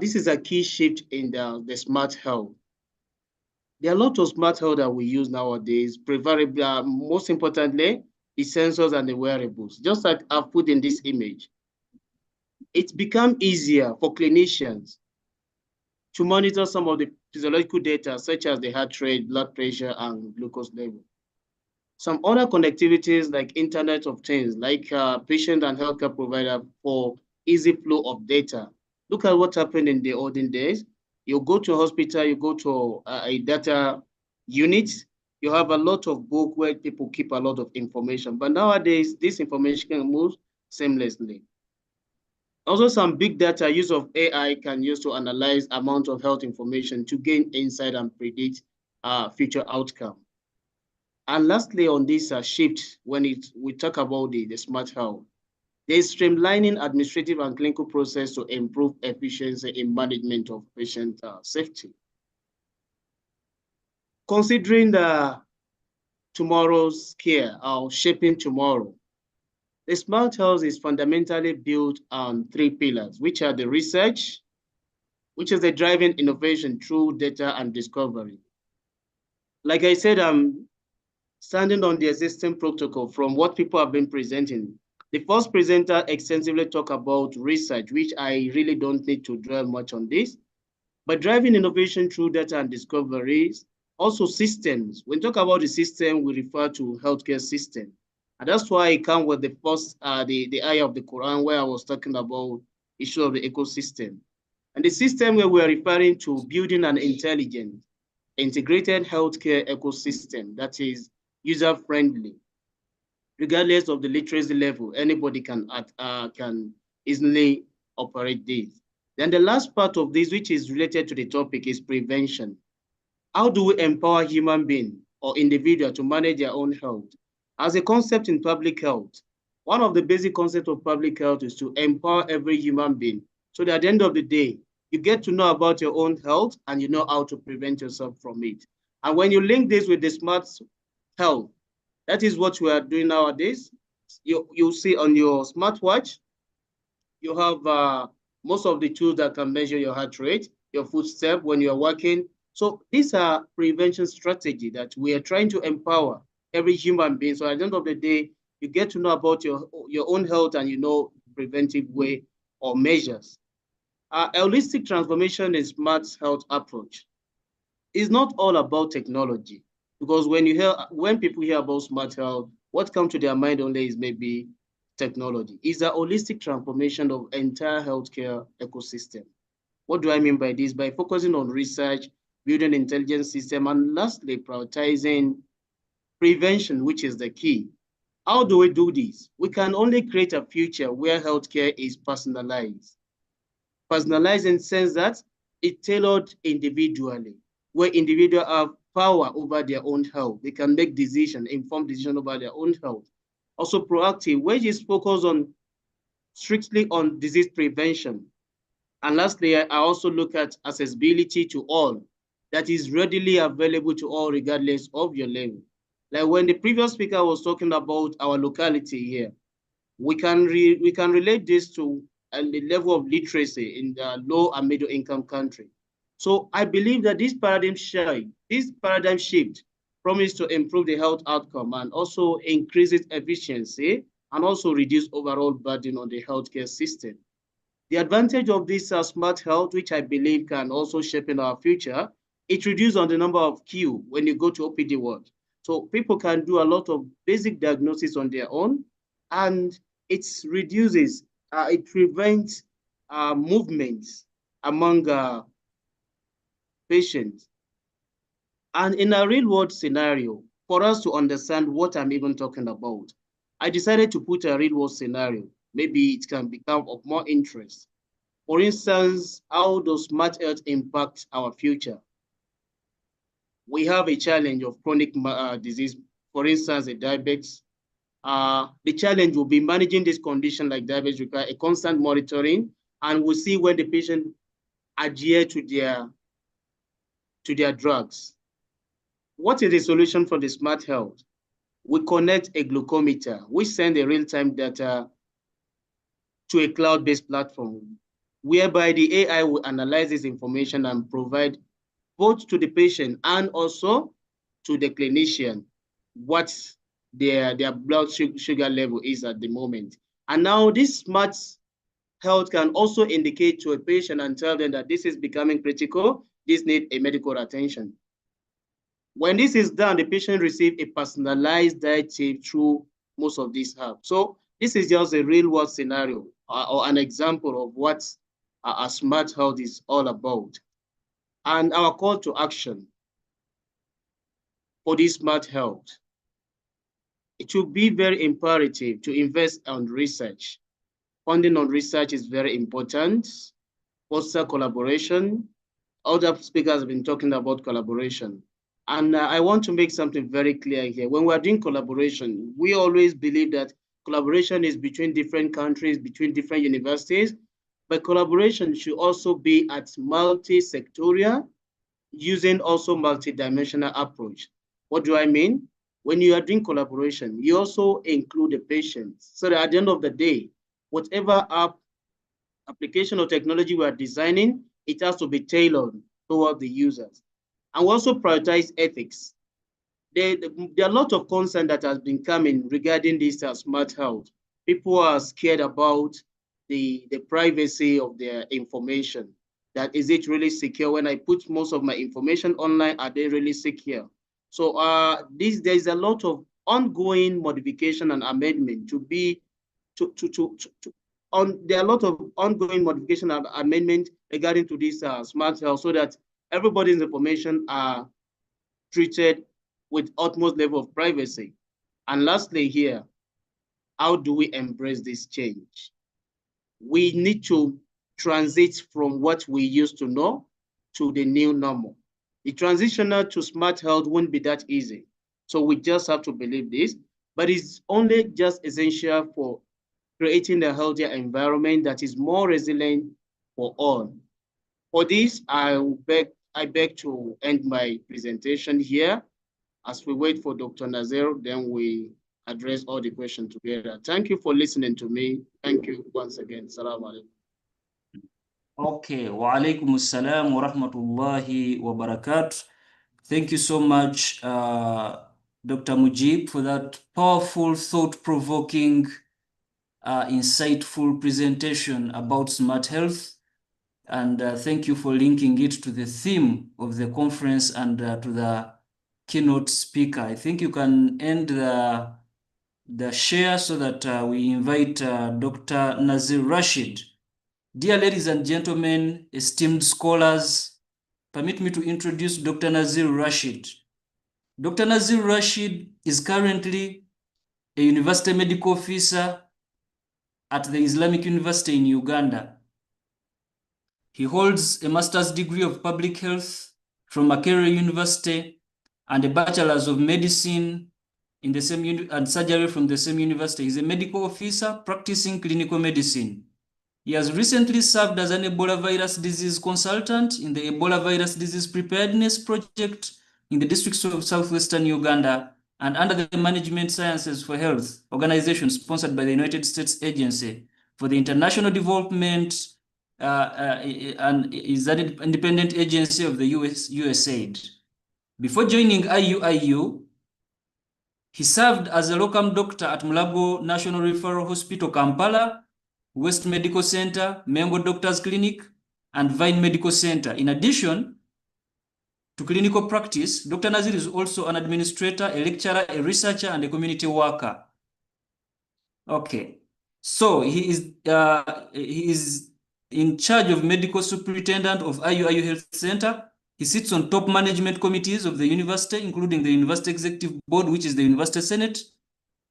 This is a key shift in the smart health. There are a lot of smart health that we use nowadays, preferably, most importantly, the sensors and the wearables. Just like I've put in this image, it's become easier for clinicians to monitor some of the physiological data, such as the heart rate, blood pressure, and glucose level. Some other connectivities like Internet of Things, like patient and healthcare provider for easy flow of data. Look at what happened in the olden days. You go to a hospital, you go to a data unit, you have a lot of book where people keep a lot of information. But nowadays, this information can move seamlessly. Also, some big data use of AI can use to analyze amount of health information to gain insight and predict future outcome. And lastly, on this shift, when we talk about the smart health, there's streamlining administrative and clinical process to improve efficiency in management of patient safety. Considering the tomorrow's care, or shaping tomorrow, the smart health is fundamentally built on three pillars, which are the research, which is the driving innovation through data and discovery. Like I said, I'm standing on the existing protocol from what people have been presenting. The first presenter extensively talked about research, which I really don't need to dwell much on this, but driving innovation through data and discoveries, also systems. When we talk about the system, we refer to healthcare system. And that's why I come with the first, the ayah of the Quran, where I was talking about issue of the ecosystem. And the system where we are referring to building an intelligent, integrated healthcare ecosystem that is user-friendly. Regardless of the literacy level, anybody can easily operate this. Then the last part of this, which is related to the topic, is prevention. How do we empower human being or individual to manage their own health? As a concept in public health, one of the basic concepts of public health is to empower every human being so that at the end of the day, You get to know about your own health and you know how to prevent yourself from it. And when you link this with the smart health, that is what we are doing nowadays. You'll see on your smartwatch, you have most of the tools that can measure your heart rate, your footstep when you're walking. So these are prevention strategies that we are trying to empower every human being. So at the end of the day, you get to know about your own health and you know preventive way or measures. Holistic transformation in smart health approach is not all about technology, because when people hear about smart health, what comes to their mind only is maybe technology. It's a holistic transformation of entire healthcare ecosystem. What do I mean by this? By focusing on research, building intelligent system, and lastly, prioritizing prevention, which is the key. How do we do this? We can only create a future where healthcare is personalized. Personalized in the sense that it's tailored individually, where individuals have power over their own health. They can make informed decisions about their own health. Also proactive, which is focused on strictly on disease prevention. And lastly, I also look at accessibility to all, that is readily available to all regardless of your level. Like when the previous speaker was talking about our locality here, we can relate this to the level of literacy in the low and middle income country. So I believe that this paradigm shift promises to improve the health outcome and also increase its efficiency and also reduce overall burden on the healthcare system. The advantage of this smart health, which I believe can also shape in our future, it reduces on the number of queue when you go to OPD ward. So people can do a lot of basic diagnosis on their own, and it prevents movements among patients. And in a real world scenario, for us to understand what I'm even talking about, I decided to put a real world scenario. Maybe it can become of more interest. For instance, how does smart health impact our future? We have a challenge of chronic disease, for instance, diabetes. The challenge will be managing this condition like diabetes require a constant monitoring, and we'll see when the patient adhere to their drugs. What is the solution for the smart health? We connect a glucometer, which sends the real-time data to a cloud-based platform, whereby the AI will analyze this information and provide both to the patient and also to the clinician what their blood sugar level is at the moment. And now this smart health can also indicate to a patient and tell them that this is becoming critical, this needs a medical attention. When this is done, the patient receives a personalized diet tip through most of these apps. So this is just a real world scenario or an example of what a smart health is all about. And our call to action for this smart health, it will be very imperative to invest on research. Funding on research is very important. Foster collaboration. Other speakers have been talking about collaboration. And I want to make something very clear here. When we're doing collaboration, we always believe that collaboration is between different countries, between different universities, but collaboration should also be at multi-sectorial, using also multi-dimensional approach. What do I mean? When you are doing collaboration, you also include the patients. So that at the end of the day, whatever application or technology we are designing, it has to be tailored toward the users. And we also prioritize ethics. There are a lot of concern that has been coming regarding this smart health. People are scared about the privacy of their information. That is it really secure? When I put most of my information online, are they really secure? So there's a lot of ongoing modification and amendment there are a lot of ongoing modification and amendment regarding to this smart health, so that everybody's information are treated with utmost level of privacy. And lastly here, how do we embrace this change? We need to transit from what we used to know to the new normal. The transition to smart health won't be that easy. So we just have to believe this, but it's only just essential for creating a healthier environment that is more resilient for all. For this, I beg to end my presentation here. As we wait for Dr. Nazir, then we address all the questions together. Thank you for listening to me. Thank you once again. Salam alaikum. Okay, wa alaikum assalam wa rahmatullahi wa barakatuh. Thank you so much, Dr. Mujib, for that powerful, thought-provoking, insightful presentation about smart health. And thank you for linking it to the theme of the conference and to the keynote speaker. I think you can end the share so that we invite Dr. Nazir Rashid. Dear ladies and gentlemen, esteemed scholars, permit me to introduce Dr. Nazir Rashid. Dr. Nazir Rashid is currently a university medical officer at the Islamic University in Uganda. He holds a master's degree of public health from Makerere University and a bachelor's of medicine in the same and surgery from the same university. He's a medical officer practicing clinical medicine. He has recently served as an Ebola virus disease consultant in the Ebola virus disease preparedness project in the districts of southwestern Uganda and under the Management Sciences for Health organization sponsored by the United States Agency for the International Development and is an independent agency of the USAID. Before joining IUIU, he served as a locum doctor at Mulago National Referral Hospital, Kampala, West Medical Center, Mengo Doctors Clinic, and Vine Medical Center. In addition to clinical practice, Dr. Nazir is also an administrator, a lecturer, a researcher, and a community worker. Okay, so he is in charge of medical superintendent of IUIU Health Center. He sits on top management committees of the university, including the University Executive Board, which is the University Senate,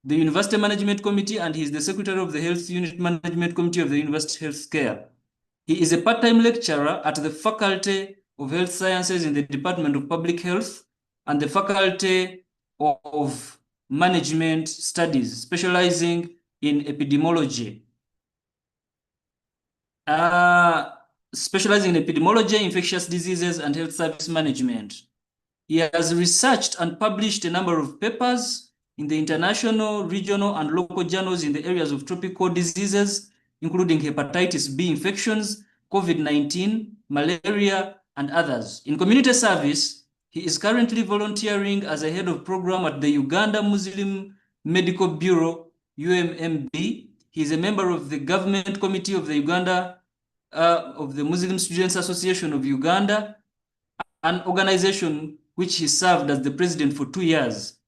the University Management Committee, and he is the Secretary of the Health Unit Management Committee of the University Healthcare. He is a part-time lecturer at the Faculty of Health Sciences in the Department of Public Health and the Faculty of Management Studies, specializing in epidemiology. Specializing in epidemiology, infectious diseases, and health service management. He has researched and published a number of papers in the international, regional, and local journals in the areas of tropical diseases, including hepatitis B infections, COVID-19, malaria, and others. In community service, he is currently volunteering as a head of program at the Uganda Muslim Medical Bureau, UMMB. He is a member of the government committee of the Uganda of the Muslim Students Association of Uganda, an organization which he served as the president for 2 years.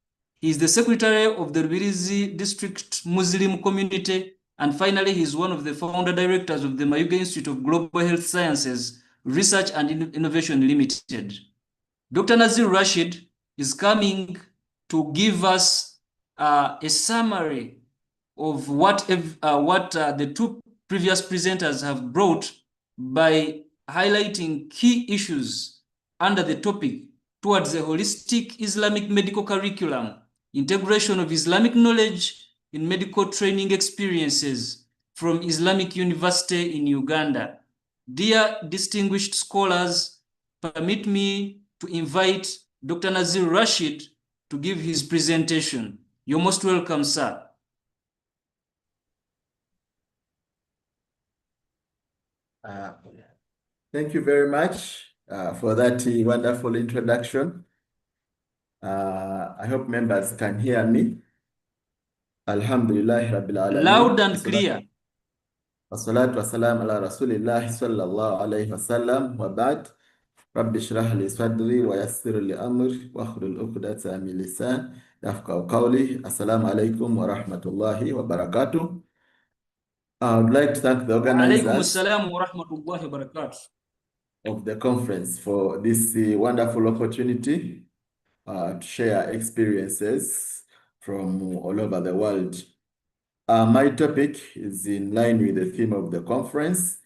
He is the secretary of the Rubirizi District Muslim Community, and finally, he is one of the founder directors of the Mayuga Institute of Global Health Sciences Research and Innovation Limited. Dr. Nazir Rashid is coming to give us a summary of what the two previous presenters have brought by highlighting key issues under the topic towards a holistic Islamic medical curriculum, integration of Islamic knowledge in medical training experiences from Islamic University in Uganda. Dear distinguished scholars, permit me to invite Dr. Nazir Rashid to give his presentation. You're most welcome, sir. Thank you very much for that wonderful introduction. I hope members can hear me. Alhamdulillah Rabbil Alamin. Loud and clear. Wassalatu wassalam ala Rasulillah sallallahu alayhi wasallam wa ba'd. Rabbi shrah li sadri wa yassir li amri wa akhlul uqdata min lisan yafqahu qawli. Assalamu alaikum wa rahmatullahi wa barakatuh. I would like to thank the organizers of the conference for this wonderful opportunity to share experiences from all over the world. My topic is in line with the theme of the conference,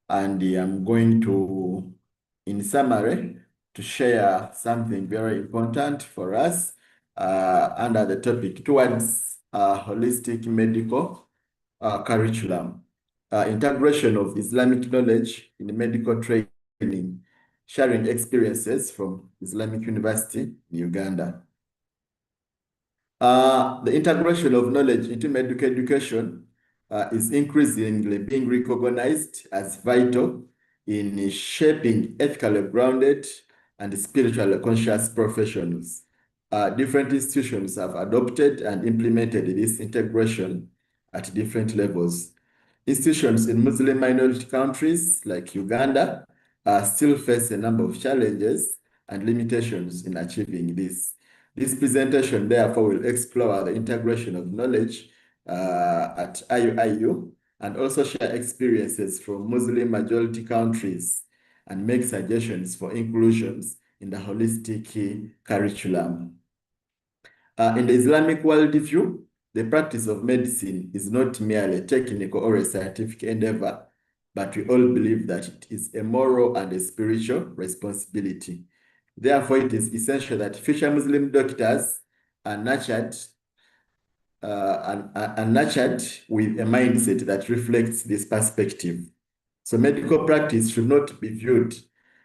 and I'm going to, in summary, to share something very important for us under the topic towards holistic medical curriculum, integration of Islamic knowledge in medical training sharing experiences from Islamic University in Uganda. The integration of knowledge into medical education is increasingly being recognized as vital in shaping ethically grounded and spiritually conscious professionals. Different institutions have adopted and implemented this integration at different levels. Institutions in Muslim minority countries like Uganda still face a number of challenges and limitations in achieving this. This presentation, therefore, will explore the integration of knowledge at IUIU and also share experiences from Muslim majority countries and make suggestions for inclusions in the holistic curriculum. In the Islamic worldview, the practice of medicine is not merely a technical or a scientific endeavor, but we all believe that it is a moral and a spiritual responsibility. Therefore, it is essential that future Muslim doctors are nurtured with a mindset that reflects this perspective. So medical practice should not be viewed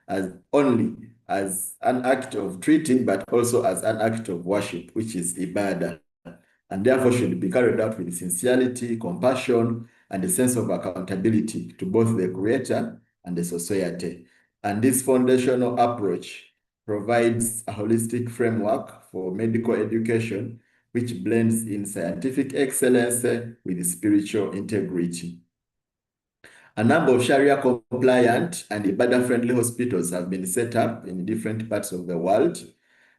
as only as an act of treating, but also as an act of worship, which is ibadah, and therefore should be carried out with sincerity, compassion, and a sense of accountability to both the creator and the society. And this foundational approach provides a holistic framework for medical education, which blends in scientific excellence with spiritual integrity. A number of Sharia-compliant and Ibadah-friendly hospitals have been set up in different parts of the world,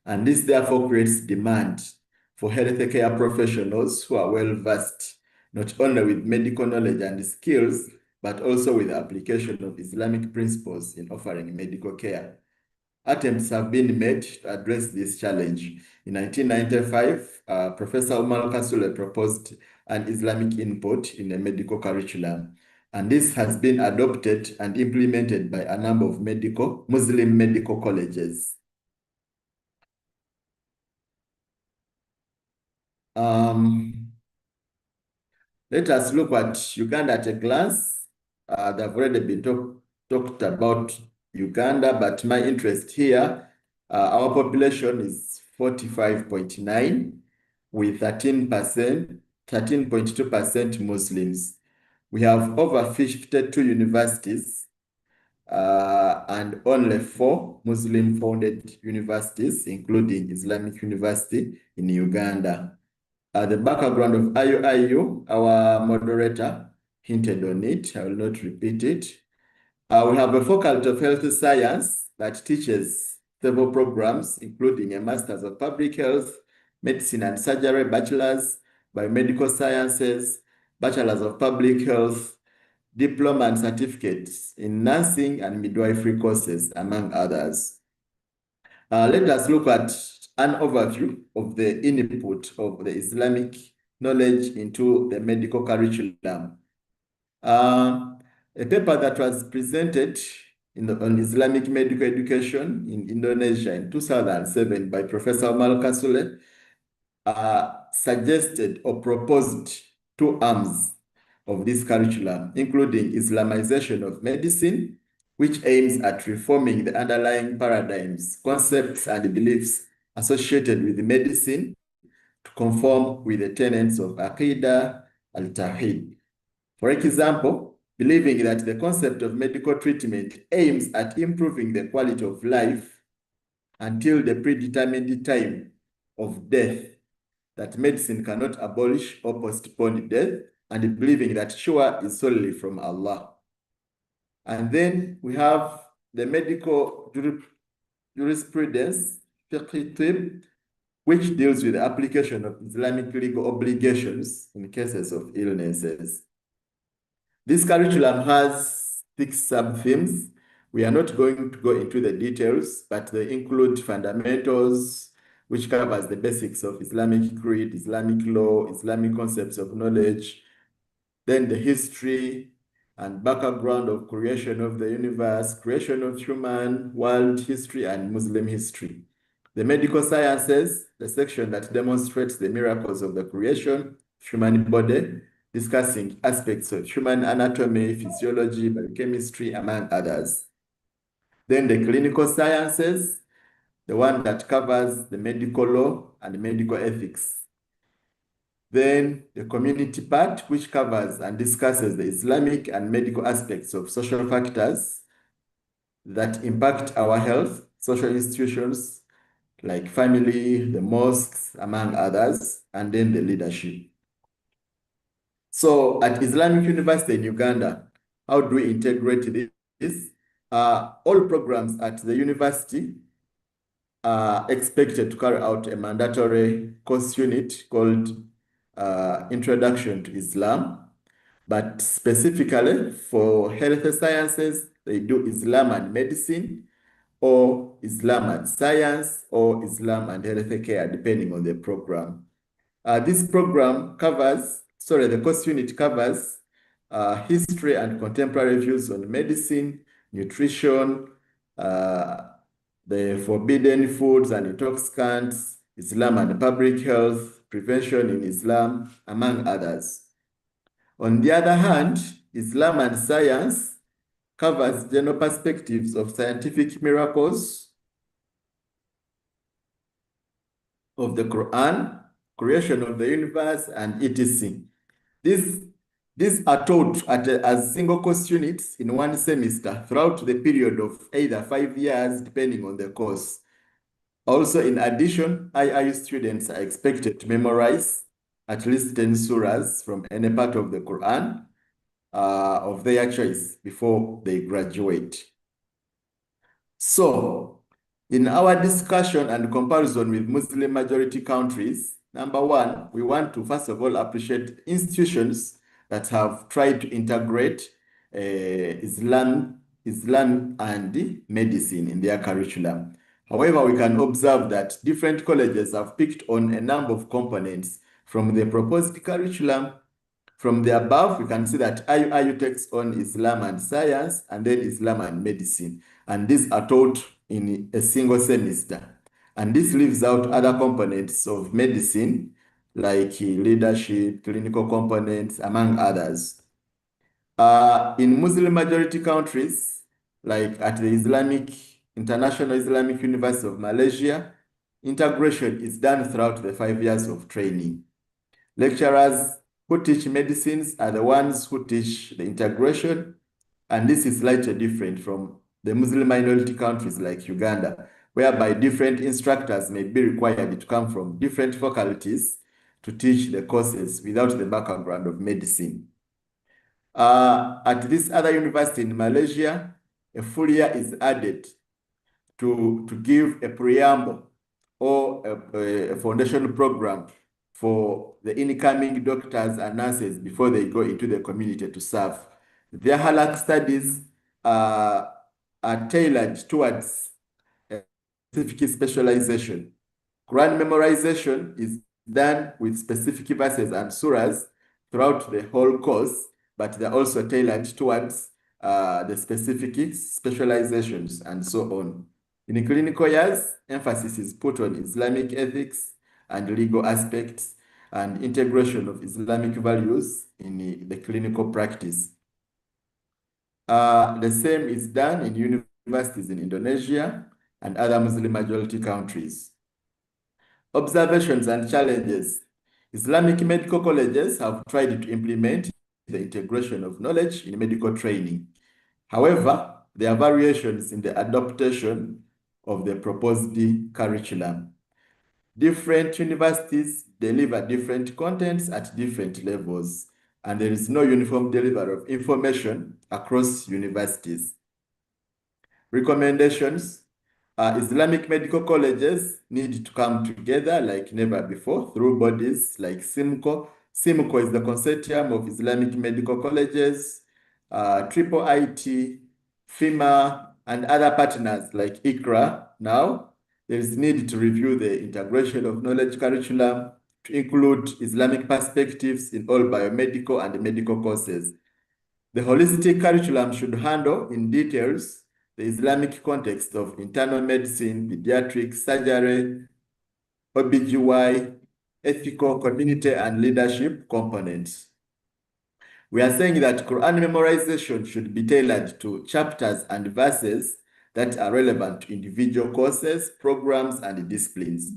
and this therefore creates demand for healthcare professionals who are well-versed, not only with medical knowledge and skills, but also with the application of Islamic principles in offering medical care. Attempts have been made to address this challenge. In 1995, Professor Umar Kasule proposed an Islamic input in a medical curriculum, and this has been adopted and implemented by a number of Muslim medical colleges. Let us look at Uganda at a glance. They've already been talked about Uganda, but my interest here, our population is 45.9 with 13.2% Muslims. We have over 52 universities and only 4 Muslim-founded universities, including Islamic University in Uganda. The background of IUIU, our moderator hinted on it. I will not repeat it. We have a faculty of health science that teaches several programs, including a Master's of Public Health, Medicine and Surgery, Bachelor's, Biomedical Sciences, Bachelor's of Public Health, Diploma and certificates in nursing and midwifery courses, among others. Let us look at an overview of the input of the Islamic knowledge into the medical curriculum. A paper that was presented on Islamic medical education in Indonesia in 2007 by Professor Umar Kasule suggested or proposed 2 arms of this curriculum, including Islamization of medicine, which aims at reforming the underlying paradigms, concepts, and beliefs associated with medicine to conform with the tenets of Aqidah al-Tawhid. For example, believing that the concept of medical treatment aims at improving the quality of life until the predetermined time of death, that medicine cannot abolish or postpone death, and believing that Shua is solely from Allah. And then we have the medical jurisprudence, fiqh, which deals with the application of Islamic legal obligations in cases of illnesses. This curriculum has 6 sub-themes. We are not going to go into the details, but they include fundamentals, which covers the basics of Islamic creed, Islamic law, Islamic concepts of knowledge, then the history and background of creation of the universe, creation of human, world history, and Muslim history. The medical sciences, the section that demonstrates the miracles of the creation of human body, discussing aspects of human anatomy, physiology, biochemistry, among others. Then the clinical sciences, the one that covers the medical law and medical ethics. Then the community part, which covers and discusses the Islamic and medical aspects of social factors that impact our health, social institutions like family, the mosques, among others, and then the leadership. So at Islamic University in Uganda, how do we integrate this? All programs at the university are expected to carry out a mandatory course unit called Introduction to Islam. But specifically for health sciences, they do Islam and medicine, or Islam and science, or Islam and health care, depending on the program. This program covers, the course unit covers history and contemporary views on medicine, nutrition, the forbidden foods and intoxicants, Islam and public health, prevention in Islam, among others. On the other hand, Islam and science covers general perspectives of scientific miracles of the Quran, creation of the universe, and etc. These are taught as single course units in one semester throughout the period of either 5 years, depending on the course. Also, in addition, IIU students are expected to memorize at least 10 surahs from any part of the Quran of their choice before they graduate. So, in our discussion and comparison with Muslim majority countries, number one, we want to first of all appreciate institutions that have tried to integrate Islam and medicine in their curriculum. However, we can observe that different colleges have picked on a number of components from the proposed curriculum. From the above, we can see that IIU takes on Islam and science, and then Islam and medicine. And these are taught in a single semester. And this leaves out other components of medicine, like leadership, clinical components, among others. In Muslim majority countries, like at the International Islamic University of Malaysia, integration is done throughout the 5 years of training. Lecturers who teach medicines are the ones who teach the integration, and this is slightly different from the Muslim minority countries like Uganda, whereby different instructors may be required to come from different faculties to teach the courses without the background of medicine. At this other university in Malaysia, a full year is added to give a preamble or a foundational program for the incoming doctors and nurses before they go into the community to serve. Their halak studies are tailored towards a specific specialization. Quran memorization is done with specific verses and surahs throughout the whole course, but they're also tailored towards the specific specializations and so on. In clinical years, emphasis is put on Islamic ethics and legal aspects and integration of Islamic values in the clinical practice. The same is done in universities in Indonesia and other Muslim majority countries. Observations and challenges. Islamic medical colleges have tried to implement the integration of knowledge in medical training. However, there are variations in the adaptation of the proposed curriculum. Different universities deliver different contents at different levels, and there is no uniform delivery of information across universities. Recommendations. Islamic medical colleges need to come together like never before through bodies like SIMCO. SIMCO is the Consortium of Islamic Medical Colleges, Triple IT, FIMA, and other partners like IQRA. Now, there is need to review the integration of knowledge curriculum to include Islamic perspectives in all biomedical and medical courses. The holistic curriculum should handle in details the Islamic context of internal medicine, pediatrics, surgery, OBGY, ethical, community, and leadership components. We are saying that Quran memorization should be tailored to chapters and verses that are relevant to individual courses, programs, and disciplines.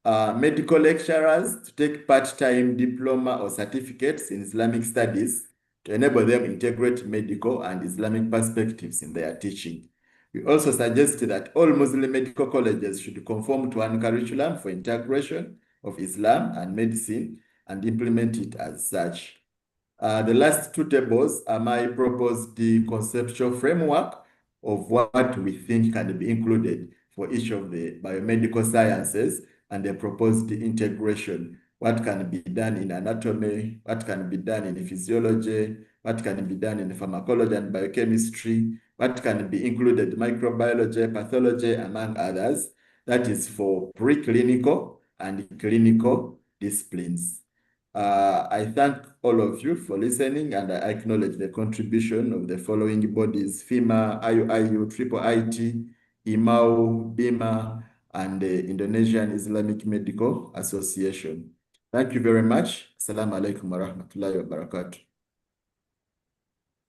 Medical lecturers to take part-time diploma or certificates in Islamic studies to enable them integrate medical and Islamic perspectives in their teaching. We also suggest that all Muslim medical colleges should conform to one curriculum for integration of Islam and medicine and implement it as such. The last two tables are my proposed conceptual framework of what we think can be included for each of the biomedical sciences and the proposed integration. What can be done in anatomy, what can be done in physiology, what can be done in pharmacology and biochemistry, what can be included microbiology, pathology, among others. That is for preclinical and clinical disciplines. I thank all of you for listening, and I acknowledge the contribution of the following bodies: FEMA, IUIU, Triple IT, IMAU, BIMA, and the Indonesian Islamic Medical Association. Thank you very much. Assalamu alaikum wa rahmatullahi wa barakatuh.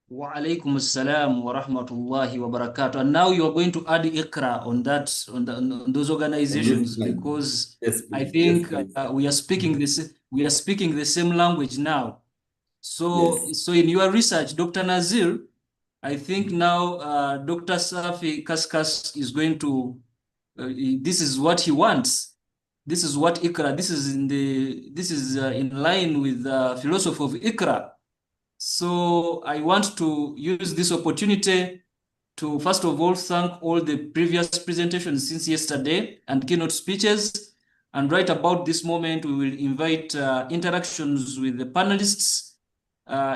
Wa alaikum assalam wa rahmatullahi wa barakatuh. And now you are going to add IQRA on that, on those organizations, because yes, I think we are speaking the same language now. So, so in your research, Dr. Nazir, I think now Dr. Safi Kaskas is going to. This is what he wants. This is what IQRA. This is in line with the philosophy of IQRA. So I want to use this opportunity to first of all thank all the previous presentations since yesterday and keynote speeches. And right about this moment, we will invite interactions with the panelists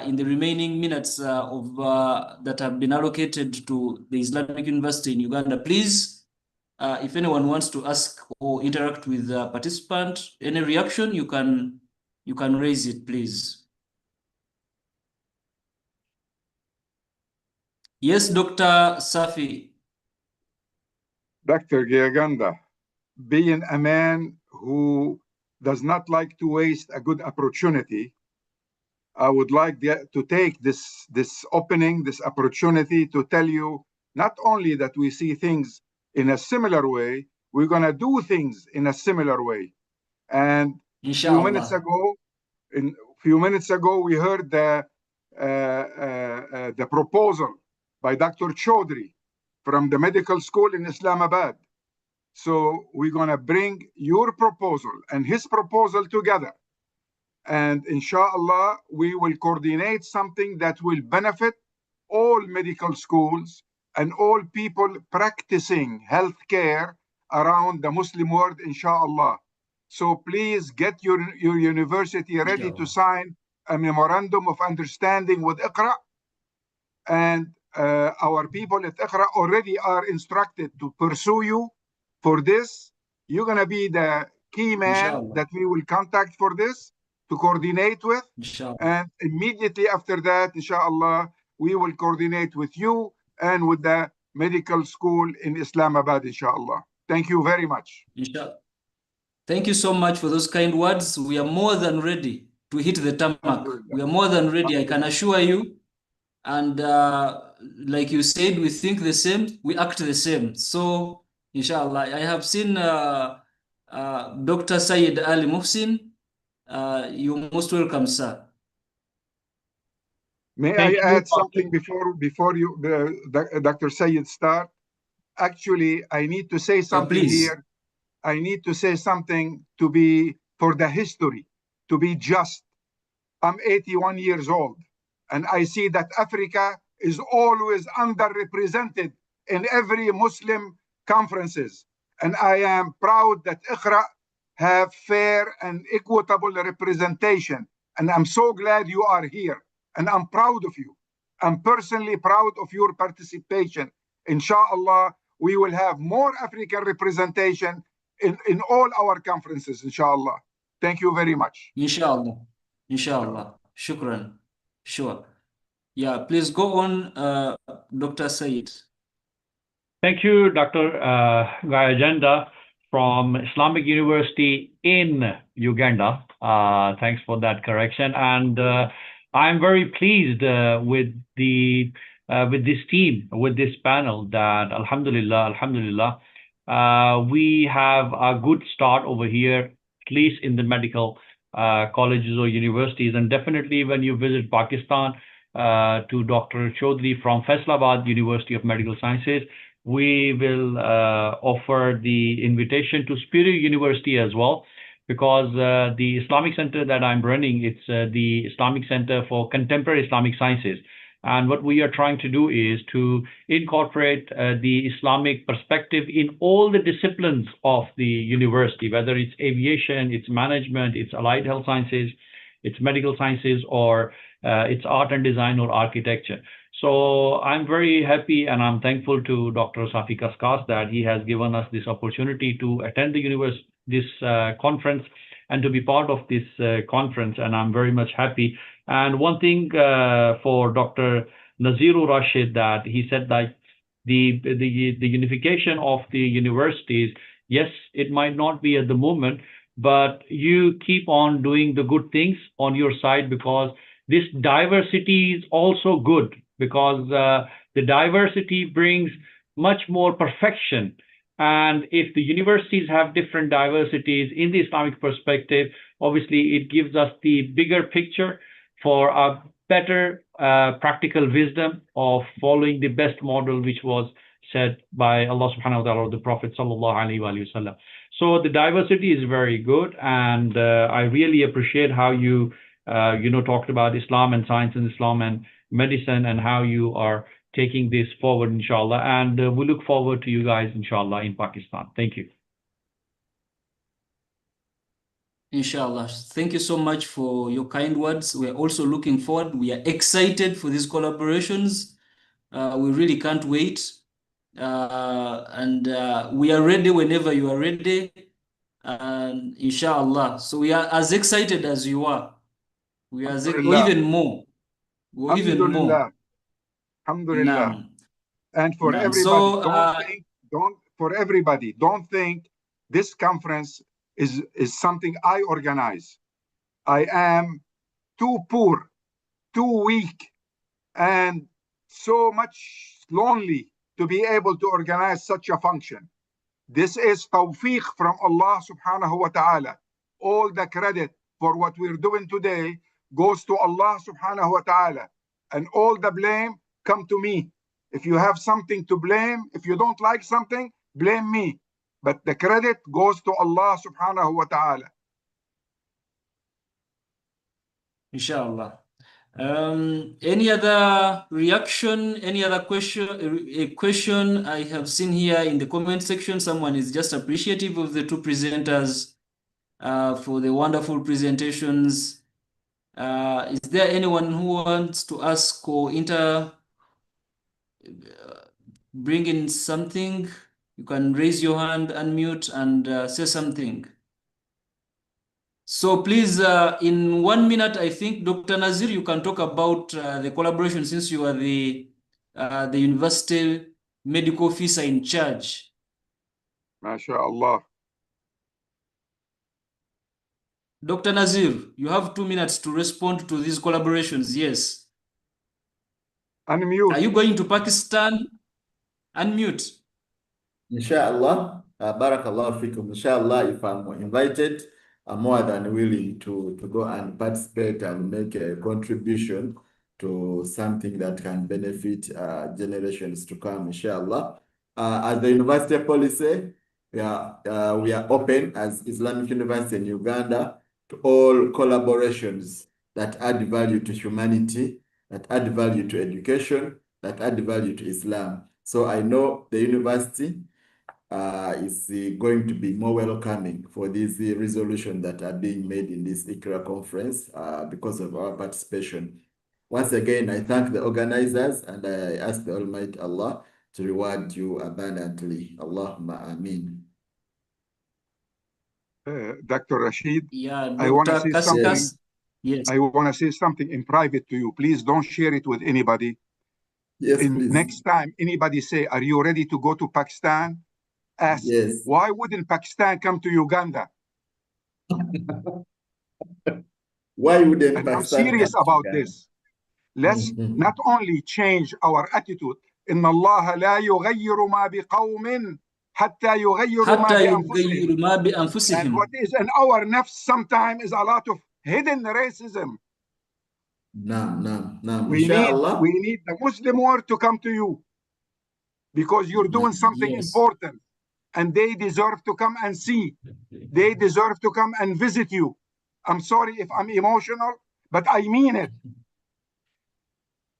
in the remaining minutes that have been allocated to the Islamic University in Uganda. Please, if anyone wants to ask or interact with the participant, any reaction, you can raise it, please. Yes, Dr. Safi. Dr. Giaganda, being a man who does not like to waste a good opportunity, I would like to take this opening, this opportunity to tell you not only that we see things in a similar way, we're going to do things in a similar way. And a few minutes ago, we heard the proposal by Dr. Chaudhry from the medical school in Islamabad. So we're going to bring your proposal and his proposal together. And inshallah, we will coordinate something that will benefit all medical schools and all people practicing healthcare around the Muslim world, inshallah. So please get your university ready to sign a memorandum of understanding with IQRA. And our people at IQRA already are instructed to pursue you for this. You're going to be the key man that we will contact for this to coordinate with. And immediately after that, inshallah, we will coordinate with you and with the medical school in Islamabad, inshallah. Thank you very much. Inshallah. Thank you so much for those kind words. We are more than ready to hit the tarmac. We are more than ready, I can assure you. And like you said, we think the same, we act the same. So, inshallah, I have seen Dr. Syed Ali Muhsin. You're most welcome, sir. May I add something before you, Dr. Syed, start? Actually, I need to say something here. I need to say something to be for the history, to be just. I'm 81 years old, and I see that Africa is always underrepresented in every Muslim conferences. And I am proud that IQRA have fair and equitable representation. And I'm so glad you are here. And I'm proud of you. I'm personally proud of your participation. Inshallah, we will have more African representation in all our conferences, inshallah. Thank you very much. Inshallah. Inshallah. Shukran. Sure. Yeah, please go on, Dr. Said. Thank you, Dr. Gayajanda from Islamic University in Uganda. Thanks for that correction. And I'm very pleased with the with this team, with this panel, that Alhamdulillah, we have a good start over here, at least in the medical colleges or universities. And definitely when you visit Pakistan, to Dr. Chaudhry from Faisalabad University of Medical Sciences, we will offer the invitation to Superior University as well, because the Islamic Center that I'm running, it's the Islamic Center for Contemporary Islamic Sciences. And what we are trying to do is to incorporate the Islamic perspective in all the disciplines of the university, whether it's aviation, it's management, it's allied health sciences, it's medical sciences, or it's art and design or architecture. So I'm very happy and I'm thankful to Dr. Safi Kaskas that he has given us this opportunity to attend this conference and to be part of this conference, and I'm very much happy. And one thing for Dr. Nazirur Rashid, that he said that the unification of the universities, yes, it might not be at the moment, but you keep on doing the good things on your side, because this diversity is also good, because the diversity brings much more perfection. And if the universities have different diversities in the Islamic perspective, obviously it gives us the bigger picture for a better practical wisdom of following the best model, which was said by Allah subhanahu wa ta'ala, or the Prophet sallallahu alaihi wasallam. So the diversity is very good, and I really appreciate how you talked about Islam and science and Islam and medicine, and how you are taking this forward, inshallah. And we look forward to you guys, inshallah, in Pakistan. Thank you. Inshallah. Thank you so much for your kind words. We're also looking forward. We are excited for these collaborations. We really can't wait. And we are ready whenever you are ready. And inshallah. So we are as excited as you are. We are or even more. Or even more. Alhamdulillah. And for Naam. everybody, don't think this conference is something I organize. I am too poor, too weak, and so much lonely to be able to organize such a function. This is tawfiq from Allah subhanahu wa ta'ala. All the credit for what we're doing today goes to Allah subhanahu wa ta'ala, and all the blame come to me. If you have something to blame, if you don't like something, blame me. But the credit goes to Allah subhanahu wa ta'ala. Inshallah. Any other reaction? Any other question? A question I have seen here in the comment section. Someone is just appreciative of the two presenters for the wonderful presentations. Is there anyone who wants to ask or bring in something? You can raise your hand, unmute, and say something. So please, in 1 minute, I think, Dr. Nazir, you can talk about the collaboration, since you are the university medical officer in charge. MashaAllah. Dr. Nazir, you have 2 minutes to respond to these collaborations. Yes. Unmute. Are you going to Pakistan? Unmute. Inshallah, barakallah fikum. Inshallah, if I'm invited, I'm more than willing to go and participate and make a contribution to something that can benefit generations to come, inshallah. As the university policy, we are open as Islamic University in Uganda to all collaborations that add value to humanity, that add value to education, that add value to Islam. So I know the university is going to be more welcoming for these resolutions that are being made in this IQRA conference because of our participation. Once again, I thank the organizers, and I ask the Almighty Allah to reward you abundantly. Allahumma ameen. Dr. Rashid, yeah, I want to Dr. say something. Yes. I want to say something in private to you. Please don't share it with anybody. Yes, please. Next time anybody say, "Are you ready to go to Pakistan?" Ask, yes. Why wouldn't Pakistan come to Uganda? Why wouldn't and Pakistan I'm serious come to about Uganda? this. Let's not only change our attitude. إن الله لا يغير ما بقوم حتى يغيروا ما بأنفسهم. And what is in our nafs sometimes is a lot of hidden racism. We need the Muslim world to come to you because you're doing something important, and they deserve to come and see. They deserve to come and visit you. I'm sorry if I'm emotional, but I mean it.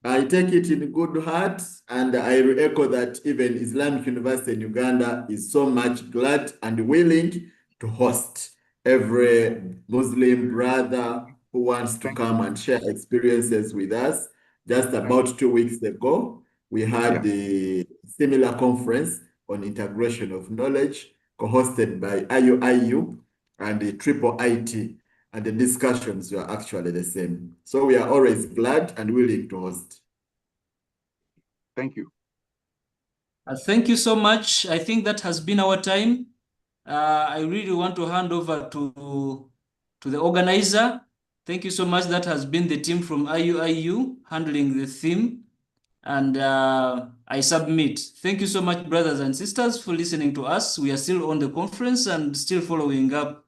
I take it in good heart, and I echo that even Islamic University in Uganda is so much glad and willing to host every Muslim brother who wants to come and share experiences with us. Just about 2 weeks ago, we had the similar conference on integration of knowledge, co-hosted by IU and the Triple IT. And the discussions were actually the same. So we are always glad and willing to host. Thank you. Thank you so much. I think that has been our time. I really want to hand over to the organizer. Thank you so much. That has been the team from IU handling the theme. And I submit. Thank you so much, brothers and sisters, for listening to us. We are still on the conference and still following up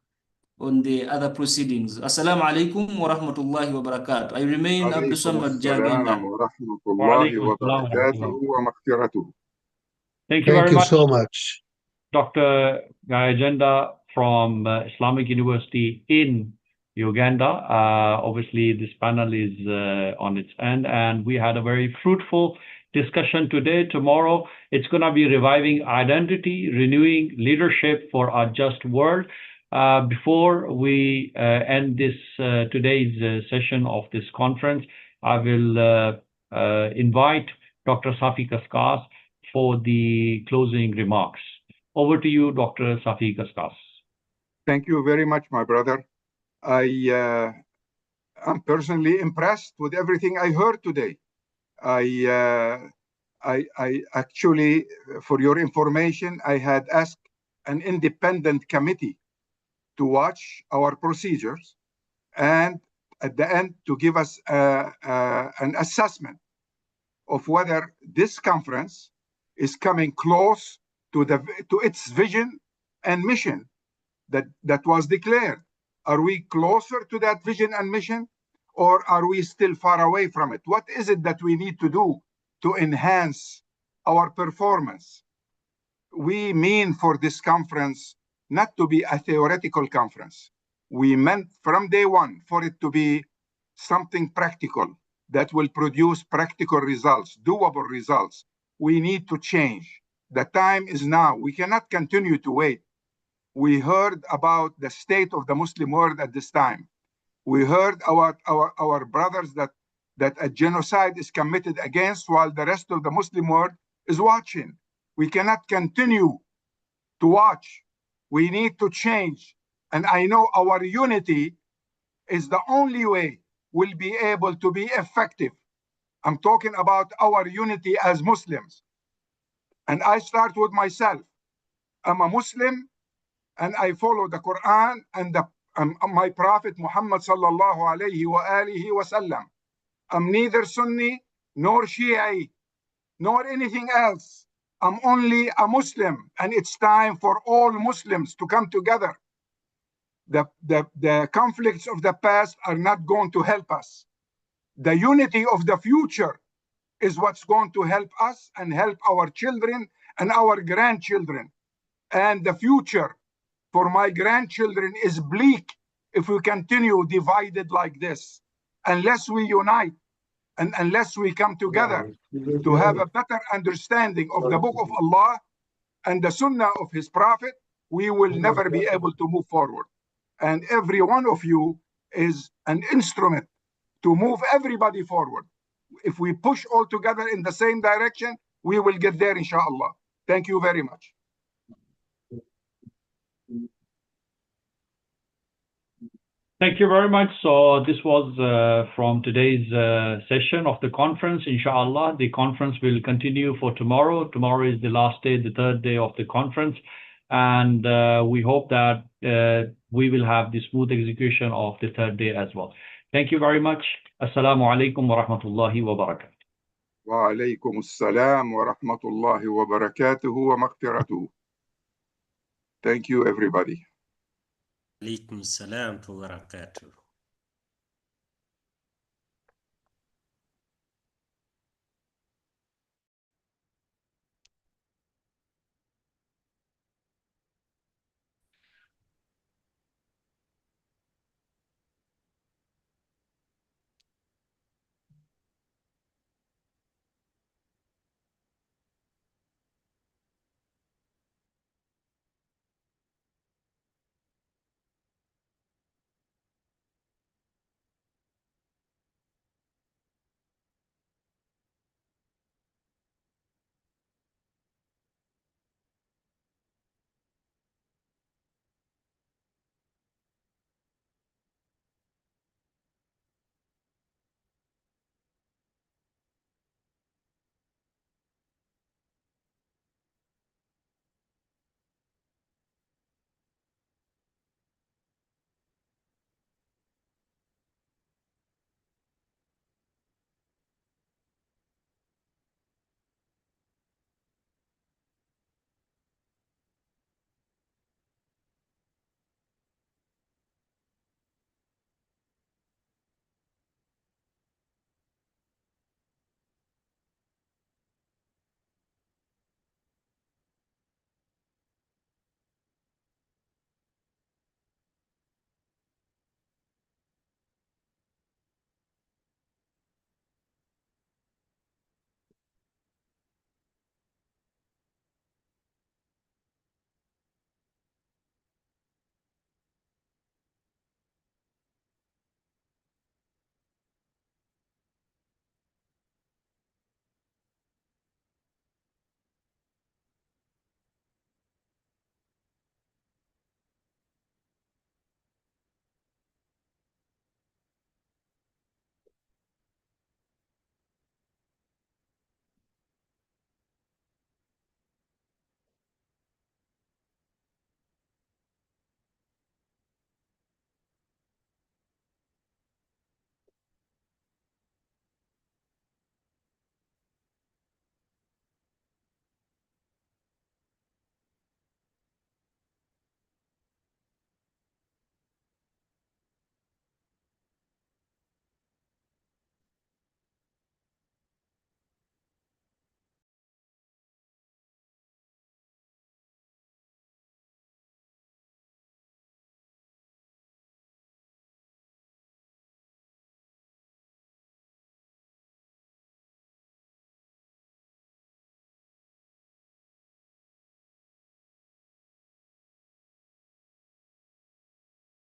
on the other proceedings. Assalamu alaikum wa rahmatullahi wa barakatuh. I remain Abdul Samad Jabinda. Thank you very much. so much. Dr. Gayajenda from Islamic University in Uganda. Obviously, this panel is on its end, and we had a very fruitful discussion today. Tomorrow, it's going to be reviving identity, renewing leadership for our just world. Before we end this today's session of this conference, I will invite Dr. Safi Kaskas for the closing remarks. Over to you, Dr. Safi Kaskas. Thank you very much, my brother. I'm personally impressed with everything I heard today. I actually, for your information, I had asked an independent committee to watch our procedures and at the end to give us an assessment of whether this conference is coming close to its vision and mission that was declared. Are we closer to that vision and mission, or are we still far away from it? What is it that we need to do to enhance our performance? We mean for this conference not to be a theoretical conference. We meant from day one for it to be something practical that will produce practical results, doable results. We need to change. The time is now. We cannot continue to wait. We heard about the state of the Muslim world at this time. We heard our brothers that a genocide is committed against while the rest of the Muslim world is watching. We cannot continue to watch. We need to change. And I know our unity is the only way we'll be able to be effective. I'm talking about our unity as Muslims. And I start with myself. I'm a Muslim and I follow the Quran and my Prophet Muhammad sallallahu alayhi wa alihi wa sallam. I'm neither Sunni nor Shi'i nor anything else. I'm only a Muslim, and it's time for all Muslims to come together. The conflicts of the past are not going to help us. The unity of the future is what's going to help us and help our children and our grandchildren. And the future for my grandchildren is bleak if we continue divided like this. Unless we unite and unless we come together to have a better understanding of the Book of Allah and the Sunnah of His Prophet, we will never be able to move forward. And every one of you is an instrument to move everybody forward. If we push all together in the same direction, we will get there, inshallah. Thank you very much. Thank you very much. So this was from today's session of the conference. Inshallah, the conference will continue for tomorrow. Tomorrow is the last day, the third day of the conference. And we hope that we will have the smooth execution of the third day as well. Thank you very much. Assalamu alaikum wa rahmatullahi wa barakatuh. وعليكم السلام ورحمة الله وبركاته ومغفرته. Thank you, everybody. عليكم السلام ورحمة الله وبركاته.